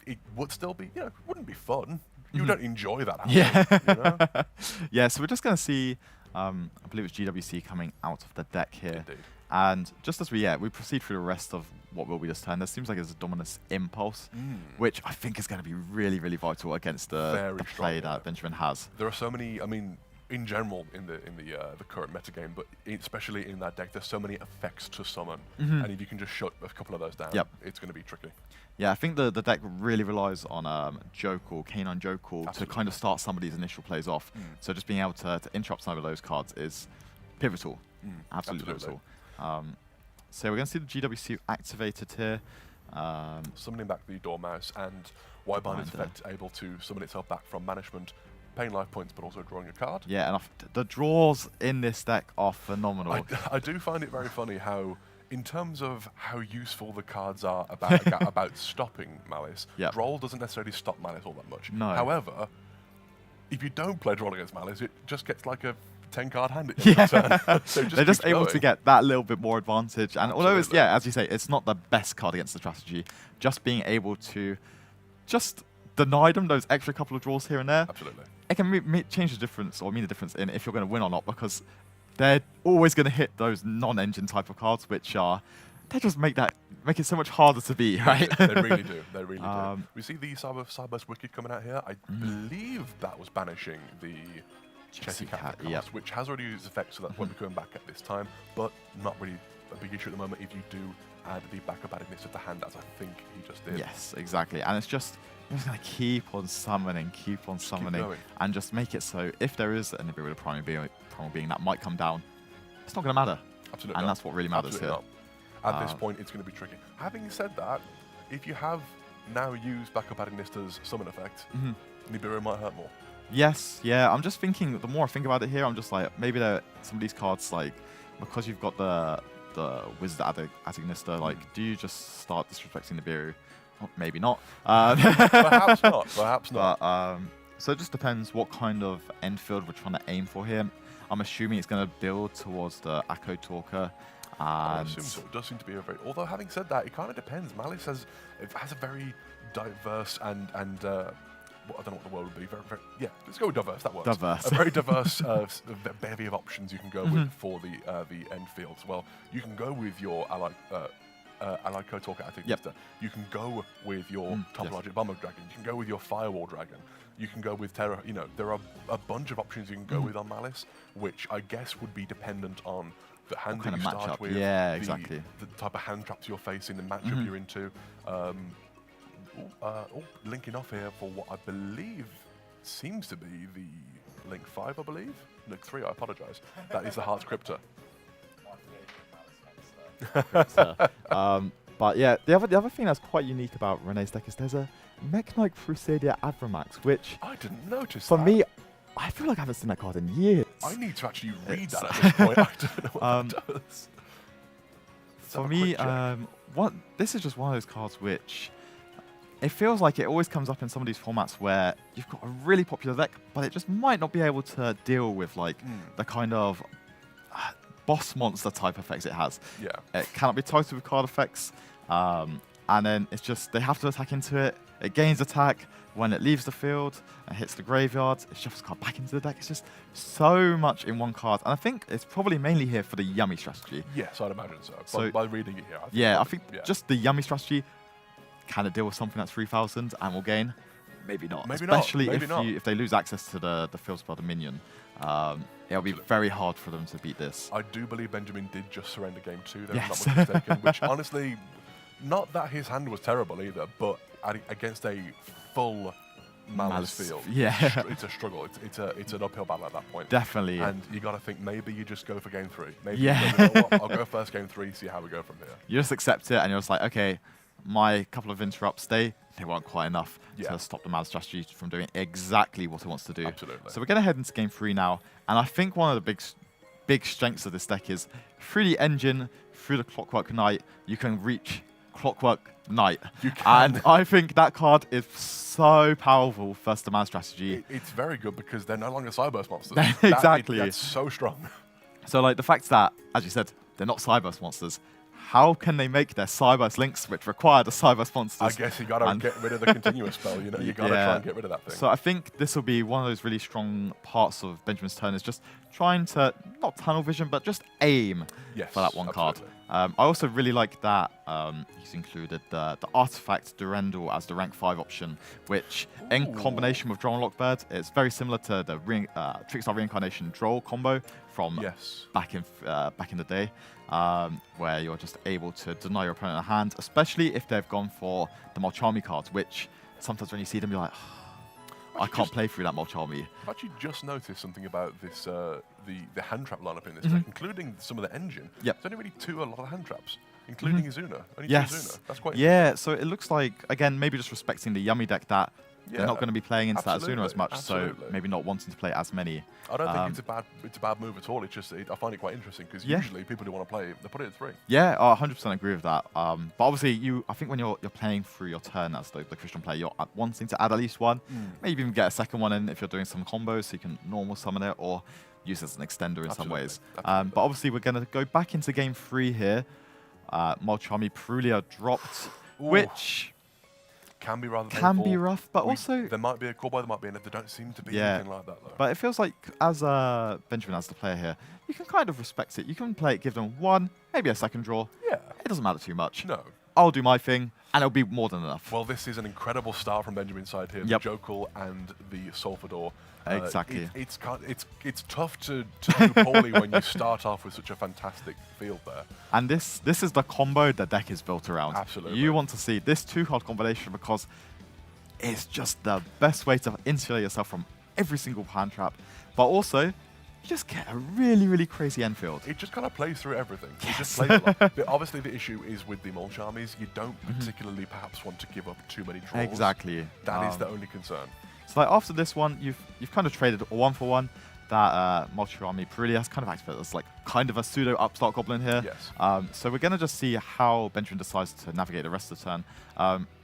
it would still be, it wouldn't be fun. You don't enjoy that happening, Yeah. Yeah, so we're just going to see, I believe it's GWC coming out of the deck here. Indeed. And just as we proceed through the rest of what will be this turn, there seems like there's a Dominus Impulse, which I think is going to be really, really vital against the play that Benjamin has. There are so many, in general in the current metagame, but especially in that deck, there's so many effects to summon, and if you can just shut a couple of those down, it's going to be tricky. Yeah, I think the deck really relies on Jokul, Canine Jokul, to kind of start some of these initial plays off. So just being able to interrupt some of those cards is pivotal, absolutely pivotal. So we're going to see the GWC activated here. Summoning back the Dormouse and Whitebinder's effect able to summon itself back from banishment, paying life points, but also drawing a card. Yeah, and the draws in this deck are phenomenal. I do find it very funny how, in terms of how useful the cards are about stopping Malice, Droll doesn't necessarily stop Malice all that much. No. However, if you don't play Droll against Malice, it just gets like a 10-card hand at the end of the turn. So they're just able to get that little bit more advantage. And although it's, as you say, it's not the best card against the strategy, just being able to just deny them those extra couple of draws here and there, it can change the difference or mean the difference in if you're going to win or not, because they're always going to hit those non-engine type of cards, which are, they just make it so much harder to beat, right? They really do. They really do. We see the Cyberburst Wicked coming out here. I believe that was banishing the Chessy Cat, which has already used effects, so that won't be coming back at this time, but not really a big issue at the moment if you do add the Baccabat Agnista to hand, as I think he just did. Yes, exactly. And it's just, you're just going to keep on summoning, and just make it so if there is a Nibiru with a primal being that might come down, it's not going to matter. Absolutely. And that's what really matters here. At this point, it's going to be tricky. Having said that, if you have now used Baccabat Agnista's summon effect, Nibiru might hurt more. Yes, yeah. I'm just thinking, the more I think about it here, I'm just like, maybe some of these cards, like, because you've got the Wizard Agnista, like, do you just start disrespecting Nibiru? Well, maybe not. Perhaps not. Perhaps not. But, so it just depends what kind of end field we're trying to aim for here. I'm assuming it's going to build towards the Akko Talker. I assume so. It does seem to be a very... Although, having said that, it kind of depends. Malice has a very diverse and I don't know what the word would be. Yeah, let's go with diverse. That works. Diverse. A very diverse bevy of options you can go with for the end fields. Well, you can go with your Allied Talker, I think. You can go with your Topologic Bomber Dragon. You can go with your Firewall Dragon. You can go with Terra. There are a bunch of options you can go with on Malice, which I guess would be dependent on the hand that you start with. Yeah, exactly. The type of hand traps you're facing, the matchup you're into. Linking off here for what I believe seems to be the Link 5, I believe? Link 3, I apologise. That is the Heart's Crypta. But yeah, the other thing that's quite unique about Renee's deck is there's a Mech Knight Crusader Avramax, which... I didn't notice for me, I feel like I haven't seen that card in years. I need to actually read that at this point. I don't know what that does. For me, this is just one of those cards which... It feels like it always comes up in some of these formats where you've got a really popular deck, but it just might not be able to deal with like the kind of boss monster type effects it has. Yeah. It cannot be titled with card effects, and then it's just they have to attack into it. It gains attack when it leaves the field and hits the graveyard. It shuffles the card back into the deck. It's just so much in one card, and I think it's probably mainly here for the Yummy strategy. Yes, I'd imagine so. So by reading it here, I think just the Yummy strategy. Can it deal with something that's 3,000 and will gain? Maybe not. Especially if they lose access to the field spell, the minion. It'll be very hard for them to beat this. I do believe Benjamin did just surrender game 2, there, if I'm not mistaken, which honestly, not that his hand was terrible either, but against a full Malice field, it's a struggle. It's an uphill battle at that point. Definitely. And you got to think maybe you just go for game 3. Maybe you know what, I'll go first game 3, see how we go from here. You just accept it and you're just like, okay, my couple of interrupts, they weren't quite enough to stop the Malice strategy from doing exactly what it wants to do. Absolutely. So we're going to head into game 3 now. And I think one of the big strengths of this deck is through the engine, through the Clockwork Knight, you can reach Clockwork Knight. You can. And I think that card is so powerful first demand strategy. It's very good because they're no longer Cyburst monsters. Exactly. That's so strong. So like the fact that, as you said, they're not Cyburst monsters, how can they make their Cyburst links, which require the Cyburst monsters? I guess you got to get rid of the continuous spell, you know? You got to try and get rid of that thing. So I think this will be one of those really strong parts of Benjamin's turn, is just trying to, not tunnel vision, but just aim for that one card. I also really like that he's included the Artifact Durendal as the rank 5 option, which in combination with Droll Lockbird, it's very similar to the Trickstar Reincarnation Droll combo from back in the day, where you're just able to deny your opponent a hand, especially if they've gone for the Malchami cards, which sometimes when you see them, you're like, I can't play through that Malchami. I've actually just noticed something about this, the hand trap lineup in this deck, including some of the engine. There's only really a lot of hand traps, including Izuna. Only two Izuna. That's quite interesting. So it looks like, again, maybe just respecting the Yummy deck that they're not going to be playing into that Izuna as much, so maybe not wanting to play as many. I don't think it's a bad move at all. It's just I find it quite interesting because usually people who want to play, they put it at 3. Yeah, I 100% agree with that. But obviously, I think when you're playing through your turn as the Christian player, you're wanting to add at least one, maybe even get a second one in if you're doing some combos, so you can normal summon it or use it as an extender in some ways. But obviously, we're going to go back into game 3 here. Malchami Perulia dropped, which can be rather painful. Can be rough, but also there might be a combo, there might be another. There don't seem to be anything like that though. But it feels like as Benjamin, as the player here, you can kind of respect it. You can play it, give them one, maybe a second draw. Yeah, it doesn't matter too much. No, I'll do my thing, and it'll be more than enough. Well, this is an incredible start from Benjamin's side here. The Jokul and the Sulfador. Exactly. It's tough to do poorly when you start off with such a fantastic field there. And this is the combo the deck is built around. Absolutely. You want to see this 2-card combination because it's just the best way to insulate yourself from every single hand trap, but also you just get a really, really crazy end field. It just kind of plays through everything. It just plays a lot. But obviously, the issue is with the Malchamis, you don't particularly perhaps want to give up too many draws. Exactly. That is the only concern. So like after this one, you've kind of traded a 1-for-1. That Malchami Perulia has kind of activated as like kind of a pseudo upstart goblin here. Yes. So we're gonna just see how Benjamin decides to navigate the rest of the turn.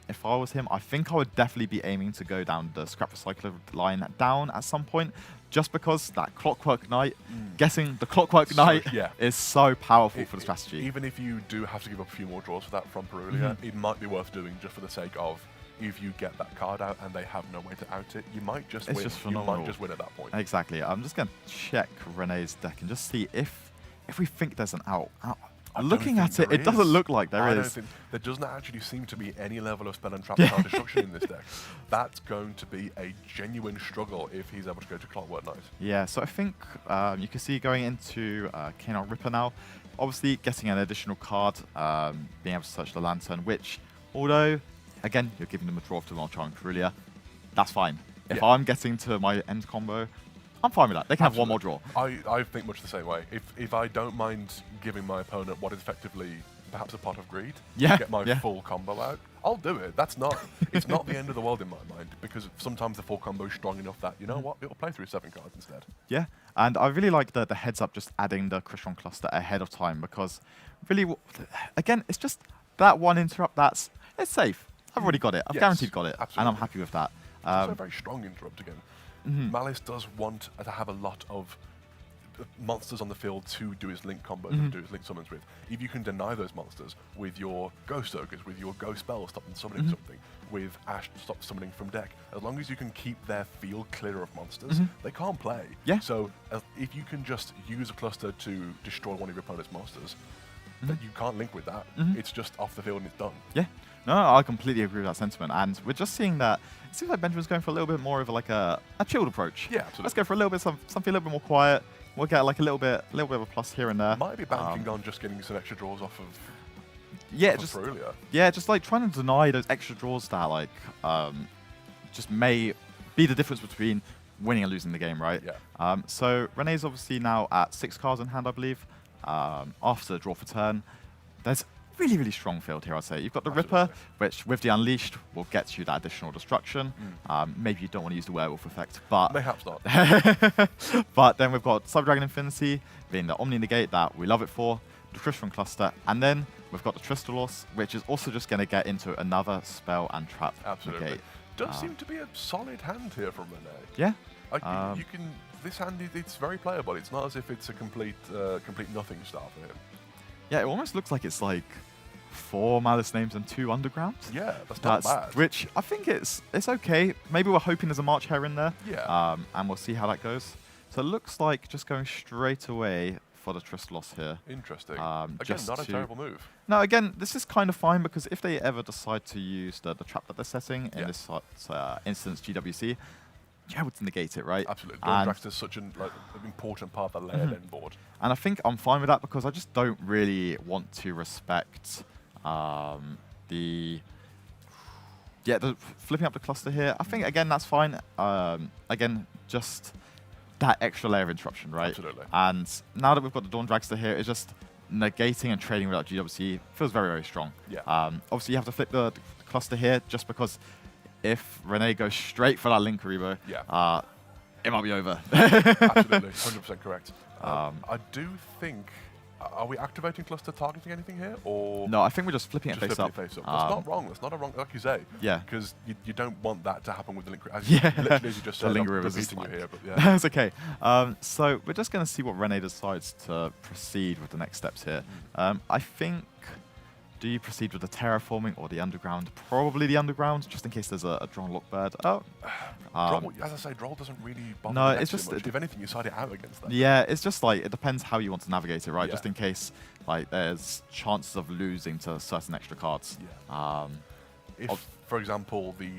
If I was him, I think I would definitely be aiming to go down the Scrap Recycler line down at some point, just because that Clockwork Knight, guessing the Clockwork Knight is so powerful for the strategy. Even if you do have to give up a few more draws for that from Perulia, it might be worth doing just for the sake of, if you get that card out and they have no way to out it, you might just win. Just you might just win at that point. Exactly. I'm just going to check Renee's deck and just see if we think there's an out. Looking at it, it doesn't look like there is. Don't think there doesn't actually seem to be any level of spell and trap card destruction in this deck. That's going to be a genuine struggle if he's able to go to Clockwork Knight. Yeah, so I think you can see going into Canine Ripper now, obviously getting an additional card, being able to search the Lantern, which, although, again, you're giving them a draw to Malchami Perulia, that's fine. If I'm getting to my end combo, I'm fine with that. They can have one more draw. I think much the same way. If I don't mind giving my opponent what is effectively perhaps a pot of greed to get my full combo out, I'll do it. It's not the end of the world in my mind, because sometimes the full combo is strong enough that, you know what, it'll play through 7 cards instead. Yeah, and I really like the heads up just adding the Crystron cluster ahead of time, because really, again, it's just that one interrupt it's safe. I've already got it. I've guaranteed got it, and I'm happy with that. It's also a very strong interrupt again. Malice does want to have a lot of monsters on the field to do his link combos and do his link summons with. If you can deny those monsters with your Ghost Ogres, with your Ghost Spell, stop them summoning something, with Ash, stop summoning from deck, as long as you can keep their field clear of monsters, they can't play. Yeah. So if you can just use a cluster to destroy one of your opponent's monsters, that you can't link with that, it's just off the field and it's done. Yeah. No, I completely agree with that sentiment, and we're just seeing that it seems like Benjamin's going for a little bit more of like a chilled approach. Yeah, absolutely. Let's go for a little bit something a little bit more quiet. We'll get like a little bit of a plus here and there. Might be banking on just getting some extra draws off of Perulia. Yeah, just like trying to deny those extra draws that like just may be the difference between winning and losing the game, right? Yeah. So Renee's obviously now at 6 cards in hand, I believe. After the draw for turn, there's really, really strong field here, I'd say. You've got the Ripper, which with the Unleashed will get you that additional destruction. Maybe you don't want to use the Werewolf effect, but... Perhaps not. But then we've got Cyber Dragon Infinity, being the Omni Negate that we love it for, the Crystron Cluster, and then we've got the Tristalos, which is also just going to get into another spell and trap Absolutely. negate. Does seem to be a solid hand here from Rene. Yeah. Like, you can. This hand, it's very playable. It's not as if it's a complete nothing star for him. Yeah, it almost looks like it's like 4 Malice names and 2 Underground. Yeah, that's not bad. Which I think it's okay. Maybe we're hoping there's a March Hare in there. Yeah. And we'll see how that goes. So it looks like just going straight away for the Tristalos here. Interesting. Again, not a terrible move. No, again, this is kind of fine because if they ever decide to use the trap that they're setting, in this instance GWC, you're able to negate it, right? Absolutely. Dawndrax is such an important part of the layered end board. And I think I'm fine with that because I just don't really want to respect the flipping up the cluster here. I think, again, that's fine. Again, just that extra layer of interruption, right? Absolutely. And now that we've got the Dawn Dragster here, it's just negating and trading without GWC feels very, very strong. Yeah. Obviously, you have to flip the cluster here just because if Rene goes straight for that Link Karibo, it might be over. Absolutely, 100% correct. I do think... Are we activating cluster targeting anything here, or no? I think we're just flipping it face up. That's not wrong. That's not a wrong, like you say. Yeah. Because you don't want that to happen with the link. Literally, as you just said, I'm repeating you here, but yeah. That's okay. So we're just going to see what Rene decides to proceed with the next steps here. I think. Do you proceed with the terraforming or the underground? Probably the underground, just in case there's a drawn lock bird. Oh. As I say, Droll doesn't really bother no, me it's just too much. If anything, you side it out against that. Yeah, it's just like, it depends how you want to navigate it, right? Yeah. Just in case like there's chances of losing to certain extra cards. Yeah. If, for example, the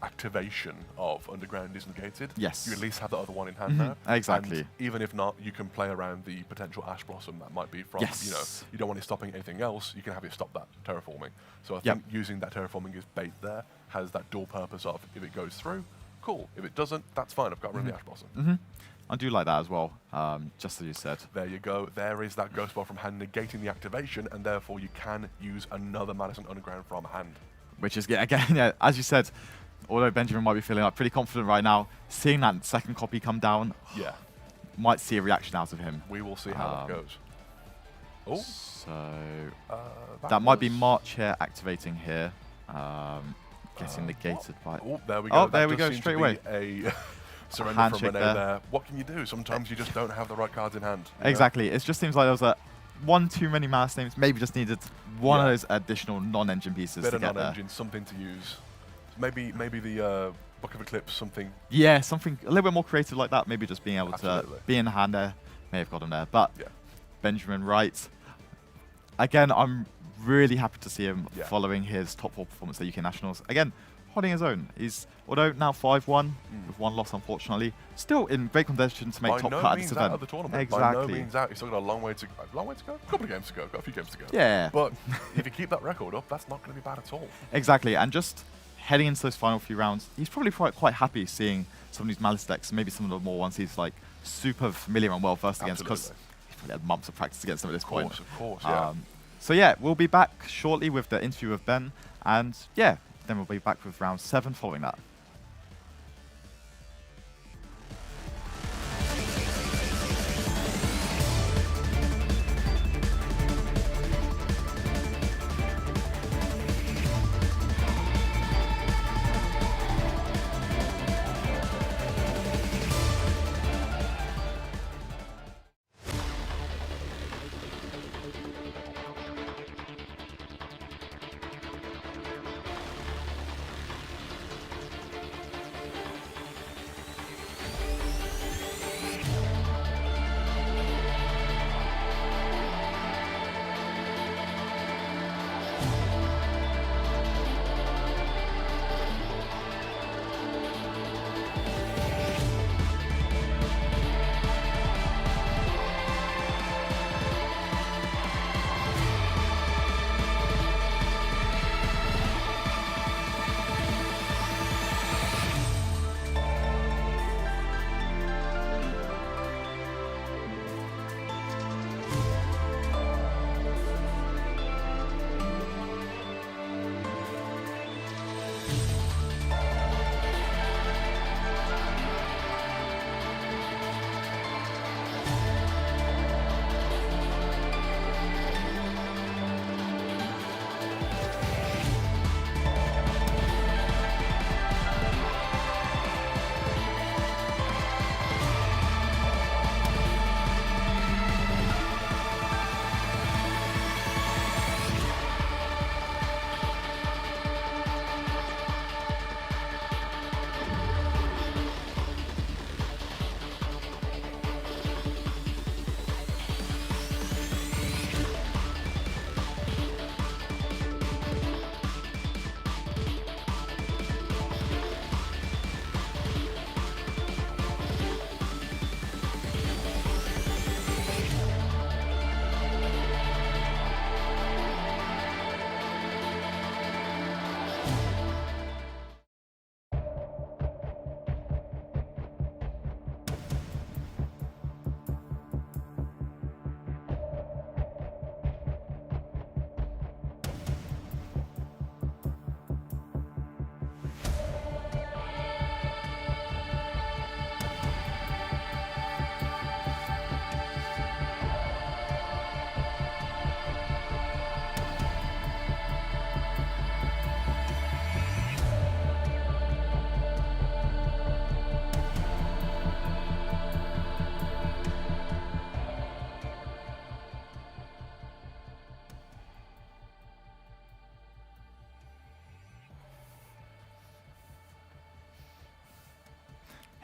activation of Underground is negated, yes, you at least have the other one in hand now. Exactly. And even if not, you can play around the potential Ash Blossom that might be from, you don't want it stopping anything else, you can have it stop that terraforming. So I think using that terraforming as bait there has that dual purpose of, if it goes through, cool. If it doesn't, that's fine, I've got rid of the Ash Blossom. I do like that as well, just as you said. There you go. There is that Ghost Ball from hand negating the activation, and therefore you can use another Madison Underground from hand. Which is, again, as you said, although Benjamin might be feeling like pretty confident right now, seeing that second copy come down, might see a reaction out of him. We will see how that goes. Oh, so that might be March here activating here, getting negated by. Oh, there we go. Oh, there we go, straight away. A surrender from Rene there. What can you do? Sometimes you just don't have the right cards in hand. Exactly. It just seems like there was one too many Malice names. Maybe just needed one of those additional non-engine pieces to get non-engine, something to use. Maybe the Book of Eclipse, something. Yeah, something a little bit more creative like that. Maybe just being able to be in the hand there may have got him there. But Benjamin Wright, again, I'm really happy to see him following his top 4 performance at UK Nationals. Again, holding his own. He's, although now 5-1 with 1 loss, unfortunately, still in great condition to make top cut at this event. By no means out of the tournament. Exactly. By no means out. He's still got a long way to go. A couple of games to go. Got a few games to go. Yeah. But if you keep that record up, that's not going to be bad at all. Exactly. And just heading into those final few rounds, he's probably quite happy seeing some of these Malice decks, maybe some of the more ones he's like super familiar and well versed against, because he's probably had months of practice against them at this point. Of course, yeah. So yeah, we'll be back shortly with the interview with Ben, and yeah, then we'll be back with round 7 following that.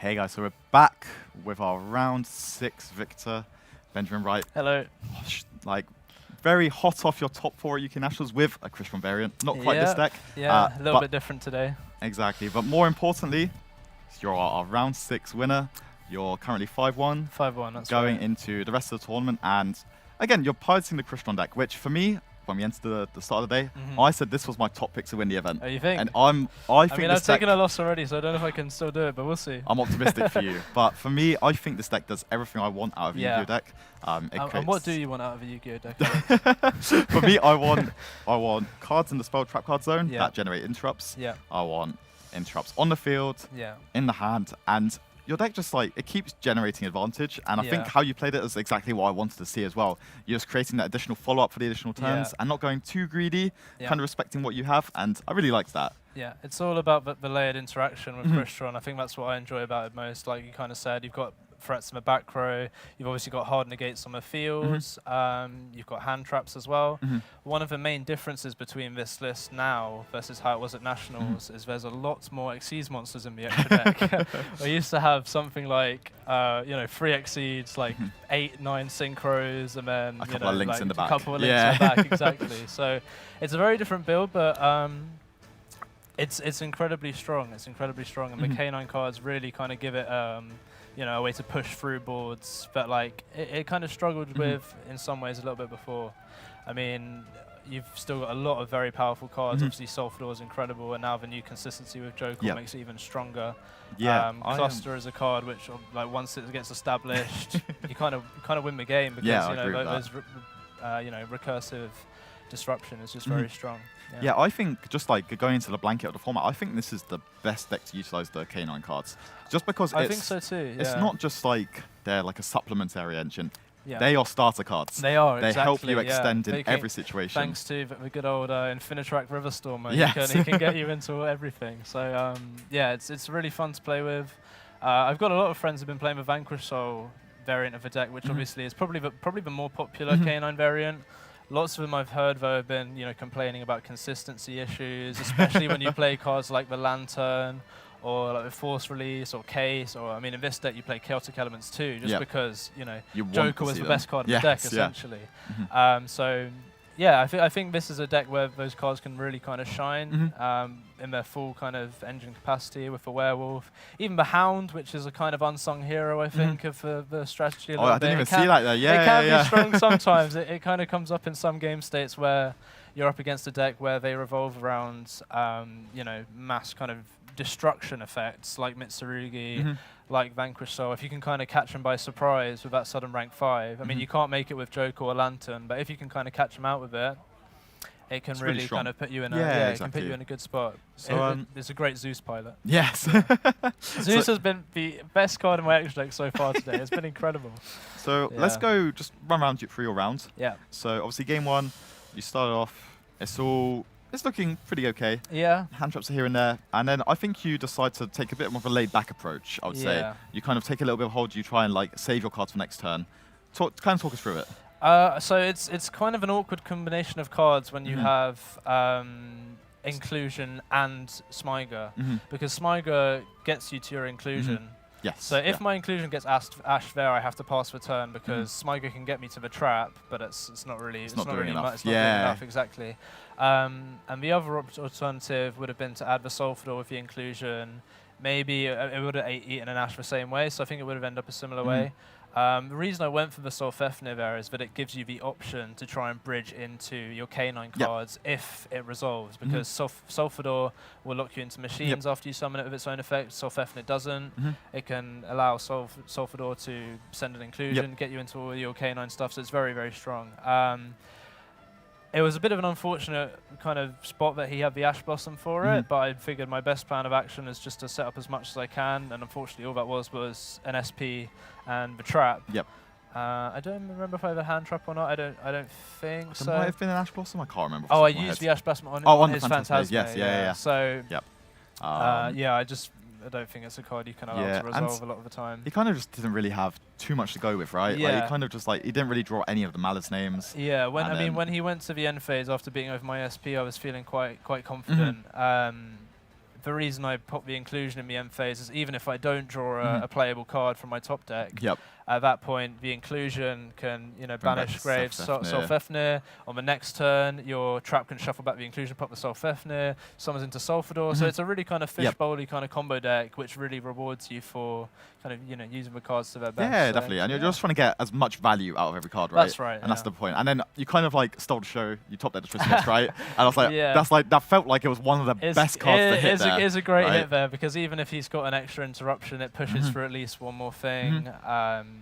Hey guys, so we're back with our round 6 victor, Benjamin Wright. Hello. Like, very hot off your top 4 UK Nationals with a Christian variant. Not quite this deck. Yeah, a little bit different today. Exactly, but more importantly, you're our round 6 winner. You're currently 5-1. 5-1, that's going right. into the rest of the tournament. And again, you're piloting the Christian deck, which for me, when we entered the start of the day, I said this was my top pick to win the event. Oh, you think? And I think mean, I've taken a loss already, so I don't know if I can still do it, but we'll see. I'm optimistic for you. But for me, I think this deck does everything I want out of a Yu-Gi-Oh deck. And what do you want out of a Yu-Gi-Oh deck? For me, I want cards in the spell trap card zone that generate interrupts. Yeah. I want interrupts on the field, in the hand, and your deck just like, it keeps generating advantage, and I think how you played it is exactly what I wanted to see as well. You're just creating that additional follow-up for the additional turns and not going too greedy, kind of respecting what you have, and I really liked that. Yeah, it's all about the layered interaction with Christian. I think that's what I enjoy about it most. Like you kind of said, you've got threats in the back row, you've obviously got hard negates on the fields, you've got hand traps as well. One of the main differences between this list now versus how it was at Nationals is there's a lot more Xyz monsters in the extra deck. We used to have something like, 3 Xyz, like 8, 9 synchros, and then a couple of links like in the back. A couple of links in the back, exactly. So it's a very different build, but it's incredibly strong. It's incredibly strong, and the K9 cards really kind of give it a way to push through boards that like it kind of struggled with in some ways a little bit before. I mean, you've still got a lot of very powerful cards. Obviously, Sulfador is incredible, and now the new consistency with Joker makes it even stronger. Cluster is a card which, like, once it gets established, you kind of win the game because those recursive disruption is just very strong. Yeah, I think just like going into the blanket of the format, I think this is the best deck to utilize the K9 cards. Just because I think so too. It's not just like they're like a supplementary engine. Yeah. They are starter cards. They are, They help you yeah. extend in every situation. Thanks to the good old Infinitrack Riverstormer, yes. he can get you into everything. So it's really fun to play with. I've got a lot of friends who've been playing the Vanquish Soul variant of the deck, which obviously is probably the more popular K9 variant. Lots of them I've heard, though, have been complaining about consistency issues, especially when you play cards like the Lantern or like the Force Release or Case, or I mean, in this deck you play Chaotic Elements too, just because Joker was the best card in the deck essentially. I think this is a deck where those cards can really kind of shine in their full kind of engine capacity with the Werewolf. Even the Hound, which is a kind of unsung hero, I think, of the strategy. I didn't even see that there. Yeah, it can be strong sometimes. It kind of comes up in some game states where you're up against a deck where they revolve around, mass kind of destruction effects like Mitsurugi, like Vanquish Soul. If you can kind of catch them by surprise with that sudden rank 5, I mean, you can't make it with Joker or Lantern, but if you can kind of catch them out with it, it can really kind of put you in it can put you in a good spot. So it's a great Zeus pilot. Yes. Zeus has been the best card in my extra deck so far today. It's been incredible. So let's go just run around through your rounds. Yeah. So obviously game 1, you started off, it's looking pretty okay. Yeah. Hand traps are here and there. And then I think you decide to take a bit more of a laid back approach, I would say. You kind of take a little bit of hold, you try and like save your cards for next turn. Talk us through it. So it's kind of an awkward combination of cards when you have Inclusion and Smyger, because Smyger gets you to your Inclusion. Yes. So if my Inclusion gets ashed there, I have to pass the turn because Smyger can get me to the trap, but it's not really it's not really enough. much. It's not doing enough, exactly. And the other alternative would have been to add the Sulfador with the Inclusion. Maybe it would have eaten an Ash the same way, so I think it would have ended up a similar way. The reason I went for the Solfefnir there is that it gives you the option to try and bridge into your K9 cards if it resolves, because Sulfador will lock you into machines after you summon it with its own effect. Solfefnir doesn't. It can allow Sulfador to send an Inclusion, get you into all your K9 stuff, so it's very, very strong. It was a bit of an unfortunate kind of spot that he had the Ash Blossom for it, but I figured my best plan of action is just to set up as much as I can, and unfortunately all that was an SP and the trap. I don't remember if I have a hand trap or not. I don't think so. There might have been an Ash Blossom. I can't remember. Oh, I used the Ash Blossom on his Phantasm. Yes, So I don't think it's a card you can allow to resolve a lot of the time. He kind of just didn't really have too much to go with, right? Yeah. Like, he kind of just like, he didn't really draw any of the Malice names. Yeah, when he went to the end phase after being over my SP, I was feeling quite confident. the reason I pop the inclusion in the end phase is even if I don't draw a playable card from my top deck, at that point the inclusion can banish Graves, Solfefnir. On the next turn, your trap can shuffle back the inclusion, pop the Solfefnir, summons into Solfador. So it's a really kind of fishbowl-y kind of combo deck, which really rewards you for kind of using the cards to their best. Yeah, definitely. And you're just trying to get as much value out of every card, right? That's right. And that's the point. And then you kind of like stole the show. You top decked the Tristan, right? And I was like, that felt like it was one of the best cards to hit there. It is a great hit there because even if he's got an extra interruption, it pushes for at least one more thing.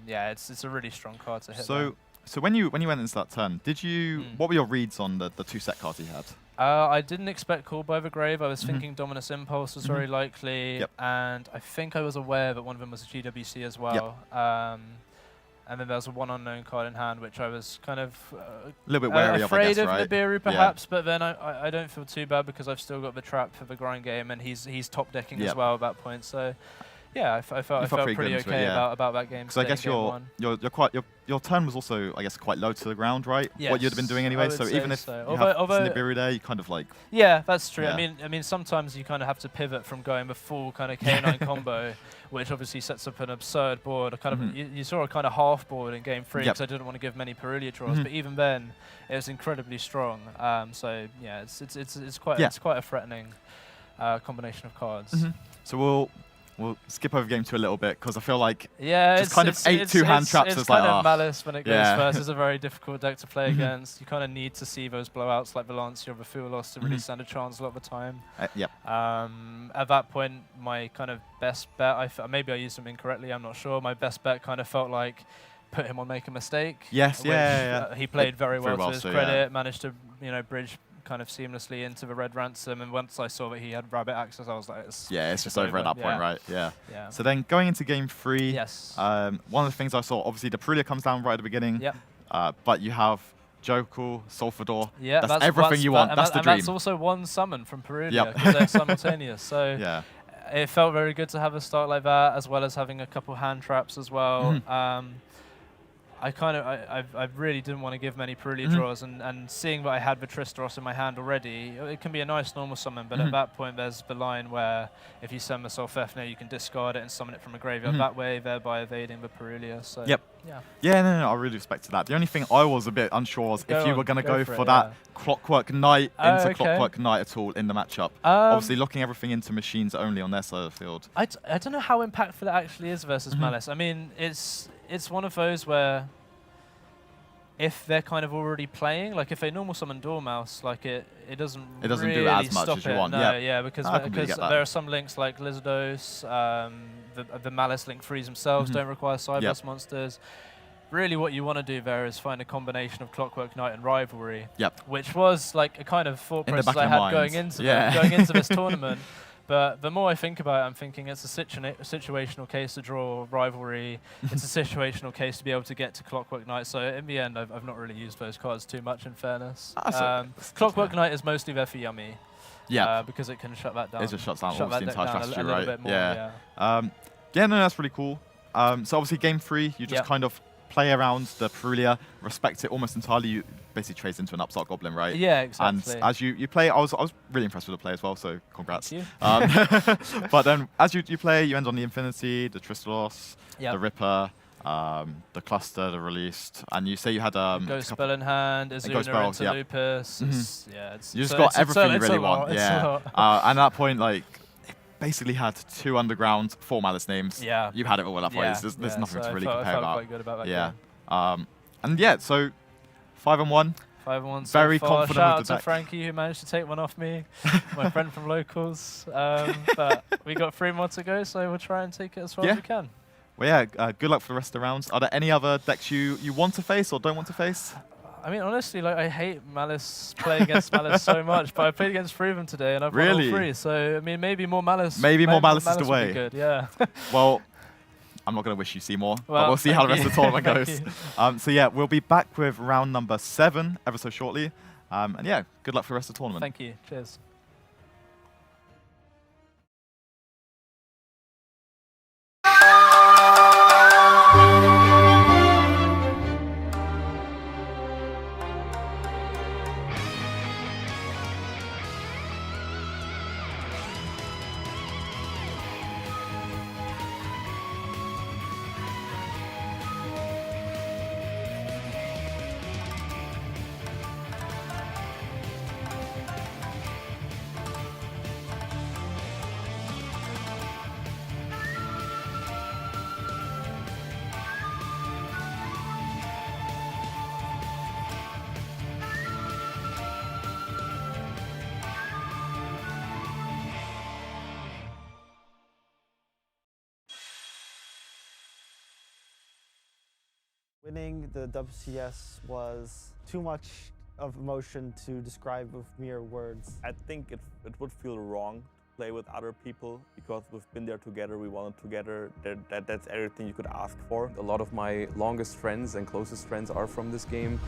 Yeah, it's a really strong card to hit. So when you went into that turn, did you? What were your reads on the 2 set cards he had? I didn't expect Call by the Grave. I was thinking Dominus Impulse was very likely, and I think I was aware that one of them was a GWC as well. And then there was a 1 unknown card in hand, which I was kind of a little bit wary afraid of, I guess, Nibiru perhaps, but then I don't feel too bad because I've still got the trap for the grind game, and he's top decking as well at that point. So yeah, I felt pretty okay about that game. Because I guess your turn was also, I guess, quite low to the ground, right? Yes, what you'd have been doing anyway. So even if you have Nibiru there, you kind of like. Yeah, that's true. I mean, sometimes you kind of have to pivot from going the full kind of K9 combo, which obviously sets up an absurd board. You saw a kind of half board in game 3 because I didn't want to give many Perulia draws, but even then, it was incredibly strong. So yeah, it's quite a threatening combination of cards. So we'll skip over game 2 a little bit because I feel like it's kind of 8 2-hand traps. It's kind of Malice when it goes first. It's a very difficult deck to play against. You kind of need to see those blowouts like Valancia or the Fuelos to really stand a chance a lot of the time. At that point, my kind of best bet, maybe I used them incorrectly, I'm not sure. My best bet kind of felt like put him on Make a Mistake. Yes, He played very well to his credit, managed to bridge kind of seamlessly into the Red Ransom, and once I saw that he had Rabbit Access, I was like, it's just over at that point, right? Yeah. So then going into game 3, one of the things I saw, obviously the Perulia comes down right at the beginning, but you have Jokul, Solfador. Yeah, that's everything you want. That's the dream. And that's also one summon from Perulia because they're simultaneous. So it felt very good to have a start like that, as well as having a couple hand traps as well. I really didn't want to give many Perulia draws, and seeing that I had the Tristeros in my hand already, it can be a nice normal summon, but at that point there's the line where if you summon a Solfefnir, you can discard it and summon it from a graveyard that way, thereby evading the Perulia. So I really respected that. The only thing I was a bit unsure was if you were going to go for that Clockwork Knight into Clockwork Knight at all in the matchup. Obviously locking everything into machines only on their side of the field. I don't know how impactful it actually is versus Malice. I mean, it's one of those where if they're kind of already playing, like if they normal summon Dormouse, like it doesn't really do as much stop as you want. No, because there are some links like Lizardos, the Malice link frees themselves don't require Cyberse monsters. Really what you want to do there is find a combination of Clockwork Knight and Rivalry, which was like a kind of thought process I had going into this tournament. But the more I think about it, I'm thinking it's a situational case to draw Rivalry. It's a situational case to be able to get to Clockwork Knight. So in the end, I've not really used those cards too much, in fairness. Clockwork Knight is mostly there for Yummy. Because it can shut that down. It just shuts down the entire strategy, right? Bit more, that's really cool. So obviously game 3, you just kind of play around the Perulia, respect it almost entirely. You basically trades into an Upstart Goblin, right? Yeah, exactly. And as you play, I was really impressed with the play as well, so congrats. Thank you. But then as you play, you end on the Infinity, the Tristeros, the Ripper, the Cluster, the Released, and you say you had a Ghost Spell in hand, Azuna into Lupus. You just got everything you really want. And at that point, like, basically had 2 underground, 4 Malice names. You had it all at that point. There's nothing to really compare about. Quite good about that game. And so 5-1. 5-1 Very so far. confident Shout with the out deck. to Frankie who managed to take one off me, my friend from locals. But we got 3 more to go, so we'll try and take it as far as we can. Well, good luck for the rest of the rounds. Are there any other decks you want to face or don't want to face? I mean, honestly, like I hate Malice, playing against Malice so much, but I played against 3 of them today, and I've won all 3. So I mean, maybe more Malice. Maybe more Malice is the way. Would be good, yeah. Well, I'm not going to wish you see more, but we'll see how the rest of the tournament goes. So yeah, we'll be back with round number 7 ever so shortly. And yeah, good luck for the rest of the tournament. Thank you. Cheers. Winning the WCS was too much of emotion to describe with mere words. I think it would feel wrong to play with other people because we've been there together, we won it together. That's everything you could ask for. A lot of my longest friends and closest friends are from this game.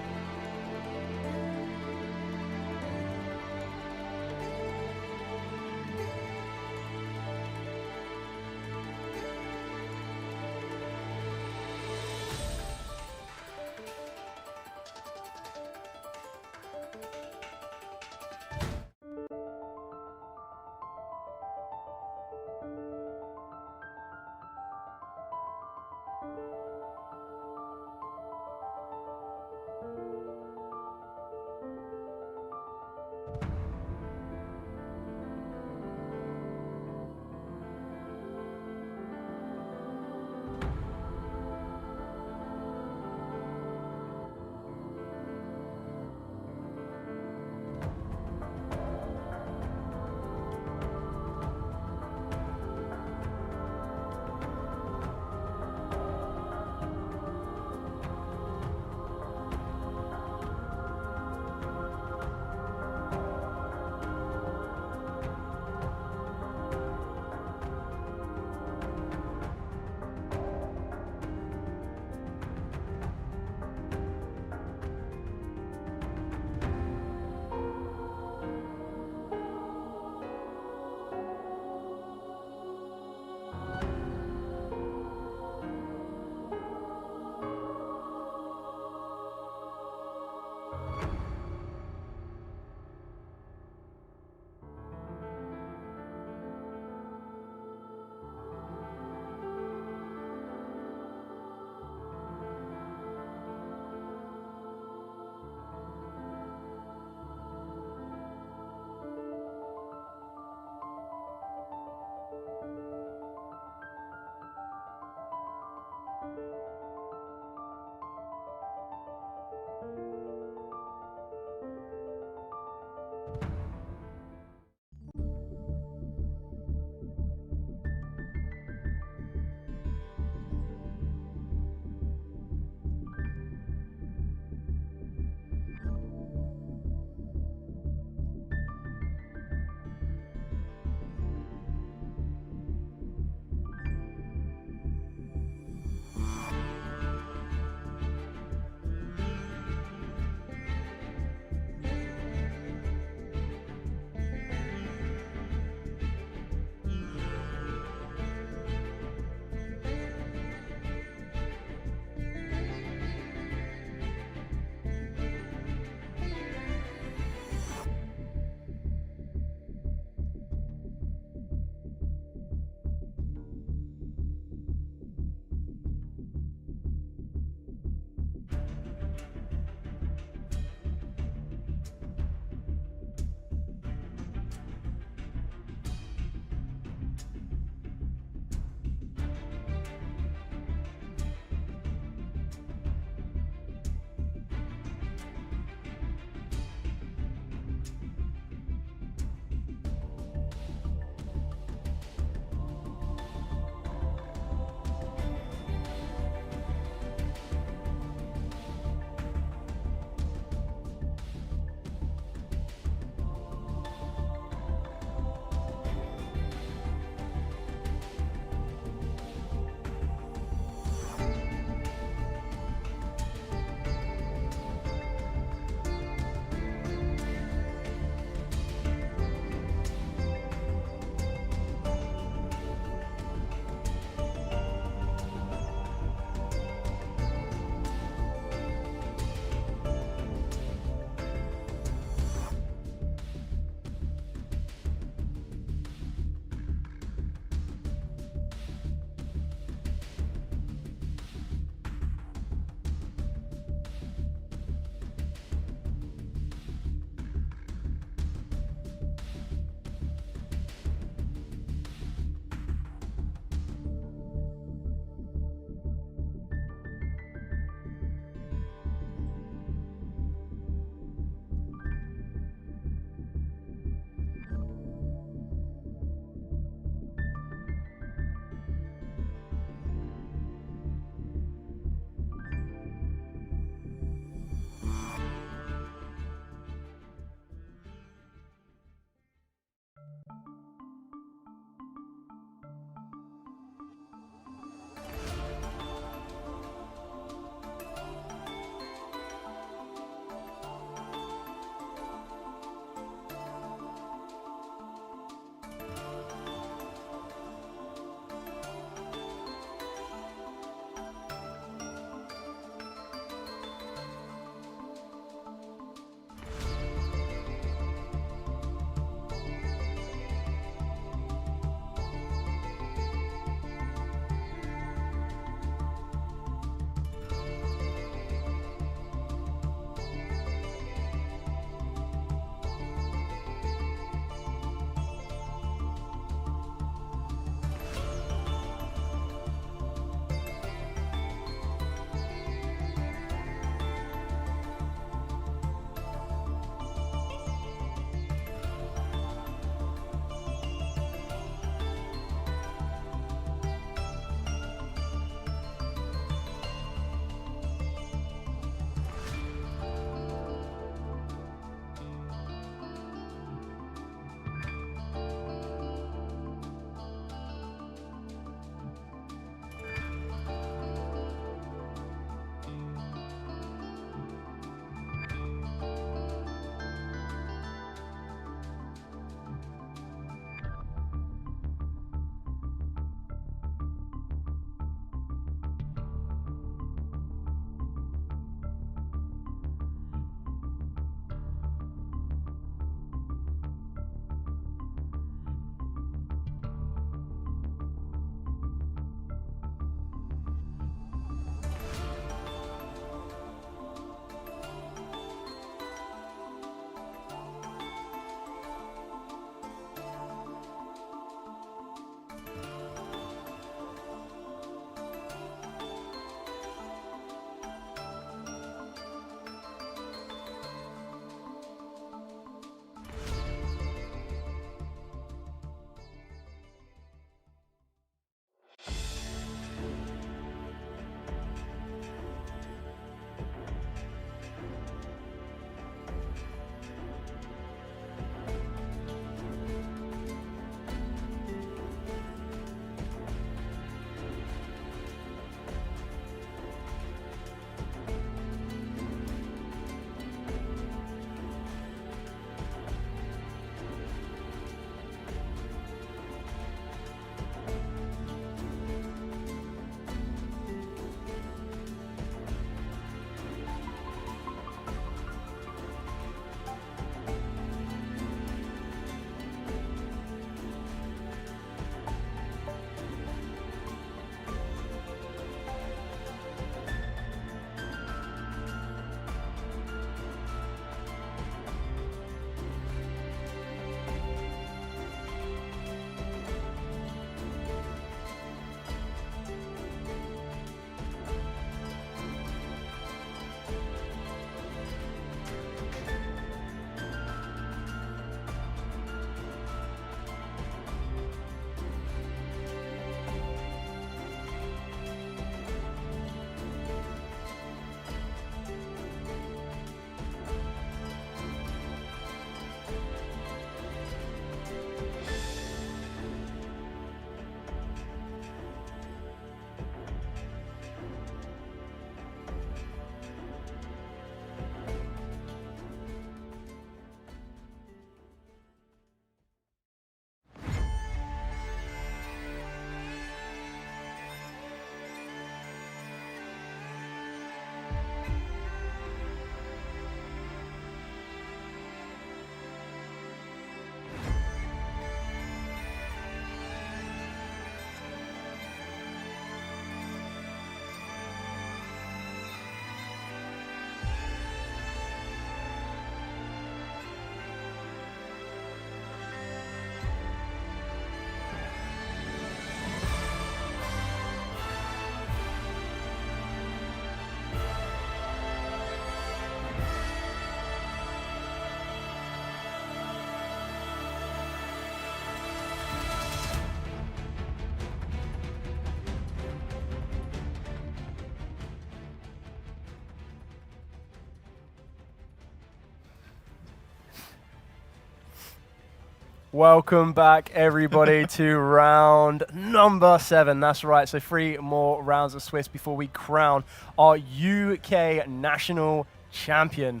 Welcome back, everybody, to round number 7. That's right, so 3 more rounds of Swiss before we crown our UK national champion.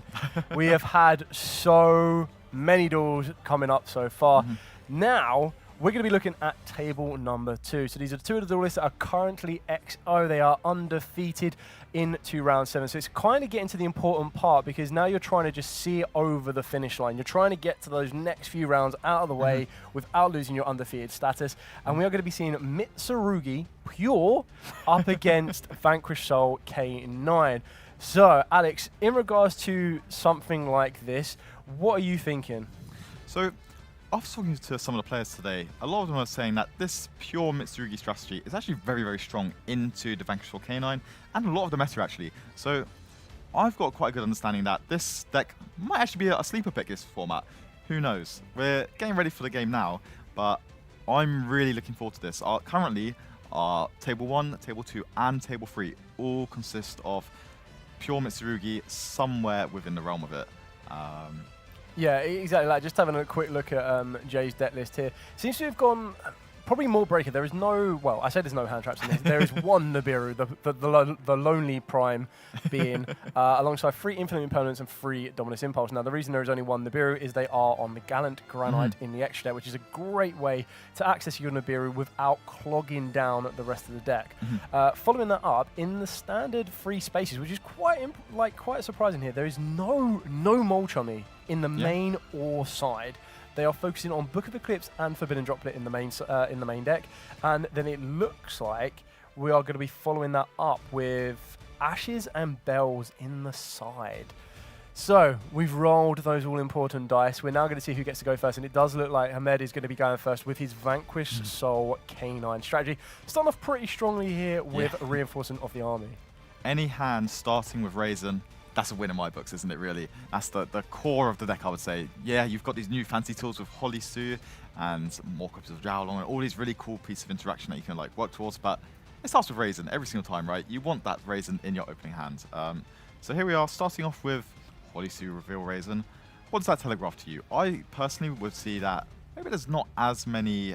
We have had so many duels coming up so far. Now, we're going to be looking at table number 2. So these are 2 of the duelists that are currently XO. They are undefeated into round 7. So it's kind of getting to the important part because now you're trying to just see over the finish line. You're trying to get to those next few rounds out of the way without losing your undefeated status. And we are going to be seeing Mitsurugi Pure up against Vanquish Soul K9. So, Alex, in regards to something like this, what are you thinking? So, after talking to some of the players today, a lot of them are saying that this pure Mitsurugi strategy is actually very, very strong into the Vanquish Soul K9 and a lot of the meta actually. So I've got quite a good understanding that this deck might actually be a sleeper pick this format. Who knows? We're getting ready for the game now, but I'm really looking forward to this. Currently, Table 1, Table 2 and Table 3 all consist of pure Mitsurugi somewhere within the realm of it. Yeah, exactly. Like just having a quick look at Jay's deck list here, seems to have gone probably more breaker. There is no, well, I say there's no hand traps in this. There is one Nibiru, the lonely prime being, alongside 3 infinite impermanents and 3 Dominus Impulse. Now, the reason there is only one Nibiru is they are on the Gallant Granite in the extra deck, which is a great way to access your Nibiru without clogging down the rest of the deck. Following that up, in the standard free spaces, which is quite surprising here, there is no Molchummy in the main or side. They are focusing on Book of Eclipse and Forbidden Droplet in the main deck, and then it looks like we are going to be following that up with Ashes and Bells in the side. So we've rolled those all-important dice. We're now going to see who gets to go first, and it does look like Hamed is going to be going first with his Vanquish Soul K9 strategy. Starting off pretty strongly here with a reinforcement of the army. Any hand starting with Raisin, that's a win in my books, isn't it, really? That's the core of the deck, I would say. Yeah, you've got these new fancy tools with Holly Sue and more copies of Jowlong and all these really cool pieces of interaction that you can like work towards, but it starts with Raisin every single time, right? You want that Raisin in your opening hand. So here we are, starting off with Holly Sue Reveal Raisin. What does that telegraph to you? I personally would see that maybe there's not as many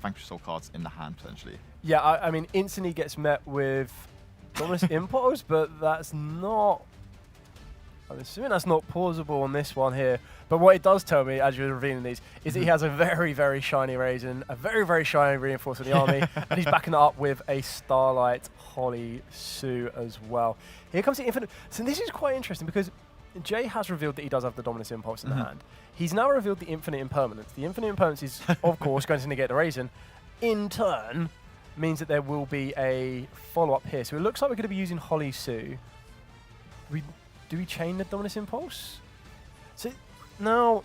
Vanquish Soul cards in the hand, potentially. Yeah, I mean, instantly gets met with Dominus Impulse, but that's not... I'm assuming that's not plausible on this one here. But what it does tell me, as you're revealing these, is that he has a very, very shiny Raisin, a very, very shiny Reinforcement of the Army, and he's backing it up with a Starlight Holly Sue as well. Here comes the Infinite. So this is quite interesting because Jay has revealed that he does have the Dominus Impulse in the hand. He's now revealed the Infinite Impermanence. The Infinite Impermanence is, of course, going to negate the Raisin. In turn, means that there will be a follow-up here. So it looks like we're going to be using Holly Sue. Do we chain the Dominus Impulse? So now,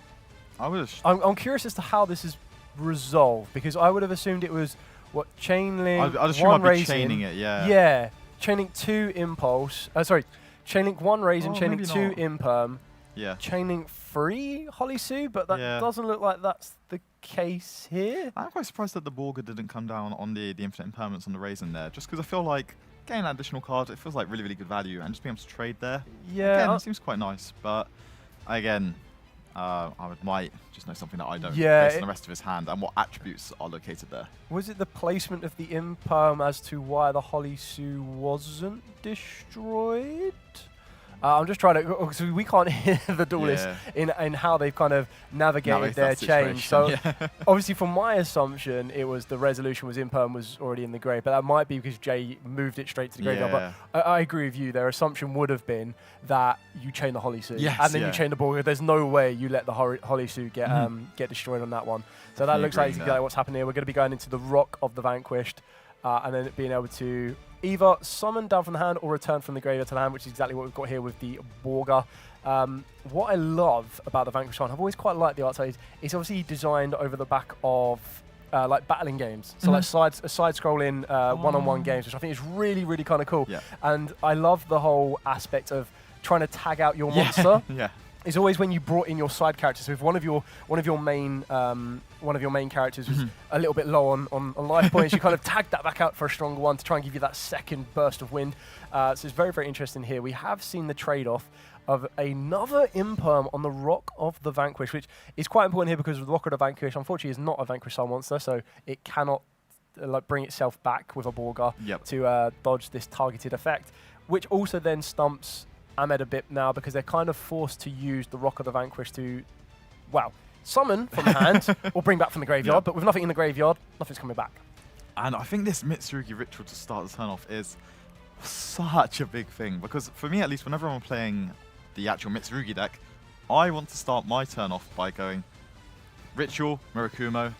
I'm curious as to how this is resolved, because I would have assumed it was, what, chain link, I'd assume I'd be chaining it, yeah. Yeah, chain link 2 Impulse, sorry, chain link 1 Raisin, chain link 2 Imperm, chain link 3 Holly Sue, but that doesn't look like that's the case here. I'm quite surprised that the Borga didn't come down on the Infinite Impermanence on the Raisin there, just because I feel like getting that additional card, it feels like really, really good value, and just being able to trade there, again, it seems quite nice. But again, I might just know something that I don't, based on the rest of his hand and what attributes are located there. Was it the placement of the Imperm as to why the Holly Sue wasn't destroyed? I'm just trying to, because we can't hear the Duelist in how they've kind of navigated their change. So obviously from my assumption, it was the resolution was Imperm was already in the grave, but that might be because Jay moved it straight to the graveyard. But I agree with you, their assumption would have been that you chain the Holly Sue, and then you chain the Borga. There's no way you let the Holly Sue get destroyed on that one. So that looks like exactly what's happening here. We're going to be going into the Rock of the Vanquished, and then being able to either summon down from the hand or return from the graveyard to the hand, which is exactly what we've got here with the Borga. What I love about the Vanquish one, I've always quite liked the art style, it's obviously designed over the back of like battling games. So like side-scrolling one-on-one games, which I think is really, really kind of cool. And I love the whole aspect of trying to tag out your monster. It's always when you brought in your side characters. So if one of your main characters was a little bit low on life points, you kind of tagged that back out for a stronger one to try and give you that second burst of wind. So it's very, very interesting here. We have seen the trade-off of another imperm on the Rock of the Vanquish, which is quite important here because the Rock of the Vanquish, unfortunately, is not a Vanquish style monster, so it cannot like bring itself back with a Borga to dodge this targeted effect, which also then stumps Ahmed a bit now because they're kind of forced to use the Rock of the Vanquish to, well, summon from the hand or bring back from the graveyard, but with nothing in the graveyard, nothing's coming back. And I think this Mitsurugi Ritual to start the turn off is such a big thing because for me at least, whenever I'm playing the actual Mitsurugi deck, I want to start my turn off by going Ritual, Murakumo,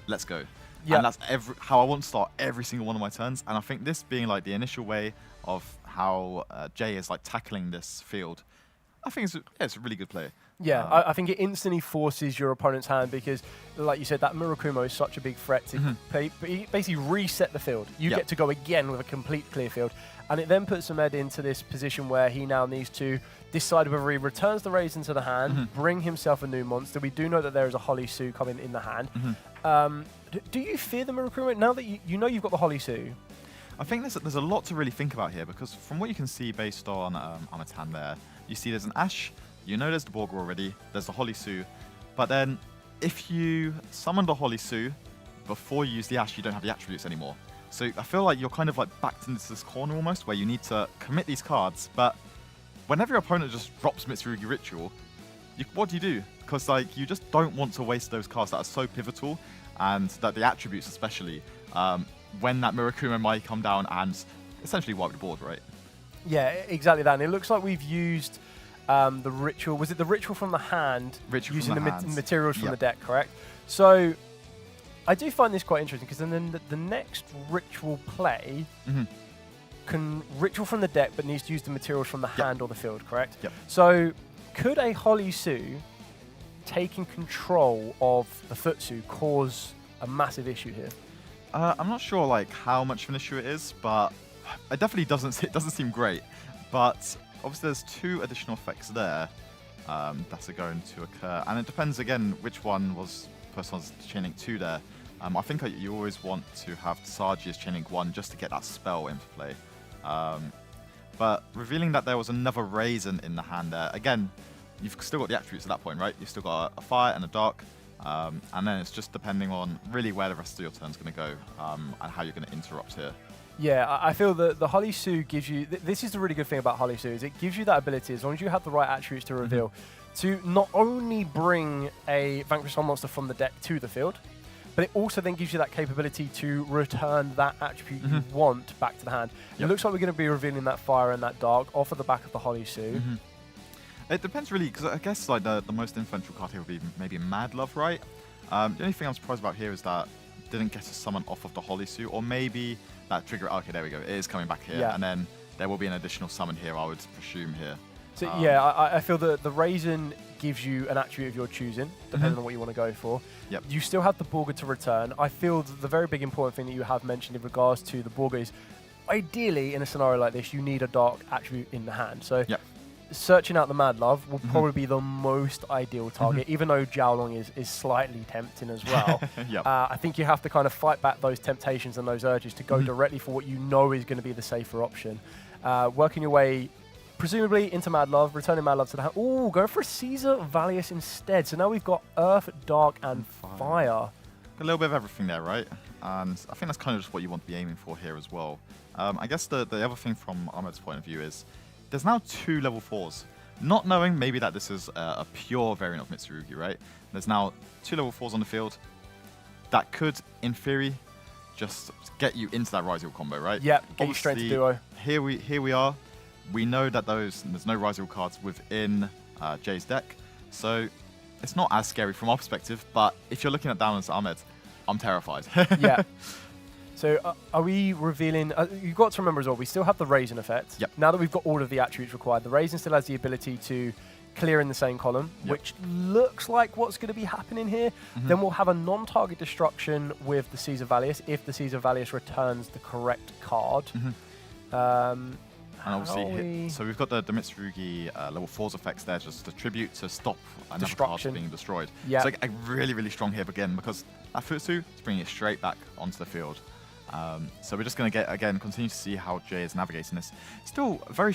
let's go. Yeah. And that's how I want to start every single one of my turns. And I think this being like the initial way of how Jay is like tackling this field, I think it's a really good play. Yeah, I think it instantly forces your opponent's hand because, like you said, that Murakumo is such a big threat to basically reset the field. You get to go again with a complete clear field. And it then puts Ahmed into this position where he now needs to decide whether he returns the raise into the hand, bring himself a new monster. We do know that there is a Holly Sue coming in the hand. Do you fear the Murakumo now that you know you've got the Holly Sue? I think there's a lot to really think about here because from what you can see based on Ahmed's hand there, you see there's an Ash, you know there's the Borg already, there's the Holly Sue, but then if you summon the Holly Sue before you use the Ash, you don't have the attributes anymore. So I feel like you're kind of like backed into this corner almost where you need to commit these cards, but whenever your opponent just drops Mitsurugi Ritual, what do? Because like you just don't want to waste those cards that are so pivotal and that the attributes especially, when that Murakumo might come down and essentially wipe the board, right? Yeah, exactly that. And it looks like we've used the Ritual. Was it the Ritual from the hand? Ritual using from the hand. materials from the deck, correct? So I do find this quite interesting because then the next Ritual play can Ritual from the deck but needs to use the materials from the hand or the field, correct? Yep. So could a Holly Sue taking control of the Futsu cause a massive issue here? I'm not sure like how much of an issue it is, but it definitely doesn't seem great. But obviously there's 2 additional effects there that are going to occur, and it depends again which one was personalized Chain Link 2 there. I think you always want to have Tsagi as Chain Link 1 just to get that spell into play. But revealing that there was another Raisin in the hand there, again, you've still got the attributes at that point, right? You've still got a Fire and a Dark, and then it's just depending on really where the rest of your turn's going to go and how you're going to interrupt here. Yeah, I feel that the Holly Sue gives you... this is the really good thing about Holly Sue, is it gives you that ability, as long as you have the right attributes to reveal, to not only bring a Vanquish Sun monster from the deck to the field, but it also then gives you that capability to return that attribute you want back to the hand. It looks like we're going to be revealing that Fire and that Dark off of the back of the Holly Sue. It depends really, because I guess like the most influential card here would be maybe Mad Love, right? The only thing I'm surprised about here is that it didn't get a summon off of the Holly Sue, or maybe that trigger. Okay, there we go. It is coming back here, and then there will be an additional summon here, I would presume here. So yeah, I feel that the Raisin gives you an attribute of your choosing, depending on what you want to go for. You still have the Borga to return. I feel that the very big important thing that you have mentioned in regards to the Borga is, ideally in a scenario like this, you need a Dark attribute in the hand. So searching out the Mad Love will probably be the most ideal target, even though Jiaolong is slightly tempting as well. I think you have to kind of fight back those temptations and those urges to go directly for what you know is going to be the safer option. Working your way presumably into Mad Love, returning Mad Love to the hand. Ooh, go for a Caesar Valius instead. So now we've got Earth, Dark, and Fire. A little bit of everything there, right? And I think that's kind of just what you want to be aiming for here as well. I guess the other thing from Ahmed's point of view is there's now 2 level 4s. Not knowing maybe that this is a pure variant of Mitsurugi, right? There's now 2 level 4s on the field that could, in theory, just get you into that Rise Eagle combo, right? Yep, get you straight to duo. Here we are. We know that there's no Rise Eagle cards within Jay's deck, so it's not as scary from our perspective. But if you're looking at down as Ahmed, I'm terrified. So are we revealing... you've got to remember as well, we still have the Raisin effect. Now that we've got all of the attributes required, the Raisin still has the ability to clear in the same column, which looks like what's going to be happening here. Then we'll have a non-target destruction with the Caesar Valius if the Caesar Valius returns the correct card. And obviously, so we've got the Mitsurugi level 4's effects there, just a tribute to stop another card from being destroyed. So a really, really strong hit again, because that Futsu is bringing it straight back onto the field. So we're just going to continue to see how Jay is navigating this. Still, very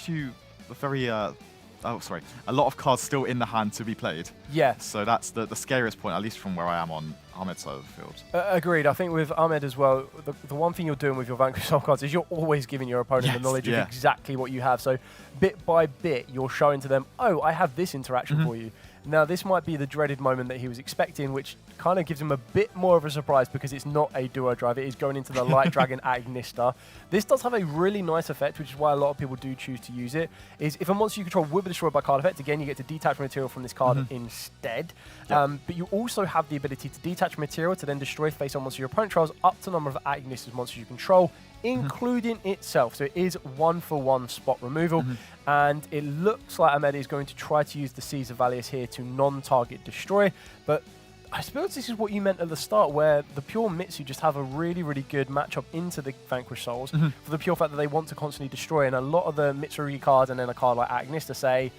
a lot of cards still in the hand to be played. Yeah. So that's the scariest point, at least from where I am on Ahmed's side of the field. Agreed. I think with Ahmed as well, the one thing you're doing with your Vanquish Soul cards is you're always giving your opponent the knowledge of exactly what you have. So bit by bit, you're showing to them, oh, I have this interaction for you. Now, this might be the dreaded moment that he was expecting, which kind of gives him a bit more of a surprise because it's not a duo drive. It is going into the Light Dragon at Ignister. This does have a really nice effect, which is why a lot of people do choose to use it, is if a monster you control will be destroyed by card effect, again, you get to detach material from this card instead. But you also have the ability to detach material to then destroy face-on monsters your opponent controls up to the number of at Ignister's monsters you control, including itself. So it is 1-for-1 spot removal. And it looks like Ahmed is going to try to use the Caesar Valius here to non-target destroy. But I suppose this is what you meant at the start, where the pure Mitsu just have a really, really good matchup into the Vanquish Souls for the pure fact that they want to constantly destroy. And a lot of the Mitsurugi cards and then a card like Agnister say,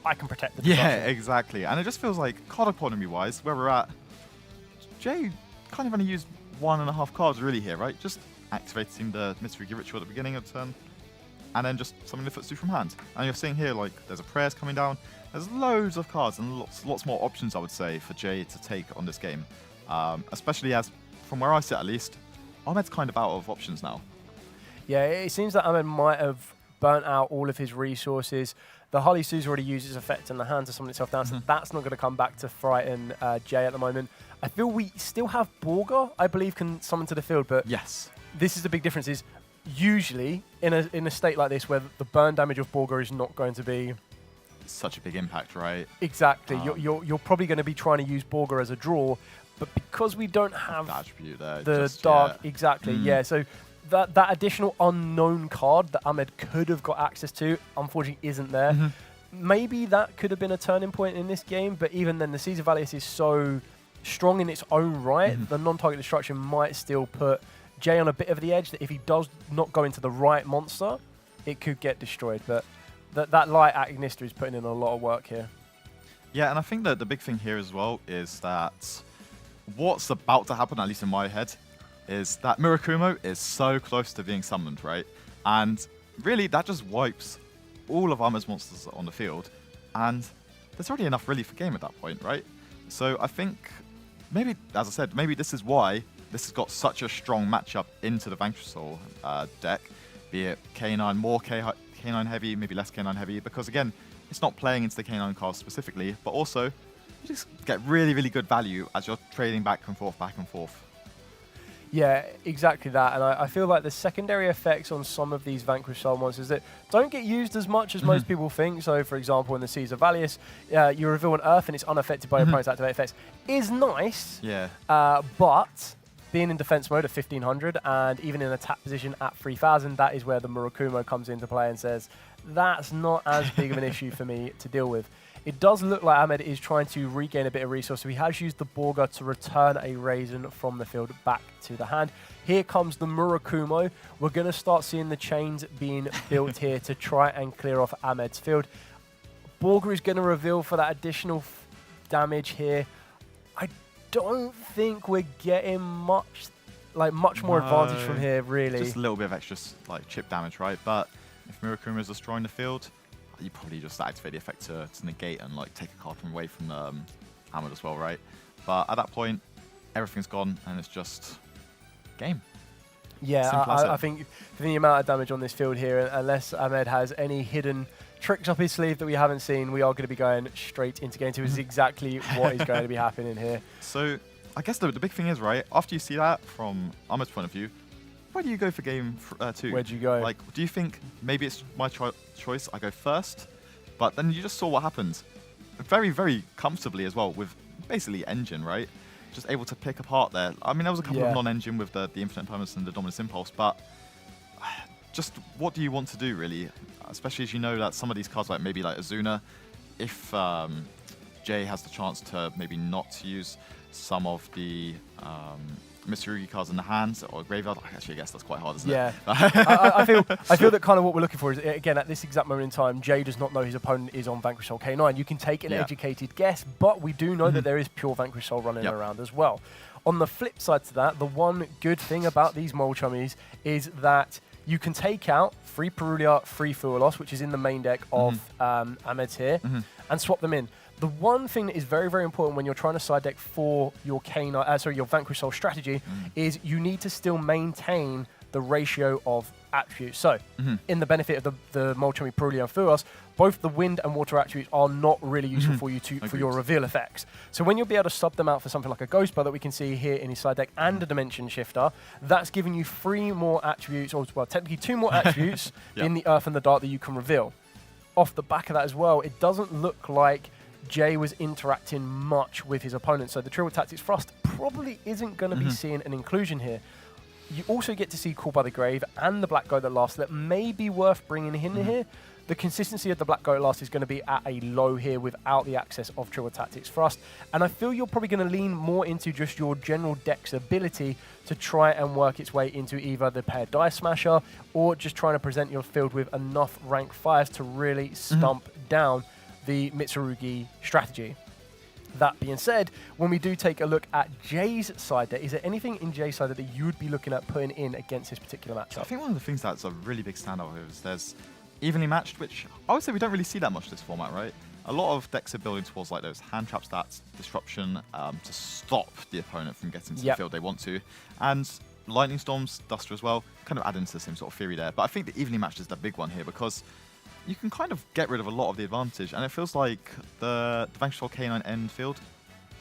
I can protect the destruction. Yeah, exactly. And it just feels like card economy-wise, where we're at, Jay kind of only used 1.5 cards really here, right? Just activating the Mitsurugi Ritual at the beginning of the turn, and then just summoning the Footstool from hand. And you're seeing here, like, there's a Prayers coming down. There's loads of cards and lots more options, I would say, for Jay to take on this game. Especially as, from where I sit at least, Ahmed's kind of out of options now. Yeah, it seems that Ahmed might have burnt out all of his resources. The Harley Sue's already used its effect in the hand to summon itself down, so that's not going to come back to frighten Jay at the moment. I feel we still have Borga, I believe, can summon to the field, but yes, this is the big difference, is usually in a state like this where the burn damage of Borga is not going to be such a big impact, right? Exactly. You're probably going to be trying to use Borga as a draw, but because we don't have the attribute there, the dark, exactly, yeah. So that additional unknown card that Ahmed could have got access to, unfortunately, isn't there. Maybe that could have been a turning point in this game, but even then, the Caesar Valius is so strong in its own right. The non-target destruction might still put Jay on a bit of the edge, that if he does not go into the right monster, it could get destroyed. But that light at Ignister is putting in a lot of work here. Yeah, and I think that the big thing here as well is that what's about to happen, at least in my head, is that Murakumo is so close to being summoned, right? And really, that just wipes all of Ahmed's monsters on the field, and there's already enough really for game at that point, right? So I think maybe, as I said, maybe this is why this has got such a strong matchup into the Vanquish Soul deck, be it K9, more K9 heavy, maybe less K9 heavy, because again, it's not playing into the K9 cards specifically, but also you just get really, really good value as you're trading back and forth. Yeah, exactly that. And I feel like the secondary effects on some of these Vanquish Soul monsters that don't get used as much as most people think. So, for example, in the Caesar Valius, you reveal an Earth and it's unaffected by your opponent's activate effects. Is nice, but being in defense mode at 1500 and even in attack position at 3000, that is where the Murakumo comes into play and says, that's not as big of an issue for me to deal with. It does look like Ahmed is trying to regain a bit of resource, so he has used the Borga to return a Raisin from the field back to the hand. Here comes the Murakumo. We're going to start seeing the chains being built here to try and clear off Ahmed's field. Borga is going to reveal for that additional damage here. I don't think we're getting much more advantage from here, really. Just a little bit of extra chip damage, right? But if Murakumo is destroying the field, you probably just activate the effect to negate and take a card away from Ahmed as well, right? But at that point, everything's gone and it's just game. Yeah, I think for the amount of damage on this field here, unless Ahmed has any hidden tricks up his sleeve that we haven't seen, we are going to be going straight into game 2, which is exactly what is going to be happening here. So I guess the big thing is, right, after you see that from Ahmed's point of view, where do you go for game 2? Where do you go? Do you think maybe it's my choice, I go first? But then you just saw what happened. Very, very comfortably as well with basically Engine, right? Just able to pick apart there. I mean, there was a couple of non-Engine with the Infinite Permanence and the Dominus Impulse, but just what do you want to do, really? Especially as you know that some of these cards, maybe Azuna, if Jay has the chance to maybe not use some of the Mitsurugi cards in the hands or graveyard. Actually, I guess that's quite hard, isn't it? I feel that kind of what we're looking for is, again, at this exact moment in time, Jay does not know his opponent is on Vanquish Soul K9. You can take an educated guess, but we do know that there is pure Vanquish Soul running around as well. On the flip side to that, the one good thing about these Mole Chummies is that you can take out 3 Perulia, 3 Fuelos, which is in the main deck of Ahmed's here, and swap them in. The one thing that is very, very important when you're trying to side deck for your your Vanquish Soul strategy is you need to still maintain the ratio of attributes. So, in the benefit of the Molchemi, Perulia, and Fuelos, both the wind and water attributes are not really useful for you for your reveal effects. So when you'll be able to sub them out for something like a Ghost Bell that we can see here in his side deck and a Dimension Shifter, that's giving you 3 more attributes, or well, technically 2 more attributes in the Earth and the Dark that you can reveal. Off the back of that as well, it doesn't look like Jay was interacting much with his opponent, so the Triple Tactics Thrust probably isn't going to be seeing an inclusion here. You also get to see Call by the Grave and the Black Goat that lasts that may be worth bringing in here. The consistency of the Black Goat last is going to be at a low here without the access of Triple Tactics Thrust, and I feel you're probably going to lean more into just your general deck's ability to try and work its way into either the paired Dice Smasher or just trying to present your field with enough rank 5s to really stump down the Mitsurugi strategy. That being said, when we do take a look at Jay's side there, is there anything in Jay's side that you would be looking at putting in against this particular matchup? I think one of the things that's a really big standout here is there's evenly matched, which I would say we don't really see that much this format, right? A lot of decks are building towards like those hand trap stats, disruption to stop the opponent from getting to the field they want to, and Lightning Storms, Duster as well, kind of add into the same sort of theory there. But I think the evenly matched is the big one here because you can kind of get rid of a lot of the advantage, and it feels like the Vanquish Soul K9 end field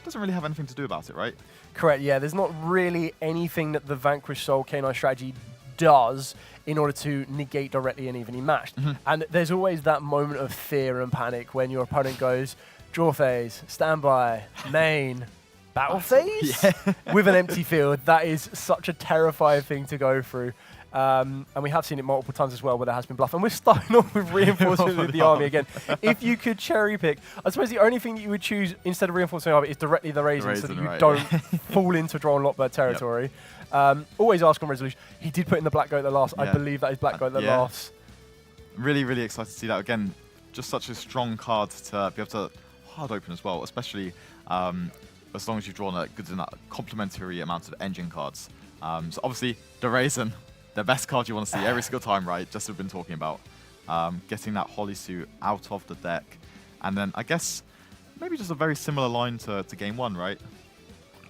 doesn't really have anything to do about it, right? Correct, yeah. There's not really anything that the Vanquish Soul K9 strategy does in order to negate directly an evenly matched. And there's always that moment of fear and panic when your opponent goes, draw phase, standby, main, battle phase? With an empty field. That is such a terrifying thing to go through. And we have seen it multiple times as well where there has been bluff. And we're starting off with reinforcement with the army again. If you could cherry pick, I suppose the only thing that you would choose instead of reinforcement army is directly the Raisin so that you don't fall into draw and lockbird territory. Always ask on resolution. He did put in the Black Goat that last. I believe that is Black Goat that last. Really, really excited to see that. Again, just such a strong card to be able to hard open as well, especially as long as you've drawn a good enough complementary amount of engine cards. So obviously, the Raisin, the best card you want to see every single time, right? Just as we've been talking about. Getting that Holly Suit out of the deck. And then I guess maybe just a very similar line to Game 1, right?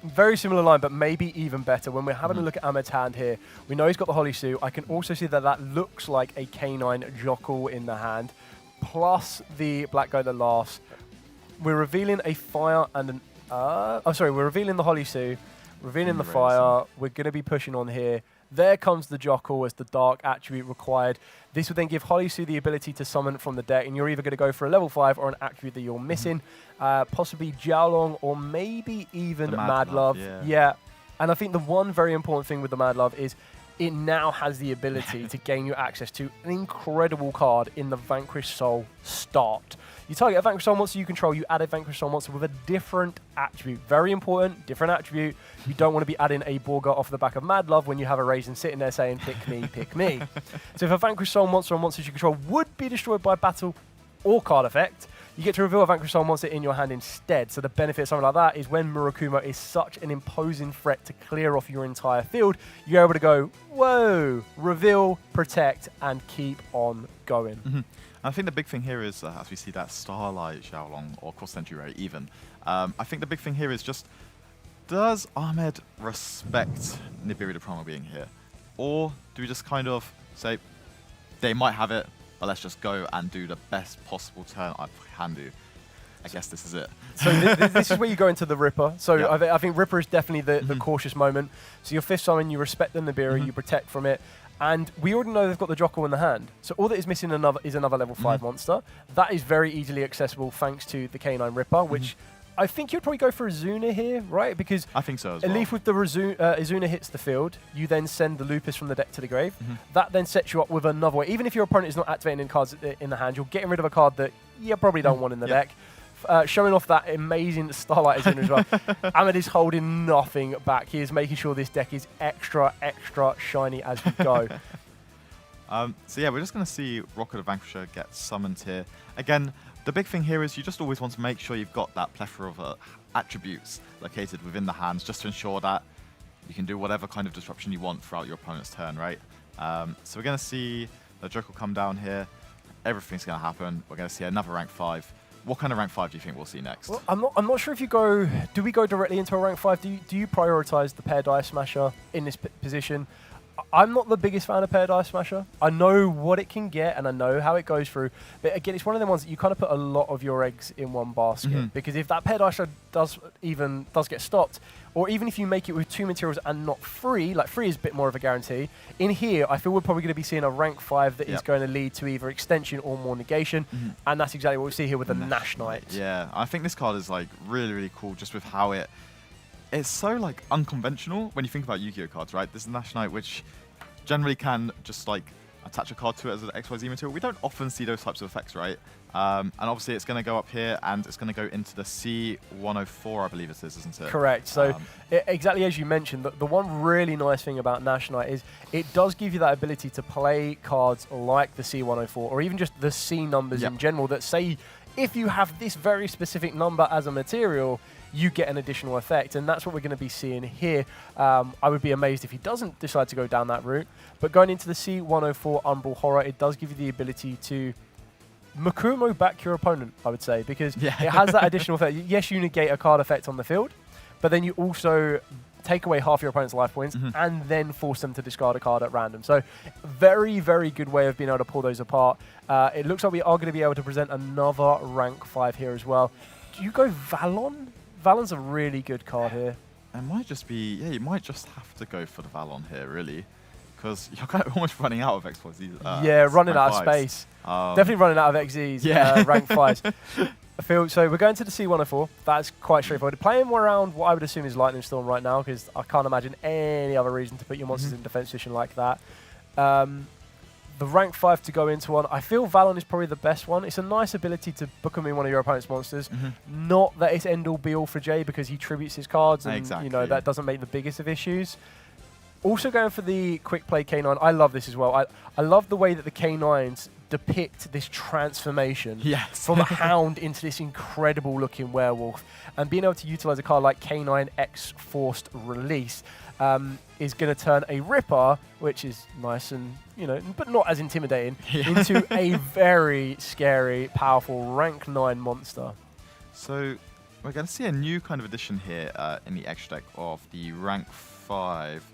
Very similar line, but maybe even better. When we're having a look at Ahmed's hand here, we know he's got the Holly Suit. I can also see that that looks like a K9 Jockle in the hand, plus the Black Goat that laughs. We're revealing a fire and an... we're revealing the Holly Suit, revealing the fire. We're going to be pushing on here. There comes the Jockle as the dark attribute required. This would then give Holly Sue the ability to summon from the deck, and you're either going to go for a level 5 or an attribute that you're missing, possibly Jiaolong or maybe even Mad Love. Yeah. And I think the one very important thing with the Mad Love is it now has the ability to gain you access to an incredible card in the Vanquish Soul start. You target a Vanquish Soul monster you control, you add a Vanquish Soul monster with a different attribute. Very important, different attribute. You don't want to be adding a Borga off the back of Mad Love when you have a Raisin sitting there saying, pick me, pick me. So if a Vanquish Soul monster or monsters you control would be destroyed by battle or card effect, you get to reveal a Vanquish Soul monster in your hand instead. So the benefit of something like that is when Murakumo is such an imposing threat to clear off your entire field, you're able to go, whoa, reveal, protect, and keep on going. I think the big thing here is, as we see that Starlight Xiaolong or Cross Century Ray even, I think the big thing here is just, does Ahmed respect Nibiru the Primal being here? Or do we just kind of say, they might have it, but let's just go and do the best possible turn I can do? I guess this is it. So this is where you go into the Ripper. So I think Ripper is definitely the cautious moment. So your 5th summon, you respect the Nibiru, you protect from it. And we already know they've got the Jockle in the hand. So all that is missing is another level 5 monster. That is very easily accessible thanks to the K9 Ripper, which I think you'd probably go for Azuna here, right? Because I think so as a well. leaf with the Azuna hits the field, you then send the Lupus from the deck to the grave. That then sets you up with another way. Even if your opponent is not activating cards in the hand, you're getting rid of a card that you probably don't want in the deck. Showing off that amazing Starlight Azuna as well. Ahmed is holding nothing back. He is making sure this deck is extra, extra shiny as we go. So yeah, we're just going to see Rocket the Vanquisher get summoned here. Again, the big thing here is you just always want to make sure you've got that plethora of attributes located within the hands just to ensure that you can do whatever kind of disruption you want throughout your opponent's turn, right? So we're going to see the Joker will come down here. Everything's going to happen. We're going to see another rank 5. What kind of rank 5 do you think we'll see next? Well, I'm not sure if you go. Do we go directly into a rank 5? Do you prioritize the pair dice smasher in this position? I'm not the biggest fan of pair dice smasher. I know what it can get and I know how it goes through, but again, it's one of the ones that you kind of put a lot of your eggs in one basket because if that pair dice does get stopped, or even if you make it with 2 materials and not 3, like 3 is a bit more of a guarantee. In here, I feel we're probably going to be seeing a rank 5 that is going to lead to either extension or more negation, and that's exactly what we see here with the Nash Knight. Yeah, I think this card is like really, really cool just with how it's so like unconventional when you think about Yu-Gi-Oh cards, right? This is the Nash Knight, which generally can just like attach a card to it as an XYZ material. We don't often see those types of effects, right? And obviously it's going to go up here and it's going to go into the C104, I believe it is, isn't it? Correct. So exactly as you mentioned, the one really nice thing about Nash Knight is it does give you that ability to play cards like the C104 or even just the C numbers in general that say if you have this very specific number as a material, you get an additional effect, and that's what we're going to be seeing here. I would be amazed if he doesn't decide to go down that route, but going into the C104 Umbral Horror, it does give you the ability to Makumo back your opponent, I would say, because it has that additional effect. Yes, you negate a card effect on the field, but then you also take away half your opponent's life points and then force them to discard a card at random. So very, very good way of being able to pull those apart. It looks like we are going to be able to present another rank 5 here as well. Do you go Valon? Valon's a really good card here. It might just be, you might just have to go for the Valon here, really, because you're kind of almost running out of XYZs. Yeah, running out of space. Definitely running out of XZs, rank 5s. So we're going to the C104. That's quite straightforward. Playing around what I would assume is Lightning Storm right now, because I can't imagine any other reason to put your monsters in defense position like that. The rank 5 to go into one, I feel Valon is probably the best one. It's a nice ability to book him in one of your opponent's monsters. Not that it's end all be all for Jay because he tributes his cards and you know that doesn't make the biggest of issues. Also going for the quick play K9, I love this as well. I love the way that the K9s depict this transformation from a hound into this incredible looking werewolf, and being able to utilize a card like K9 X Forced Release is going to turn a Ripper, which is nice and, you know, but not as intimidating, into a very scary, powerful rank 9 monster. So we're going to see a new kind of addition here in the extra deck of the rank 5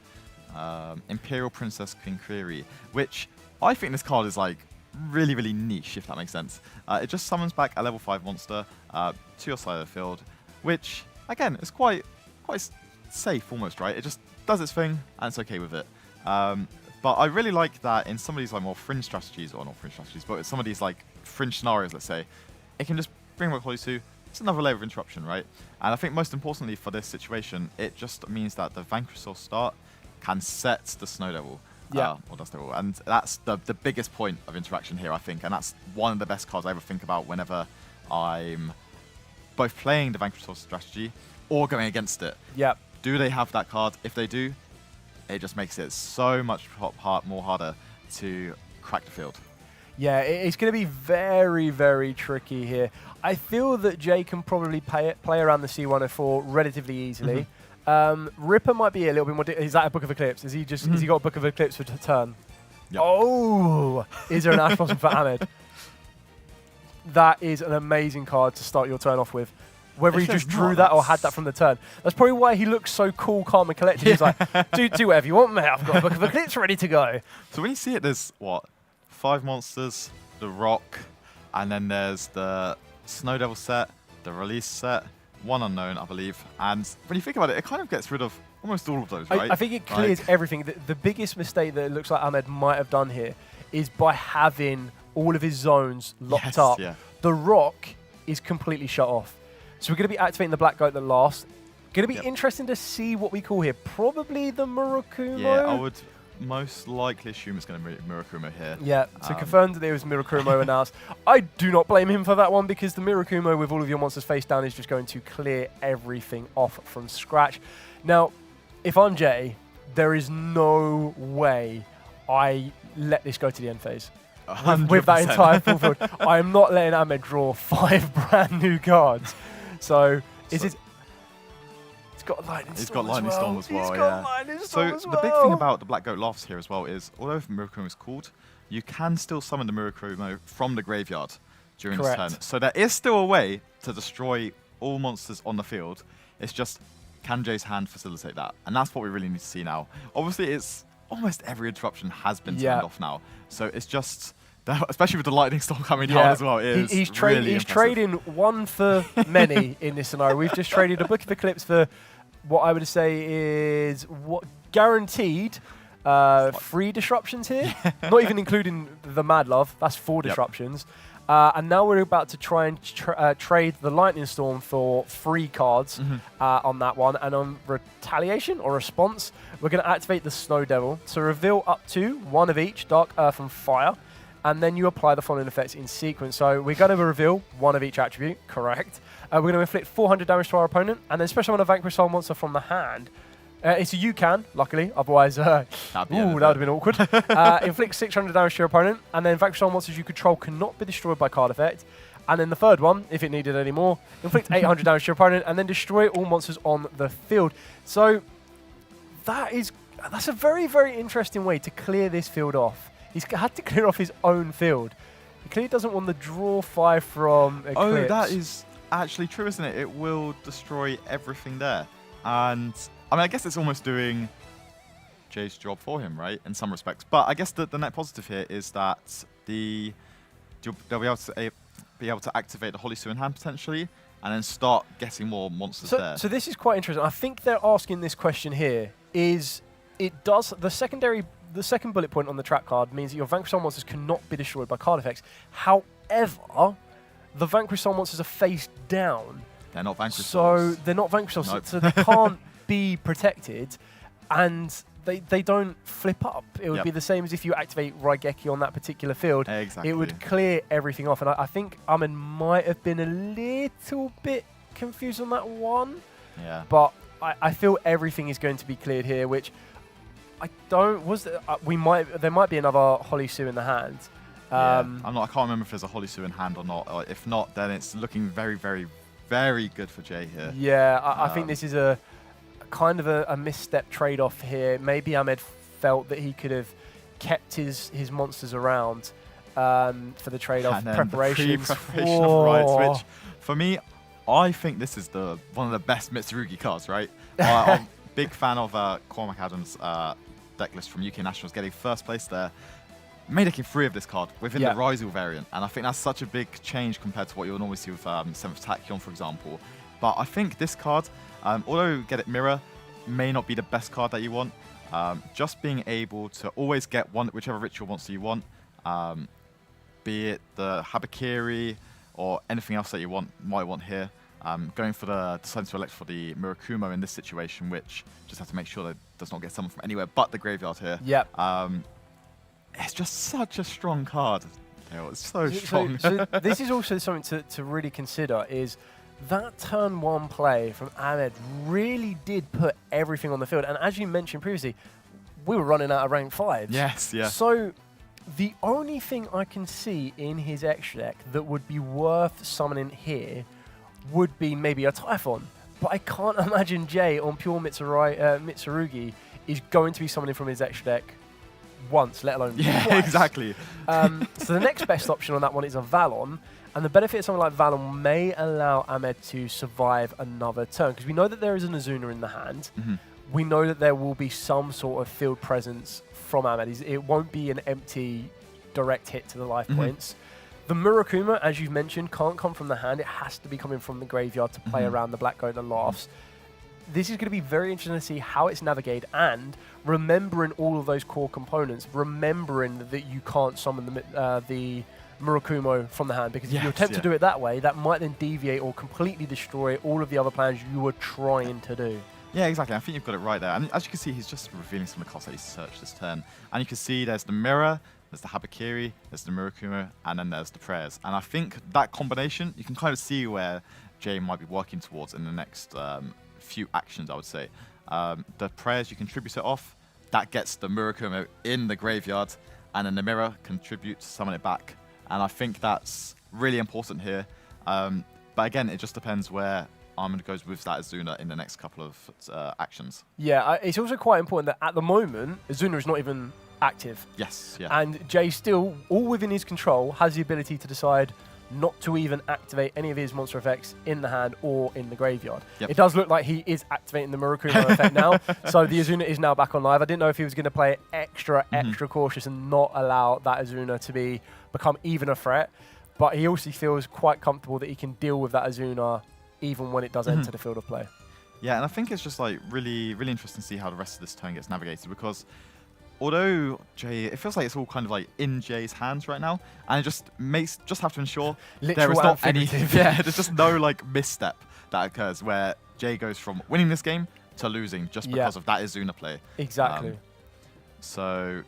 Imperial Princess Quinquiri, which I think this card is like really, really niche, if that makes sense. It just summons back a level 5 monster to your side of the field, which, again, is quite safe almost, right? It just does its thing, and it's okay with it. But I really like that in some of these like more fringe strategies, or not fringe strategies, but some of these like fringe scenarios, let's say, it can just bring what close to. It's another layer of interruption, right? And I think most importantly for this situation, it just means that the Vanquish Soul start can set the Snow Devil. Or Dust Devil. And that's the biggest point of interaction here, I think. And that's one of the best cards I ever think about whenever I'm both playing the Vanquish Soul strategy or going against it. Do they have that card? If they do, it just makes it so much more harder to crack the field. Yeah, it's going to be very, very tricky here. I feel that Jay can probably play around the C104 relatively easily. Ripper might be a little bit more. Is that a Book of Eclipse? Is he just? Has he got a Book of Eclipse for turn? Oh, is there an Ash Blossom for Ahmed? That is an amazing card to start your turn off with. Whether he just drew that or had that from the turn. That's probably why he looks so cool, calm, and collected. He's like, do whatever you want, mate. I've got a Book of Eclipse ready to go. So when you see it, there's what? 5 monsters, the Rock, and then there's the Snow Devil set, the Release set, one unknown, I believe. And when you think about it, it kind of gets rid of almost all of those, right? I think it clears everything. The biggest mistake that it looks like Ahmed might have done here is by having all of his zones locked up. The Rock is completely shut off. So we're going to be activating the Black Goat that last. Going to be interesting to see what we call here. Probably the Murakumo. Yeah, I would most likely assume it's going to be Murakumo here. Yeah, so confirmed that there was Murakumo announced. I do not blame him for that one because the Murakumo with all of your monsters face down is just going to clear everything off from scratch. Now, if I'm Jay, there is no way I let this go to the end phase. With that entire full field. I am not letting Ahmed draw 5 brand new cards. So it's got Lightning Storm. He's got Lightning Storm as well. He's yeah. got Lightning Storm as So well. the big thing about the Black Goat Lofts here as well is, although Murakumo is called, you can still summon the Murakumo from the graveyard during this Correct. turn. So there is still a way to destroy all monsters on the field. It's just, can Jay's hand facilitate that? And that's what we really need to see now. Obviously, it's almost every interruption has been turned off now. So it's just, especially with the Lightning Storm coming down as well, it is he's really he's impressive. trading one for many in this scenario. We've just traded a Book of Eclipse for what I would say is what guaranteed 3 disruptions here, not even including the Mad Love. That's 4 disruptions. And now we're about to try and trade the Lightning Storm for 3 cards on that one. And on Retaliation or Response, we're going to activate the Snow Devil to reveal up to 1 of each, Dark, Earth, and Fire. And then you apply the following effects in sequence. So we're going to reveal 1 of each attribute, correct. We're going to inflict 400 damage to our opponent, and then special on a Vanquish Soul Monster from the hand. It's a you-can, luckily, otherwise, that would have been awkward. Inflict 600 damage to your opponent, and then Vanquish Soul Monsters you control cannot be destroyed by card effect. And then the third one, if it needed any more, inflict 800 damage to your opponent, and then destroy all monsters on the field. So that's a very, very interesting way to clear this field off. He's had to clear off his own field. He clearly doesn't want the draw 5 from Eclipse. Oh, that is actually true, isn't it? It will destroy everything there. And I mean, I guess it's almost doing Jay's job for him, right? In some respects. But I guess the net positive here is that they'll be able to activate the Holy Sue in hand potentially, and then start getting more monsters there. So this is quite interesting. I think they're asking this question here. The second bullet point on the trap card means that your Vanquish Soul Monsters cannot be destroyed by card effects. However, the Vanquish Soul Monsters are face down. They're not Vanquish Souls. Souls. They're not Vanquish Souls, Nope. so they can't be protected, and they don't flip up. It would be the same as if you activate Raigeki on that particular field. Exactly. It would clear everything off, and I think Ahmed might have been a little bit confused on that one. Yeah. But I feel everything is going to be cleared here, which I don't. There might be another Holy Sue in the hand. I can't remember if there's a Holy Sue in hand or not. If not, then it's looking very, very, very good for Jay here. Yeah, I think this is a kind of a misstep trade-off here. Maybe Ahmed felt that he could have kept his monsters around for the trade-off preparations. Pre-preparation of Rights, which for me, I think this is one of the best Mitsurugi cards, right? I'm a big fan of Cormac Adams' deck list from UK Nationals, getting first place there. Making 3 of this card within the Ryzel variant, and I think that's such a big change compared to what you'll normally see with 7th Tachyon, for example. But I think this card, although Get It Mirror may not be the best card that you want, just being able to always get whichever ritual monster you want, be it the Habakiri or anything else that you might want here, going for deciding to elect for the Murakumo in this situation, which just have to make sure that it does not get someone from anywhere but the graveyard here. It's just such a strong card. It's so strong. So this is also something to really consider, is that turn 1 play from Ahmed really did put everything on the field. And as you mentioned previously, we were running out of rank 5s. Yes, yeah. So the only thing I can see in his extra deck that would be worth summoning here would be maybe a Typhon. But I can't imagine Jay on pure Mitsurugi is going to be summoning from his extra deck once, let alone twice. Exactly. So the next best option on that one is a Valon, and the benefit of something like Valon may allow Ahmed to survive another turn, because we know that there is an Azuna in the hand. We know that there will be some sort of field presence from Ahmed. It won't be an empty direct hit to the life points. The Murakuma, as you've mentioned, can't come from the hand. It has to be coming from the graveyard to play around the Black Goat and Laughs. This is going to be very interesting to see how it's navigated, and remembering all of those core components, remembering that you can't summon the Murakumo from the hand, because if you attempt to do it that way, that might then deviate or completely destroy all of the other plans you were trying to do. Yeah, exactly. I think you've got it right there. And as you can see, he's just revealing some of the cards that he's searched this turn. And you can see there's the Mirror, there's the Habakiri, there's the Murakumo, and then there's the Prayers. And I think that combination, you can kind of see where Jay might be working towards in the next few actions, I would say. The Prayers, you contribute it off. That gets the Murakumo in the graveyard, and then the Mirror contributes to summon it back. And I think that's really important here. But again, it just depends where Armand goes with that Azuna in the next couple of actions. Yeah, it's also quite important that at the moment, Azuna is not even active. Yes, yeah. And Jay still, all within his control, has the ability to decide not to even activate any of his monster effects in the hand or in the graveyard. Yep. It does look like he is activating the Murakumo effect now, so the Azuna is now back on live. I didn't know if he was going to play it extra cautious and not allow that Azuna to become even a threat, but he also feels quite comfortable that he can deal with that Azuna even when it does enter the field of play. Yeah, and I think it's just like really interesting to see how the rest of this turn gets navigated, because although Jay, it feels like it's all kind of like in Jay's hands right now, and it just have to ensure there is not any, there's just no like misstep that occurs where Jay goes from winning this game to losing just because of that Azuna play. Exactly. So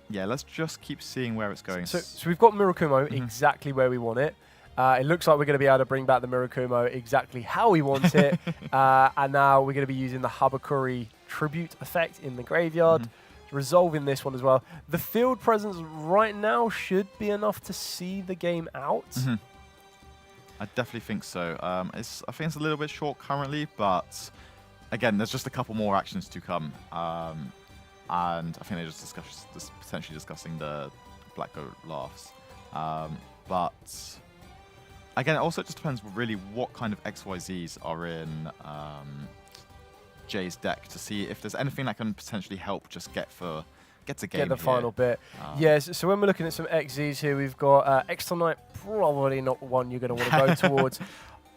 yeah, let's just keep seeing where it's going. So we've got Murakumo exactly where we want it. It looks like we're going to be able to bring back the Murakumo exactly how we want it. And now we're going to be using the Habakuri tribute effect in the graveyard. Resolving this one as well. The field presence right now should be enough to see the game out. I definitely think so. I think it's a little bit short currently, but again, there's just a couple more actions to come. And I think they're just potentially discussing the Black Goat laughs. But again, it also just depends really what kind of XYZs are in Jay's deck to see if there's anything that can potentially help just get to game. Get the final bit. Yes, so when we're looking at some XZs here, we've got Extra Knight, probably not one you're going to want to go towards.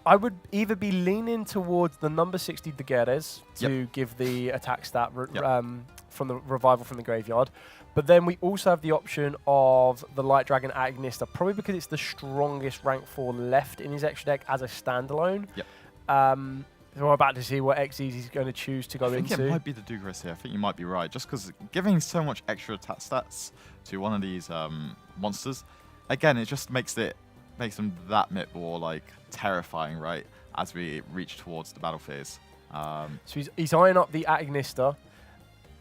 I would either be leaning towards the number 60 Daguerres to give the attack stat from the revival from the graveyard. But then we also have the option of the Light Dragon Agnista, probably because it's the strongest rank 4 left in his extra deck as a standalone. So we're about to see what XZs he's going to choose to go into. I think it might be the Duelist here. I think you might be right. Just because giving so much extra attack stats to one of these monsters, again, it just makes them that bit more like terrifying, right? As we reach towards the battle phase. So he's eyeing up the Agnista.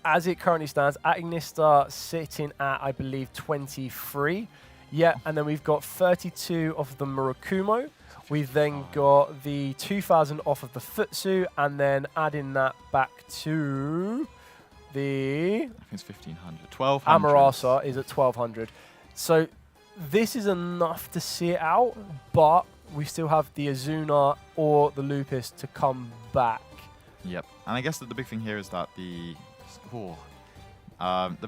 As it currently stands, Agnista sitting at, I believe, 23. Yeah, and then we've got 32 of the Murakumo. We've then got the 2,000 off of the Futsu, and then adding that back to the... I think it's 1,500. 1,200. Amarasa is at 1,200. So this is enough to see it out, but we still have the Azuna or the Lupus to come back. Yep. And I guess that the big thing here is that the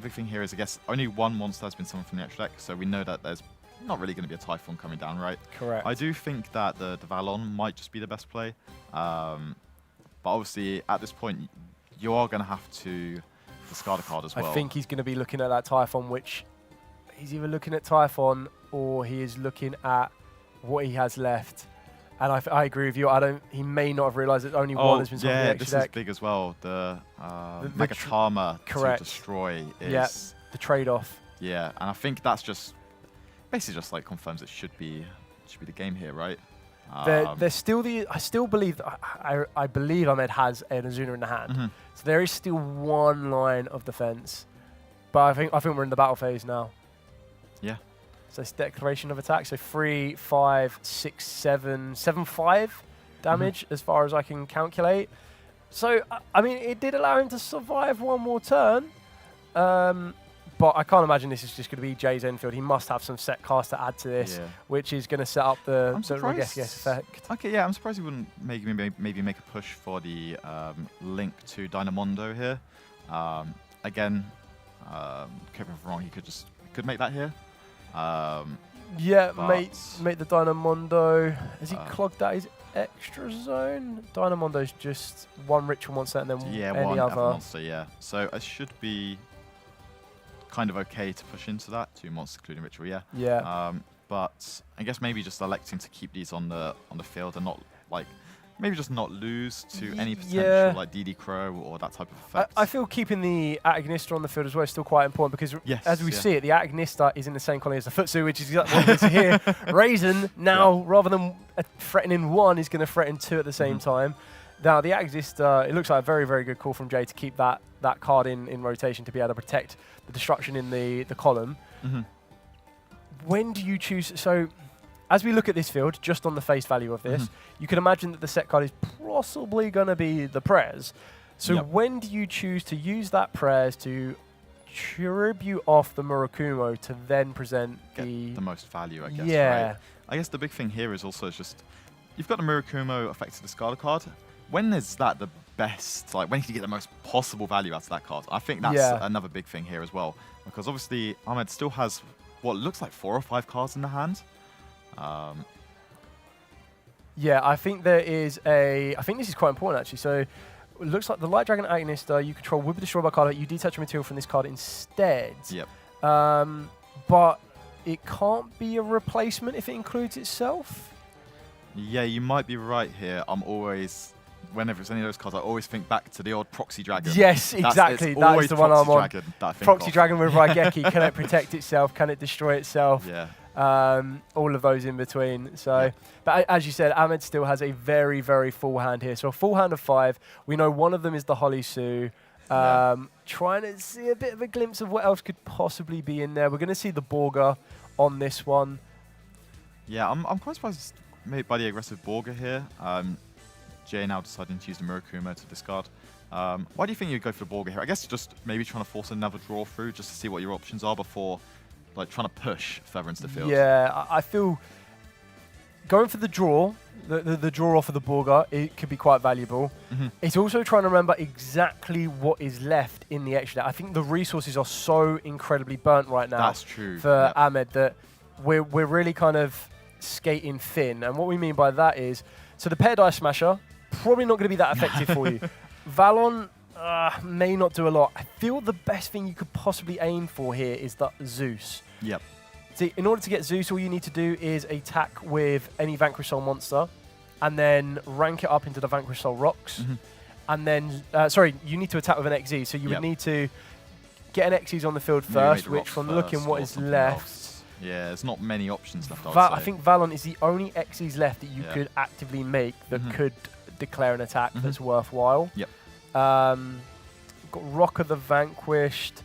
big thing here is, I guess, only one monster has been summoned from the extra deck, so we know that there's not really going to be a Typhon coming down, right? Correct. I do think that the Valon might just be the best play. But obviously, at this point, you are going to have to discard a card as well. I think he's going to be looking at that Typhon, which he's either looking at Typhon or he is looking at what he has left. And I agree with you. He may not have realised that only one has been summoned from the extra this deck. is big as well. The Megatama to destroy is... the trade-off. Yeah, and I think that's just basically just like confirms it should be the game here, right? There's still I still believe I believe Ahmed has an Azuna in the hand, so there is still one line of defense, but I think we're in the battle phase now. Yeah. So it's declaration of attack. So 3, 5, 6, 7, 7, 5 damage as far as I can calculate. So I mean, it did allow him to survive one more turn. But I can't imagine this is just going to be Jay's Enfield. He must have some set cast to add to this, which is going to set up the Regesies effect. Okay, yeah, I'm surprised he wouldn't maybe make a push for the link to Dynamondo here. Again, correct me if I'm wrong, he could make that here. Make the Dynamondo. Has he clogged out his extra zone? Dynamondo's just one ritual monster and then any other monster. Yeah, so it should be kind of okay to push into that, 2 monsters including ritual. Yeah. But I guess maybe just electing to keep these on the field and not like maybe just not lose to any potential like DD Crow or that type of effect. I feel keeping the Agnista on the field as well is still quite important because as we see it, the Agnista is in the same colony as the Futsu, which is exactly what it is here. Raisin now, rather than threatening 1, is going to threaten 2 at the same time. Now, the Agnista, it looks like a very, very good call from Jay to keep that card in rotation to be able to protect the destruction in the column. When do you choose? So as we look at this field, just on the face value of this, you can imagine that the set card is possibly going to be the Prez. So when do you choose to use that Prez to tribute off the Murakumo to then present the most value, I guess. Yeah. Right? I guess the big thing here is also just you've got the Murakumo effect to discard a card. When is that the best? Like when can you get the most possible value out of that card? I think that's another big thing here as well, because obviously Ahmed still has what looks like 4 or 5 cards in the hand. Yeah, I think there is I think this is quite important actually. So it looks like the Light Dragon Agonist you control will be destroyed by a card. You detach a material from this card instead. Yep. But it can't be a replacement if it includes itself. Yeah, you might be right here. I'm always, whenever it's any of those cards, I always think back to the old Proxy Dragon. Yes, exactly. That is the one I'm on. Proxy Dragon with Raigeki. Can it protect itself? Can it destroy itself? Yeah. All of those in between. So, but as you said, Ahmed still has a very, very full hand here. So a full hand of 5. We know one of them is the Holly Sue. Trying to see a bit of a glimpse of what else could possibly be in there. We're going to see the Borga on this one. Yeah, I'm quite surprised made by the aggressive Borga here. Jay now deciding to use the Murakumo to discard. Why do you think you'd go for the Borga here? I guess just maybe trying to force another draw through just to see what your options are before like trying to push further into the field. Yeah, I feel going for the draw, the draw off of the Borga, it could be quite valuable. It's also trying to remember exactly what is left in the extra deck. I think the resources are so incredibly burnt right now. That's true. For Ahmed that we're really kind of skating thin. And what we mean by that is, so the Pair Dice Smasher, probably not going to be that effective for you. Valon may not do a lot. I feel the best thing you could possibly aim for here is the Zeus. Yep. See, in order to get Zeus, all you need to do is attack with any Vanquish Soul monster, and then rank it up into the Vanquish Soul rocks. And then, sorry, you need to attack with an XZ. So you would need to get an XZ on the field first, which from looking what is left... Yeah, there's not many options left, I think Valon is the only XZs left that you could actively make that could declare an attack that's worthwhile. Yep. Got Rocker the Vanquished.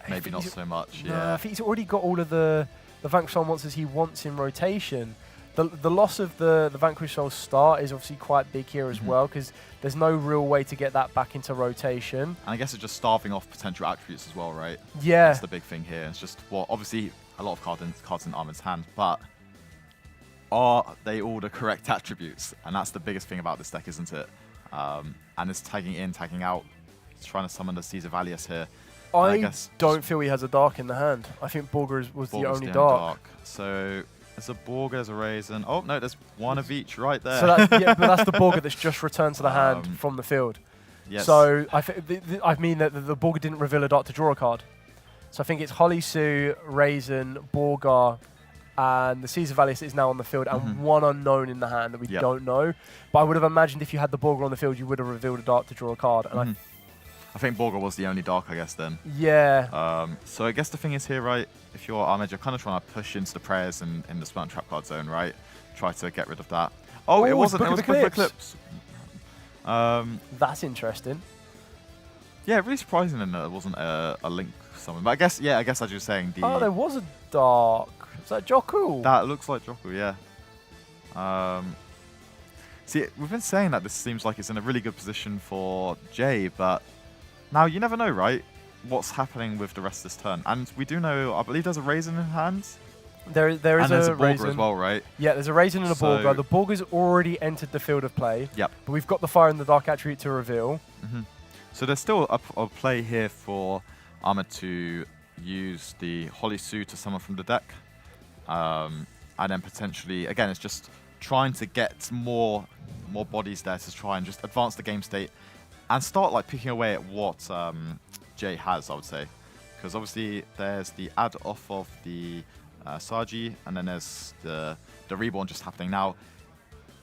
Maybe not so much, No, I think he's already got all of the Vanquish Soul monsters he wants in rotation. The loss of the Vanquish Soul start is obviously quite big here as well, because there's no real way to get that back into rotation. And I guess it's just starving off potential attributes as well, right? Yeah. That's the big thing here. It's just, well, obviously a lot of cards in Ahmed's hand, but are they all the correct attributes? And that's the biggest thing about this deck, isn't it? And it's tagging in, tagging out. It's trying to summon the Caesar Valius here. I don't feel he has a dark in the hand. I think Borga was the only dark. So there's a Borga, there's a Raisin. Oh, no, there's one of each right there. So that's, but that's the Borga that's just returned to the hand from the field. Yes. So I mean that the Borga didn't reveal a dark to draw a card. So I think it's Holly Sue, Raisin, Borga, and the Caesar Valius is now on the field, and one unknown in the hand that we don't know. But I would have imagined if you had the Borga on the field, you would have revealed a dark to draw a card. And I think Borga was the only dark, I guess, then. Yeah. So I guess the thing is here, right, if you're Ahmed, you're kind of trying to push into the prayers and in the Spell Trap card zone, right? Try to get rid of that. Oh, it wasn't. It was Book of Eclipse. That's interesting. Yeah, really surprising that it wasn't a link summon. But I guess, I guess as you were saying, Oh, there was a dark. Is that Joku? That looks like Joku, yeah. See, we've been saying that this seems like it's in a really good position for Jay, but now you never know, right? What's happening with the rest of this turn. And we do know, I believe there's a Raisin in hand. There is and there's a Borga Raisin as well, right? Yeah, there's a Raisin and a Borga. The Borga's already entered the field of play. Yep. But we've got the Fire and the Dark attribute to reveal. So there's still a play here for Ahmed to use the Holly Sue to summon from the deck. And then potentially, again, it's just trying to get more bodies there to try and just advance the game state and start like picking away at what Jay has, I would say. Because obviously there's the add off of the Saji, and then there's the Reborn just happening now.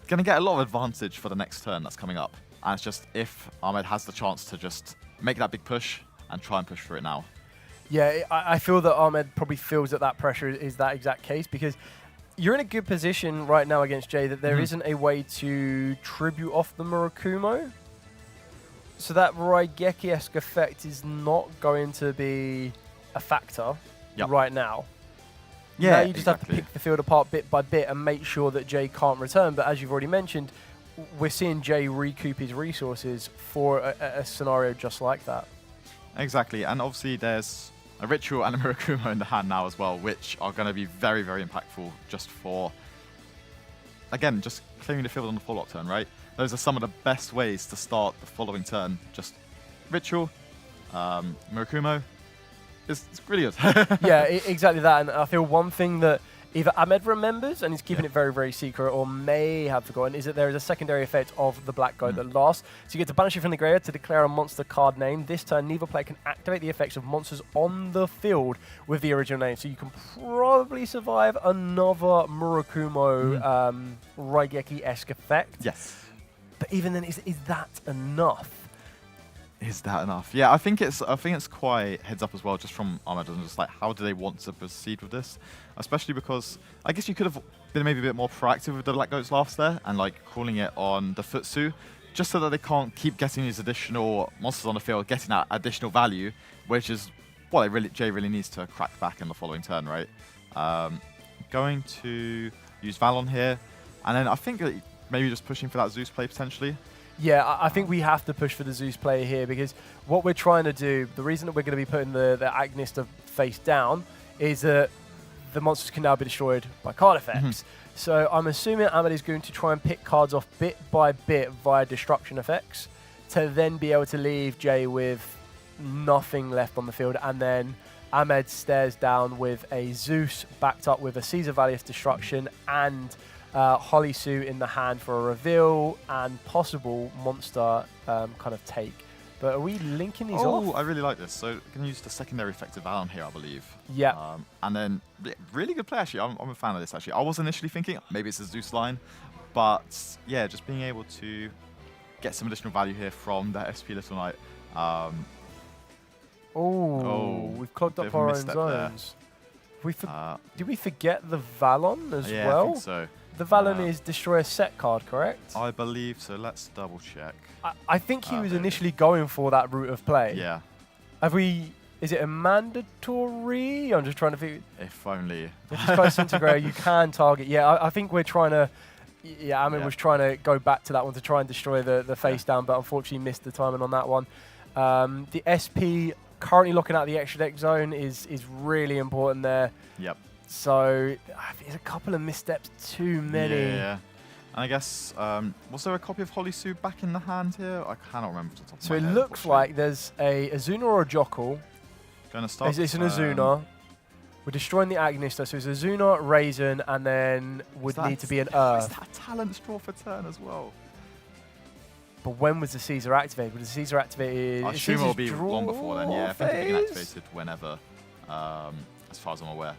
Going to get a lot of advantage for the next turn that's coming up. And it's just if Ahmed has the chance to just make that big push and try and push for it now. Yeah, I feel that Ahmed probably feels that pressure is that exact case, because you're in a good position right now against Jay that there isn't a way to tribute off the Murakumo. So that Yeah, now you just have to exactly. pick the field apart bit by bit and make sure that Jay can't return. But as you've already mentioned, we're seeing Jay recoup his resources for a scenario just like that. Exactly, and obviously there's a Ritual and a Murakumo in the hand now as well, which are going to be very, very impactful just for, again, just clearing the field on the follow-up turn, right? Those are some of the best ways to start the following turn. Just Ritual, Murakumo, it's really good. Yeah, exactly that. And I feel one thing that either Ahmed remembers and he's keeping it very, very secret, or may have forgotten, is that there is a secondary effect of the Black Goat that lasts. So you get to banish it from the graveyard to declare a monster card name. This turn, neither player can activate the effects of monsters on the field with the original name. So you can probably survive another Murakumo Raigeki-esque effect. Yes. But even then, is that enough? Is that enough? Yeah, I think it's quite heads up as well, just from Ahmed, and just like how do they want to proceed with this, especially because I guess you could have been maybe a bit more proactive with the Black Goat's Laughs there and like calling it on the Futsu, just so that they can't keep getting these additional monsters on the field, getting that additional value, which is what Jay really needs to crack back in the following turn, right? Going to use Valon here, and then I think that maybe just pushing for that Zeus play potentially. Yeah, I think we have to push for the Zeus play here, because what we're trying to do, the reason that we're going to be putting the Agnista face down is that the monsters can now be destroyed by card effects. So I'm assuming Ahmed is going to try and pick cards off bit by bit via destruction effects to then be able to leave Jay with nothing left on the field, and then Ahmed stares down with a Zeus backed up with a Caesar Valius destruction and Holly Sue in the hand for a reveal and possible monster kind of take. But are we linking these off? Oh, I really like this. So we can use the secondary effect of Valon here, I believe. Yeah. And then really good play, actually. I'm a fan of this, actually. I was initially thinking maybe it's a Zeus line, but yeah, just being able to get some additional value here from the SP Little Knight. We've clogged up our own zones. Did we forget the Valon as well? I think so. The Valon is destroy a set card, correct? I believe so. Let's double check. I think he was initially going for that route of play. Yeah. Is it a mandatory? I'm just trying to figure. If only. If it's close integrator, you can target. Yeah, I think we're trying to. Yeah, Ahmed was trying to go back to that one to try and destroy the face down, but unfortunately missed the timing on that one. The SP currently looking at the extra deck zone is really important there. Yep. So I think there's a couple of missteps too many. Yeah. And I guess, was there a copy of Holly Sue back in the hand here? I cannot remember off the top of my head. So it looks like there's a Azuna or a Jockle. Going to start. It's an Azuna. We're destroying the Agnista, so it's Azuna, Raisin, and then would need to be an Earth. Is that talent straw for turn as well? But when was the Caesar activated? Was the Caesar activated? I assume it'll be long before then, yeah. I think it can be activated whenever, as far as I'm aware.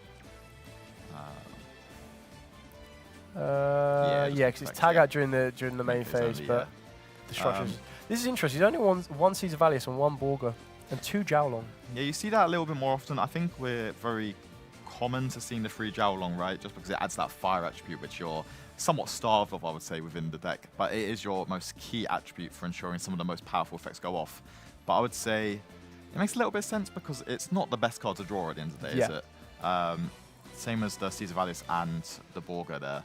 Yeah, because it's tag out during the main phase, but the structures. This is interesting. There's only one Caesar Valius and one Borga, and 2 Jowlong. Yeah, you see that a little bit more often. I think we're very common to seeing the 3 Jowlong, right? Just because it adds that fire attribute, which you're somewhat starved of, I would say, within the deck. But it is your most key attribute for ensuring some of the most powerful effects go off. But I would say it makes a little bit of sense because it's not the best card to draw at the end of the day, is it? Same as the Caesar Valius and the Borga there.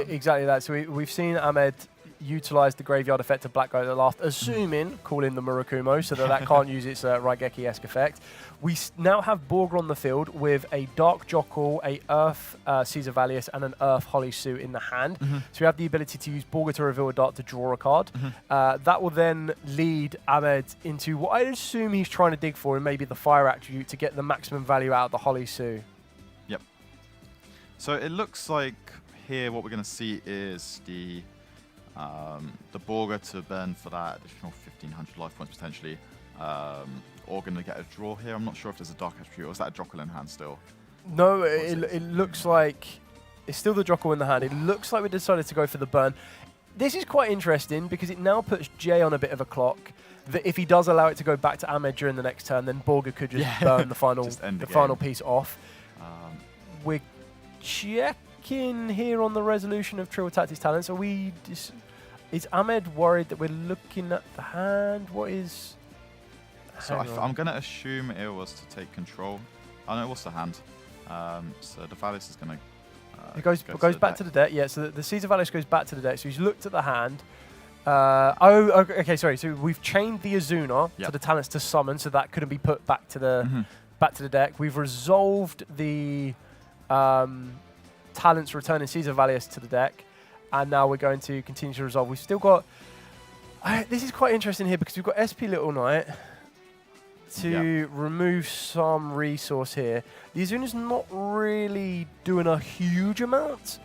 Exactly that. So we've seen Ahmed utilize the graveyard effect of Black Goat at last, assuming calling the Murakumo so that can't use its Raigeki-esque effect. We now have Borga on the field with a Dark Jockle, a Earth Caesar Valius, and an Earth Holly Sue in the hand. So we have the ability to use Borga to reveal a dart to draw a card. That will then lead Ahmed into what I assume he's trying to dig for, and maybe the fire attribute to get the maximum value out of the Holly Sue. Yep. So it looks like here what we're going to see is the Borga to burn for that additional 1,500 life points potentially. Or going to get a draw here. I'm not sure if there's a Dark Attribute, or is that a Jockle in hand still? No, it looks like it's still the Jockle in the hand. It looks like we decided to go for the burn. This is quite interesting because it now puts Jay on a bit of a clock. That if he does allow it to go back to Ahmed during the next turn, then Borga could just burn the final piece off. We're checking here on the resolution of Trill Tactics talents. Are we? Is Ahmed worried that we're looking at the hand? What is? So I'm going to assume it was to take control. Oh no, it was the hand. So the Duelist is going to. It goes back to the deck. Yeah, so the Caesar Vallis goes back to the deck. So he's looked at the hand. Okay, sorry. So we've chained the Azuna to the talents to summon, so that couldn't be put back to the deck. We've resolved the talents returning Caesar Vallis to the deck, and now we're going to continue to resolve. We've still got. This is quite interesting here because we've got SP Little Knight to remove some resource here. The Azuna's not really doing a huge amount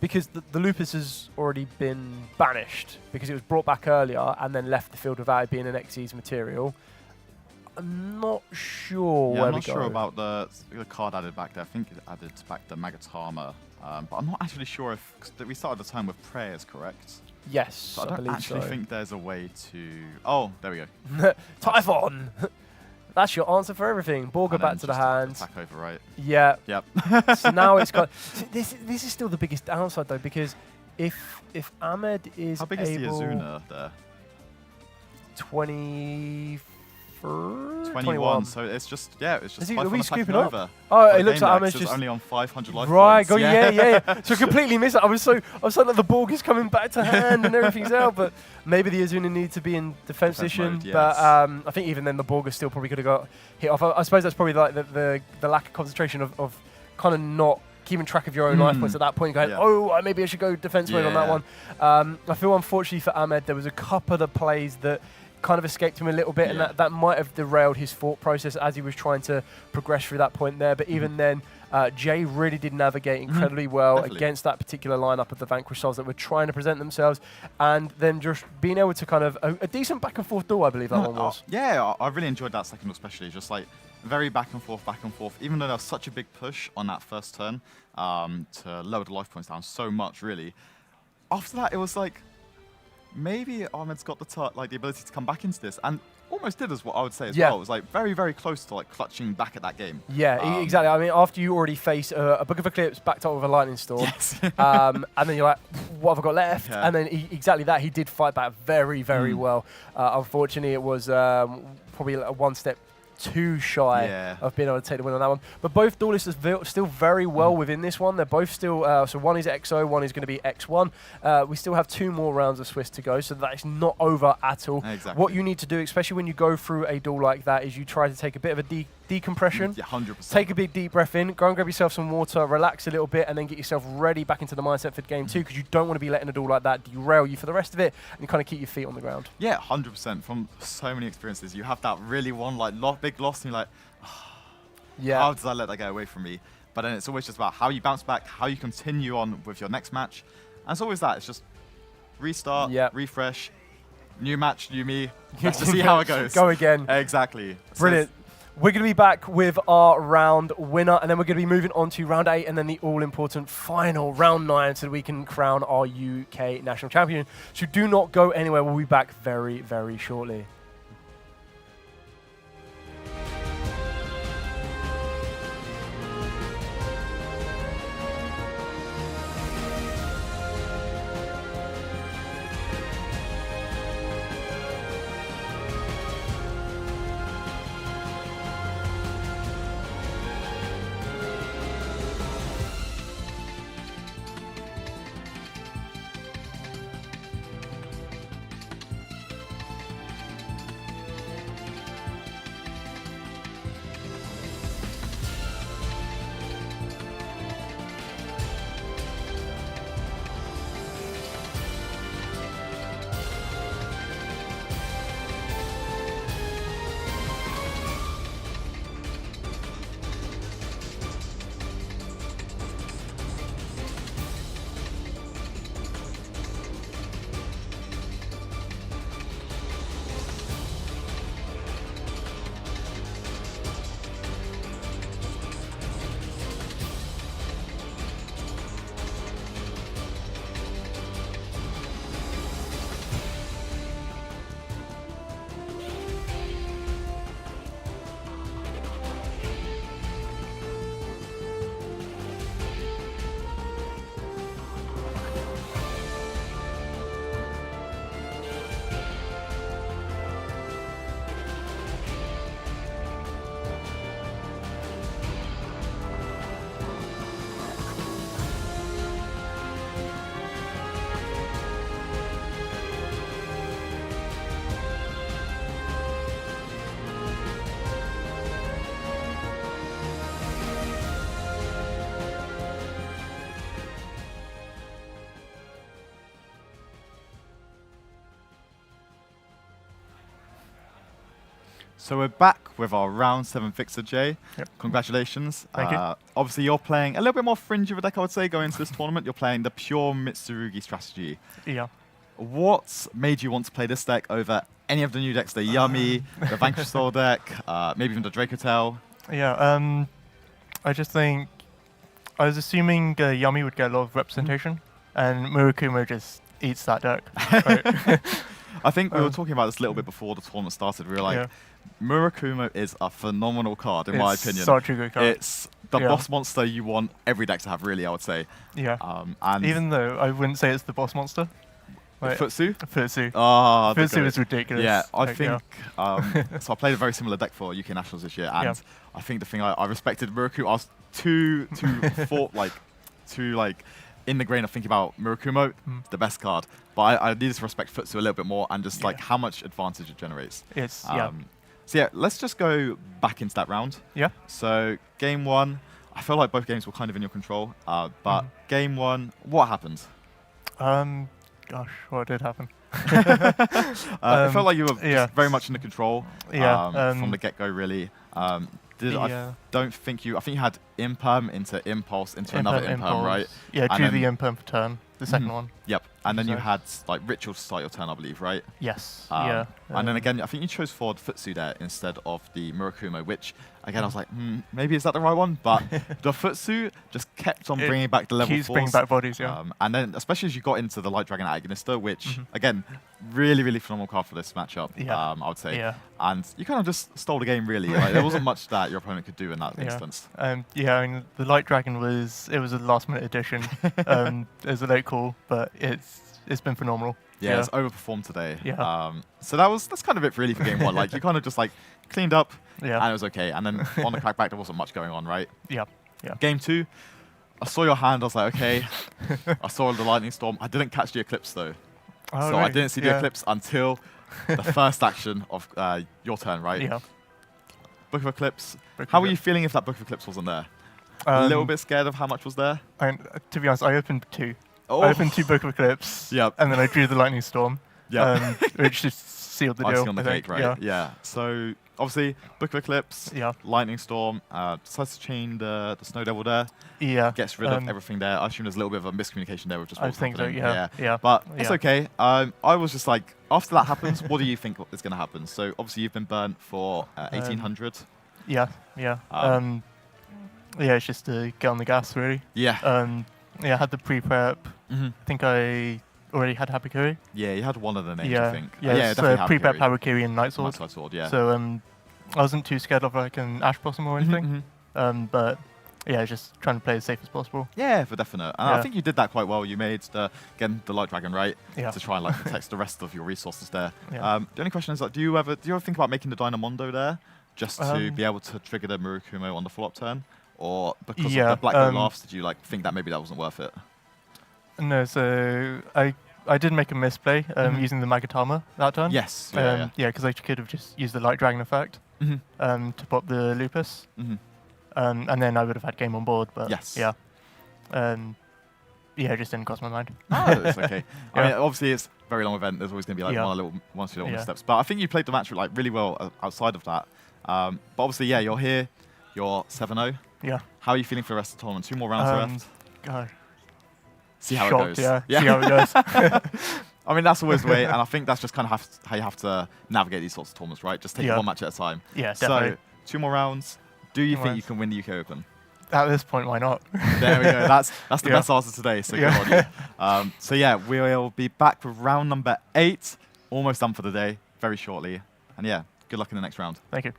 because the Lupus has already been banished because it was brought back earlier and then left the field without it being an Xyz material. I'm not sure where we go. I'm not sure about the card added back there. I think it added back the Magatama, but I'm not actually sure if we started the turn with prayers, correct? Yes, so I don't actually think there's a way to. Oh, there we go. Typhon. That's your answer for everything. Borga back to the hand. Attack overwrite. Yeah. Yep. So now it's got. See, this is still the biggest downside though, because if Ahmed is how big is the Azuna there? 21. So it's just are we scooping up? Over. Oh, it looks like Ahmed's just only on 500 life right, points. Yeah. So I completely missed it. I was so like the Borg is coming back to hand and everything's out, but maybe the Azuna need to be in defense position. Mode, yes. But I think even then the Borg still probably could have got hit off. I suppose that's probably like the lack of concentration of kind of not keeping track of your own life points at that point. Going, maybe I should go defense mode on that one. I feel unfortunately for Ahmed, there was a couple of plays that kind of escaped him a little bit, and that might have derailed his thought process as he was trying to progress through that point there. But even then, Jay really did navigate incredibly well against that particular lineup of the Vanquish Souls that were trying to present themselves, and then just being able to kind of a decent back and forth duel, I believe that one was. Yeah, I really enjoyed that second, especially just like very back and forth. Even though there was such a big push on that first turn to lower the life points down so much, really. After that, it was like, maybe Ahmed's got the ability to come back into this, and almost did as what I would say as well. It was like very, very close to like clutching back at that game. Yeah, exactly. I mean, after you already face a Book of Eclipse backed up with a Lightning Storm, and then you're like, what have I got left? Yeah. And then exactly that, he did fight back very, very well. Unfortunately, it was probably one step too shy of being able to take the win on that one. But both duelists are still very well within this one. They're both still, so one is XO, one is going to be X1. We still have 2 more rounds of Swiss to go, so that is not over at all. Exactly. What you need to do, especially when you go through a duel like that, is you try to take a bit of a decompression. Yeah, 100%. Take a big deep breath in, go and grab yourself some water, relax a little bit, and then get yourself ready back into the mindset for game 2, because you don't want to be letting a duel like that derail you for the rest of it, and you kind of keep your feet on the ground. Yeah, 100%. From so many experiences, you have that really one big loss, and you're like, how did I let that get away from me? But then it's always just about how you bounce back, how you continue on with your next match. And it's always that. It's just restart, refresh, new match, new me. Let's just see how it goes. Go again. Exactly. Brilliant. We're going to be back with our round winner, and then we're going to be moving on to round 8 and then the all-important final round 9 so that we can crown our UK national champion. So do not go anywhere. We'll be back very, very shortly. So we're back with our round 7 fixer, Jay. Yep. Congratulations. Thank you. Obviously, you're playing a little bit more fringe of a deck, I would say, going into this tournament. You're playing the pure Mitsurugi strategy. Yeah. What made you want to play this deck over any of the new decks, the Yummy, the Vanquish Soul deck, maybe even the Draco Tail? Yeah, I just think I was assuming Yummy would get a lot of representation, and Murakumo just eats that deck. Right? I think we were talking about this a little bit before the tournament started. We were like, Murakumo is a phenomenal card, in my opinion. It's such a good card. It's the boss monster you want every deck to have, really, I would say. Yeah. And even though I wouldn't say it's the boss monster. Like, Futsu? Futsu. Oh, Futsu is ridiculous. Yeah, I like, think... so I played a very similar deck for UK Nationals this year, and I think the thing I respected Murakumo, I was too in the grain of thinking about Murakumo, the best card. But I needed to respect Futsu a little bit more and just like how much advantage it generates. It's, So yeah, let's just go back into that round. Yeah. So game 1, I feel like both games were kind of in your control, but game 1, what happened? Gosh, what did happen? It felt like you were just very much in the control from the get-go, really. I think you had Imperm into Impulse into another Imperm, right? Yeah, drew the Imperm for turn, the second one. Yep, and then you had like Ritual to start your turn, I believe, right? Yes, and then again, I think you chose for Futsu there instead of the Murakumo, which again, I was like, maybe is that the right one? But the Futsu just kept on bringing back the level 4s. Keeps bringing back bodies, and then, especially as you got into the Light Dragon Agonista, which, again, really, really phenomenal card for this matchup, I would say. Yeah. And you kind of just stole the game, really. Like, there wasn't much that your opponent could do in that instance. Yeah, I mean, the Light Dragon was a last-minute addition. It was a late call, but it's been phenomenal. Yeah, it's overperformed today. Yeah. So that's kind of it really for game 1. Like, you kind of just like cleaned up, and it was okay. And then on the crackback, there wasn't much going on, right? Yeah. Game 2, I saw your hand. I was like, okay. I saw the Lightning Storm. I didn't catch the Eclipse though, so I didn't see the Eclipse until the first action of your turn, right? Yeah. Book of Eclipse. How were you feeling if that Book of Eclipse wasn't there? A little bit scared of how much was there? To be honest, I opened 2. I opened 2 Book of Eclipse. And then I drew the Lightning Storm. Which just sealed the deal. Icing on the cake, right? Yeah. So obviously, Book of Eclipse, Lightning Storm, decides to chain the Snow Devil there. Yeah. Gets rid of everything there. I assume there's a little bit of a miscommunication there with just what's happening. I think so, yeah. But it's okay. I was just like, after that happens, what do you think is going to happen? So obviously, you've been burnt for 1800. Yeah. It's just to get on the gas, really. Yeah. I had the pre-prep. I think I already had Habakiri. Yeah, you had one of the names, I think. So pre-prep Habakiri and Night Sword. Night Sword, yeah. So I wasn't too scared of like an Ash Blossom or anything. But yeah, just trying to play as safe as possible. Yeah, for definite. And I think you did that quite well. You made the Light Dragon, right? Yeah. To try and like protect the rest of your resources there. Yeah. The only question is, like, do you ever think about making the Dynamondo there, just to be able to trigger the Murakumo on the follow-up turn? Or because of the Black Gold laughs, did you like think that maybe that wasn't worth it? No, so I did make a misplay using the Magatama that turn. Yes. Yeah, because I could have just used the Light Dragon effect to pop the Lupus. And then I would have had game on board, but it just didn't cross my mind. No, it's okay. I mean, obviously it's a very long event. There's always going to be like one or two little missteps. But I think you played the match like really well outside of that. But obviously, you're here. You're 7-0. Yeah. How are you feeling for the rest of the tournament? 2 more rounds left. God. See how Shocked, it goes. Yeah. See how it goes. I mean, that's always the way, and I think that's just kind of how you have to navigate these sorts of tournaments, right? Just take it one match at a time. Yeah, definitely. So, 2 more rounds. Do you think you can win the UK Open? At this point, why not? There we go. That's the best answer today, so good on you. So yeah, we'll be back with round number 8. Almost done for the day, very shortly. And yeah, good luck in the next round. Thank you.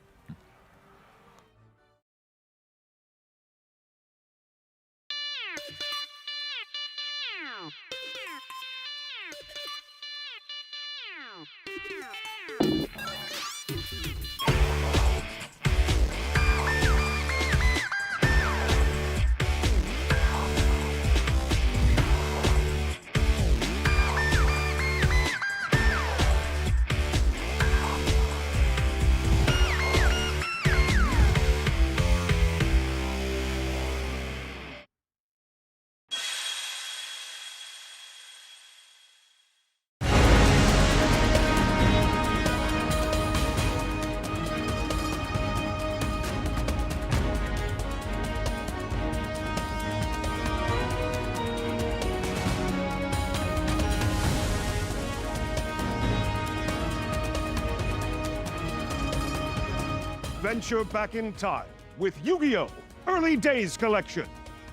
adventure back in time with Yu-Gi-Oh! Early Days Collection.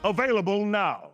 Available now.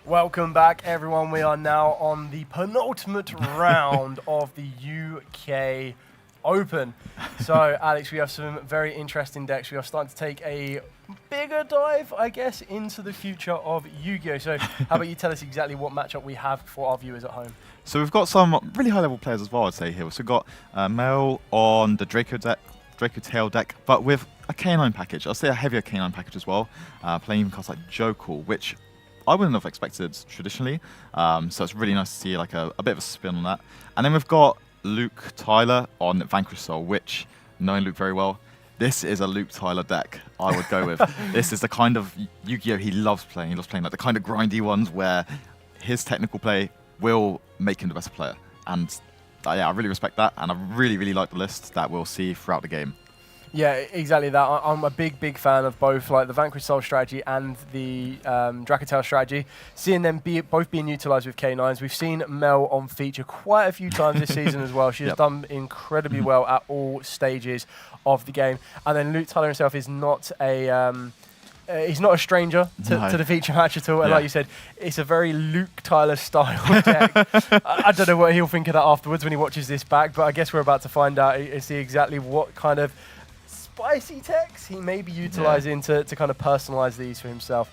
Welcome back, everyone. We are now on the penultimate round of the UK Open. So, Alex, we have some very interesting decks. We are starting to take a bigger dive, I guess, into the future of Yu-Gi-Oh! So, how about you tell us exactly what matchup we have for our viewers at home? So we've got some really high-level players as well, I'd say here. So we've got Mel on the Draco Tail deck, but with a K9 package. I'll say a heavier K9 package as well, playing even cards like Jokul, which I wouldn't have expected traditionally. So it's really nice to see like a bit of a spin on that. And then we've got Luke Tyler on Vanquish Soul, which, knowing Luke very well, this is a Luke Tyler deck I would go with. This is the kind of Yu-Gi-Oh! He loves playing. He loves playing like the kind of grindy ones where his technical play will make him the best player. And yeah, I really respect that. And I really, really like the list that we'll see throughout the game. Yeah, exactly that. I'm a big fan of both like the Vanquish Soul strategy and the Dracotail strategy. Seeing them both being utilised with K9s. We've seen Mel on feature quite a few times this season as well. She has done incredibly well at all stages of the game. And then Luke Tyler himself is not a he's not a stranger to the feature match at all. And like you said, it's a very Luke Tyler style deck. I don't know what he'll think of that afterwards when he watches this back, but I guess we're about to find out and see exactly what kind of spicy techs he may be utilising to kind of personalise these for himself.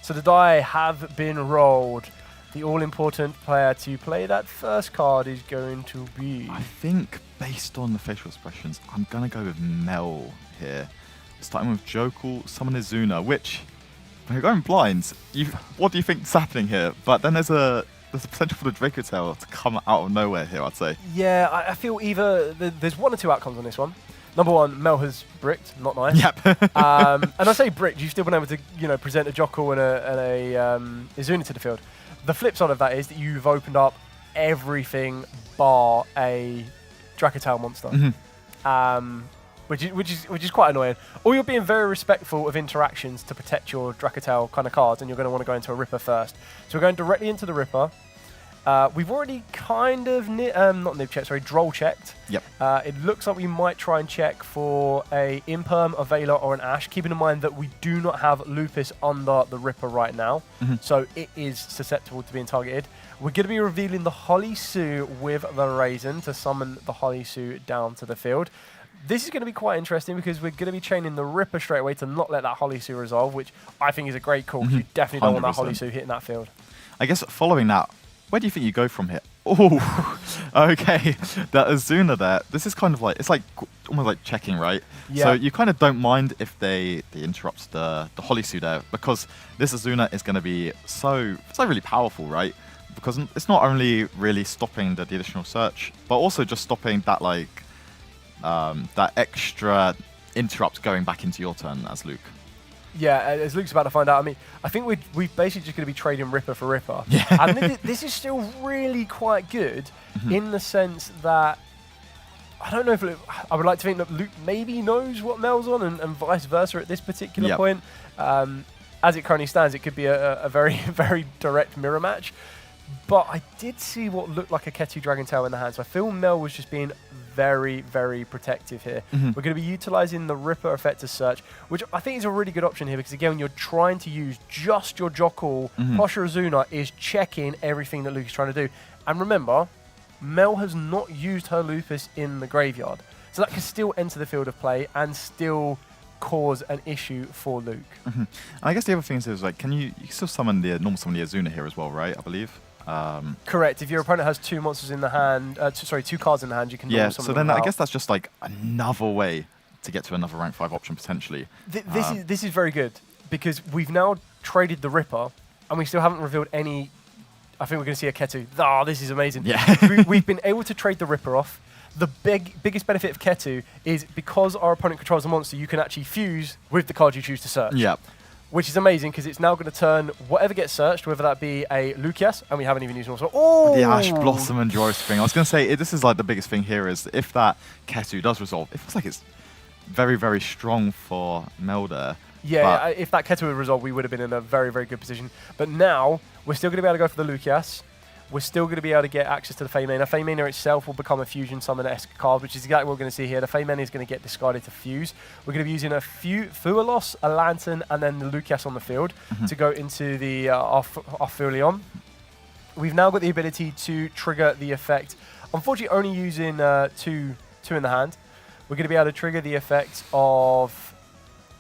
So the die have been rolled. The all-important player to play that first card is going to be... I think, based on the facial expressions, I'm going to go with Mel here. Starting with Jokul, summon Izuna, which, when you're going blind, what do you think is happening here? But then there's a potential for the Draco Tail to come out of nowhere here, I'd say. Yeah, I feel either... There's one or two outcomes on this one. Number one, Mel has bricked, not nice. Yep. And I say bricked, you've still been able to, present a Jokul and a Izuna to the field. The flip side of that is that you've opened up everything bar a Dracotail monster, which is quite annoying. Or you're being very respectful of interactions to protect your Dracotail kind of cards, and you're going to want to go into a Ripper first. So we're going directly into the Ripper. We've already kind of Droll checked. Yep. It looks like we might try and check for a Imperm, a Veiler, or an Ash, keeping in mind that we do not have Lupus under the Ripper right now, so it is susceptible to being targeted. We're going to be revealing the Holly Sue with the Raisin to summon the Holly Sue down to the field. This is going to be quite interesting because we're going to be chaining the Ripper straight away to not let that Holly Sue resolve, which I think is a great call because you definitely don't want that Holly Sue hitting that field. I guess following that, where do you think you go from here? Oh, okay. The Izuna there, this is kind of like, it's like almost like checking, right? Yeah. So you kind of don't mind if they interrupt the Holly Sue there, because this Izuna is going to be so really powerful, right? Because it's not only really stopping the additional search, but also just stopping that that extra interrupt going back into your turn as Luke. Yeah, as Luke's about to find out, I mean, I think we're basically just going to be trading Ripper for Ripper. Yeah. And this is still really quite good in the sense that I don't know if I would like to think that Luke maybe knows what Mel's on and vice versa at this particular point. As it currently stands, it could be a very, very direct mirror match. But I did see what looked like a Ketu Dragon Tail in the hand, so I feel Mel was just being very, very protective here. We're going to be utilising the Ripper effect to search, which I think is a really good option here because, again, when you're trying to use just your Jokul, Posha Izuna is checking everything that Luke is trying to do. And remember, Mel has not used her Lupus in the graveyard, so that can still enter the field of play and still cause an issue for Luke. And I guess the other thing is like, you can still summon the normal summon the Izuna here as well, right? I believe. Correct. If your opponent has two monsters in the hand, two cards in the hand, you can. Yeah. So then I guess that's just like another way to get to another rank 5 option potentially. This is very good because we've now traded the Ripper, and we still haven't revealed any. I think we're going to see a Ketu. Oh, this is amazing. Yeah. We've been able to trade the Ripper off. The biggest benefit of Ketu is because our opponent controls the monster, you can actually fuse with the card you choose to search. Yeah. Which is amazing because it's now going to turn whatever gets searched, whether that be a Lucius, and we haven't even used one. Oh! The Ash Blossom and Joris thing. I was going to say, this is like the biggest thing here is if that Ketu does resolve, it feels like it's very, very strong for Mel there. Yeah, if that Ketu would resolve, we would have been in a very, very good position. But now, we're still going to be able to go for the Lucius. we're still going to be able to get access to the Feymana. Feymana itself will become a Fusion Summon-esque card, which is exactly what we're going to see here. The Feymana is going to get discarded to Fuse. We're going to be using a Fualos, a Lantern, and then the Lucias on the field to go into the Arfulion. We've now got the ability to trigger the effect. Unfortunately, only using two in the hand. We're going to be able to trigger the effect of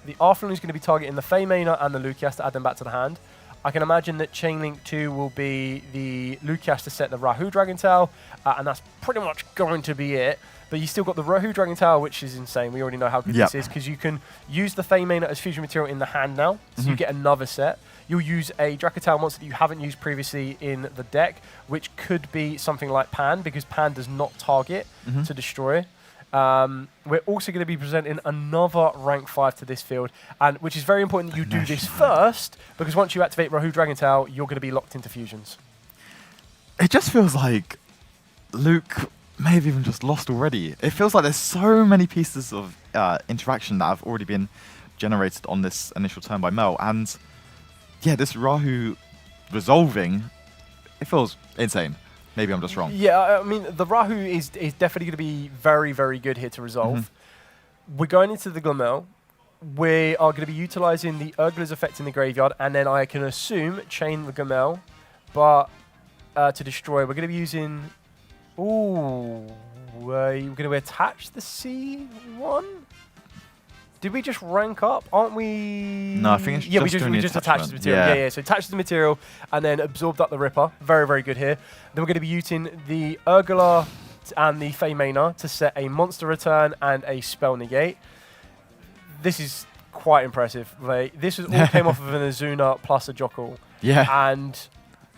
the Arfulion is going to be targeting the Feymana and the Lucias to add them back to the hand. I can imagine that Chainlink 2 will be the Lucias to set the Rahu Dragon Tail, and that's pretty much going to be it. But you still got the Rahu Dragon Tail, which is insane. We already know how good this is, because you can use the Feymana as fusion material in the hand now, so you get another set. You'll use a Dracotail monster that you haven't used previously in the deck, which could be something like Pan, because Pan does not target to destroy. We're also going to be presenting another rank 5 to this field, and which is very important that you do this first, because once you activate Rahu Dragon Tail, you're going to be locked into fusions. It just feels like Luke may have even just lost already. It feels like there's so many pieces of interaction that have already been generated on this initial turn by Mel, and yeah, this Rahu resolving, it feels insane. Maybe I'm just wrong. Yeah, I mean, the Rahu is definitely going to be very, very good here to resolve. We're going into the Glamel. We are going to be utilizing the Urgler's effect in the graveyard, and then I can assume chain the Glamel, but to destroy, we're going to be using... Ooh, we're going to attach the C1? Did we just rank up? Aren't we? No, I think it's we just attached the material. Yeah. So attached the material and then absorbed up the Ripper. Very, very good here. Then we're going to be using the Urgler and the Feymana to set a monster return and a spell negate. This is quite impressive. Like, this was all came off of an Azuna plus a Jockle. Yeah. And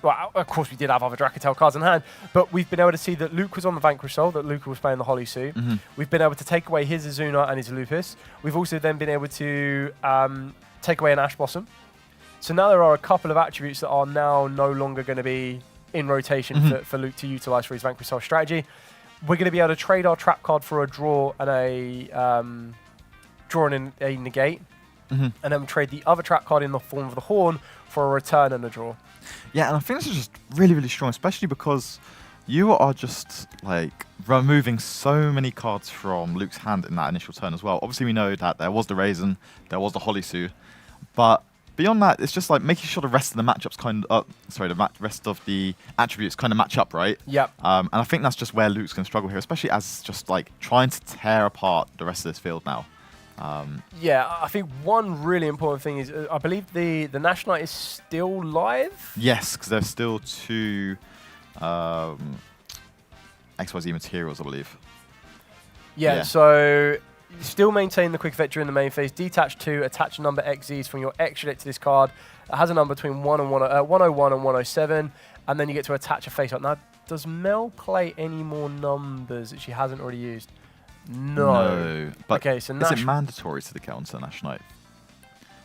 well, of course, we did have other Dracotail cards in hand, but we've been able to see that Luke was on the Vanquish Soul, that Luke was playing the Holy Suit. We've been able to take away his Azuna and his Lupus. We've also then been able to take away an Ash Blossom. So now there are a couple of attributes that are now no longer going to be in rotation for Luke to utilize for his Vanquish Soul strategy. We're going to be able to trade our trap card for a draw and a negate. And then trade the other trap card in the form of the Horn for a return and a draw. Yeah, and I think this is just really, really strong, especially because you are just like removing so many cards from Luke's hand in that initial turn as well. Obviously, we know that there was the Raisin, there was the Holisu, but beyond that, it's just like making sure the rest of the matchups rest of the attributes kind of match up, right? Yep. And I think that's just where Luke's going to struggle here, especially as just like trying to tear apart the rest of this field now. Yeah, I think one really important thing is I believe the Nationite is still live? Yes, because there's still two XYZ materials, I believe. Yeah, so still maintain the quick effect during the main phase. Detach 2, attach a number XZs from your extra deck to this card. It has a number between 101 and 107, and then you get to attach a face up. Now, does Mel play any more numbers that she hasn't already used? No. But okay, so is it mandatory to the counter Nash Knight?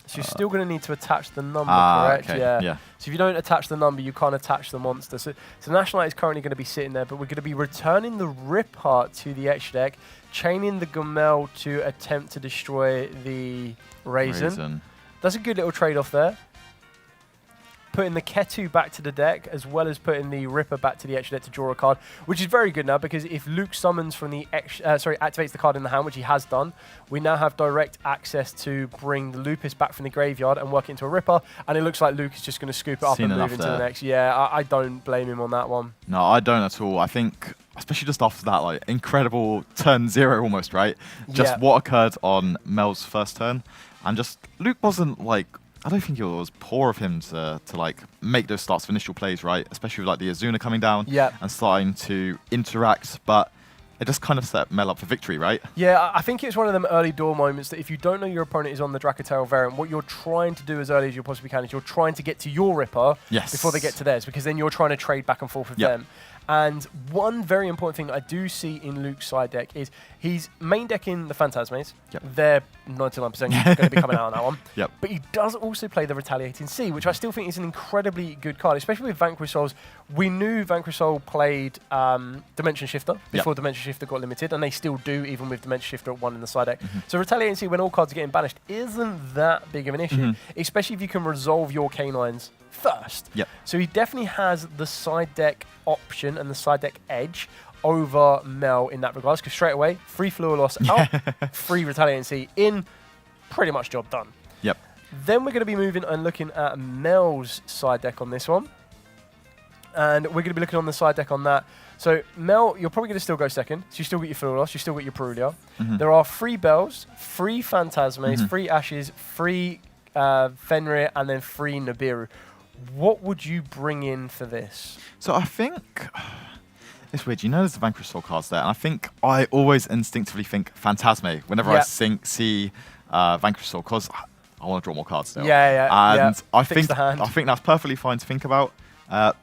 So you're still going to need to attach the number, correct? Okay. Yeah. So if you don't attach the number, you can't attach the monster. So Nash Knight is currently going to be sitting there, but we're going to be returning the Ripper to the extra deck, chaining the Gomel to attempt to destroy the Raisin. That's a good little trade-off there. Putting the Ketu back to the deck, as well as putting the Ripper back to the extra deck to draw a card, which is very good now, because if Luke summons from the activates the card in the hand, which he has done, we now have direct access to bring the Lupus back from the graveyard and work it into a Ripper, and it looks like Luke is just going to scoop it up and move into the next. Yeah, I don't blame him on that one. No, I don't at all. I think, especially just after that, like incredible turn 0 almost, right? Just what occurred on Mel's first turn, and just Luke wasn't like, I don't think it was poor of him to like make those starts of initial plays, right? Especially with like the Azuna coming down and starting to interact, but it just kind of set Mel up for victory, right? Yeah, I think it's one of them early door moments that if you don't know your opponent is on the Dracotail variant, what you're trying to do as early as you possibly can is you're trying to get to your Ripper before they get to theirs, because then you're trying to trade back and forth with them. And one very important thing I do see in Luke's side deck is he's main decking the Phantasmes. They're 99% going to be coming out on that one. But he does also play the Retaliating Sea, which I still think is an incredibly good card, especially with Vanquish Souls. We knew Vanquish Soul played Dimension Shifter before Dimension Shifter got limited, and they still do, even with Dimension Shifter at 1 in the side deck. So Retaliating Sea, when all cards are getting banished, isn't that big of an issue, especially if you can resolve your canines first. Yep. So he definitely has the side deck option and the side deck edge over Mel in that regards, because straight away, free fluid loss out, free retaliancy in, pretty much job done. Yep. Then we're going to be moving and looking at Mel's side deck on this one. And we're going to be looking on the side deck on that. So Mel, you're probably going to still go second. So you still get your fluid loss, you still get your Perulia. There are 3 Bells, 3 Phantasmes, 3 Ashes, 3 Fenrir, and then 3 Nibiru. What would you bring in for this? So I think it's weird. You know, there's the Vanquish Soul cards there, and I think I always instinctively think Phantasme whenever I see Vanquish Soul, because I want to draw more cards still. And I think that's perfectly fine to think about.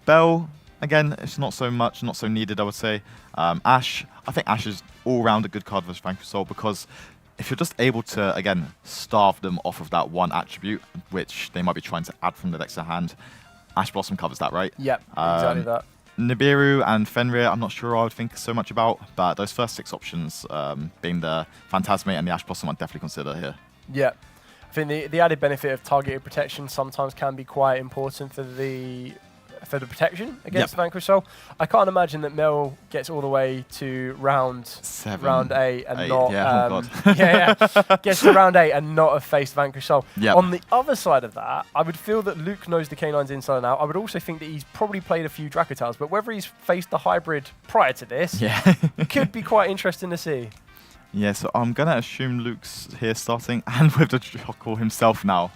Bell, again, it's not so much, not so needed, I would say. Ash, I think Ash is all round a good card versus Vanquish Soul, because if you're just able to, again, starve them off of that one attribute, which they might be trying to add from the next hand, Ash Blossom covers that, right? Yep, exactly that. Nibiru and Fenrir, I'm not sure I would think so much about, but those first 6 options, being the Phantasme and the Ash Blossom, I'd definitely consider here. Yeah. I think the added benefit of targeted protection sometimes can be quite important for the protection against the Vanquish Soul. I can't imagine that Mel gets all the way to round 8 and not gets to round 8 and not have faced Vanquish Soul. On the other side of that, I would feel that Luke knows the K9s inside and out. I would also think that he's probably played a few Dracotals, but whether he's faced the hybrid prior to this could be quite interesting to see. Yeah, so I'm going to assume Luke's here starting, and with the Jockle himself now,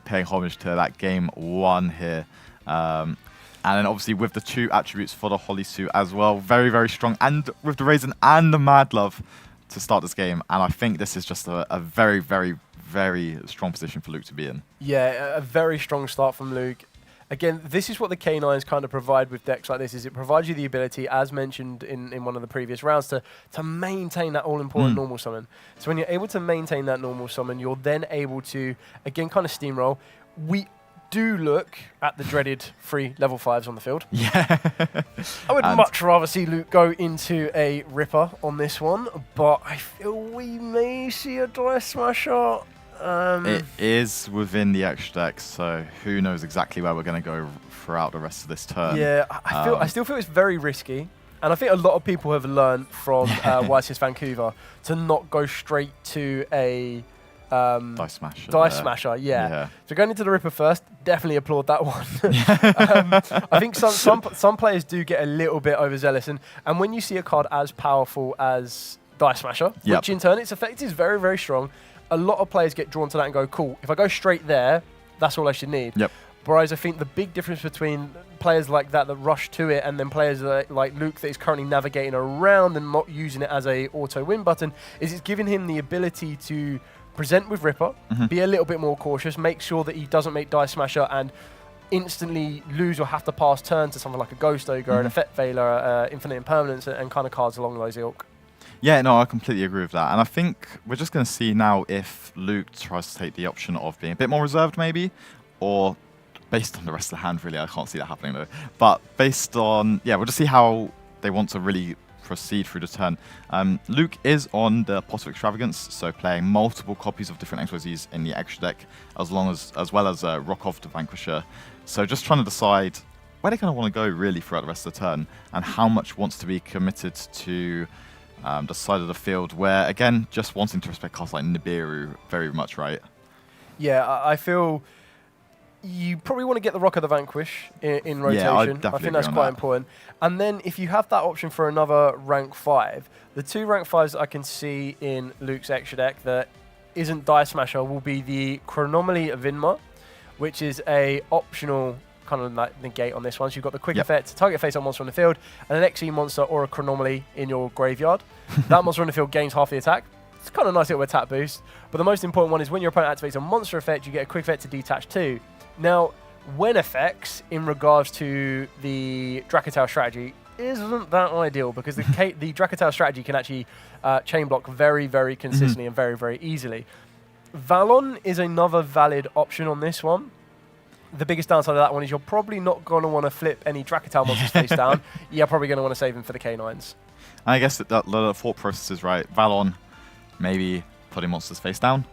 paying homage to that game 1 here. And then obviously with the 2 attributes for the Holly Suit as well, very, very strong. And with the Raisin and the Mad Love to start this game. And I think this is just a very, very, very strong position for Luke to be in. Yeah, a very strong start from Luke. Again, this is what the K9s kind of provide with decks like this, is it provides you the ability, as mentioned in one of the previous rounds, to maintain that all-important normal summon. So when you're able to maintain that normal summon, you're then able to, again, kind of steamroll. We do look at the dreaded 3 level 5s on the field. Yeah. I would much rather see Luke go into a Ripper on this one, but I feel we may see a Dice Smasher. It is within the extra deck, so who knows exactly where we're going to go throughout the rest of this turn. Yeah, I still feel it's very risky, and I think a lot of people have learned from YCS Vancouver to not go straight to a Dice Smasher. Smasher, yeah. So going into the Ripper first, definitely applaud that one. I think some players do get a little bit overzealous, and when you see a card as powerful as Dice Smasher, which in turn its effect is very, very strong, a lot of players get drawn to that and go, cool, if I go straight there, that's all I should need. Whereas I think the big difference between players like that rush to it and then players like Luke that is currently navigating around and not using it as a auto win button is it's giving him the ability to present with Ripper, be a little bit more cautious, make sure that he doesn't make Dice Smasher and instantly lose or have to pass turn to something like a Ghost Ogre, an Effect Veiler, Infinite Impermanence, and kind of cards along those ilk. Yeah, no, I completely agree with that. And I think we're just going to see now if Luke tries to take the option of being a bit more reserved maybe, or based on the rest of the hand, really. I can't see that happening though. But based on, we'll just see how they want to really proceed through the turn. Luke is on the Pot of Extravagance, so playing multiple copies of different XYZs in the extra deck, as well as Rokov the Vanquisher. So just trying to decide where they kind of want to go really throughout the rest of the turn, and how much wants to be committed to the side of the field where, again, just wanting to respect cards like Nibiru very much, right? Yeah, I feel you probably want to get the Rock of the Vanquish in rotation. Yeah, I think that's quite important. And then if you have that option for another rank 5, the 2 rank 5s that I can see in Luke's extra deck that isn't Dice Smasher will be the Chronomaly Vinma, which is a optional kind of like negate on this one. So you've got the quick effect, target face-up monster on the field, and an XE monster or a Chronomaly in your graveyard. That monster on the field gains half the attack. It's kind of nice little attack boost. But the most important one is when your opponent activates a monster effect, you get a quick effect to detach 2. Now, when effects in regards to the Dracotal strategy isn't that ideal, because the Dracotal strategy can actually chain block very, very consistently and very, very easily. Valon is another valid option on this one. The biggest downside of that one is you're probably not going to want to flip any Dracotal monsters face down. You're probably going to want to save them for the K9s. I guess that the thought process is right. Valon, maybe putting monsters face down.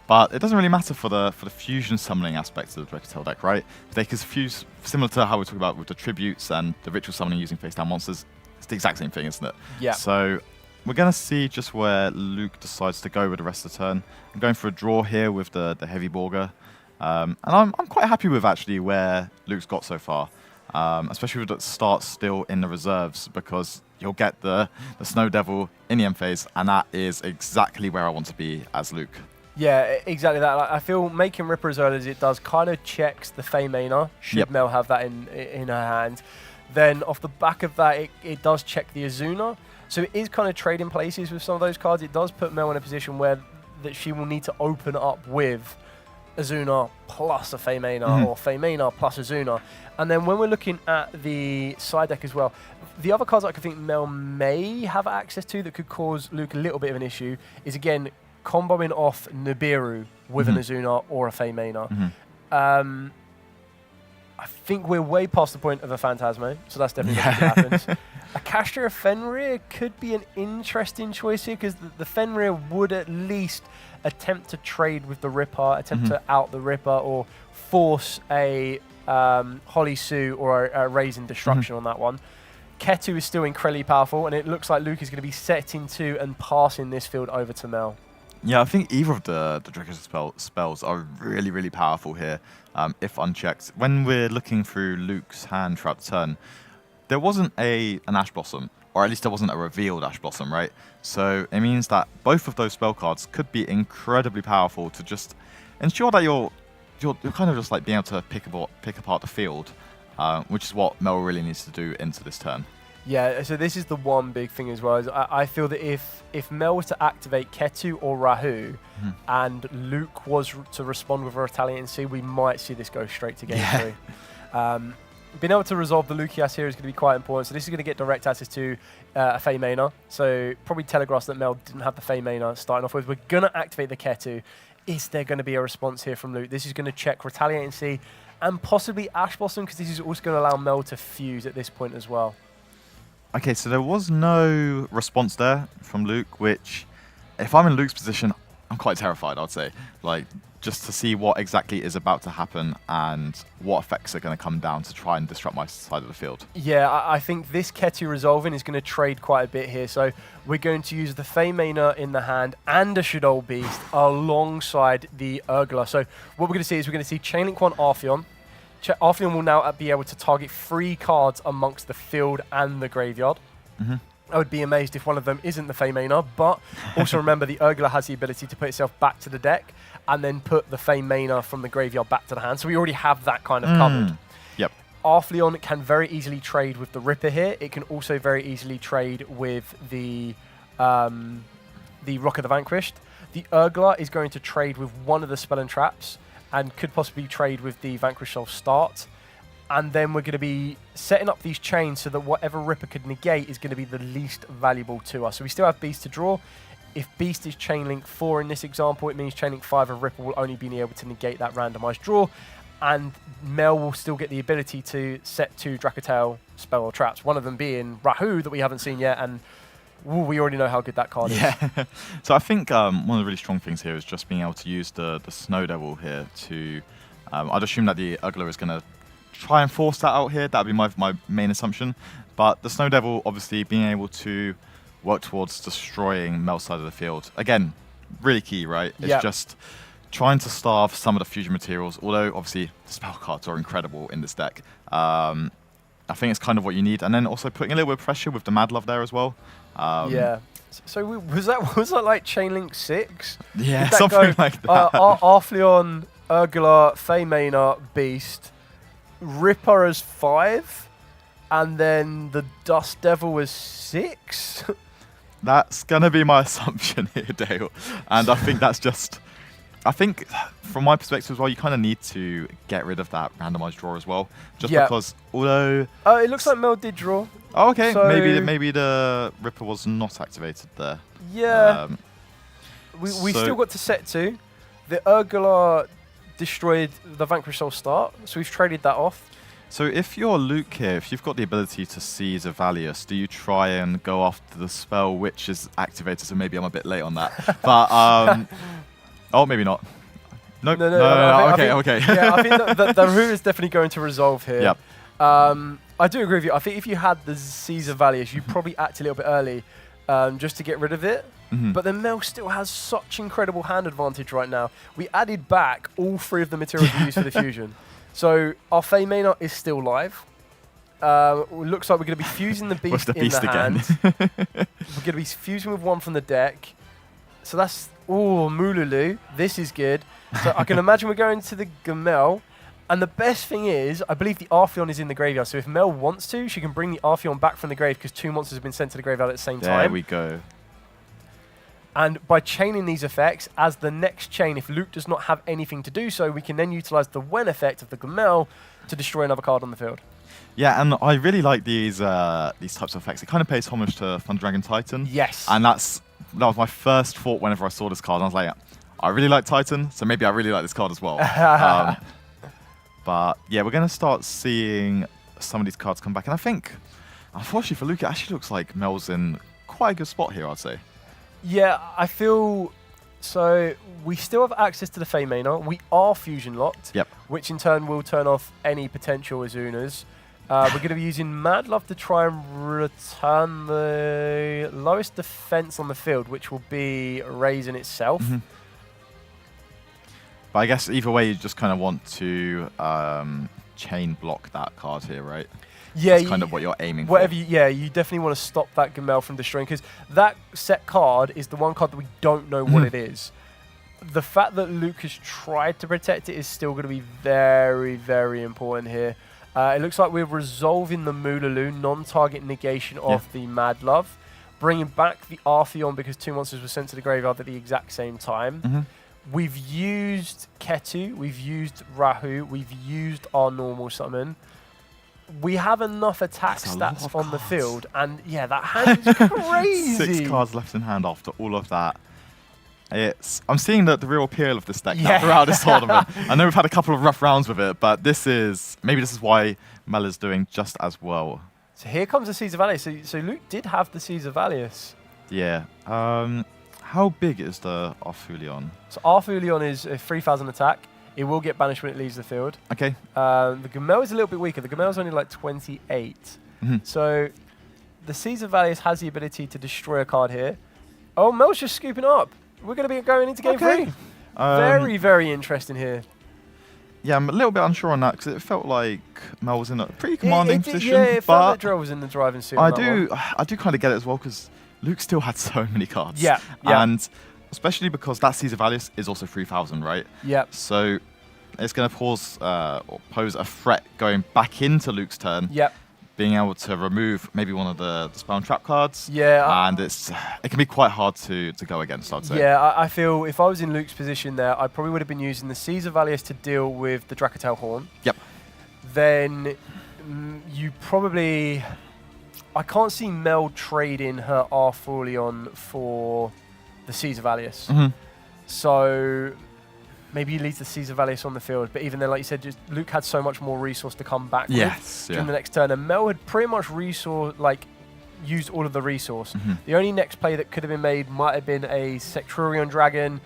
But it doesn't really matter for the fusion summoning aspect of the Dracotail deck, right? They can fuse, similar to how we talk about with the tributes and the ritual summoning using face down monsters. It's the exact same thing, isn't it? Yeah. So we're going to see just where Luke decides to go with the rest of the turn. I'm going for a draw here with the Heavy Borger. And I'm quite happy with actually where Luke's got so far, especially with the start still in the reserves, because you'll get the Snow Devil in the end phase, and that is exactly where I want to be as Luke. Yeah, exactly that. Like, I feel making Ripper as early as it does kind of checks the Feymaner, should Mel have that in her hand. Then off the back of that, it does check the Azuna. So it is kind of trading places with some of those cards. It does put Mel in a position where that she will need to open up with Azuna plus a Feymaner or Feymaner plus Azuna. And then when we're looking at the side deck as well, the other cards I could think Mel may have access to that could cause Luke a little bit of an issue is, again, comboing off Nibiru with an Azuna or a Feymaner. I think we're way past the point of a Phantasmo, so that's definitely what happens. A Castria Fenrir could be an interesting choice here, because the Fenrir would at least attempt to trade with the Ripper, attempt to out the Ripper, or force a Holly Sue or a Raise in Destruction on that one. Ketu is still incredibly powerful, and it looks like Luke is going to be setting to and passing this field over to Mel. Yeah, I think either of the Dracotail spells are really, really powerful here, if unchecked. When we're looking through Luke's hand throughout the turn, there wasn't an Ash Blossom, or at least there wasn't a revealed Ash Blossom, right? So it means that both of those spell cards could be incredibly powerful to just ensure that you're kind of just like being able to pick apart the field, which is what Mel really needs to do into this turn. Yeah, so this is the one big thing as well. Is I feel that if Mel was to activate Ketu or Rahu, and Luke was to respond with a Retaliating Sea, we might see this go straight to game 3. Being able to resolve the Lucias here is going to be quite important. So this is going to get direct access to a Feymaner. So probably telegraphs that Mel didn't have the Feymaner starting off with. We're going to activate the Ketu. Is there going to be a response here from Luke? This is going to check Retaliating Sea and possibly Ash Blossom, because this is also going to allow Mel to fuse at this point as well. Okay, so there was no response there from Luke, which, if I'm in Luke's position, I'm quite terrified, I'd say. Like, just to see what exactly is about to happen and what effects are going to come down to try and disrupt my side of the field. Yeah, I think this Ketu resolving is going to trade quite a bit here. So we're going to use the Feymaner in the hand and a Shadol Beast alongside the Urgla. So what we're going to see is we're going to see Chainlink 1 Artheon. Artheon will now be able to target 3 cards amongst the field and the graveyard. I would be amazed if one of them isn't the Feymaner, but also remember the Urgla has the ability to put itself back to the deck and then put the Feymaner from the graveyard back to the hand. So we already have that kind of covered. Yep. Artheon can very easily trade with the Ripper here. It can also very easily trade with the Rock of the Vanquished. The Urgla is going to trade with one of the Spell and Traps and could possibly trade with the Vanquish Soul Start. And then we're going to be setting up these chains so that whatever Ripper could negate is going to be the least valuable to us. So we still have Beast to draw. If Beast is Chainlink 4 in this example, it means Chainlink 5 of Ripper will only be able to negate that randomized draw. And Mel will still get the ability to set 2 Dracotail spell or traps, one of them being Rahu that we haven't seen yet, and we already know how good that card is. So I think one of the really strong things here is just being able to use the Snow Devil here to... I'd assume that the Urgla is going to try and force that out here. That would be my main assumption. But the Snow Devil obviously being able to work towards destroying Mel's side of the field. Again, really key, right? It's just trying to starve some of the fusion materials, although obviously the spell cards are incredible in this deck. I think it's kind of what you need. And then also putting a little bit of pressure with the Mad Love there as well. So was that like Chainlink 6? Yeah, something like that. Artheon, Urgla, Feymaner, Beast, Ripper as 5, and then the Dust Devil was 6? That's going to be my assumption here, Dale. And I think that's just... I think, from my perspective as well, you kind of need to get rid of that randomized draw as well. Just because, although... it looks like Mel did draw. Oh, okay. So maybe the Ripper was not activated there. Yeah. We still got to set 2. The Urgla destroyed the Vanquish Soul Start, so we've traded that off. So if you're Luke here, if you've got the ability to seize a Valius, do you try and go after the spell which is activated? So maybe I'm a bit late on that. But, oh, maybe not. Nope. No. Okay. Yeah, I think the Rahu is definitely going to resolve here. Yep. I do agree with you. I think if you had the Caesar Valius, you probably act a little bit early just to get rid of it. But then Mel still has such incredible hand advantage right now. We added back all 3 of the materials we used for the fusion. So our Feymana is still live. Looks like we're going to be fusing the beast, in the hand. We're going to be fusing with 1 from the deck. So that's, Mululu. This is good. So I can imagine we're going to the Gamel. And the best thing is, I believe the Artheon is in the graveyard. So if Mel wants to, she can bring the Artheon back from the grave because 2 monsters have been sent to the graveyard at the same time. There we go. And by chaining these effects, as the next chain, if Luke does not have anything to do so, we can then utilize the Wen effect of the Gamel to destroy another card on the field. Yeah, and I really like these types of effects. It kind of pays homage to Thunder Dragon Titan. Yes. And that was my first thought whenever I saw this card. I was like, I really like Titan, so maybe I really like this card as well. But yeah, we're going to start seeing some of these cards come back. And I think, unfortunately for Luke, it actually looks like Mel's in quite a good spot here, I'd say. Yeah, I feel... So we still have access to the Feymana. We are fusion locked, which in turn will turn off any potential Azunas. We're going to be using Mad Love to try and return the lowest defense on the field, which will be Raisin itself. But I guess either way, you just kind of want to chain block that card here, right? Yeah, that's kind of what you're aiming for. You definitely want to stop that Gamel from destroying, because that set card is the one card that we don't know what it is. The fact that Luke has tried to protect it is still going to be very, very important here. It looks like we're resolving the Mululu, non-target negation of the Mad Love, bringing back the Artheon because 2 monsters were sent to the graveyard at the exact same time. We've used Ketu, we've used Rahu, we've used our normal summon. We have enough attack stats on the field, and yeah, that hand's crazy. 6 cards left in hand after all of that. I'm seeing the real appeal of this deck now throughout this tournament. I know we've had a couple of rough rounds with it, but maybe this is why Mel is doing just as well. So here comes the Caesar Valius. So Luke did have the Caesar Valius. Yeah. How big is the Arthulion? So Arthulion is a 3,000 attack. It will get banished when it leaves the field. Okay. The Gamel is a little bit weaker. The Gamel is only like 28. So the Caesar Valius has the ability to destroy a card here. Oh, Mel's just scooping up. We're going to be going into game 3. Very, very interesting here. Yeah, I'm a little bit unsure on that because it felt like Mel was in a pretty commanding position. Yeah, it felt like Drell was in the driving seat. I do kind of get it as well because Luke still had so many cards. Yeah. And especially because that Caesar Valius is also 3,000, right? Yep. So it's going to pose a threat going back into Luke's turn. Yep. Being able to remove maybe one of the spell and trap cards. Yeah. And it can be quite hard to go against, I'd say. Yeah, I feel if I was in Luke's position there, I probably would have been using the Caesar Valius to deal with the Dracotel Horn. Yep. Then you probably... I can't see Mel trading her Arthulion for the Caesar Valius. So maybe he leaves the Caesar Valius on the field, but even then, like you said, just Luke had so much more resource to come back with during the next turn, and Mel had pretty much used all of the resource. The only next play that could have been made might have been a Secturion Dragon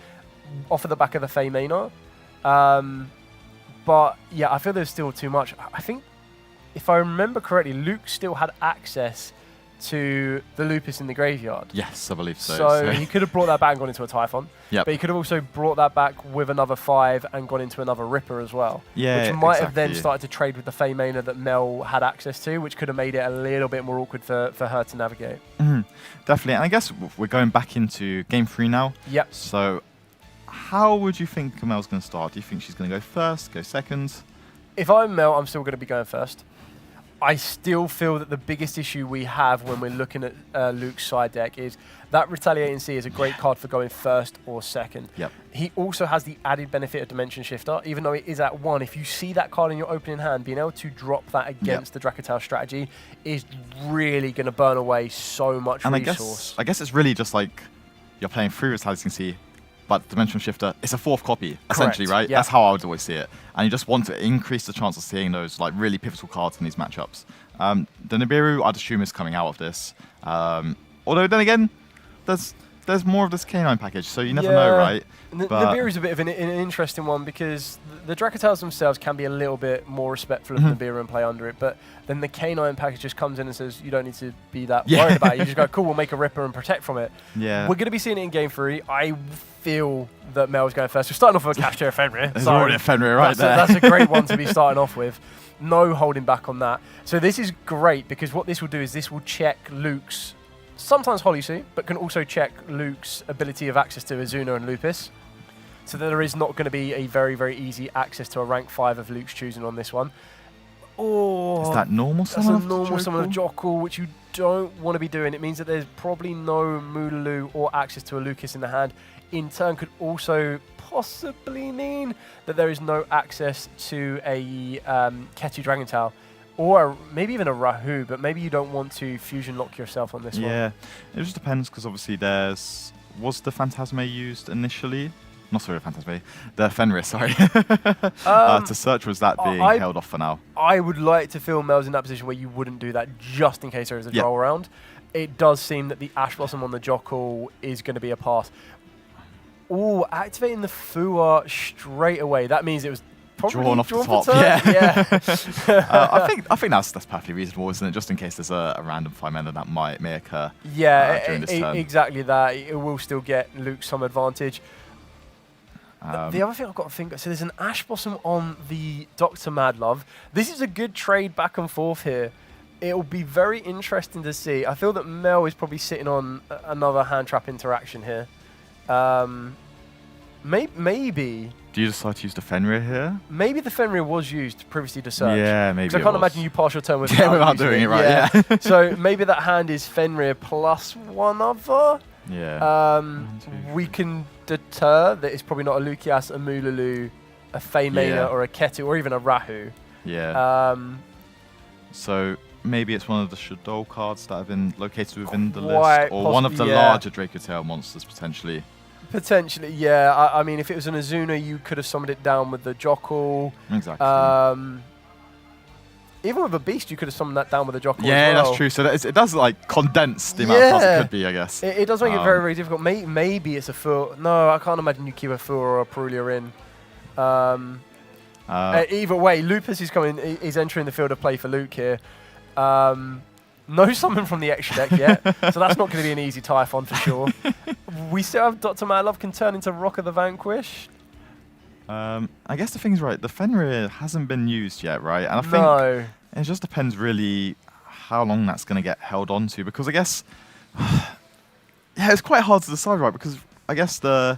off of the back of the Feymana. But yeah, I feel there's still too much. I think, if I remember correctly, Luke still had access to the Lupus in the graveyard. Yes, I believe so. So he could have brought that back and gone into a Typhon. Yep. But he could have also brought that back with another 5 and gone into another Ripper as well. Yeah, which might have then started to trade with the Feymana that Mel had access to, which could have made it a little bit more awkward for her to navigate. Definitely. And I guess we're going back into game 3 now. Yep. So how would you think Mel's going to start? Do you think she's going to go first, go second? If I'm Mel, I'm still going to be going first. I still feel that the biggest issue we have when we're looking at Luke's side deck is that Retaliating Sea is a great card for going first or second. Yep. He also has the added benefit of Dimension Shifter, even though it is at 1. If you see that card in your opening hand, being able to drop that against the Dracotel strategy is really going to burn away so much resource. I guess it's really just like you're playing 3 Retaliating Sea, but Dimension Shifter, it's a 4th copy, essentially, right? Yeah. That's how I would always see it. And you just want to increase the chance of seeing those like really pivotal cards in these matchups. The Nibiru, I'd assume, is coming out of this. Although then again, there's there's more of this canine package, so you never know, right? Nibiru is a bit of an interesting one because the Dracotels themselves can be a little bit more respectful of Nibiru and play under it, but then the canine package just comes in and says you don't need to be that worried about it. You just go, cool, we'll make a Ripper and protect from it. Yeah. We're going to be seeing it in Game 3. I feel that Mel's going first. We're starting off with a Cache Fenrir. There's already a Fenrir right there. That's a great one to be starting off with. No holding back on that. So this is great because what this will do is this will check Luke's, sometimes Holy Sue, but can also check Luke's ability of access to Azuna and Lupus. So that there is not going to be a very, very easy access to a rank 5 of Luke's choosing on this one. Oh, is that normal summon? That's a normal summon of Jockle, which you don't want to be doing. It means that there's probably no Moodaloo or access to a Lucas in the hand. In turn, could also possibly mean that there is no access to a Ketu Dragon Tail. Or maybe even a Rahu, but maybe you don't want to fusion lock yourself on this one. Yeah, it just depends because obviously was the Phantasme used initially? Not sorry, Phantasme. The Fenrir, sorry. To search, was that being held off for now? I would like to feel Mel's in that position where you wouldn't do that just in case there is a draw round. It does seem that the Ash Blossom on the Jockle is going to be a pass. Oh, activating the Fua straight away. That means it was probably drawn off the top. Yeah. I think that's perfectly reasonable, isn't it? Just in case there's a random 5-mana that may occur. Yeah, during this turn. Exactly that. It will still get Luke some advantage. The other thing I've got to think, so there's an Ash Blossom on the Dr. Madlove. This is a good trade back and forth here. It'll be very interesting to see. I feel that Mel is probably sitting on another hand trap interaction here. Maybe. Do you decide to use the Fenrir here? Maybe the Fenrir was used previously to search. Yeah, maybe. Because I can't imagine you pass your turn without doing it right. Yeah. So maybe that hand is Fenrir plus one other. Yeah. We can deter that it's probably not a Lukias, a Moodaloo, a Feymana, or a Ketu, or even a Rahu. Yeah. So maybe it's one of the Shadow cards that have been located within the list, or one of the larger Dracotail monsters potentially. Potentially, yeah. I mean, if it was an Azuna, you could have summoned it down with the Jockle. Exactly. Even with a Beast, you could have summoned that down with a Jockle. Yeah, as well. that's true. So it does like condense the amount of cards it could be, I guess. It does make it very, very difficult. Maybe it's a Fur. No, I can't imagine you keep a Fur or a Perulia in. Either way, Lupus is coming. He's entering the field of play for Luke here. No summon from the extra deck yet, so that's not going to be an easy Typhon for sure. We still have Dr. Madlove can turn into Rock of the Vanquished. I guess the thing's right. The Fenrir hasn't been used yet, right? And I think it just depends really how long that's going to get held on to, because I guess it's quite hard to decide, right? Because I guess the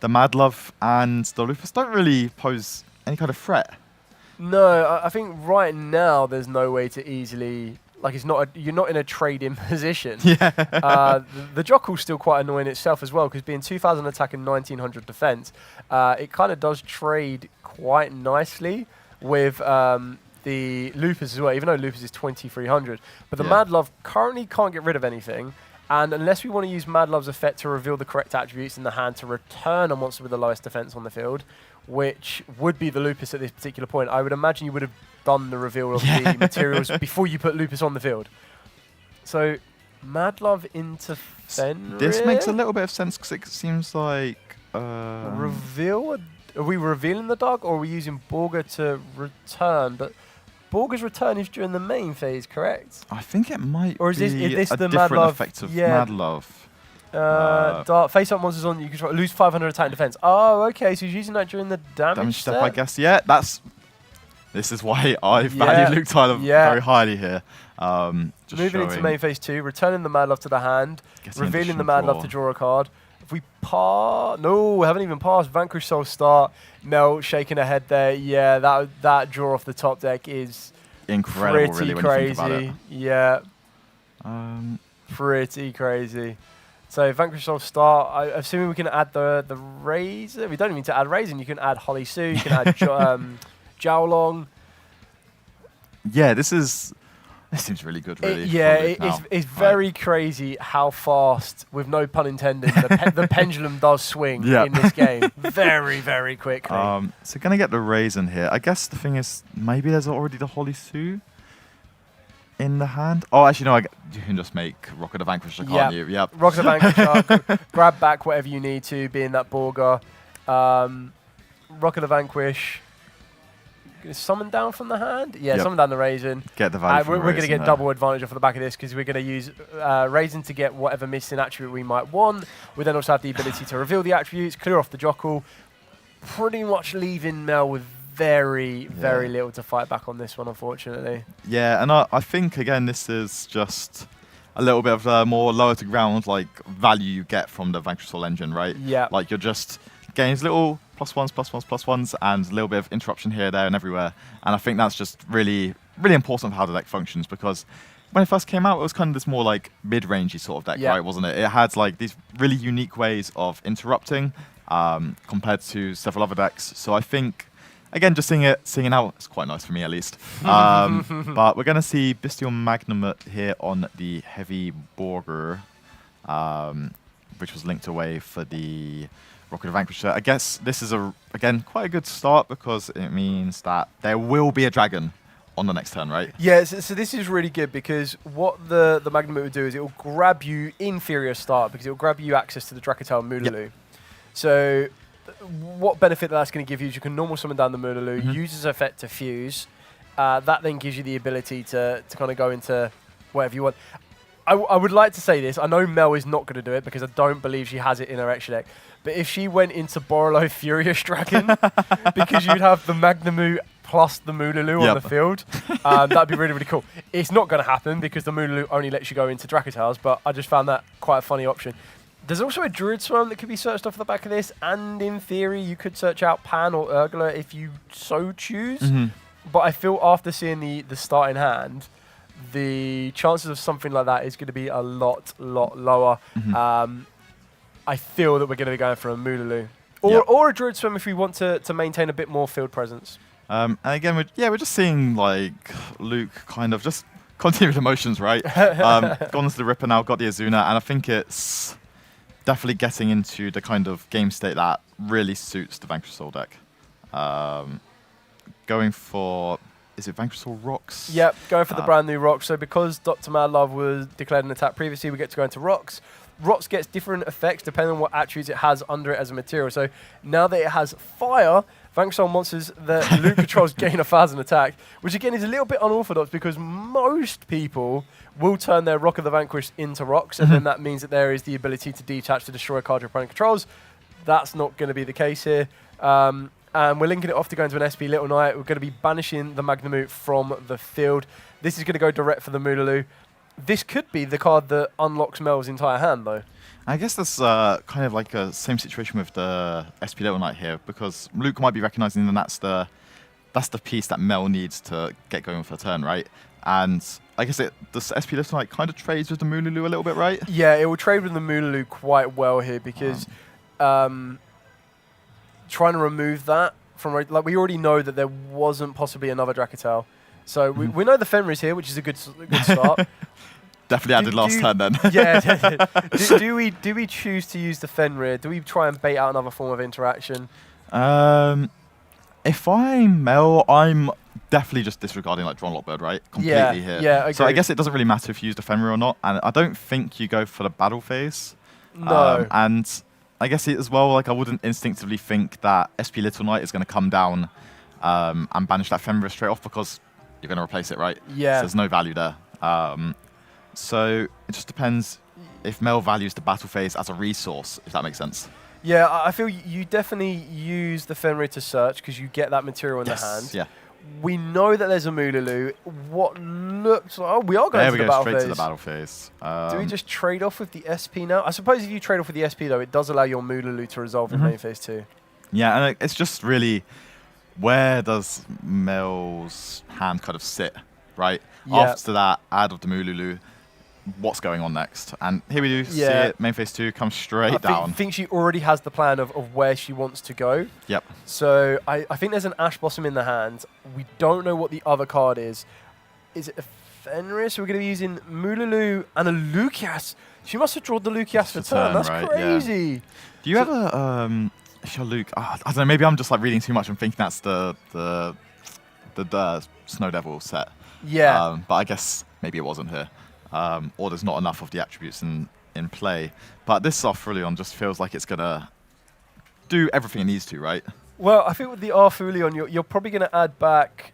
Madlove and the Lupus don't really pose any kind of threat. No, I think right now there's no way to easily. Like you're not in a trade-in position. Yeah. The Jockle's still quite annoying itself as well, because being 2,000 attack and 1,900 defense, it kind of does trade quite nicely with the Lupus as well, even though Lupus is 2,300. But the Madlove currently can't get rid of anything, and unless we want to use Madlove's effect to reveal the correct attributes in the hand to return a monster with the lowest defense on the field, which would be the Lupus at this particular point, I would imagine you would have done the reveal of the materials before you put Lupus on the field. So, Madlove into Fenrir? This makes a little bit of sense because it seems like... Reveal? Are we revealing the dark, or are we using Borga to return? But Borga's return is during the main phase, correct? I think it might or is be this a the different Madlove effect of Madlove. Dark face-up monsters on you control lose 500 attack and defense. Oh, okay, so he's using that during the damage step, I guess. Yeah, this is why I value Luke Tyler very highly here. Just moving into main phase 2, returning the Madlove to the hand, revealing the Madlove to draw a card. If we pass, no, we haven't even passed. Vanquish Soul start. Mel shaking her head there. Yeah, that draw off the top deck is incredible. Pretty really, crazy. When you think about it. Yeah. Pretty crazy. So Vanquish Soul start. I'm assuming we can add the Razor. We don't even need to add Razor. You can add Holly Sue. You can add Jowlong. Yeah, this seems really good. Really. It's very crazy how fast, with no pun intended, the pendulum does swing in this game. Very, very quickly. So gonna get the Raisin here. I guess the thing is, maybe there's already the Holly Sue. in the hand. Oh, actually, no, you can just make Rock of the Vanquisher, can't you? Yep. Rock of the Vanquisher, grab back whatever you need to, being that Borga. Rock of the Vanquish. Summon down from the hand? Yeah, summon down the Raisin. Get the value from We're going to get there. double advantage off the back of this because we're going to use Raisin to get whatever missing attribute we might want. We then also have the ability to reveal the attributes, clear off the Jockle, pretty much leaving Mel with very little to fight back on this one, unfortunately. Yeah, and I think, again, this is just a little bit of more lower to ground, like, value you get from the Vanquish Soul engine, right? Yeah. Like, you're just getting these little +1s, and a little bit of interruption here, there, and everywhere. And I think that's just really, really important for how the deck functions, because when it first came out, it was kind of this more like mid-rangey sort of deck, right, wasn't it? It had like these really unique ways of interrupting compared to several other decks. So I think, again, just seeing it out, it's quite nice for me at least. But we're going to see Bestial Magnumut here on the Heavy Borger, which was linked away for the Rocket Vanquisher. I guess this is, again, quite a good start because it means that there will be a dragon on the next turn, right? Yeah, so this is really good because what the Magnum will do is it will grab you inferior start because it will grab you access to the Dracotel Moodaloo. Yep. So what benefit that's going to give you is you can normal summon down the Moodaloo, use its effect to fuse. That then gives you the ability to kind of go into whatever you want. I would like to say this. I know Mel is not going to do it because I don't believe she has it in her extra deck. But if she went into Borolo Furious Dragon, because you'd have the Magnamu plus the Moodaloo on the field, that'd be really, really cool. It's not going to happen because the Moodaloo only lets you go into Dracotels, but I just found that quite a funny option. There's also a Druid Swarm that could be searched off the back of this, and in theory, you could search out Pan or Urgler if you so choose. But I feel after seeing the starting hand, the chances of something like that is going to be a lot lower. I feel that we're going to be going for a Moodaloo. Or a Druid Swim if we want to maintain a bit more field presence. And again, we're just seeing like Luke kind of just continue with emotions, right? Gone to the Ripper now, got the Azuna, and I think it's definitely getting into the kind of game state that really suits the Vanquish Soul deck. Going for... Is it Vanquish Soul Rocks? Yep, going for the brand new Rocks. So because Dr. Mad Love was declared an attack previously, we get to go into Rocks. Rocks gets different effects depending on what attributes it has under it as a material. So now that it has fire, Vanquish Soul monsters that Luke controls gain 1,000 attack, which again is a little bit unorthodox because most people will turn their Rock of the Vanquish into Rocks, and then that means that there is the ability to detach to destroy a card your opponent controls. That's not going to be the case here. And we're linking it off to go into an SP Little Knight. We're going to be banishing the Magnamu from the field. This is going to go direct for the Moodaloo. This could be the card that unlocks Mel's entire hand, though. I guess that's kind of like a same situation with the SP Little Knight here, because Luke might be recognizing that that's the piece that Mel needs to get going with her turn, right? And I guess the SP Little Knight kind of trades with the Moodaloo a little bit, right? Yeah, it will trade with the Moodaloo quite well here because trying to remove that from, like, we already know that there wasn't possibly another Dracotel. So we know the Fenrir is here, which is a good start. Definitely added last turn then. Yeah. do we choose to use the Fenrir? Do we try and bait out another form of interaction? If I'm Mel, I'm definitely just disregarding like Drawn Lockbird, right? Completely here. Yeah, agreed. So I guess it doesn't really matter if you use the Fenrir or not, and I don't think you go for the battle phase. No. And I guess as well, like I wouldn't instinctively think that SP Little Knight is going to come down and banish that Fenrir straight off because you're going to replace it, right? Yeah. So there's no value there. So it just depends if Mel values the battle phase as a resource, if that makes sense. Yeah, I feel you definitely use the Fenrir to search because you get that material in the hand. Yeah. We know that there's a Moodaloo. What looks like... Oh, we are going to the battle phase. Straight to the battle phase. Do we just trade off with the SP now? I suppose if you trade off with the SP, though, it does allow your Moodaloo to resolve in main phase 2. Yeah, and it's just really... Where does Mel's hand kind of sit, right? Yeah. After that ad of the Moodaloo, what's going on next? And here we do see it. Main phase 2 comes straight down. I think she already has the plan of where she wants to go. Yep. So I think there's an Ash Blossom in the hand. We don't know what the other card is. Is it a Fenrir? So we're going to be using Moodaloo and a Lucias. She must have drawn the Lucias for turn. That's right, crazy. Yeah. Do you ever... Luke, I don't know, maybe I'm just like reading too much and thinking that's the Snow Devil set. Yeah. But I guess maybe it wasn't here, or there's not enough of the attributes in play. But this Arthulion just feels like it's going to do everything it needs to, right? Well, I think with the Arthulion, you're probably going to add back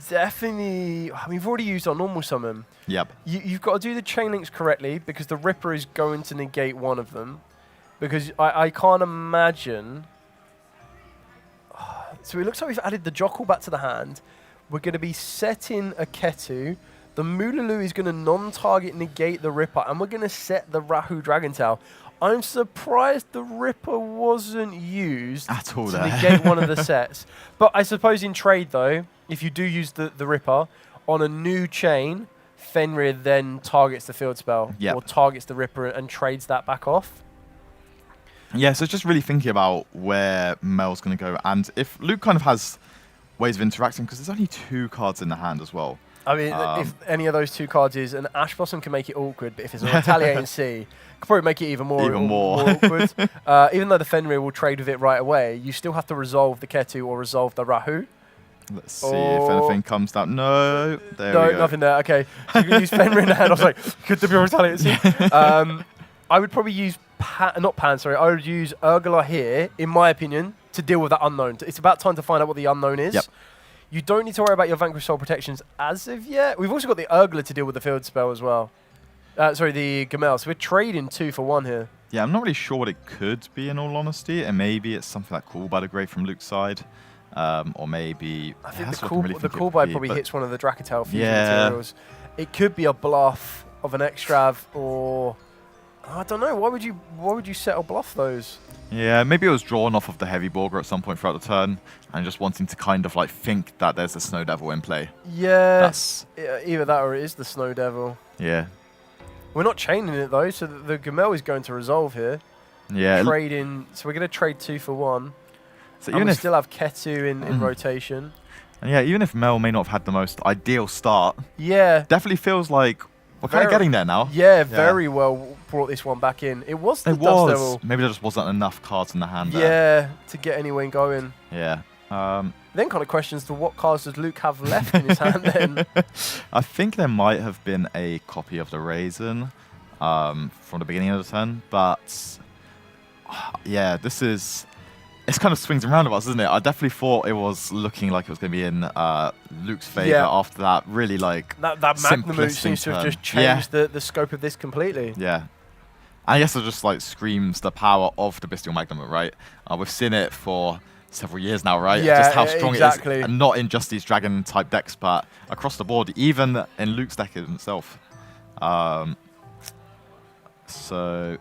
definitely. I mean, you've already used our normal summon. Yep. You've got to do the chain links correctly because the Ripper is going to negate one of them. Because I can't imagine. So it looks like we've added the Jockle back to the hand. We're going to be setting a Ketu. The Moolulu is going to non-target negate the Ripper, and we're going to set the Rahu Dragon Tail. I'm surprised the Ripper wasn't used at all to there. negate one of the sets. But I suppose in trade, though, if you do use the Ripper on a new chain, Fenrir then targets the field spell or targets the Ripper and trades that back off. Yeah, so it's just really thinking about where Mel's going to go. And if Luke kind of has ways of interacting, because there's only 2 cards in the hand as well. I mean, if any of those 2 cards is an Ash Blossom can make it awkward, but if it's a Retaliating Sea, could probably make it even more awkward. Even though the Fenrir will trade with it right away, you still have to resolve the Ketu or resolve the Rahu. Let's see if anything comes down. No, there we go. Nothing there. Okay, so you can use Fenrir in the hand. I was like, could there be a Retaliating Sea? I would probably use I would use Urgala here, in my opinion, to deal with that unknown. It's about time to find out what the unknown is. Yep. You don't need to worry about your Vanquish Soul protections as of yet. We've also got the Urgala to deal with the field spell as well. The Gamel. So we're trading 2 for 1 here. Yeah, I'm not really sure what it could be, in all honesty. And maybe it's something like Call by the Grave from Luke's side. Or maybe... I think the Call by probably hits one of the Dracatail fusion materials. It could be a bluff of an Extrav or... I don't know. Why would you set or bluff those? Yeah, maybe it was drawn off of the Heavy Borger at some point throughout the turn, and just wanting to kind of like think that there's a Snow Devil in play. Yeah, either that or it is the Snow Devil. Yeah. We're not chaining it though, so the Gamel is going to resolve here. Yeah. Trading. So we're going to trade 2 for 1. So and even we if still have Ketu in rotation. And yeah, even if Mel may not have had the most ideal start, definitely feels like we're kind of getting there now. Yeah, very well brought this one back in. It was the Dust Devil. Maybe there just wasn't enough cards in the hand there. Yeah, to get anyone going. Yeah. Then kind of questions to what cards does Luke have left in his hand then? I think there might have been a copy of the Raisin from the beginning of the turn, but yeah, this is... It's kind of swings and roundabouts, isn't it? I definitely thought it was looking like it was going to be in Luke's favor after that really like that Magnum move seems to have just changed the scope of this completely. Yeah. And I guess it just like screams the power of the Bestial Magnum, right? We've seen it for several years now, right? Yeah, just how strong it is. And not in just these dragon type decks, but across the board, even in Luke's deck himself. So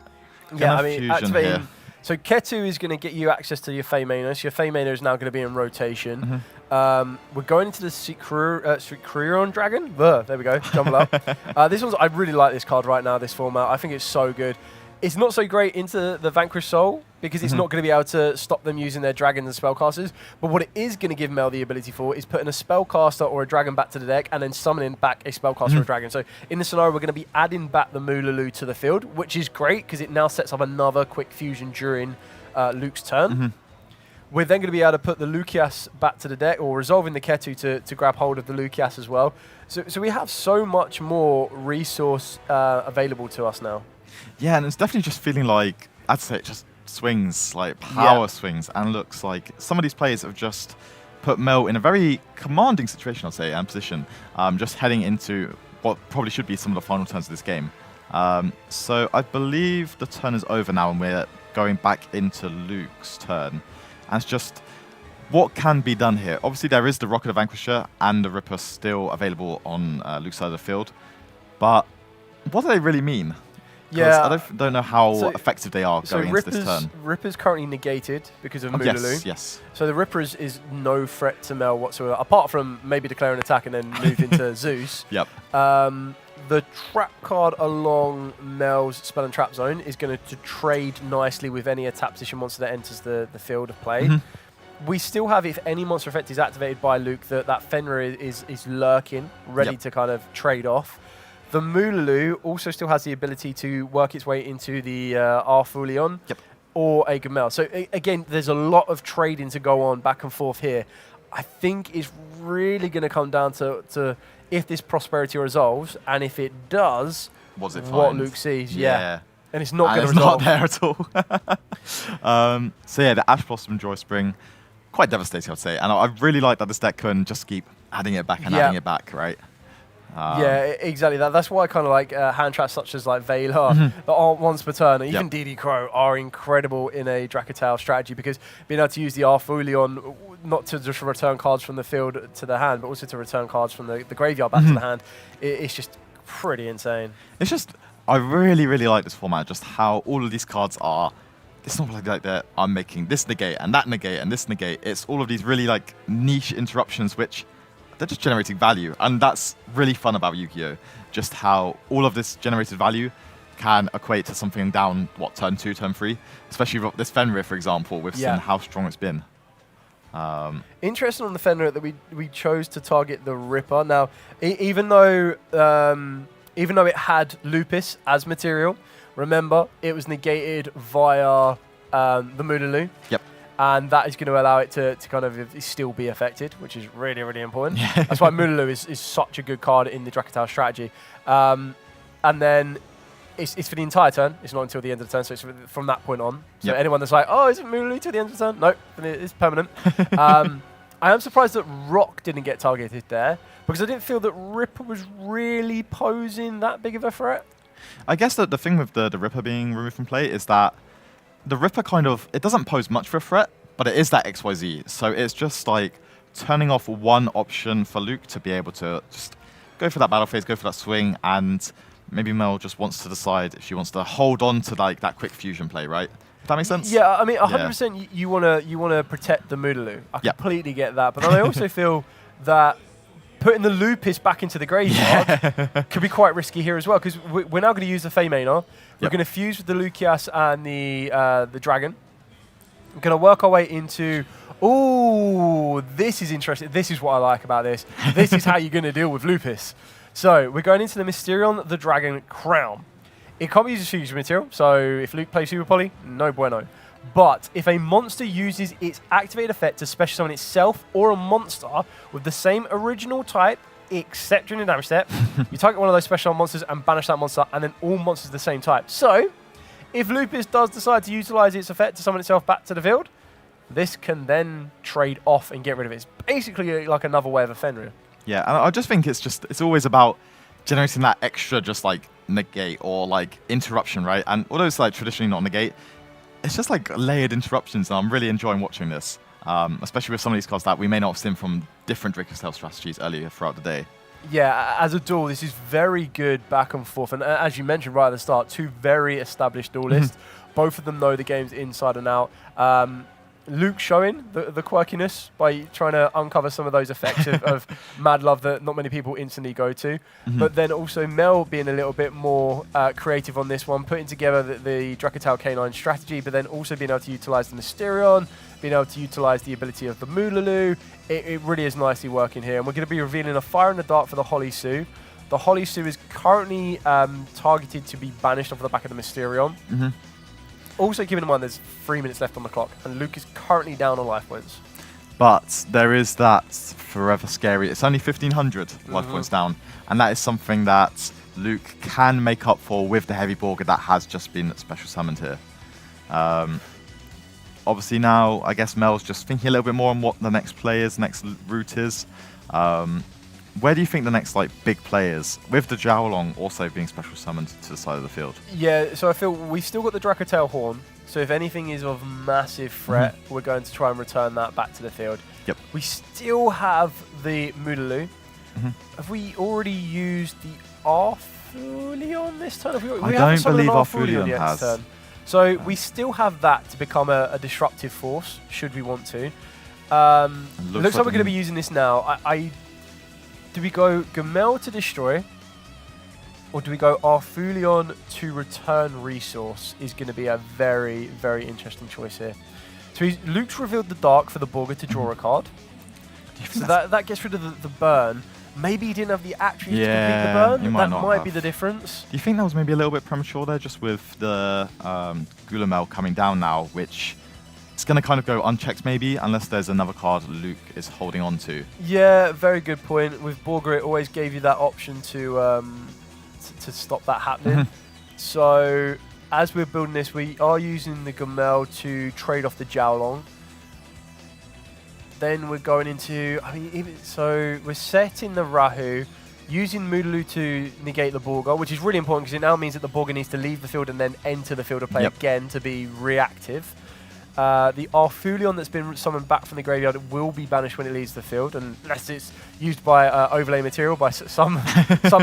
yeah, I mean, activating. So Ketu is going to get you access to your Feymanos. Your Feymanos is now going to be in rotation. We're going into the Secreon Dragon. There we go, jumble up. I really like this card right now, this format. I think it's so good. It's not so great into the Vanquish Soul because it's not going to be able to stop them using their dragons and spellcasters. But what it is going to give Mel the ability for is putting a spellcaster or a dragon back to the deck and then summoning back a spellcaster or a dragon. So in the scenario, we're going to be adding back the Moolulu to the field, which is great because it now sets up another quick fusion during Luke's turn. We're then going to be able to put the Lucias back to the deck or resolving the Ketu to grab hold of the Lucias as well. So we have so much more resource available to us now. Yeah, and it's definitely just feeling like, I'd say it just swings, like power swings, and looks like some of these players have just put Mel in a very commanding situation, I'd say, and position, just heading into what probably should be some of the final turns of this game. So I believe the turn is over now, and we're going back into Luke's turn. And it's just, what can be done here? Obviously, there is the Rocket of Vanquisher and the Ripper still available on Luke's side of the field, but what do they really mean? Yeah, I don't know how effective they are going into this turn. Ripper's currently negated because of Moolulu. Yes. So the Ripper is no threat to Mel whatsoever, apart from maybe declare an attack and then move into Zeus. Yep. The trap card along Mel's spell and trap zone is going to trade nicely with any attack position monster that enters the field of play. We still have, if any monster effect is activated by Luke, that Fenrir is lurking, ready to kind of trade off. The Moolulu also still has the ability to work its way into the Arthulion or a Gamel. So again, there's a lot of trading to go on back and forth here. I think it's really going to come down to if this prosperity resolves, and if it does, what Luke sees. Yeah. And it's not going to resolve. It's not there at all. So yeah, the Ash Blossom Joy Spring, quite devastating, I'd say. And I really like that this deck can just keep adding it back and adding it back, right? Yeah, exactly. That's why I kind of like hand traps such as like Veiler that aren't once per turn, even DD Crow are incredible in a Dracotale strategy, because being able to use the Arfulion not to just return cards from the field to the hand, but also to return cards from the graveyard back to the hand, it's just pretty insane. It's just, I really, really like this format, just how all of these cards are. It's not like that I'm making this negate and that negate and this negate. It's all of these really like niche interruptions which they're just generating value. And that's really fun about Yu-Gi-Oh! Just how all of this generated value can equate to something down, turn 2, turn 3? Especially this Fenrir, for example, we've seen how strong it's been. Interesting on the Fenrir that we chose to target the Ripper. Now, even though it had Lupus as material, remember, it was negated via the Moodaloo. Yep. And that is going to allow it to kind of still be affected, which is really, really important. That's why Moodaloo is such a good card in the Dracotale strategy. And then it's for the entire turn. It's not until the end of the turn, so it's from that point on. So anyone that's like, oh, is it Moodaloo till the end of the turn? No, it's permanent. I am surprised that Rock didn't get targeted there, because I didn't feel that Ripper was really posing that big of a threat. I guess that the thing with the Ripper being removed from play is that the Ripper it doesn't pose much of a threat, but it is that XYZ. So it's just like turning off one option for Luke to be able to just go for that battle phase, go for that swing, and maybe Mel just wants to decide if she wants to hold on to like that quick fusion play, right? Does that make sense? Yeah, I mean, 100% you wanna protect the Moodaloo. I completely get that, but then I also feel that putting the Lupus back into the graveyard could be quite risky here as well, because we're now going to use the Feymaner. We're going to fuse with the Lucias and the Dragon. We're going to work our way into... Ooh, this is interesting. This is what I like about this. This is how you're going to deal with Lupus. So we're going into the Mysterion, the Dragon, Crown. It can't be used as fusion material, so if Luke plays Super Poly, no bueno. But if a monster uses its activated effect to special summon itself or a monster with the same original type, except during the damage step, you target one of those special monsters and banish that monster, and then all monsters of the same type. So, if Lupus does decide to utilize its effect to summon itself back to the field, this can then trade off and get rid of it. It's basically like another way of a Fenrir. Yeah, and I just think it's always about generating that extra just like negate or like interruption, right? And although it's like traditionally not negate, it's just like layered interruptions, and I'm really enjoying watching this, especially with some of these cards that we may not have seen from different Dracotale strategies earlier throughout the day. Yeah, as a duel, this is very good back and forth, and as you mentioned right at the start, two very established duelists. Both of them know the games inside and out. Luke showing the quirkiness by trying to uncover some of those effects of Mad Love that not many people instantly go to. But then also Mel being a little bit more creative on this one, putting together the Dracotale K9 strategy, but then also being able to utilize the Mysterion, being able to utilize the ability of the Moodaloo. It really is nicely working here. And we're going to be revealing a Fire in the Dark for the Holly Sue. The Holly Sue is currently targeted to be banished off the back of the Mysterion. Also, keeping in mind there's 3 minutes left on the clock, and Luke is currently down on life points. But there is that forever scary. It's only 1,500 life points down, and that is something that Luke can make up for with the Heavy Borger that has just been special summoned here. Obviously now, I guess Mel's just thinking a little bit more on what the next play is, next route is. Where do you think the next big play is, with the Jowlong also being special summoned to the side of the field? Yeah, so I feel we've still got the Dracotale Horn, so if anything is of massive threat, we're going to try and return that back to the field. Yep. We still have the Moodaloo. Have we already used the Arfulion this turn? I don't believe Arfulion has. Turn. So we still have that to become a disruptive force, should we want to. Looks like we're going to be using this now. Do we go Gamel to destroy, or do we go Arfulion to return resource? Is going to be a very, very interesting choice here. So Luke's revealed the Dark for the Borger to draw a card. So that gets rid of the burn. Maybe he didn't have the attribute to complete the burn. That might be the difference. Do you think that was maybe a little bit premature there, just with the Gulamel coming down now, which it's going to kind of go unchecked maybe, unless there's another card Luke is holding on to. Yeah, very good point. With Borger, it always gave you that option to stop that happening. So as we're building this, we are using the Gumel to trade off the Jiaolong. Then we're going into, so we're setting the Rahu, using Moodaloo to negate the Borger, which is really important because it now means that the Borger needs to leave the field and then enter the field of play again to be reactive. The Arfulion that's been summoned back from the graveyard will be banished when it leaves the field, unless it's used by overlay material by some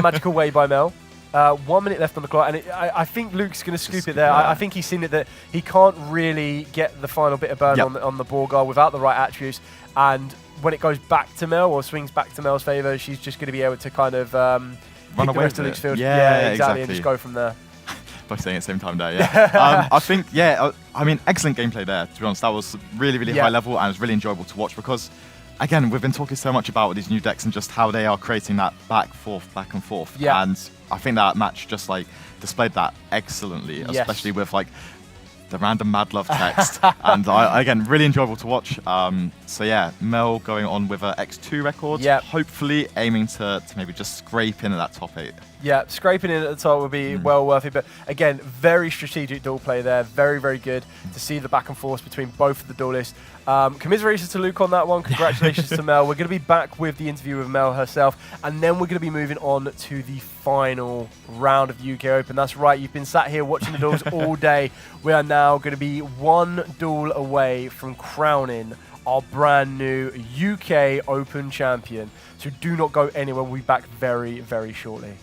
magical way by Mel. 1 minute left on the clock, and I think Luke's going to scoop it there. I think he's seen it that he can't really get the final bit of burn on the Borgar without the right attributes, and when it goes back to Mel or swings back to Mel's favour, she's just going to be able to kind of run away the rest of Luke's field. Yeah, exactly, and just go from there. Both saying at the same time there, yeah. I think, excellent gameplay there, to be honest. That was really, really high level, and it was really enjoyable to watch because, again, we've been talking so much about these new decks and just how they are creating that back and forth. Yeah. And I think that match just like displayed that excellently, especially with like the random mad love text. And again, really enjoyable to watch. So yeah, Mel going on with her X2 record, hopefully aiming to maybe just scrape in at that top 8. Yeah, scraping in at the top would be well worth it. But again, very strategic duel play there. Very, very good to see the back and forth between both of the duelists. Commiserations to Luke on that one. Congratulations to Mel. We're going to be back with the interview with Mel herself. And then we're going to be moving on to the final round of UK Open. That's right. You've been sat here watching the duels all day. We are now going to be one duel away from crowning our brand new UK Open champion. So do not go anywhere. We'll be back very, very shortly.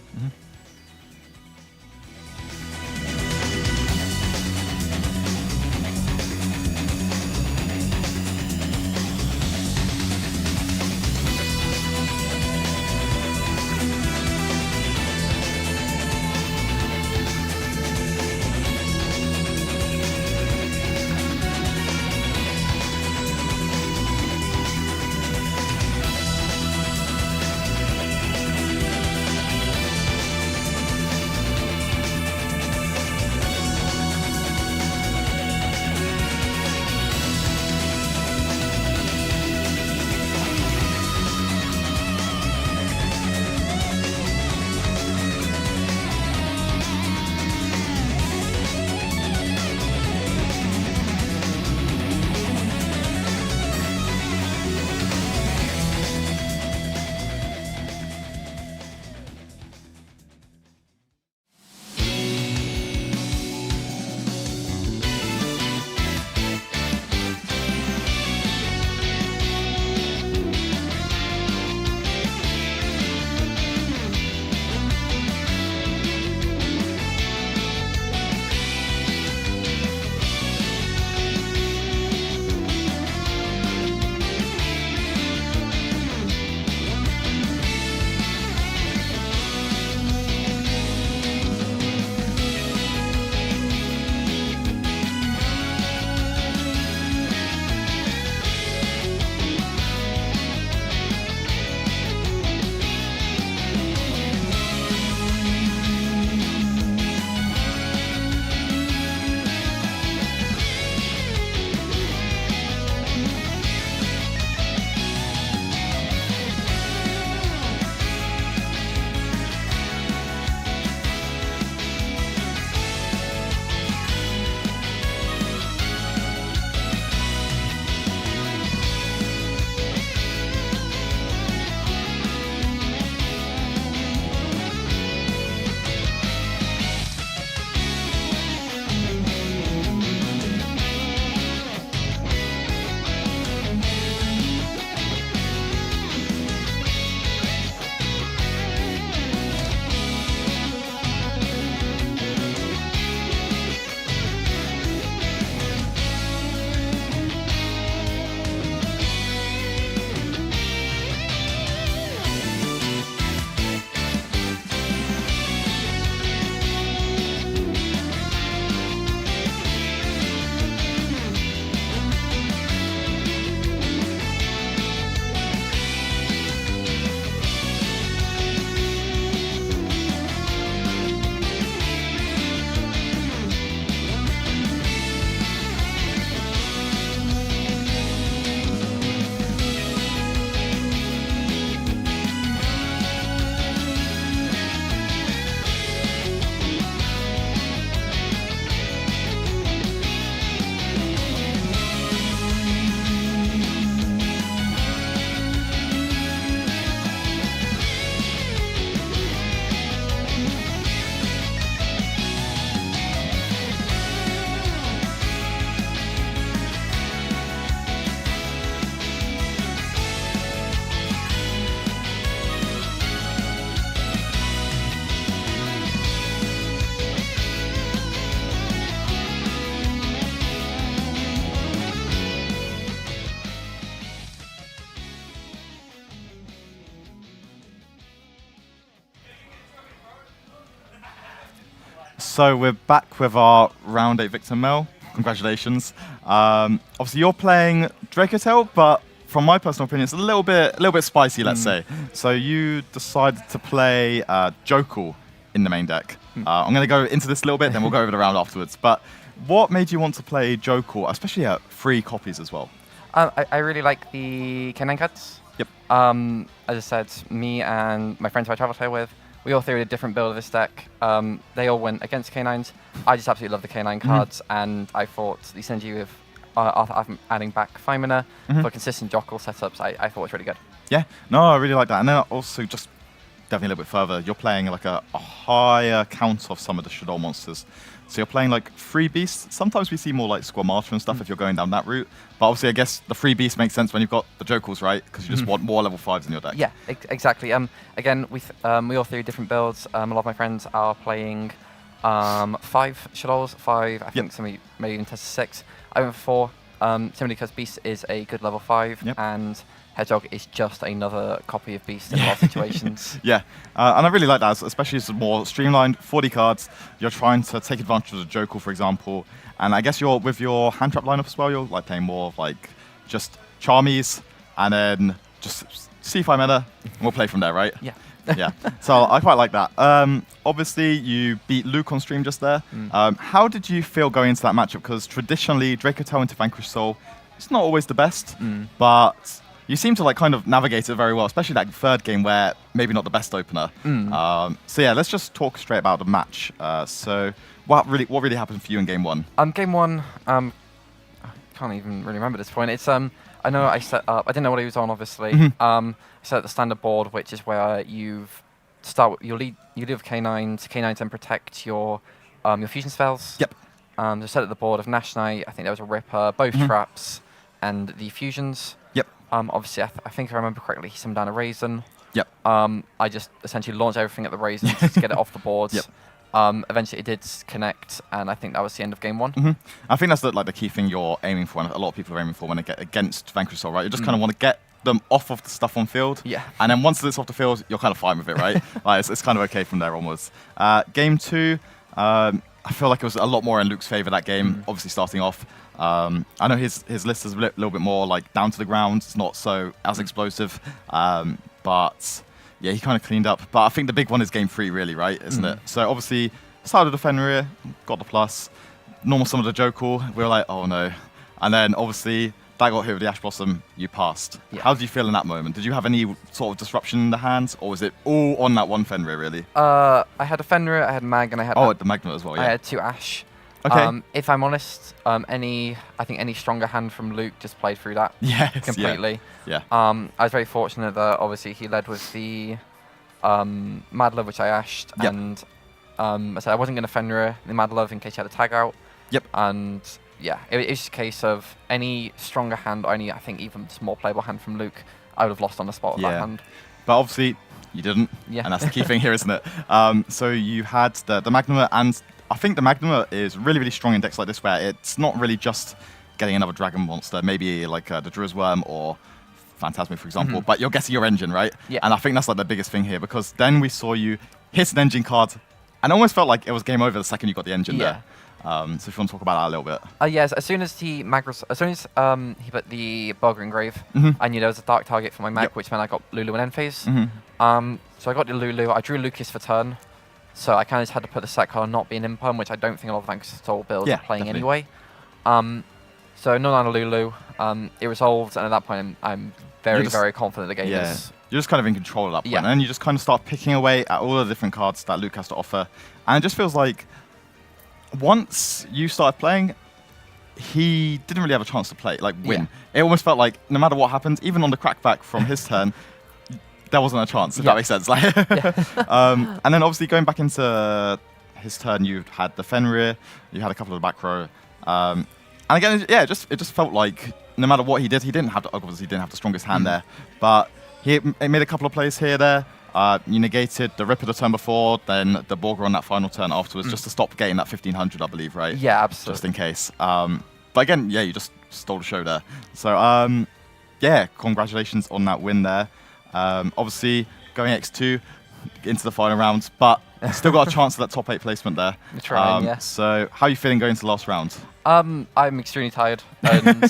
So we're back with our round 8 victor Mel. Congratulations. Obviously, you're playing Dracotel, but from my personal opinion, it's a little bit spicy, let's say. So you decided to play Jokul in the main deck. I'm going to go into this a little bit, then we'll go over the round afterwards. But what made you want to play Jokul, especially at 3 copies as well? I really like the K9 cards. Yep. As I said, me and my friends who I travel here with, we all threw a different build of this deck. They all went against K9s. I just absolutely love the K9 cards, and I thought the synergy with adding back 5 mana for consistent Jokul setups, I thought was really good. Yeah, no, I really like that. And then also just definitely a little bit further, you're playing like a higher count of some of the Shadow monsters. So you're playing like 3 beasts. Sometimes we see more like Squamata and stuff if you're going down that route. But obviously, I guess the 3 beasts makes sense when you've got the Jokuls, right? Because you just want more level 5s in your deck. Yeah, exactly. Again, we all threw different builds. A lot of my friends are playing 5 Shadows, 5. I think some maybe even tested 6. I went for 4, simply because Beast is a good level 5, and Hedgehog is just another copy of Beast in a lot of situations. Yeah, and I really like that, especially as more streamlined, 40 cards. You're trying to take advantage of the Jokul, for example. And I guess you're with your hand trap lineup as well, you're like playing more of like just Charmies and then just C5 mana, and we'll play from there, right? Yeah. Yeah, so I quite like that. Obviously, you beat Luke on stream just there. How did you feel going into that matchup? Because traditionally, Dracotel into Vanquish Soul, it's not always the best, but you seem to like kind of navigate it very well, especially that 3rd game where maybe not the best opener. So yeah, let's just talk straight about the match. So what really happened for you in game 1? Game 1, I can't even really remember this point. It's I know I set up. I didn't know what he was on, obviously. I set up the standard board, which is where you lead with K9s. K9s then protect your fusion spells. Yep. So set up the board of Nash Knight. I think there was a Ripper, both traps, and the fusions. Yep. Obviously, I think I remember correctly, he summoned down a Raisin. Yep. I just essentially launched everything at the Raisin to get it off the board. Yep. Eventually, it did connect, and I think that was the end of game 1. I think that's the key thing you're aiming for, and a lot of people are aiming for when they get against Vanquish Soul, right? You just kind of want to get them off of the stuff on field. Yeah. And then once it's off the field, you're kind of fine with it, right? Like, it's kind of okay from there onwards. Game 2, I feel like it was a lot more in Luke's favor that game, obviously starting off. I know his list is a little bit more like down to the ground. It's not so as explosive, but yeah, he kind of cleaned up. But I think the big one is game 3, really, right? Isn't it? So obviously, started the Fenrir, got the plus. Normal summon of the Jokul, we were like, oh no. And then obviously, that got hit with the Ash Blossom, you passed. Yeah. How did you feel in that moment? Did you have any sort of disruption in the hands, or was it all on that one Fenrir, really? I had a Fenrir, I had Mag, and I had... the Magnet as well, yeah. I had 2 Ash. Okay. If I'm honest, I think any stronger hand from Luke just played through that completely. Yeah. I was very fortunate that obviously he led with the Mad Love, which I ashed, and I said I wasn't going to Fenrir the Mad Love in case he had a tag out. Yep. And yeah, it's just a case of any stronger hand, or any, I think, even small playable hand from Luke, I would have lost on the spot with that hand. But obviously, you didn't. Yeah. And that's the key thing here, isn't it? So you had the Magnuma, and I think the Magnuma is really, really strong in decks like this, where it's not really just getting another dragon monster, maybe like the Druid's Worm or Phantasma, for example, but you're getting your engine, right? Yeah. And I think that's like the biggest thing here, because then we saw you hit an engine card, and it almost felt like it was game over the second you got the engine there. So if you want to talk about that a little bit. Yes, as soon as he put the Bogger Engrave, I knew there was a dark target for my Mag, which meant I got Lulu and end phase. So I got the Lulu, I drew Lucas for turn, so I kind of just had to put the set card not being Impum, which I don't think a lot of Vanquish Soul builds are playing anyway. So no on a Lulu, it resolved, and at that point I'm very confident the game is... You're just kind of in control at that point, and then you just kind of start picking away at all the different cards that Luke has to offer, and it just feels like once you started playing, he didn't really have a chance to play, win. It almost felt like no matter what happened, even on the crackback from his turn, there wasn't a chance, if that makes sense. And then obviously going back into his turn, you had the Fenrir, you had a couple of the back row. And again, it just felt like no matter what he did, he didn't have the strongest hand there. But he made a couple of plays here, there. You negated the Ripper the turn before, then the Borger on that final turn afterwards, just to stop getting that 1500, I believe, right? Yeah, absolutely. Just in case. But again, you just stole the show there. So, congratulations on that win there. Obviously, going X2 into the final rounds, but Still got a chance at that top 8 placement there. We're trying, yeah. So how are you feeling going to the last round? I'm extremely tired, and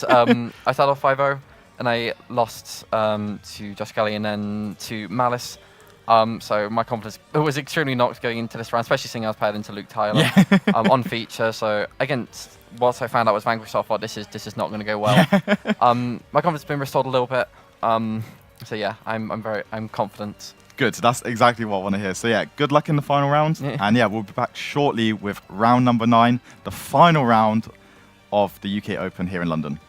I started off 5-0, and I lost to Josh Kelly and then to Malice. So my confidence was extremely knocked going into this round, especially seeing I was paired into Luke Tyler on feature. So against once I found out was Vanquish, I thought this is not going to go well. My confidence has been restored a little bit. So yeah, I'm confident. Good, that's exactly what I want to hear. So yeah, good luck in the final round. And yeah, we'll be back shortly with round number 9, the final round of the UK Open here in London.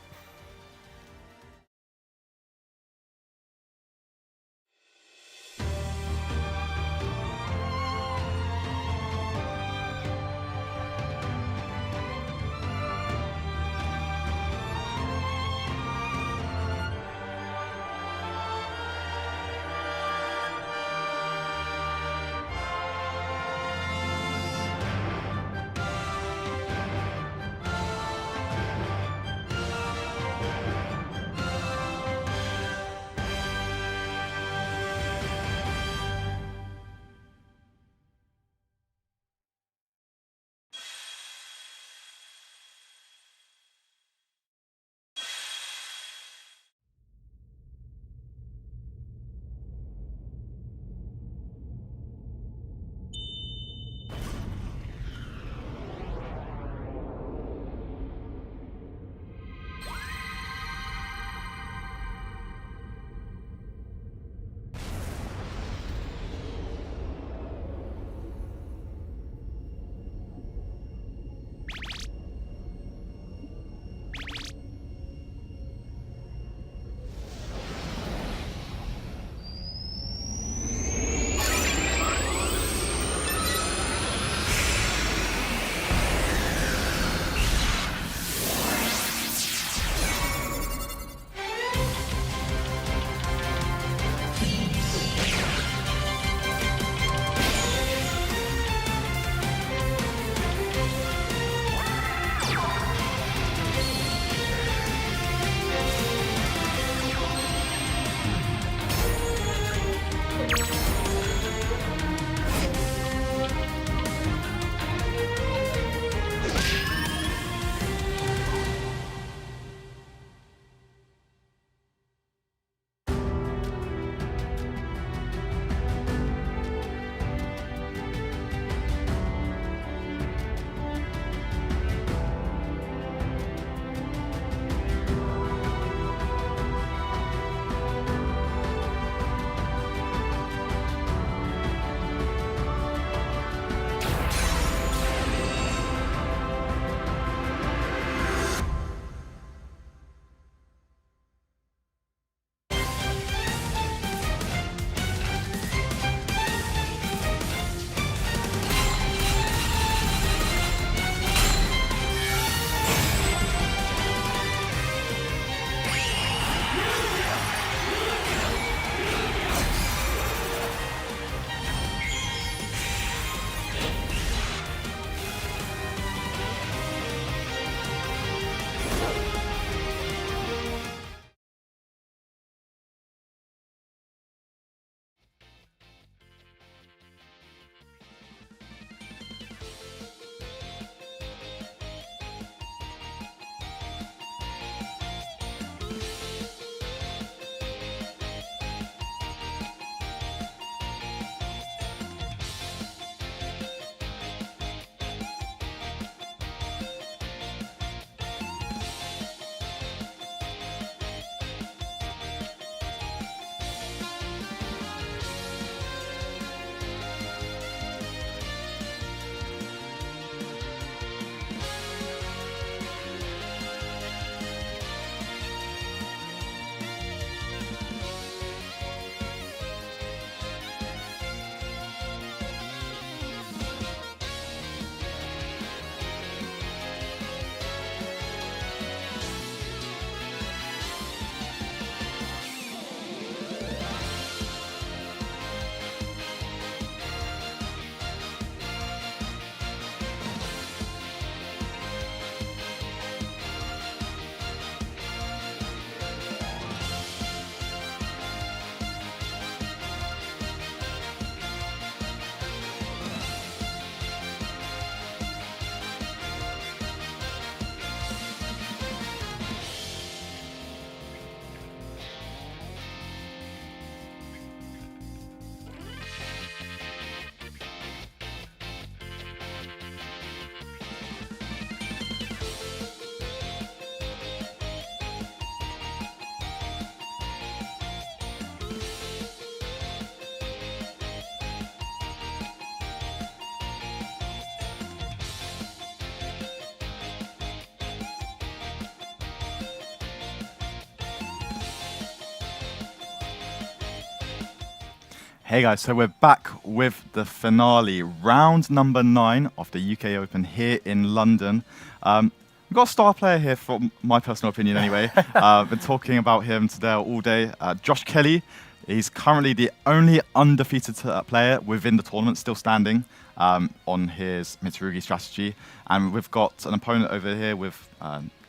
Hey guys, so we're back with the finale, round number 9 of the UK Open here in London. We've got a star player here, from my personal opinion anyway. Been talking about him today all day. Josh Kelly, he's currently the only undefeated player within the tournament, still standing on his Mitsurugi strategy. And we've got an opponent over here with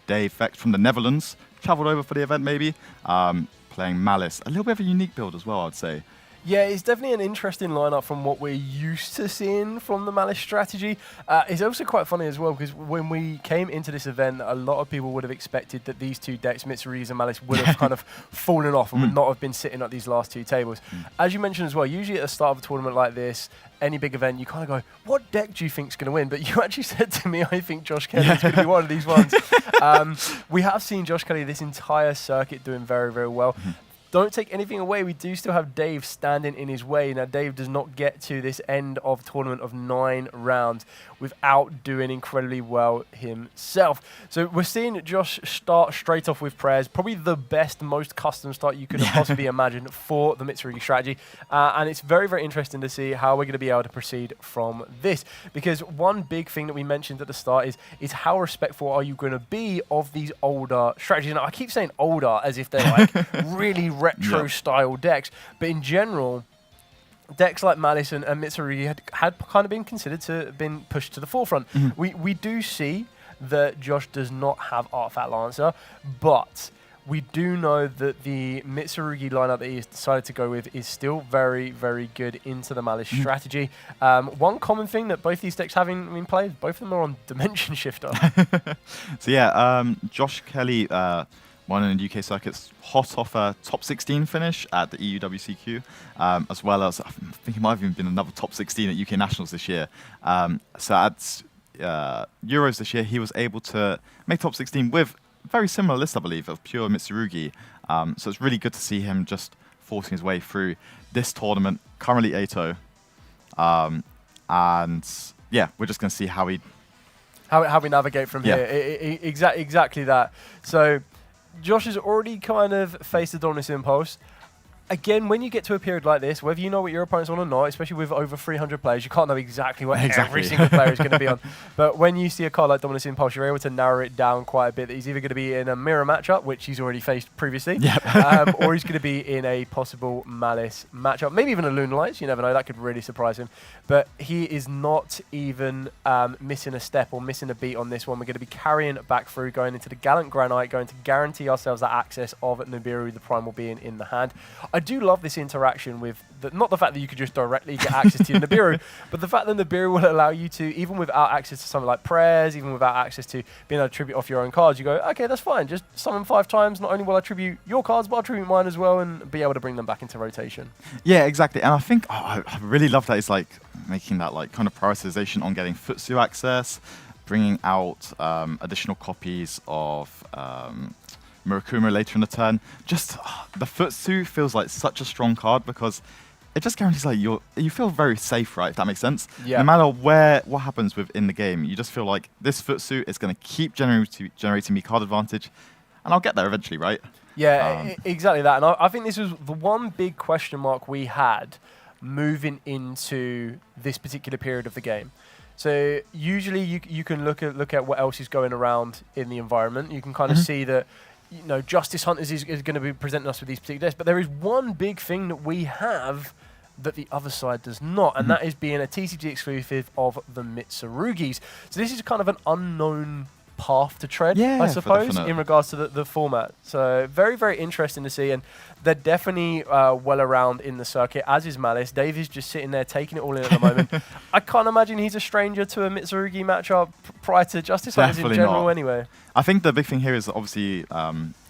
Dave Vex from the Netherlands, travelled over for the event maybe, playing Malice. A little bit of a unique build as well, I'd say. Yeah, it's definitely an interesting lineup from what we're used to seeing from the Malice strategy. It's also quite funny as well, because when we came into this event, a lot of people would have expected that these two decks, Mitsurugi and Malice, would have kind of fallen off and would not have been sitting at these last 2 tables. As you mentioned as well, usually at the start of a tournament like this, any big event, you kind of go, what deck do you think is going to win? But you actually said to me, I think Josh Kelly is going to be one of these ones. We have seen Josh Kelly this entire circuit doing very, very well. Don't take anything away, we do still have Dave standing in his way. Now, Dave does not get to this end of tournament of 9 rounds without doing incredibly well himself. So we're seeing Josh start straight off with prayers, probably the best, most custom start you could have possibly imagined for the Mitsurugi strategy. And it's very, very interesting to see how we're going to be able to proceed from this. Because one big thing that we mentioned at the start is how respectful are you going to be of these older strategies. Now, I keep saying older as if they're like really retro style decks, but in general, decks like Malice and Mitsurugi had kind of been considered to have been pushed to the forefront. We do see that Josh does not have Artifact Lancer, but we do know that the Mitsurugi lineup that he's decided to go with is still very, very good into the Malice strategy. One common thing that both these decks having been played, both of them are on Dimension Shifter. So yeah, Josh Kelly, one in the UK circuits, hot off a top 16 finish at the EUWCQ, as well as, I think it might have even been another top 16 at UK Nationals this year. So at Euros this year, he was able to make top 16 with a very similar list, I believe, of pure Mitsurugi. So it's really good to see him just forcing his way through this tournament, currently 8-0. And yeah, we're just going to see how we navigate from here. Exactly that. So Josh has already kind of faced the Dominus Impulse. Again, when you get to a period like this, whether you know what your opponent's on or not, especially with over 300 players, you can't know exactly what every single player is going to be on. But when you see a card like Dominus Impulse, you're able to narrow it down quite a bit. He's either going to be in a mirror matchup, which he's already faced previously, or he's going to be in a possible Malice matchup. Maybe even a Lunar Lights, you never know, that could really surprise him. But he is not even missing a step or missing a beat on this one. We're going to be carrying it back through, going into the Gallant Granite, going to guarantee ourselves that access of Nibiru, the Primal being in the hand. I do love this interaction with, not the fact that you could just directly get access to Nibiru, but the fact that Nibiru will allow you to, even without access to something like prayers, even without access to being able to tribute off your own cards, you go, okay, that's fine, just summon 5 times, not only will I tribute your cards, but I'll tribute mine as well, and be able to bring them back into rotation. Yeah, exactly, and I think, I really love that it's like making that like kind of prioritization on getting Futsu access, bringing out additional copies of Murakuma later in the turn. Just the Futsu feels like such a strong card because it just guarantees like you feel very safe, right? If that makes sense. Yeah. No matter what happens within the game, you just feel like this Futsu is going to keep generating me card advantage, and I'll get there eventually, right? Yeah, exactly that. And I think this was the one big question mark we had moving into this particular period of the game. So usually you can look at what else is going around in the environment. You can kind of see that, you know, Justice Hunters is going to be presenting us with these particular decks. But there is one big thing that we have that the other side does not, and that is being a TCG exclusive of the Mitsurugis. So this is kind of an unknown path to tread, I suppose, in regards to the format. So very, very interesting to see, and they're definitely well around in the circuit, as is Malice. Dave is just sitting there taking it all in at the moment. I can't imagine he's a stranger to a Mitsurugi matchup prior to Justice Hunters in general anyway. I think the big thing here is obviously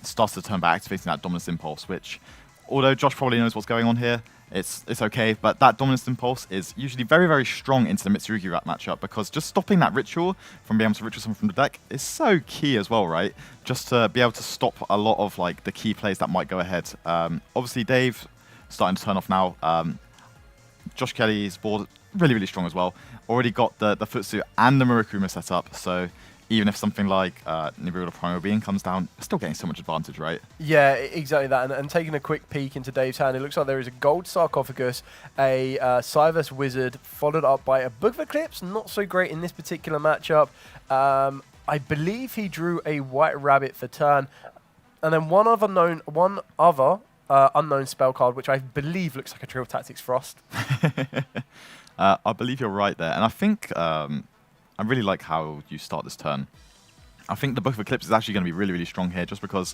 starts to turn by activating that Dominus Impulse, which, although Josh probably knows what's going on here, it's okay, but that Dominus Impulse is usually very, very strong into the Mitsurugi rat matchup because just stopping that ritual from being able to ritual someone from the deck is so key as well, right? Just to be able to stop a lot of like the key plays that might go ahead. Obviously, Dave starting to turn off now. Josh Kelly's board really, really strong as well. Already got the Futsu and the Murakuma set up, so even if something like Nibiru Primal Being comes down, still getting so much advantage, right? Yeah, exactly that. And taking a quick peek into Dave's hand, it looks like there is a gold sarcophagus, a Cyverse Wizard, followed up by a Book of Eclipse. Not so great in this particular matchup. I believe he drew a White Rabbit for turn, and then one other unknown spell card, which I believe looks like a Trill Tactics Frost. I believe you're right there, and I think I really like how you start this turn. I think the Book of Eclipse is actually going to be really, really strong here, just because,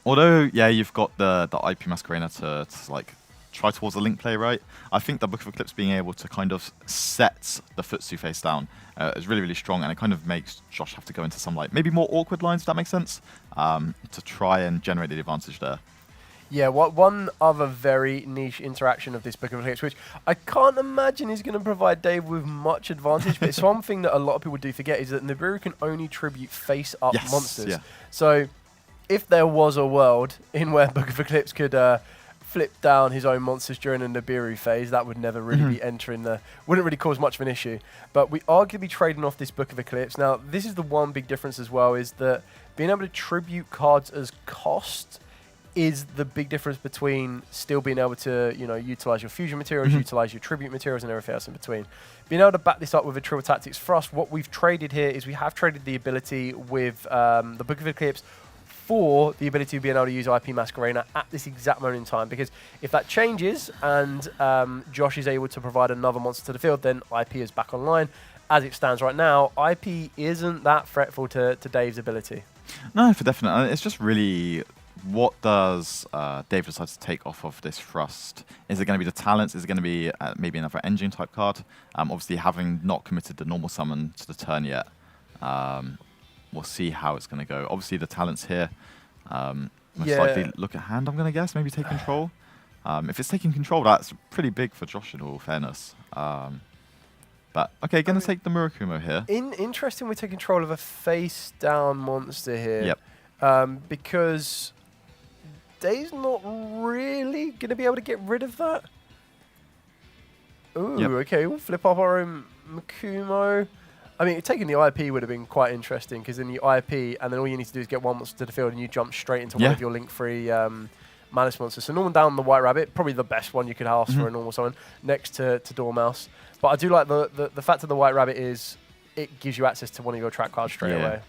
although, yeah, you've got the IP Masquerena to like try towards the link play, right? I think the Book of Eclipse being able to kind of set the Futsu face down is really, really strong, and it kind of makes Josh have to go into some like maybe more awkward lines, if that makes sense, to try and generate the advantage there. Yeah, one other very niche interaction of this Book of Eclipse, which I can't imagine is going to provide Dave with much advantage, but it's one thing that a lot of people do forget, is that Nibiru can only tribute face-up monsters. Yeah. So if there was a world in where Book of Eclipse could flip down his own monsters during a Nibiru phase, that would never really be entering wouldn't really cause much of an issue. But we are going to be trading off this Book of Eclipse. Now, this is the one big difference as well, is that being able to tribute cards as cost is the big difference between still being able to, utilize your fusion materials, utilize your tribute materials, and everything else in between. Being able to back this up with a Trill Tactics Frost, what we've traded here is we have traded the ability with the Book of Eclipse for the ability of being able to use IP Masquerena at this exact moment in time. Because if that changes and Josh is able to provide another monster to the field, then IP is back online. As it stands right now, IP isn't that fretful to Dave's ability. No, for definite. It's just really, what does Dave decide to take off of this Thrust? Is it going to be the talents? Is it going to be maybe another engine type card? Obviously, having not committed the normal summon to the turn yet, we'll see how it's going to go. Obviously, the talents here, most likely look at hand, I'm going to guess. Maybe take control. If it's taking control, that's pretty big for Josh, in all fairness. But, okay, going to take the Murakumo here. Interesting, we take control of a face-down monster here. Yep. Because Dave's not really going to be able to get rid of that. Ooh, okay, we'll flip up our own Makumo. I mean, taking the IP would have been quite interesting, because then you IP, and then all you need to do is get one monster to the field, and you jump straight into one of your link-free Malice monsters. So normal down the White Rabbit, probably the best one you could ask for a normal summon, next to Dormouse. But I do like the fact of the White Rabbit is it gives you access to one of your track cards straight away.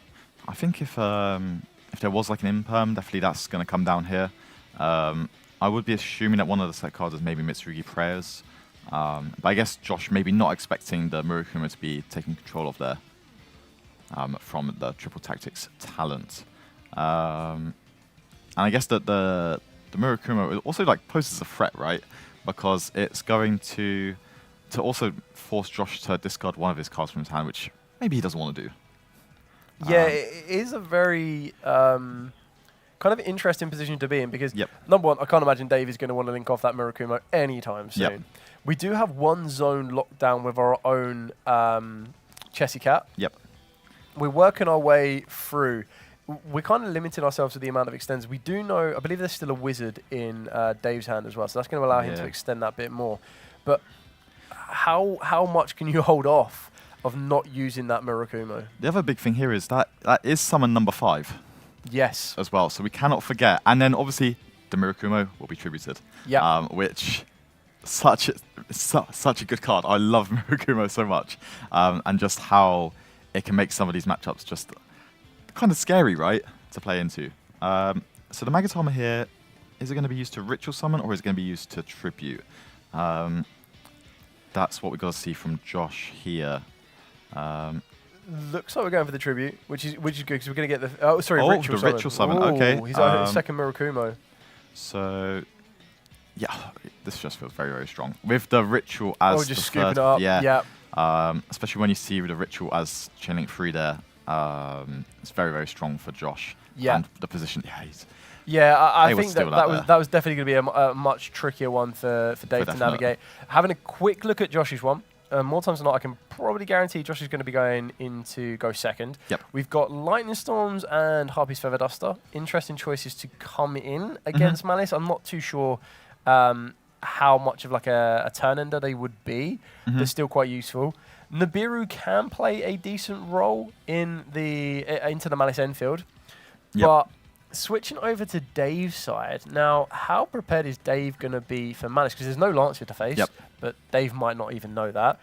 I think if there was like an imperm, definitely that's going to come down here. I would be assuming that one of the set cards is maybe Mitsurugi Prayers. But I guess Josh maybe not expecting the Murakumo to be taking control of there from the Triple Tactics talent. And I guess that the Murakumo also like poses a threat, right? Because it's going to also force Josh to discard one of his cards from his hand, which maybe he doesn't want to do. Yeah, it is a very kind of interesting position to be in, because number one, I can't imagine Dave is going to want to link off that Murakumo anytime soon. We do have one zone locked down with our own Chessy Cat. We're working our way through. We're kind of limiting ourselves to the amount of extends. We do know, I believe there's still a Wizard in Dave's hand as well, so that's going to allow him to extend that bit more. But how much can you hold off of not using that Murakumo? The other big thing here is that is summon number 5. Yes. As well, so we cannot forget. And then obviously the Murakumo will be tributed. Which such a good card. I love Murakumo so much, and just how it can make some of these matchups just kind of scary, right, to play into. So the Magatama here, is it going to be used to ritual summon, or is it going to be used to tribute? That's what we've got to see from Josh here. Looks like we're going for the tribute, which is good, because we're going to get the ritual summon. Okay, he's his second Murakumo. So yeah, this just feels very, very strong with the ritual as just the scooping third, it up. Especially when you see the ritual as chaining 3 there. It's very, very strong for Josh. And the position. I think that was definitely going to be a much trickier one for Dave to navigate. Having a quick look at Josh's one, more times than not, I can probably guarantee Josh is going to be going into go second. We've got Lightning Storms and Harpy's Feather Duster. Interesting choices to come in against Malice. I'm not too sure how much of like a turn ender they would be. They're still quite useful. Nibiru can play a decent role in into the Malice Enfield, Yep. but switching over to Dave's side, now how prepared is Dave going to be for Malice? Because there's no Lancer to face, Yep. but Dave might not even know that.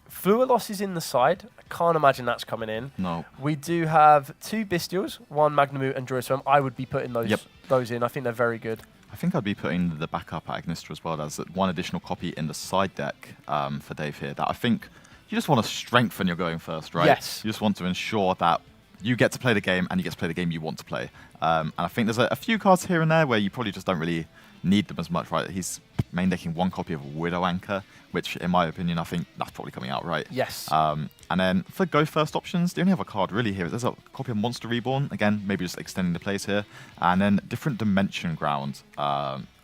Fluilos is in the side. I can't imagine that's coming in. No. We do have 2 Bestials, 1 Magnemute and Druiswim. I would be putting those Yep. those in. I think they're very good. I think I'd be putting the backup at Agnistra as well as one additional copy in the side deck for Dave here. That I think you just want to strengthen your going first, right? Yes. You just want to ensure that you get to play the game and you get to play the game you want to play. And I think there's a few cards here and there where you probably just don't really need them as much, right? He's main decking 1 copy of Widow Anchor, which in my opinion, I think that's probably coming out right. Yes. And then for go first options, the only other card really here, there's a copy of Monster Reborn, again, maybe just extending the plays here, and then different Dimension Ground,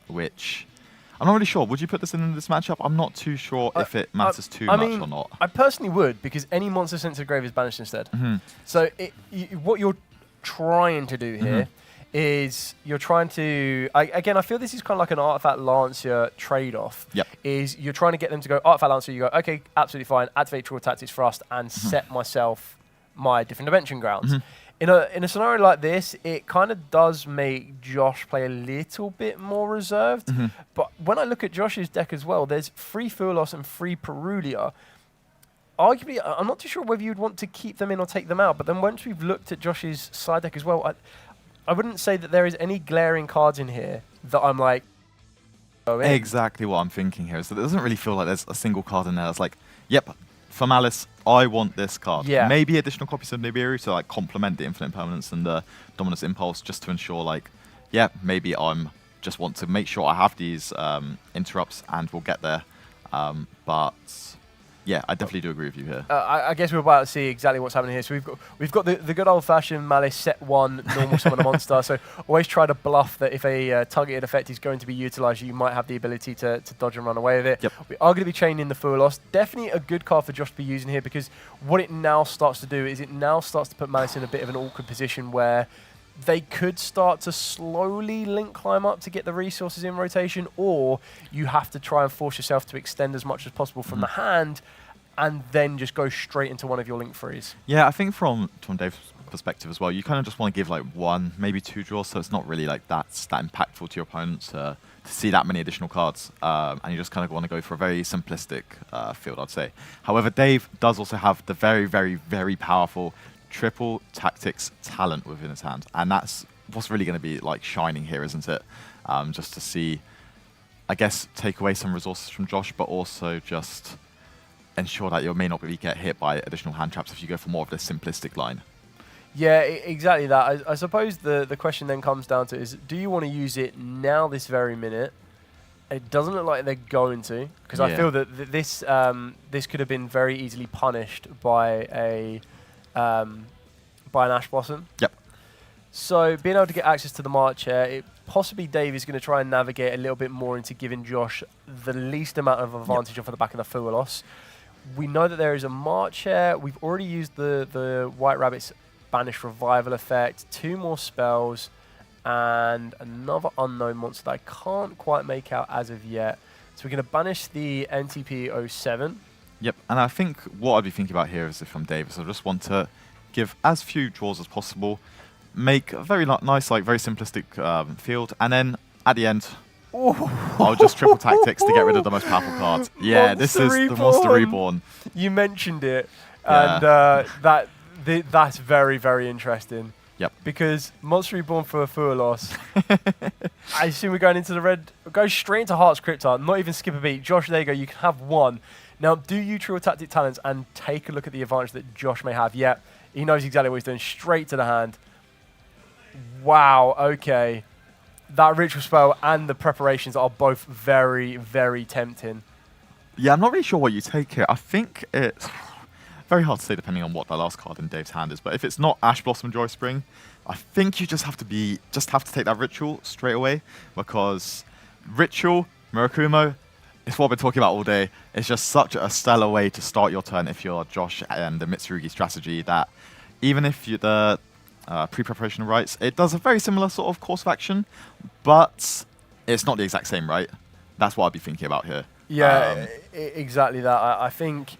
which I'm not really sure. Would you put this in this matchup? I'm not too sure if it matters too much or not. I personally would, because any monster sent to the grave is banished instead. So what you're trying to do here is you're trying to... again, I feel this is kind of like an Artifact Lancia trade-off. Yep. Is you're trying to get them to go, Artifact Lancer, you go, okay, absolutely fine, activate Triple Tactics Thrust and set myself my different Dimension Grounds. In a scenario like this, it kind of does make Josh play a little bit more reserved. But when I look at Josh's deck as well, there's 3 Furlos and 3 Perulia. Arguably, I'm not too sure whether you'd want to keep them in or take them out. But then once we've looked at Josh's side deck as well, I wouldn't say that there is any glaring cards in here that I'm like, go in. Exactly what I'm thinking here. So it doesn't really feel like there's a single card in there that's like, yep, for Malice, I want this card. Yeah. Maybe additional copies of Nibiru to like complement the Infinite Permanence and the Dominus Impulse, just to ensure like, yeah, maybe I'm just want to make sure I have these interrupts and we'll get there. But yeah, I definitely do agree with you here. I guess we're about to see exactly what's happening here. So we've got the good old-fashioned Malice set 1 normal summon a monster. So always try to bluff that if a targeted effect is going to be utilized, you might have the ability to dodge and run away with it. Yep. We are going to be chaining the Furlos. Definitely a good card for Josh to be using here, because what it now starts to do is it now starts to put Malice in a bit of an awkward position where they could start to slowly link climb up to get the resources in rotation, or you have to try and force yourself to extend as much as possible from the hand and then just go straight into one of your link frees. Yeah, I think from Dave's perspective as well, you kind of just want to give like 1, maybe 2 draws, so it's not really like that's that impactful to your opponent to see that many additional cards, and you just kind of want to go for a very simplistic field, I'd say. However, Dave does also have the very, very, very powerful triple tactics talent within his hand, and that's what's really going to be like shining here, isn't it? Just to see, I guess, take away some resources from Josh, but also just ensure that you may not really get hit by additional hand traps if you go for more of the simplistic line. Yeah, exactly that. I suppose the question then comes down to is, do you want to use it now this very minute? It doesn't look like they're going to, because I feel that this could have been very easily punished by an Ash Blossom. Yep. So being able to get access to the March Chair, possibly Dave is going to try and navigate a little bit more into giving Josh the least amount of advantage off of the back of the Furlos. We know that there is a March Chair. We've already used the White Rabbit's Banished Revival effect, 2 more spells, and another unknown monster that I can't quite make out as of yet. So we're going to banish the NTP 07. Yep, and I think what I'd be thinking about here is, if I'm Dave, I just want to give as few draws as possible, make a very nice, like very simplistic field, and then at the end, I'll just triple tactics to get rid of the most powerful card. Yeah, this is the Monster Reborn. You mentioned it, and that's very, very interesting. Yep. Because Monster Reborn for a Furlos, I assume we're going into the red, go straight into Heart's Cryptar, not even skip a beat. Josh, there you go, you can have 1. Now, do you Triple Tactic Talents and take a look at the advantage that Josh may have? Yep, he knows exactly what he's doing, straight to the hand. Wow, okay. That ritual spell and the preparations are both very, very tempting. Yeah, I'm not really sure what you take here. I think it's very hard to say depending on what the last card in Dave's hand is, but if it's not Ash Blossom Joy Spring, I think you just have to take that ritual straight away, because ritual, Murakumo, it's what I've been talking about all day. It's just such a stellar way to start your turn if you're Josh and the Mitsurugi strategy, that even if you the pre-preparation rights, it does a very similar sort of course of action, but it's not the exact same, right? That's what I'd be thinking about here. Yeah, exactly that. I think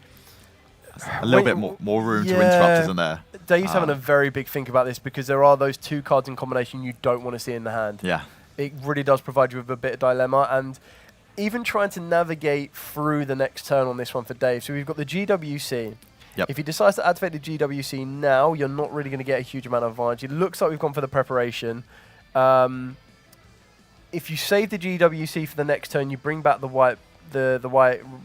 a little bit more room to interrupt, isn't there? Dave's having a very big think about this because there are those 2 cards in combination you don't want to see in the hand. Yeah. It really does provide you with a bit of dilemma, and even trying to navigate through the next turn on this one for Dave. So we've got the GWC. Yep. If he decides to activate the GWC now, you're not really going to get a huge amount of advantage. It looks like we've gone for the preparation. If you save the GWC for the next turn, you bring back the white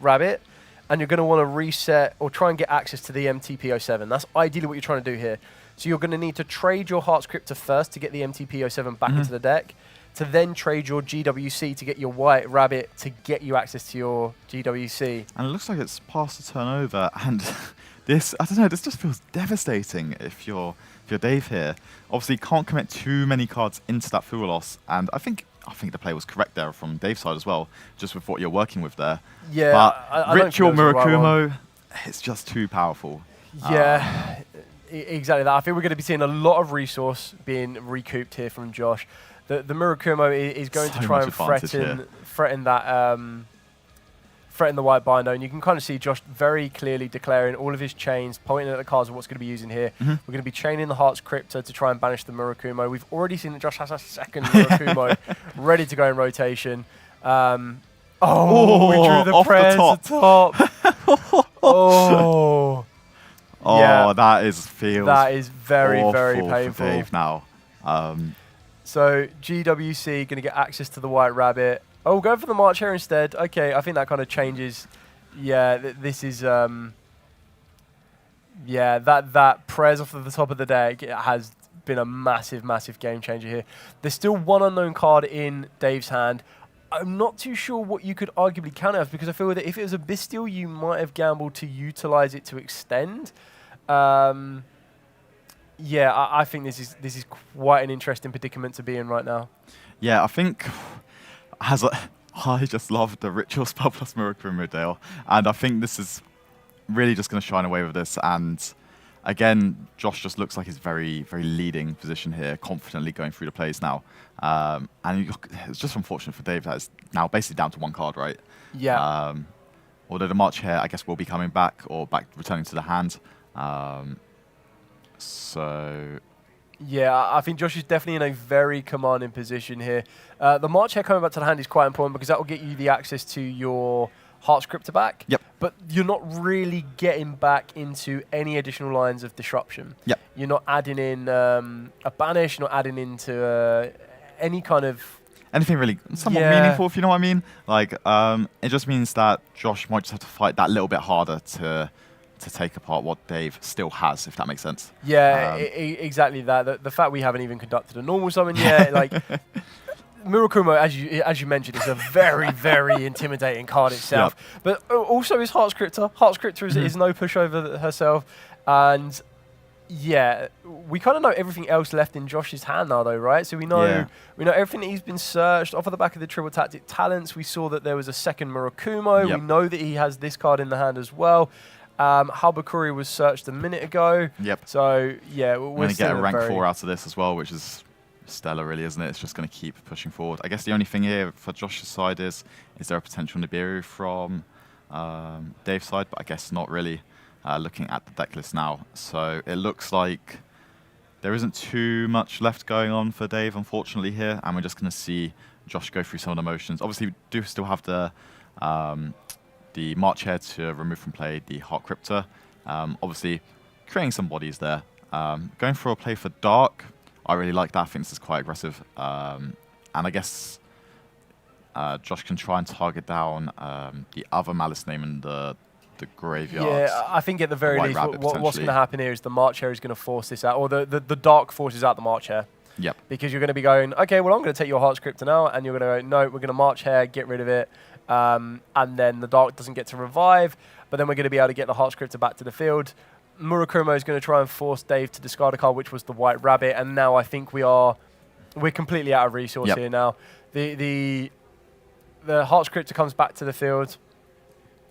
rabbit, and you're going to want to reset or try and get access to the MTP07. That's ideally what you're trying to do here. So you're going to need to trade your Heart's Cryptor first to get the MTP07 back into the deck, to then trade your GWC to get your white rabbit to get you access to your GWC. And it looks like it's past the turnover, and this, I don't know, this just feels devastating if you're Dave here. Obviously, you can't commit too many cards into that fuel loss, and I think the play was correct there from Dave's side as well, just with what you're working with there. Yeah, but I Ritual Murakumo, it's just too powerful. Yeah, exactly that. I think we're going to be seeing a lot of resource being recouped here from Josh. The Murakumo is going to try and threaten that threaten the white binder, and you can kind of see Josh very clearly declaring all of his chains, pointing at the cards of what's going to be using here. We're going to be chaining the Heart's Cryptor to try and banish the Murakumo. We've already seen that Josh has a second Murakumo ready to go in rotation. We drew the prayers at the top. Yeah, that is very, very painful for Dave now. So GWC going to get access to the white rabbit. Oh, go for the March Hare instead. Okay, I think that kind of changes. Yeah, this is that prayers off of the top of the deck has been a massive, massive game changer here. There's still one unknown card in Dave's hand. I'm not too sure what you could arguably count it as, because I feel that if it was a Bestial, you might have gambled to utilize it to extend. Yeah, I think this is quite an interesting predicament to be in right now. Yeah, I think I just love the Ritual Spell plus Murakumo Dale, and I think this is really just going to shine away with this. And again, Josh just looks like he's very, very leading position here, confidently going through the plays now. And it's just unfortunate for Dave that it's now basically down to 1 card, right? Yeah. Although the March Hare, I guess, will be coming back or returning to the hand. Yeah, I think Josh is definitely in a very commanding position here. The March Hare coming back to the hand is quite important because that will get you the access to your Heart's Cryptor back. Yep. But you're not really getting back into any additional lines of disruption. Yep. You're not adding in a banish, you're not adding into any kind of... Anything really somewhat meaningful, if you know what I mean. Like, it just means that Josh might just have to fight that little bit harder to take apart what Dave still has, if that makes sense. Yeah, exactly that. The fact we haven't even conducted a normal summon yet, like Murakumo, as you mentioned, is a very, very intimidating card itself. Yep. But also is Heart's Cryptor. Heart's Cryptor is no pushover herself, and yeah, we kind of know everything else left in Josh's hand now, though, right? So we know everything that he's been searched off of the back of the Triple Tactic Talents. We saw that there was a second Murakumo. Yep. We know that he has this card in the hand as well. Halbakuri was searched a minute ago. Yep. So, yeah, we're going to get a rank 4 out of this as well, which is stellar, really, isn't it? It's just going to keep pushing forward. I guess the only thing here for Josh's side is there a potential Nibiru from Dave's side? But I guess not really, looking at the deck list now. So it looks like there isn't too much left going on for Dave, unfortunately, here. And we're just going to see Josh go through some of the motions. Obviously, we do still have the March Hare to remove from play, the Heart Cryptor. Obviously, creating some bodies there. Going for a play for Dark, I really like that. I think this is quite aggressive. And I guess Josh can try and target down the other Malice name in the graveyard. Yeah, I think at the very least, what's going to happen here is the March Hare is going to force this out, or the Dark forces out the March Hare. Yep. Because you're going to be going, okay, well, I'm going to take your Heart's Cryptor now, and you're going to go, no, we're going to March Hare, get rid of it. And then the Dark doesn't get to revive, but then we're going to be able to get the Heart's Cryptor back to the field. Murakumo is going to try and force Dave to discard a card, which was the White Rabbit, and now I think we're completely out of resource here now. The Heart's Cryptor comes back to the field.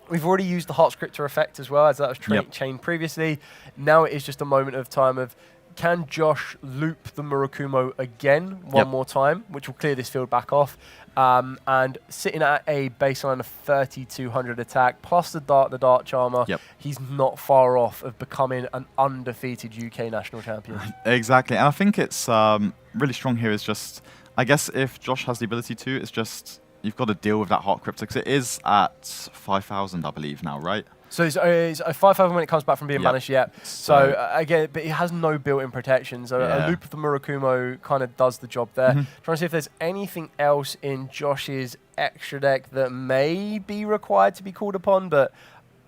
We've already used the Heart's Cryptor effect as well, as that was chained previously. Now it is just a moment of time of, can Josh loop the Murakumo again one more time, which will clear this field back off? And sitting at a baseline of 3,200 attack, plus the Dart Charmer, he's not far off of becoming an undefeated UK national champion. Exactly, and I think it's really strong here is just, I guess if Josh has the ability to, it's just, you've got to deal with that Heart Crypto, because it is at 5,000, I believe, now, right? So it's 5,000 when it comes back from being banished, So again, but it has no built-in protection. So a loop of the Murakumo kind of does the job there. Trying to see if there's anything else in Josh's extra deck that may be required to be called upon, but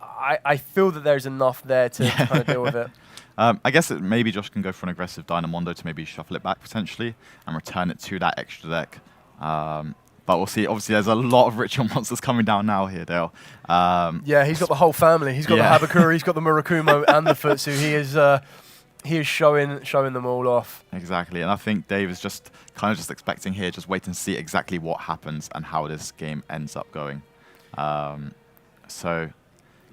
I feel that there's enough there to kind of deal with it. I guess maybe Josh can go for an aggressive Dynamondo to maybe shuffle it back potentially and return it to that extra deck. But we'll see. Obviously, there's a lot of ritual monsters coming down now here, Dale. Yeah, he's got the whole family. He's got the Habakura, he's got the Murakumo and the Futsu. He is showing them all off. Exactly, and I think Dave is just kind of just expecting here, just wait and see exactly what happens and how this game ends up going. So.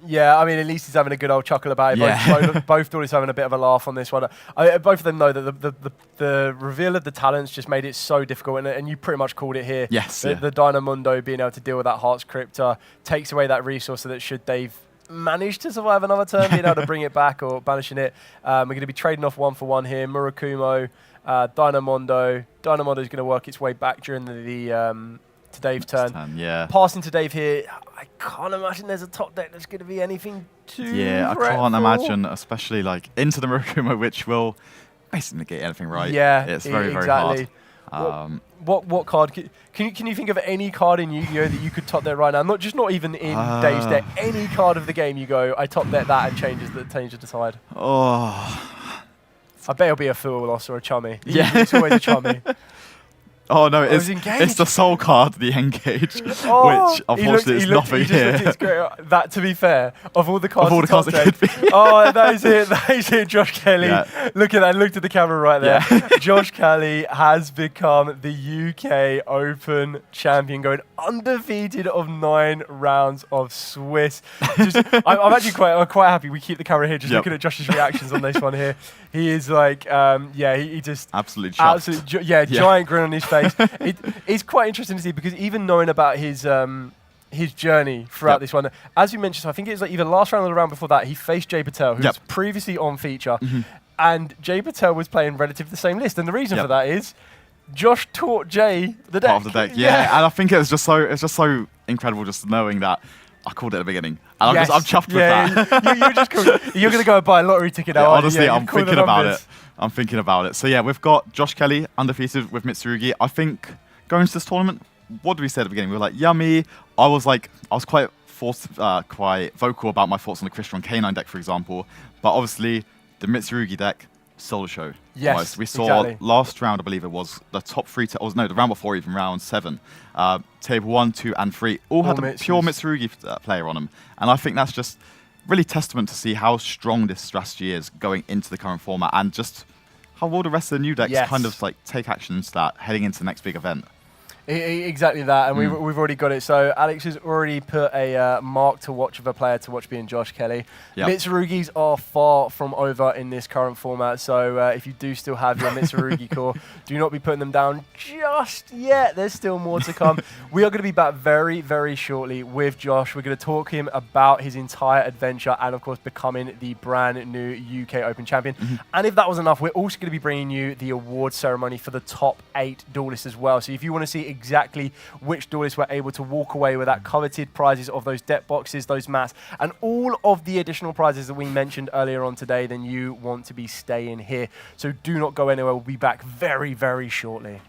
Yeah, I mean, at least he's having a good old chuckle about it. Both Duelists having a bit of a laugh on this one. Both of them know that the reveal of the talents just made it so difficult, and you pretty much called it here. Yes. The Dynamundo being able to deal with that Heart's Crypta takes away that resource so that should Dave manage to survive another turn, being able to bring it back or banishing it. We're going to be trading off 1-for-1 here. Murakumo, Dynamondo. Dynamondo is going to work its way back during the to Dave's turn. Passing to Dave here, I can't imagine there's a top deck that's going to be anything too I can't imagine, especially like into the Murakumo, which will basically negate anything, right? Yeah, it's very, very hard. What card can you think of any card in Yu-Gi-Oh that you could top deck right now? Not even in Dave's deck. Any card of the game you go, I top deck that and changes the tide. Oh, I bet it'll be a Fool Loss or a Chummy. Yeah, it's always a Chummy. Oh no, it's the soul card, the Engage, which unfortunately is nothing here. That, to be fair, of all the cards, it could be. That is it. That is it. Josh Kelly. Look at that. Looked at the camera right there. Josh Kelly has become the UK Open champion, going undefeated of 9 rounds of Swiss. I'm actually quite happy. We keep the camera here, just looking at Josh's reactions on this one here. He is like, he just absolutely chuffed. Giant grin on his face. It's quite interesting to see, because even knowing about his journey throughout this one, as you mentioned, so I think it was like either last round or the round before that, he faced Jay Patel, who was previously on feature, and Jay Patel was playing relative the same list, and the reason for that is Josh taught Jay the deck. Part of the deck, and I think it's just so incredible just knowing that. I called it at the beginning, and I'm chuffed with that. You're going to go and buy a lottery ticket now. Honestly, I'm thinking about it. I'm thinking about it. So yeah, we've got Josh Kelly undefeated with Mitsurugi. I think going into this tournament, what did we say at the beginning? We were like, yummy. I was quite vocal about my thoughts on the Crystron K9 deck, for example. But obviously, the Mitsurugi deck, solo show. Yes, we saw last round, I believe it was, the top 3, the round before even, round 7. Table 1, 2, and 3 all had a pure Mitsurugi player on them. And I think that's just really testament to see how strong this strategy is going into the current format, and just how will the rest of the new decks kind of like take action into that heading into the next big event. Exactly that, and we've already got it. So Alex has already put a mark to watch of a player to watch being Josh Kelly. Mitsurugis are far from over in this current format, so if you do still have your Mitsurugi core, do not be putting them down just yet. There's still more to come. We are going to be back very, very shortly with Josh. We're going to talk to him about his entire adventure and, of course, becoming the brand new UK Open champion. And if that was enough, we're also going to be bringing you the award ceremony for the top 8 duelists as well. So if you want to see exactly which duelists were able to walk away with that coveted prizes of those deck boxes, those mats, and all of the additional prizes that we mentioned earlier on today, then you want to be staying here. So do not go anywhere. We'll be back very, very shortly.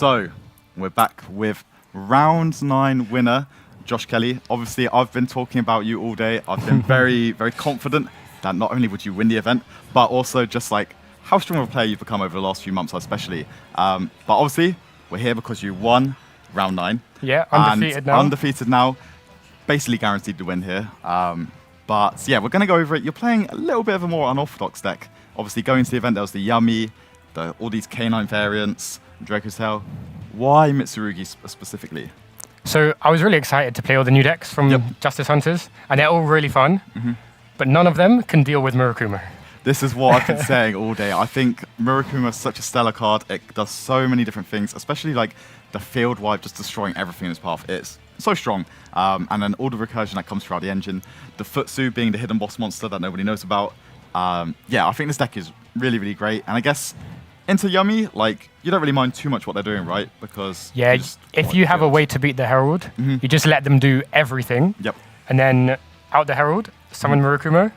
So, we're back with round 9 winner, Josh Kelly. Obviously, I've been talking about you all day. I've been very, very confident that not only would you win the event, but also just like how strong of a player you've become over the last few months, especially. But obviously, we're here because you won round 9. Yeah, undefeated now. Undefeated now. Basically guaranteed to win here. But yeah, we're going to go over it. You're playing a little bit of a more unorthodox deck. Obviously, going to the event, there was the Yummy, all these K9 variants, Draco's Tail. Why Mitsurugi specifically? So I was really excited to play all the new decks from Justice Hunters, and they're all really fun, but none of them can deal with Murakuma. This is what I've been saying all day. I think Murakuma is such a stellar card. It does so many different things, especially like the field wipe, just destroying everything in its path. It's so strong. And then all the recursion that comes throughout the engine. The Futsu being the hidden boss monster that nobody knows about. Yeah, I think this deck is really, really great. And I guess into Yummy, like, you don't really mind too much what they're doing, right? Because yeah, if you have a way to beat the Herald, you just let them do everything. Yep. And then out the Herald, summon Murakuma.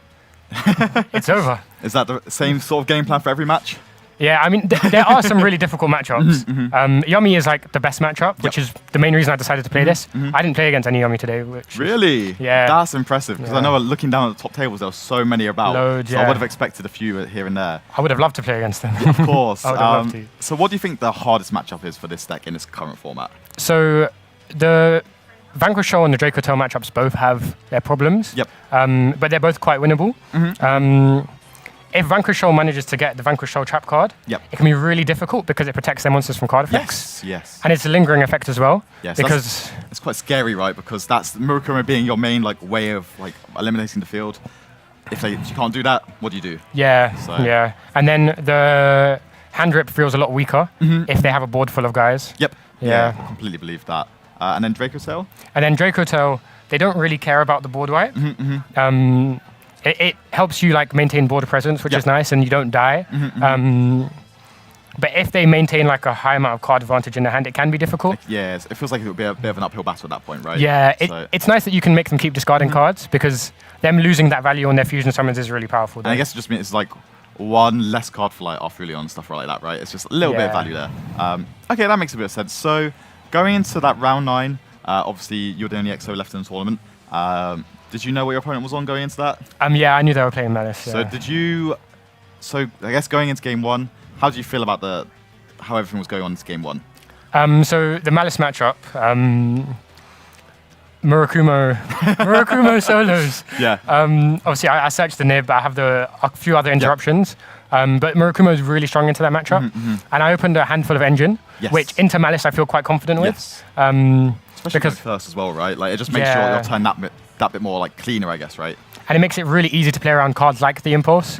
It's over. Is that the same sort of game plan for every match? Yeah, I mean, there are some really difficult matchups. Yummy is like the best matchup, which is the main reason I decided to play this. I didn't play against any Yummy today. Really? Yeah. That's impressive, because I know looking down at the top tables, there were so many about. Loads, so I would have expected a few here and there. I would have loved to play against them. Yeah, of course. I would have loved to. So what do you think the hardest matchup is for this deck in its current format? So the Vanquish Shoal and the Draco Tail matchups both have their problems. Yep. But they're both quite winnable. If Vanquish Shoal manages to get the Vanquish Shoal trap card, it can be really difficult because it protects their monsters from card effects. Yes. And it's a lingering effect as well. Yes. Because it's quite scary, right? Because that's Murakuma being your main like way of like eliminating the field. If you can't do that, what do you do? Yeah. So. Yeah. And then the hand rip feels a lot weaker if they have a board full of guys. Yep. Yeah. I completely believe that. And then Draco Tail? And then Draco Tail, they don't really care about the board wipe. It helps you like maintain border presence, which is nice, and you don't die. But if they maintain like a high amount of card advantage in their hand, it can be difficult. Yes, it feels like it would be a bit of an uphill battle at that point, right? Yeah, it's nice that you can make them keep discarding cards, because them losing that value on their fusion summons is really powerful. And I guess it just means it's like one less card for like Arthurian and stuff like that, right? It's just a little bit of value there. Okay, that makes a bit of sense. So going into that round 9, obviously you're the only EXO left in the tournament. Did you know what your opponent was on going into that? Yeah, I knew they were playing Malice. So did you? So I guess going into game 1, how do you feel about how everything was going on into game 1? So the Malice matchup, Murakuma solos. Yeah. Obviously, I searched the nib, but I have a few other interruptions. But Murakuma is really strong into that matchup. And I opened a handful of engine, which into Malice I feel quite confident with. Especially because first as well, right? Like it just makes your turn that bit more like cleaner, I guess, right? And it makes it really easy to play around cards like the Impulse.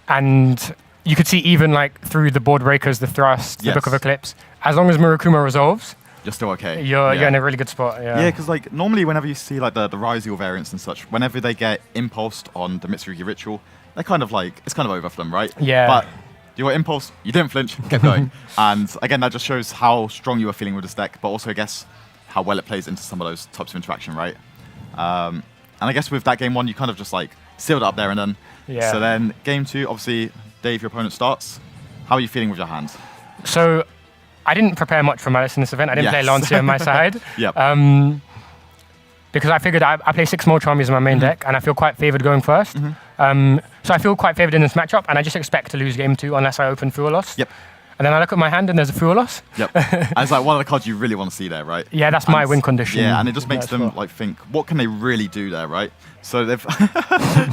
And you could see even like through the board breakers, the Thrust, the Book of Eclipse, as long as Murakuma resolves, you're still okay. You're in a really good spot. Yeah, because like normally whenever you see like the Ryzeal variants and such, whenever they get impulsed on the Mitsurugi Ritual, they're kind of like, it's kind of over for them, right? Yeah. But you got Impulse, you didn't flinch, kept going. And again, that just shows how strong you are feeling with this deck, but also I guess how well it plays into some of those types of interaction, right? And I guess with that game 1, you kind of just like sealed it up there and then. Yeah. So then game 2, obviously, Dave, your opponent starts. How are you feeling with your hand? So I didn't prepare much for Malice in this event. I didn't play Lancia on my side. Because I figured I play 6 more Charmies in my main deck, and I feel quite favoured going first. So I feel quite favoured in this matchup, and I just expect to lose game 2 unless I open Fuel Loss. And then I look at my hand and there's a Fuel Loss. And it's like one of the cards you really want to see there, right? Yeah, that's my win condition. Yeah, and it just makes them like think, what can they really do there, right? So they've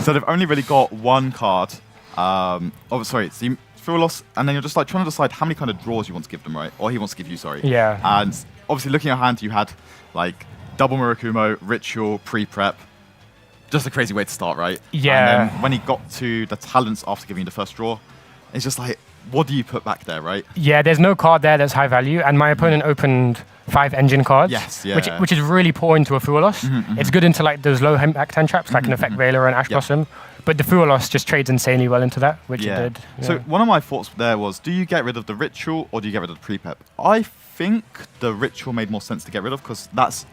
they've only really got one card. So Fuel Loss, and then you're just like trying to decide how many kind of draws you want to give them, right? Or he wants to give you, sorry. Yeah. And obviously looking at your hand, you had like double Murakumo, Ritual, pre-prep. Just a crazy way to start, right? Yeah. And then when he got to the talents after giving you the first draw, it's just like, what do you put back there, right? Yeah, there's no card there that's high value, and my opponent opened 5 engine cards. Yes, yeah. Which is really poor into a Fuel Loss. It's good into like those low impact hand traps, like an Effect Veiler and Ash Blossom, But the Duelist just trades insanely well into that, which it did. So one of my thoughts there was, do you get rid of the ritual or do you get rid of the pre-pep? I think the ritual made more sense to get rid of because that's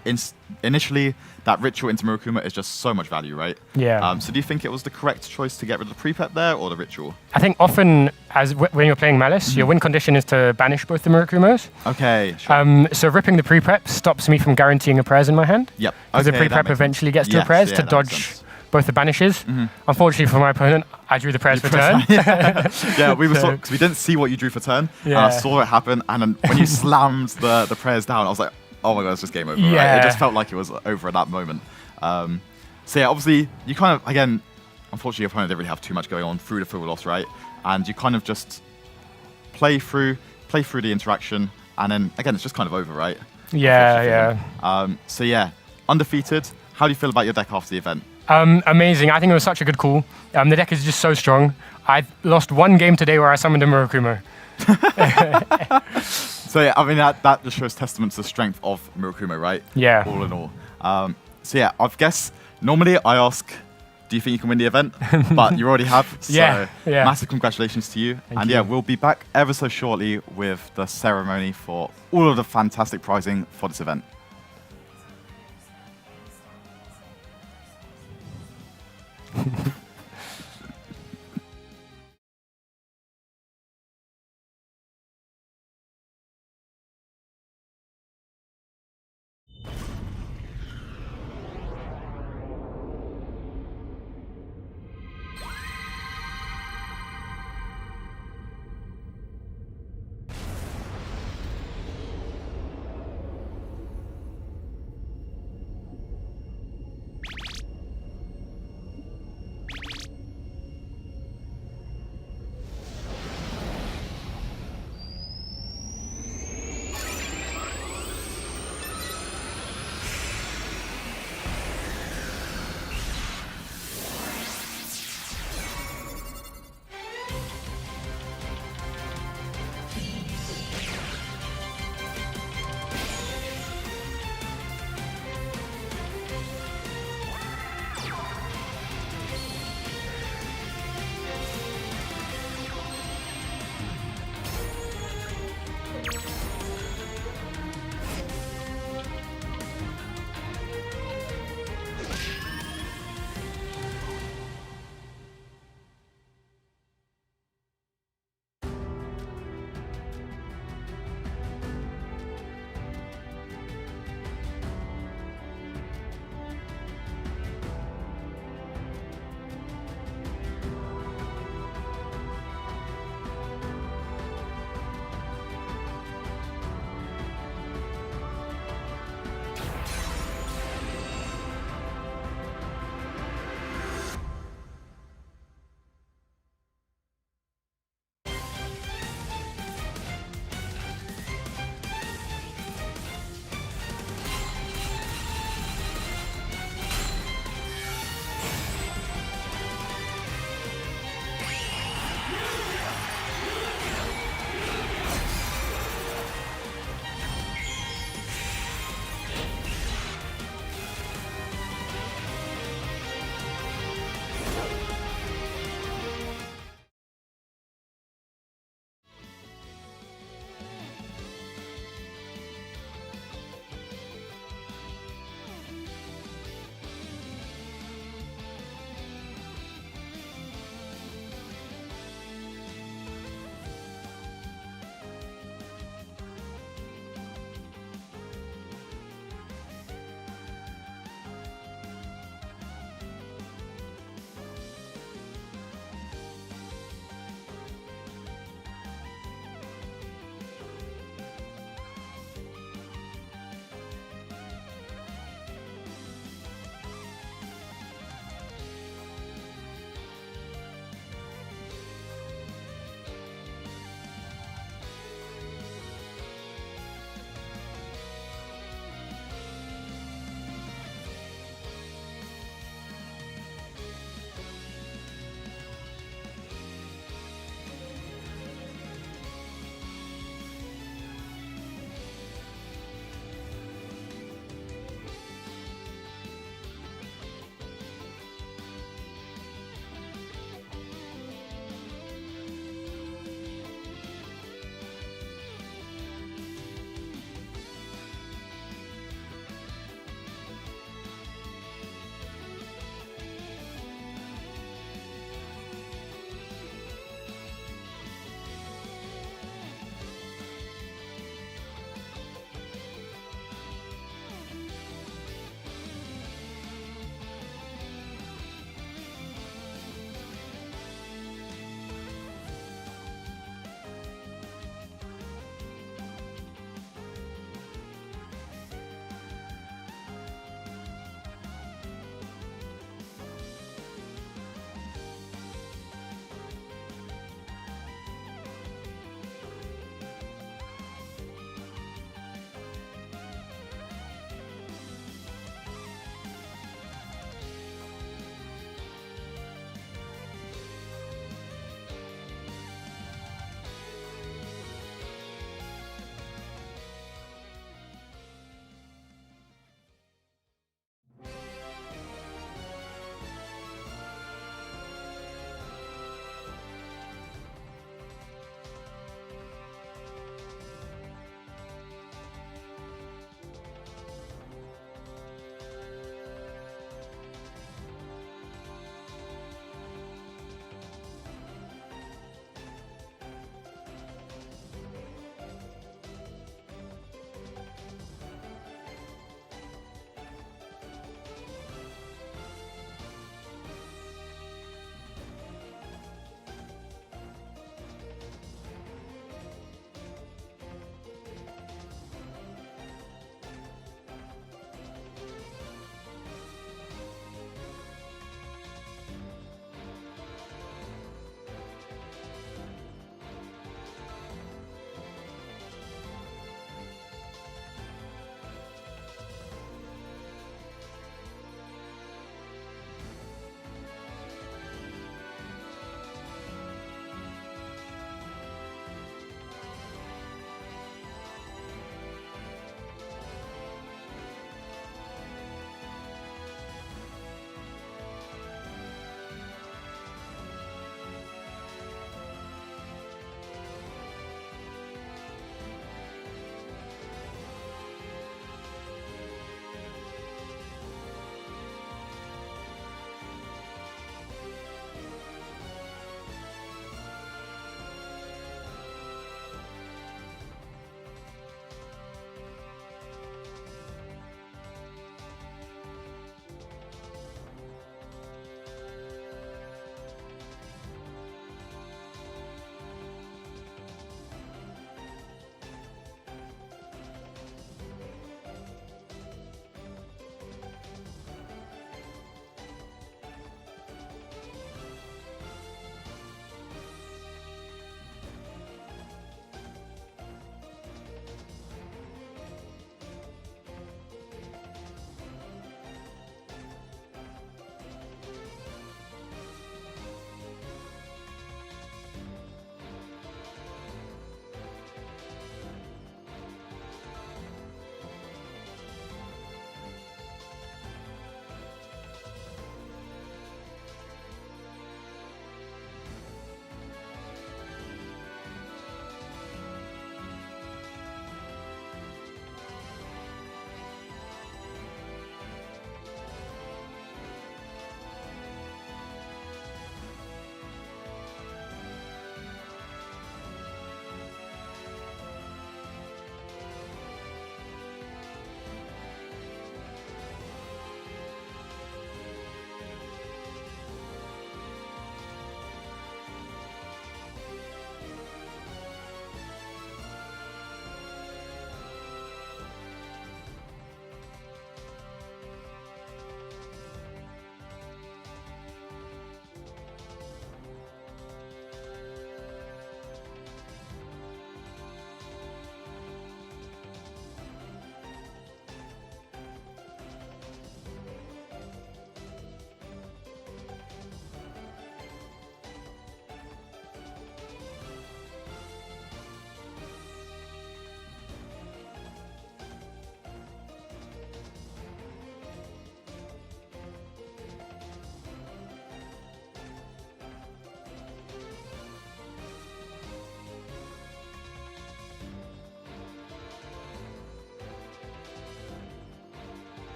initially that ritual into Murukuma is just so much value, right? Yeah. So do you think it was the correct choice to get rid of the pre-pep there or the ritual? I think often, when you're playing Malice, your win condition is to banish both the Murukumos. Okay, sure. So ripping the pre-prep stops me from guaranteeing a prez in my hand. Yep. Because the pre-prep eventually gets to a prez to dodge both the banishes. Unfortunately for my opponent, I drew the prez for turn. Yeah, we were because we didn't see what you drew for turn. And I saw it happen, and then when you slammed the prez down, I was like, oh my god, it's just game over. Right? It just felt like it was over at that moment. So yeah, obviously you kind of, again, unfortunately your opponent didn't really have too much going on through the full loss, right? And you kind of just play through the interaction, and then again it's just kind of over, right? Yeah. So yeah, undefeated. How do you feel about your deck after the event? Amazing. I think it was such a good call. The deck is just so strong. I lost one game today where I summoned a Murakumo. So yeah, I mean that just shows testament to the strength of Murakumo, right? Yeah. All in all. So yeah, I guess normally I ask, do you think you can win the event? But you already have. So massive congratulations to you. Thank you. Yeah, we'll be back ever so shortly with the ceremony for all of the fantastic prizing for this event.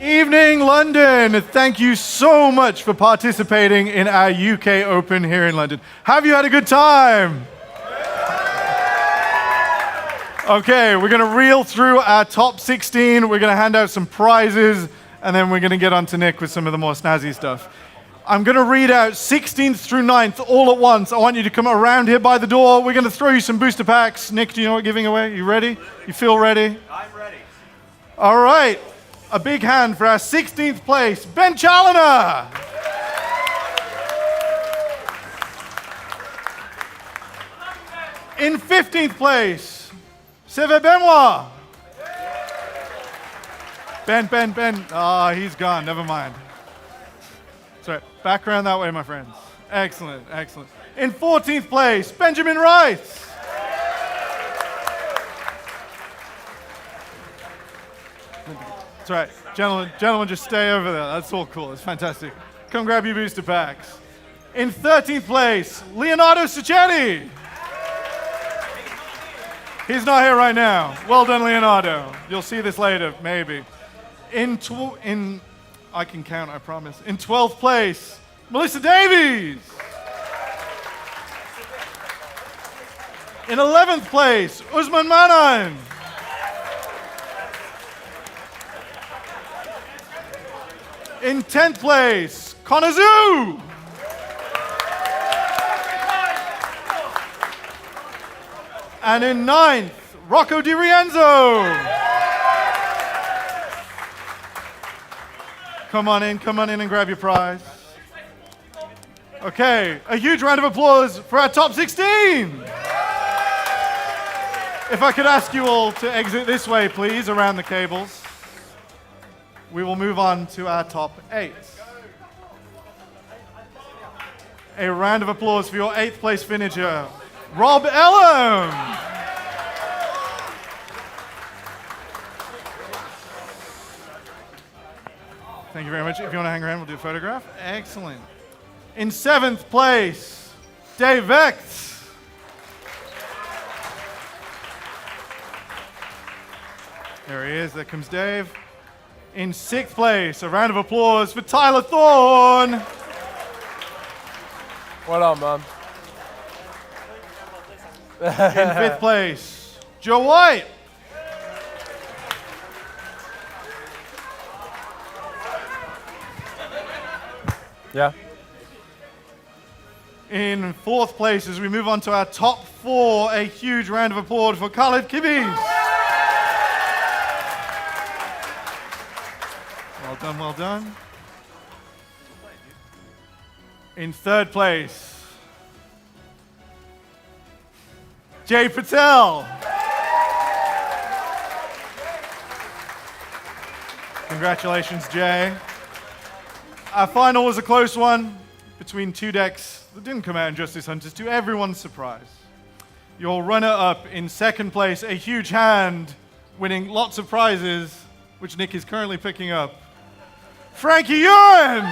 Evening, London. Thank you so much for participating in our UK Open here in London. Have you had a good time? Okay, we're going to reel through our top 16. We're going to hand out some prizes, and then we're going to get on to Nick with some of the more snazzy stuff. I'm going to read out 16th through 9th all at once. I want you to come around here by the door. We're going to throw you some booster packs. Nick, do you know what we're giving away? You ready? You feel ready? I'm ready. All right. A big hand for our 16th place, Ben Challoner. In 15th place, Seve Benoit. Ben. Ah, he's gone. Never mind. Sorry, back around that way, my friends. Excellent. In 14th place, Benjamin Rice. That's right. Gentlemen, just stay over there. That's all cool. It's fantastic. Come grab your booster packs. In 13th place, Leonardo Cicchetti. He's not here right now. Well done, Leonardo. You'll see this later, maybe. I can count, I promise. In 12th place, Melissa Davies. In 11th place, Usman Manan. In 10th place, Connor Zhu. And in 9th, Rocco Di Rienzo. Come on in and grab your prize. Okay, a huge round of applause for our top 16. If I could ask you all to exit this way, please, around the cables. We will move on to our top 8. A round of applause for your 8th place finisher, Rob Ellum. Thank you very much. If you want to hang around, we'll do a photograph. Excellent. In 7th place, Dave Vecht. There he is. There comes Dave. In 6th place, a round of applause for Tyler Thorne. Well done, man. In 5th place, Joe White. Yeah. In 4th place, as we move on to our top 4, a huge round of applause for Khaled Kibis. Well done. In 3rd place, Jay Patel. Congratulations, Jay. Our final was a close one between 2 decks that didn't come out in Justice Hunters, to everyone's surprise. Your runner-up in 2nd place, a huge hand, winning lots of prizes, which Nick is currently picking up. Frankie Ewan!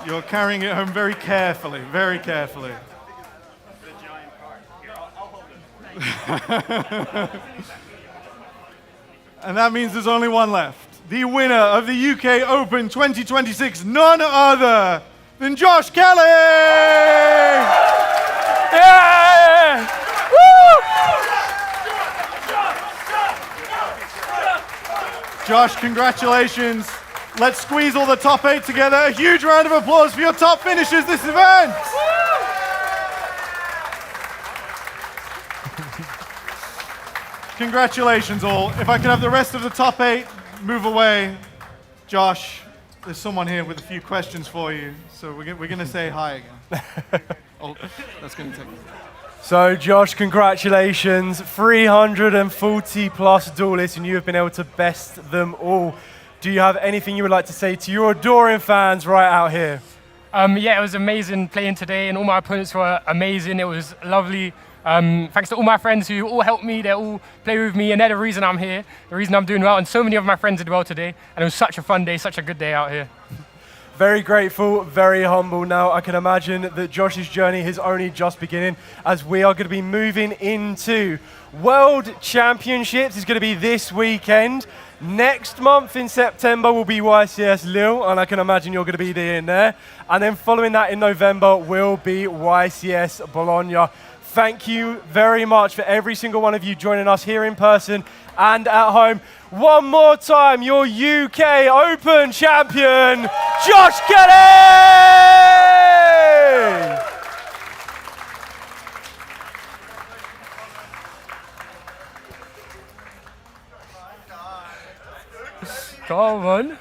You're carrying it home very carefully, very carefully. And that means there's only one left. The winner of the UK Open 2026, none other than Josh Kelly! Yeah! Woo! Josh, congratulations. Let's squeeze all the top 8 together. A huge round of applause for your top finishers this event. Congratulations all. If I could have the rest of the top 8 move away. Josh, there's someone here with a few questions for you. So we're going to say hi again. Oh, that's going to take me. So, Josh, congratulations. 340 plus duelists, and you have been able to best them all. Do you have anything you would like to say to your adoring fans right out here? Yeah, it was amazing playing today, and all my opponents were amazing. It was lovely. Thanks to all my friends who all helped me. They all play with me, and they're the reason I'm here, the reason I'm doing well. And so many of my friends did well today, and it was such a fun day, such a good day out here. Very grateful, very humble now. I can imagine that Josh's journey is only just beginning as we are going to be moving into World Championships. It's going to be this weekend. Next month in September will be YCS Lille, and I can imagine you're going to be in there. And then following that in November will be YCS Bologna. Thank you very much for every single one of you joining us here in person and at home. One more time, your UK Open champion, Josh Kelly! Come on.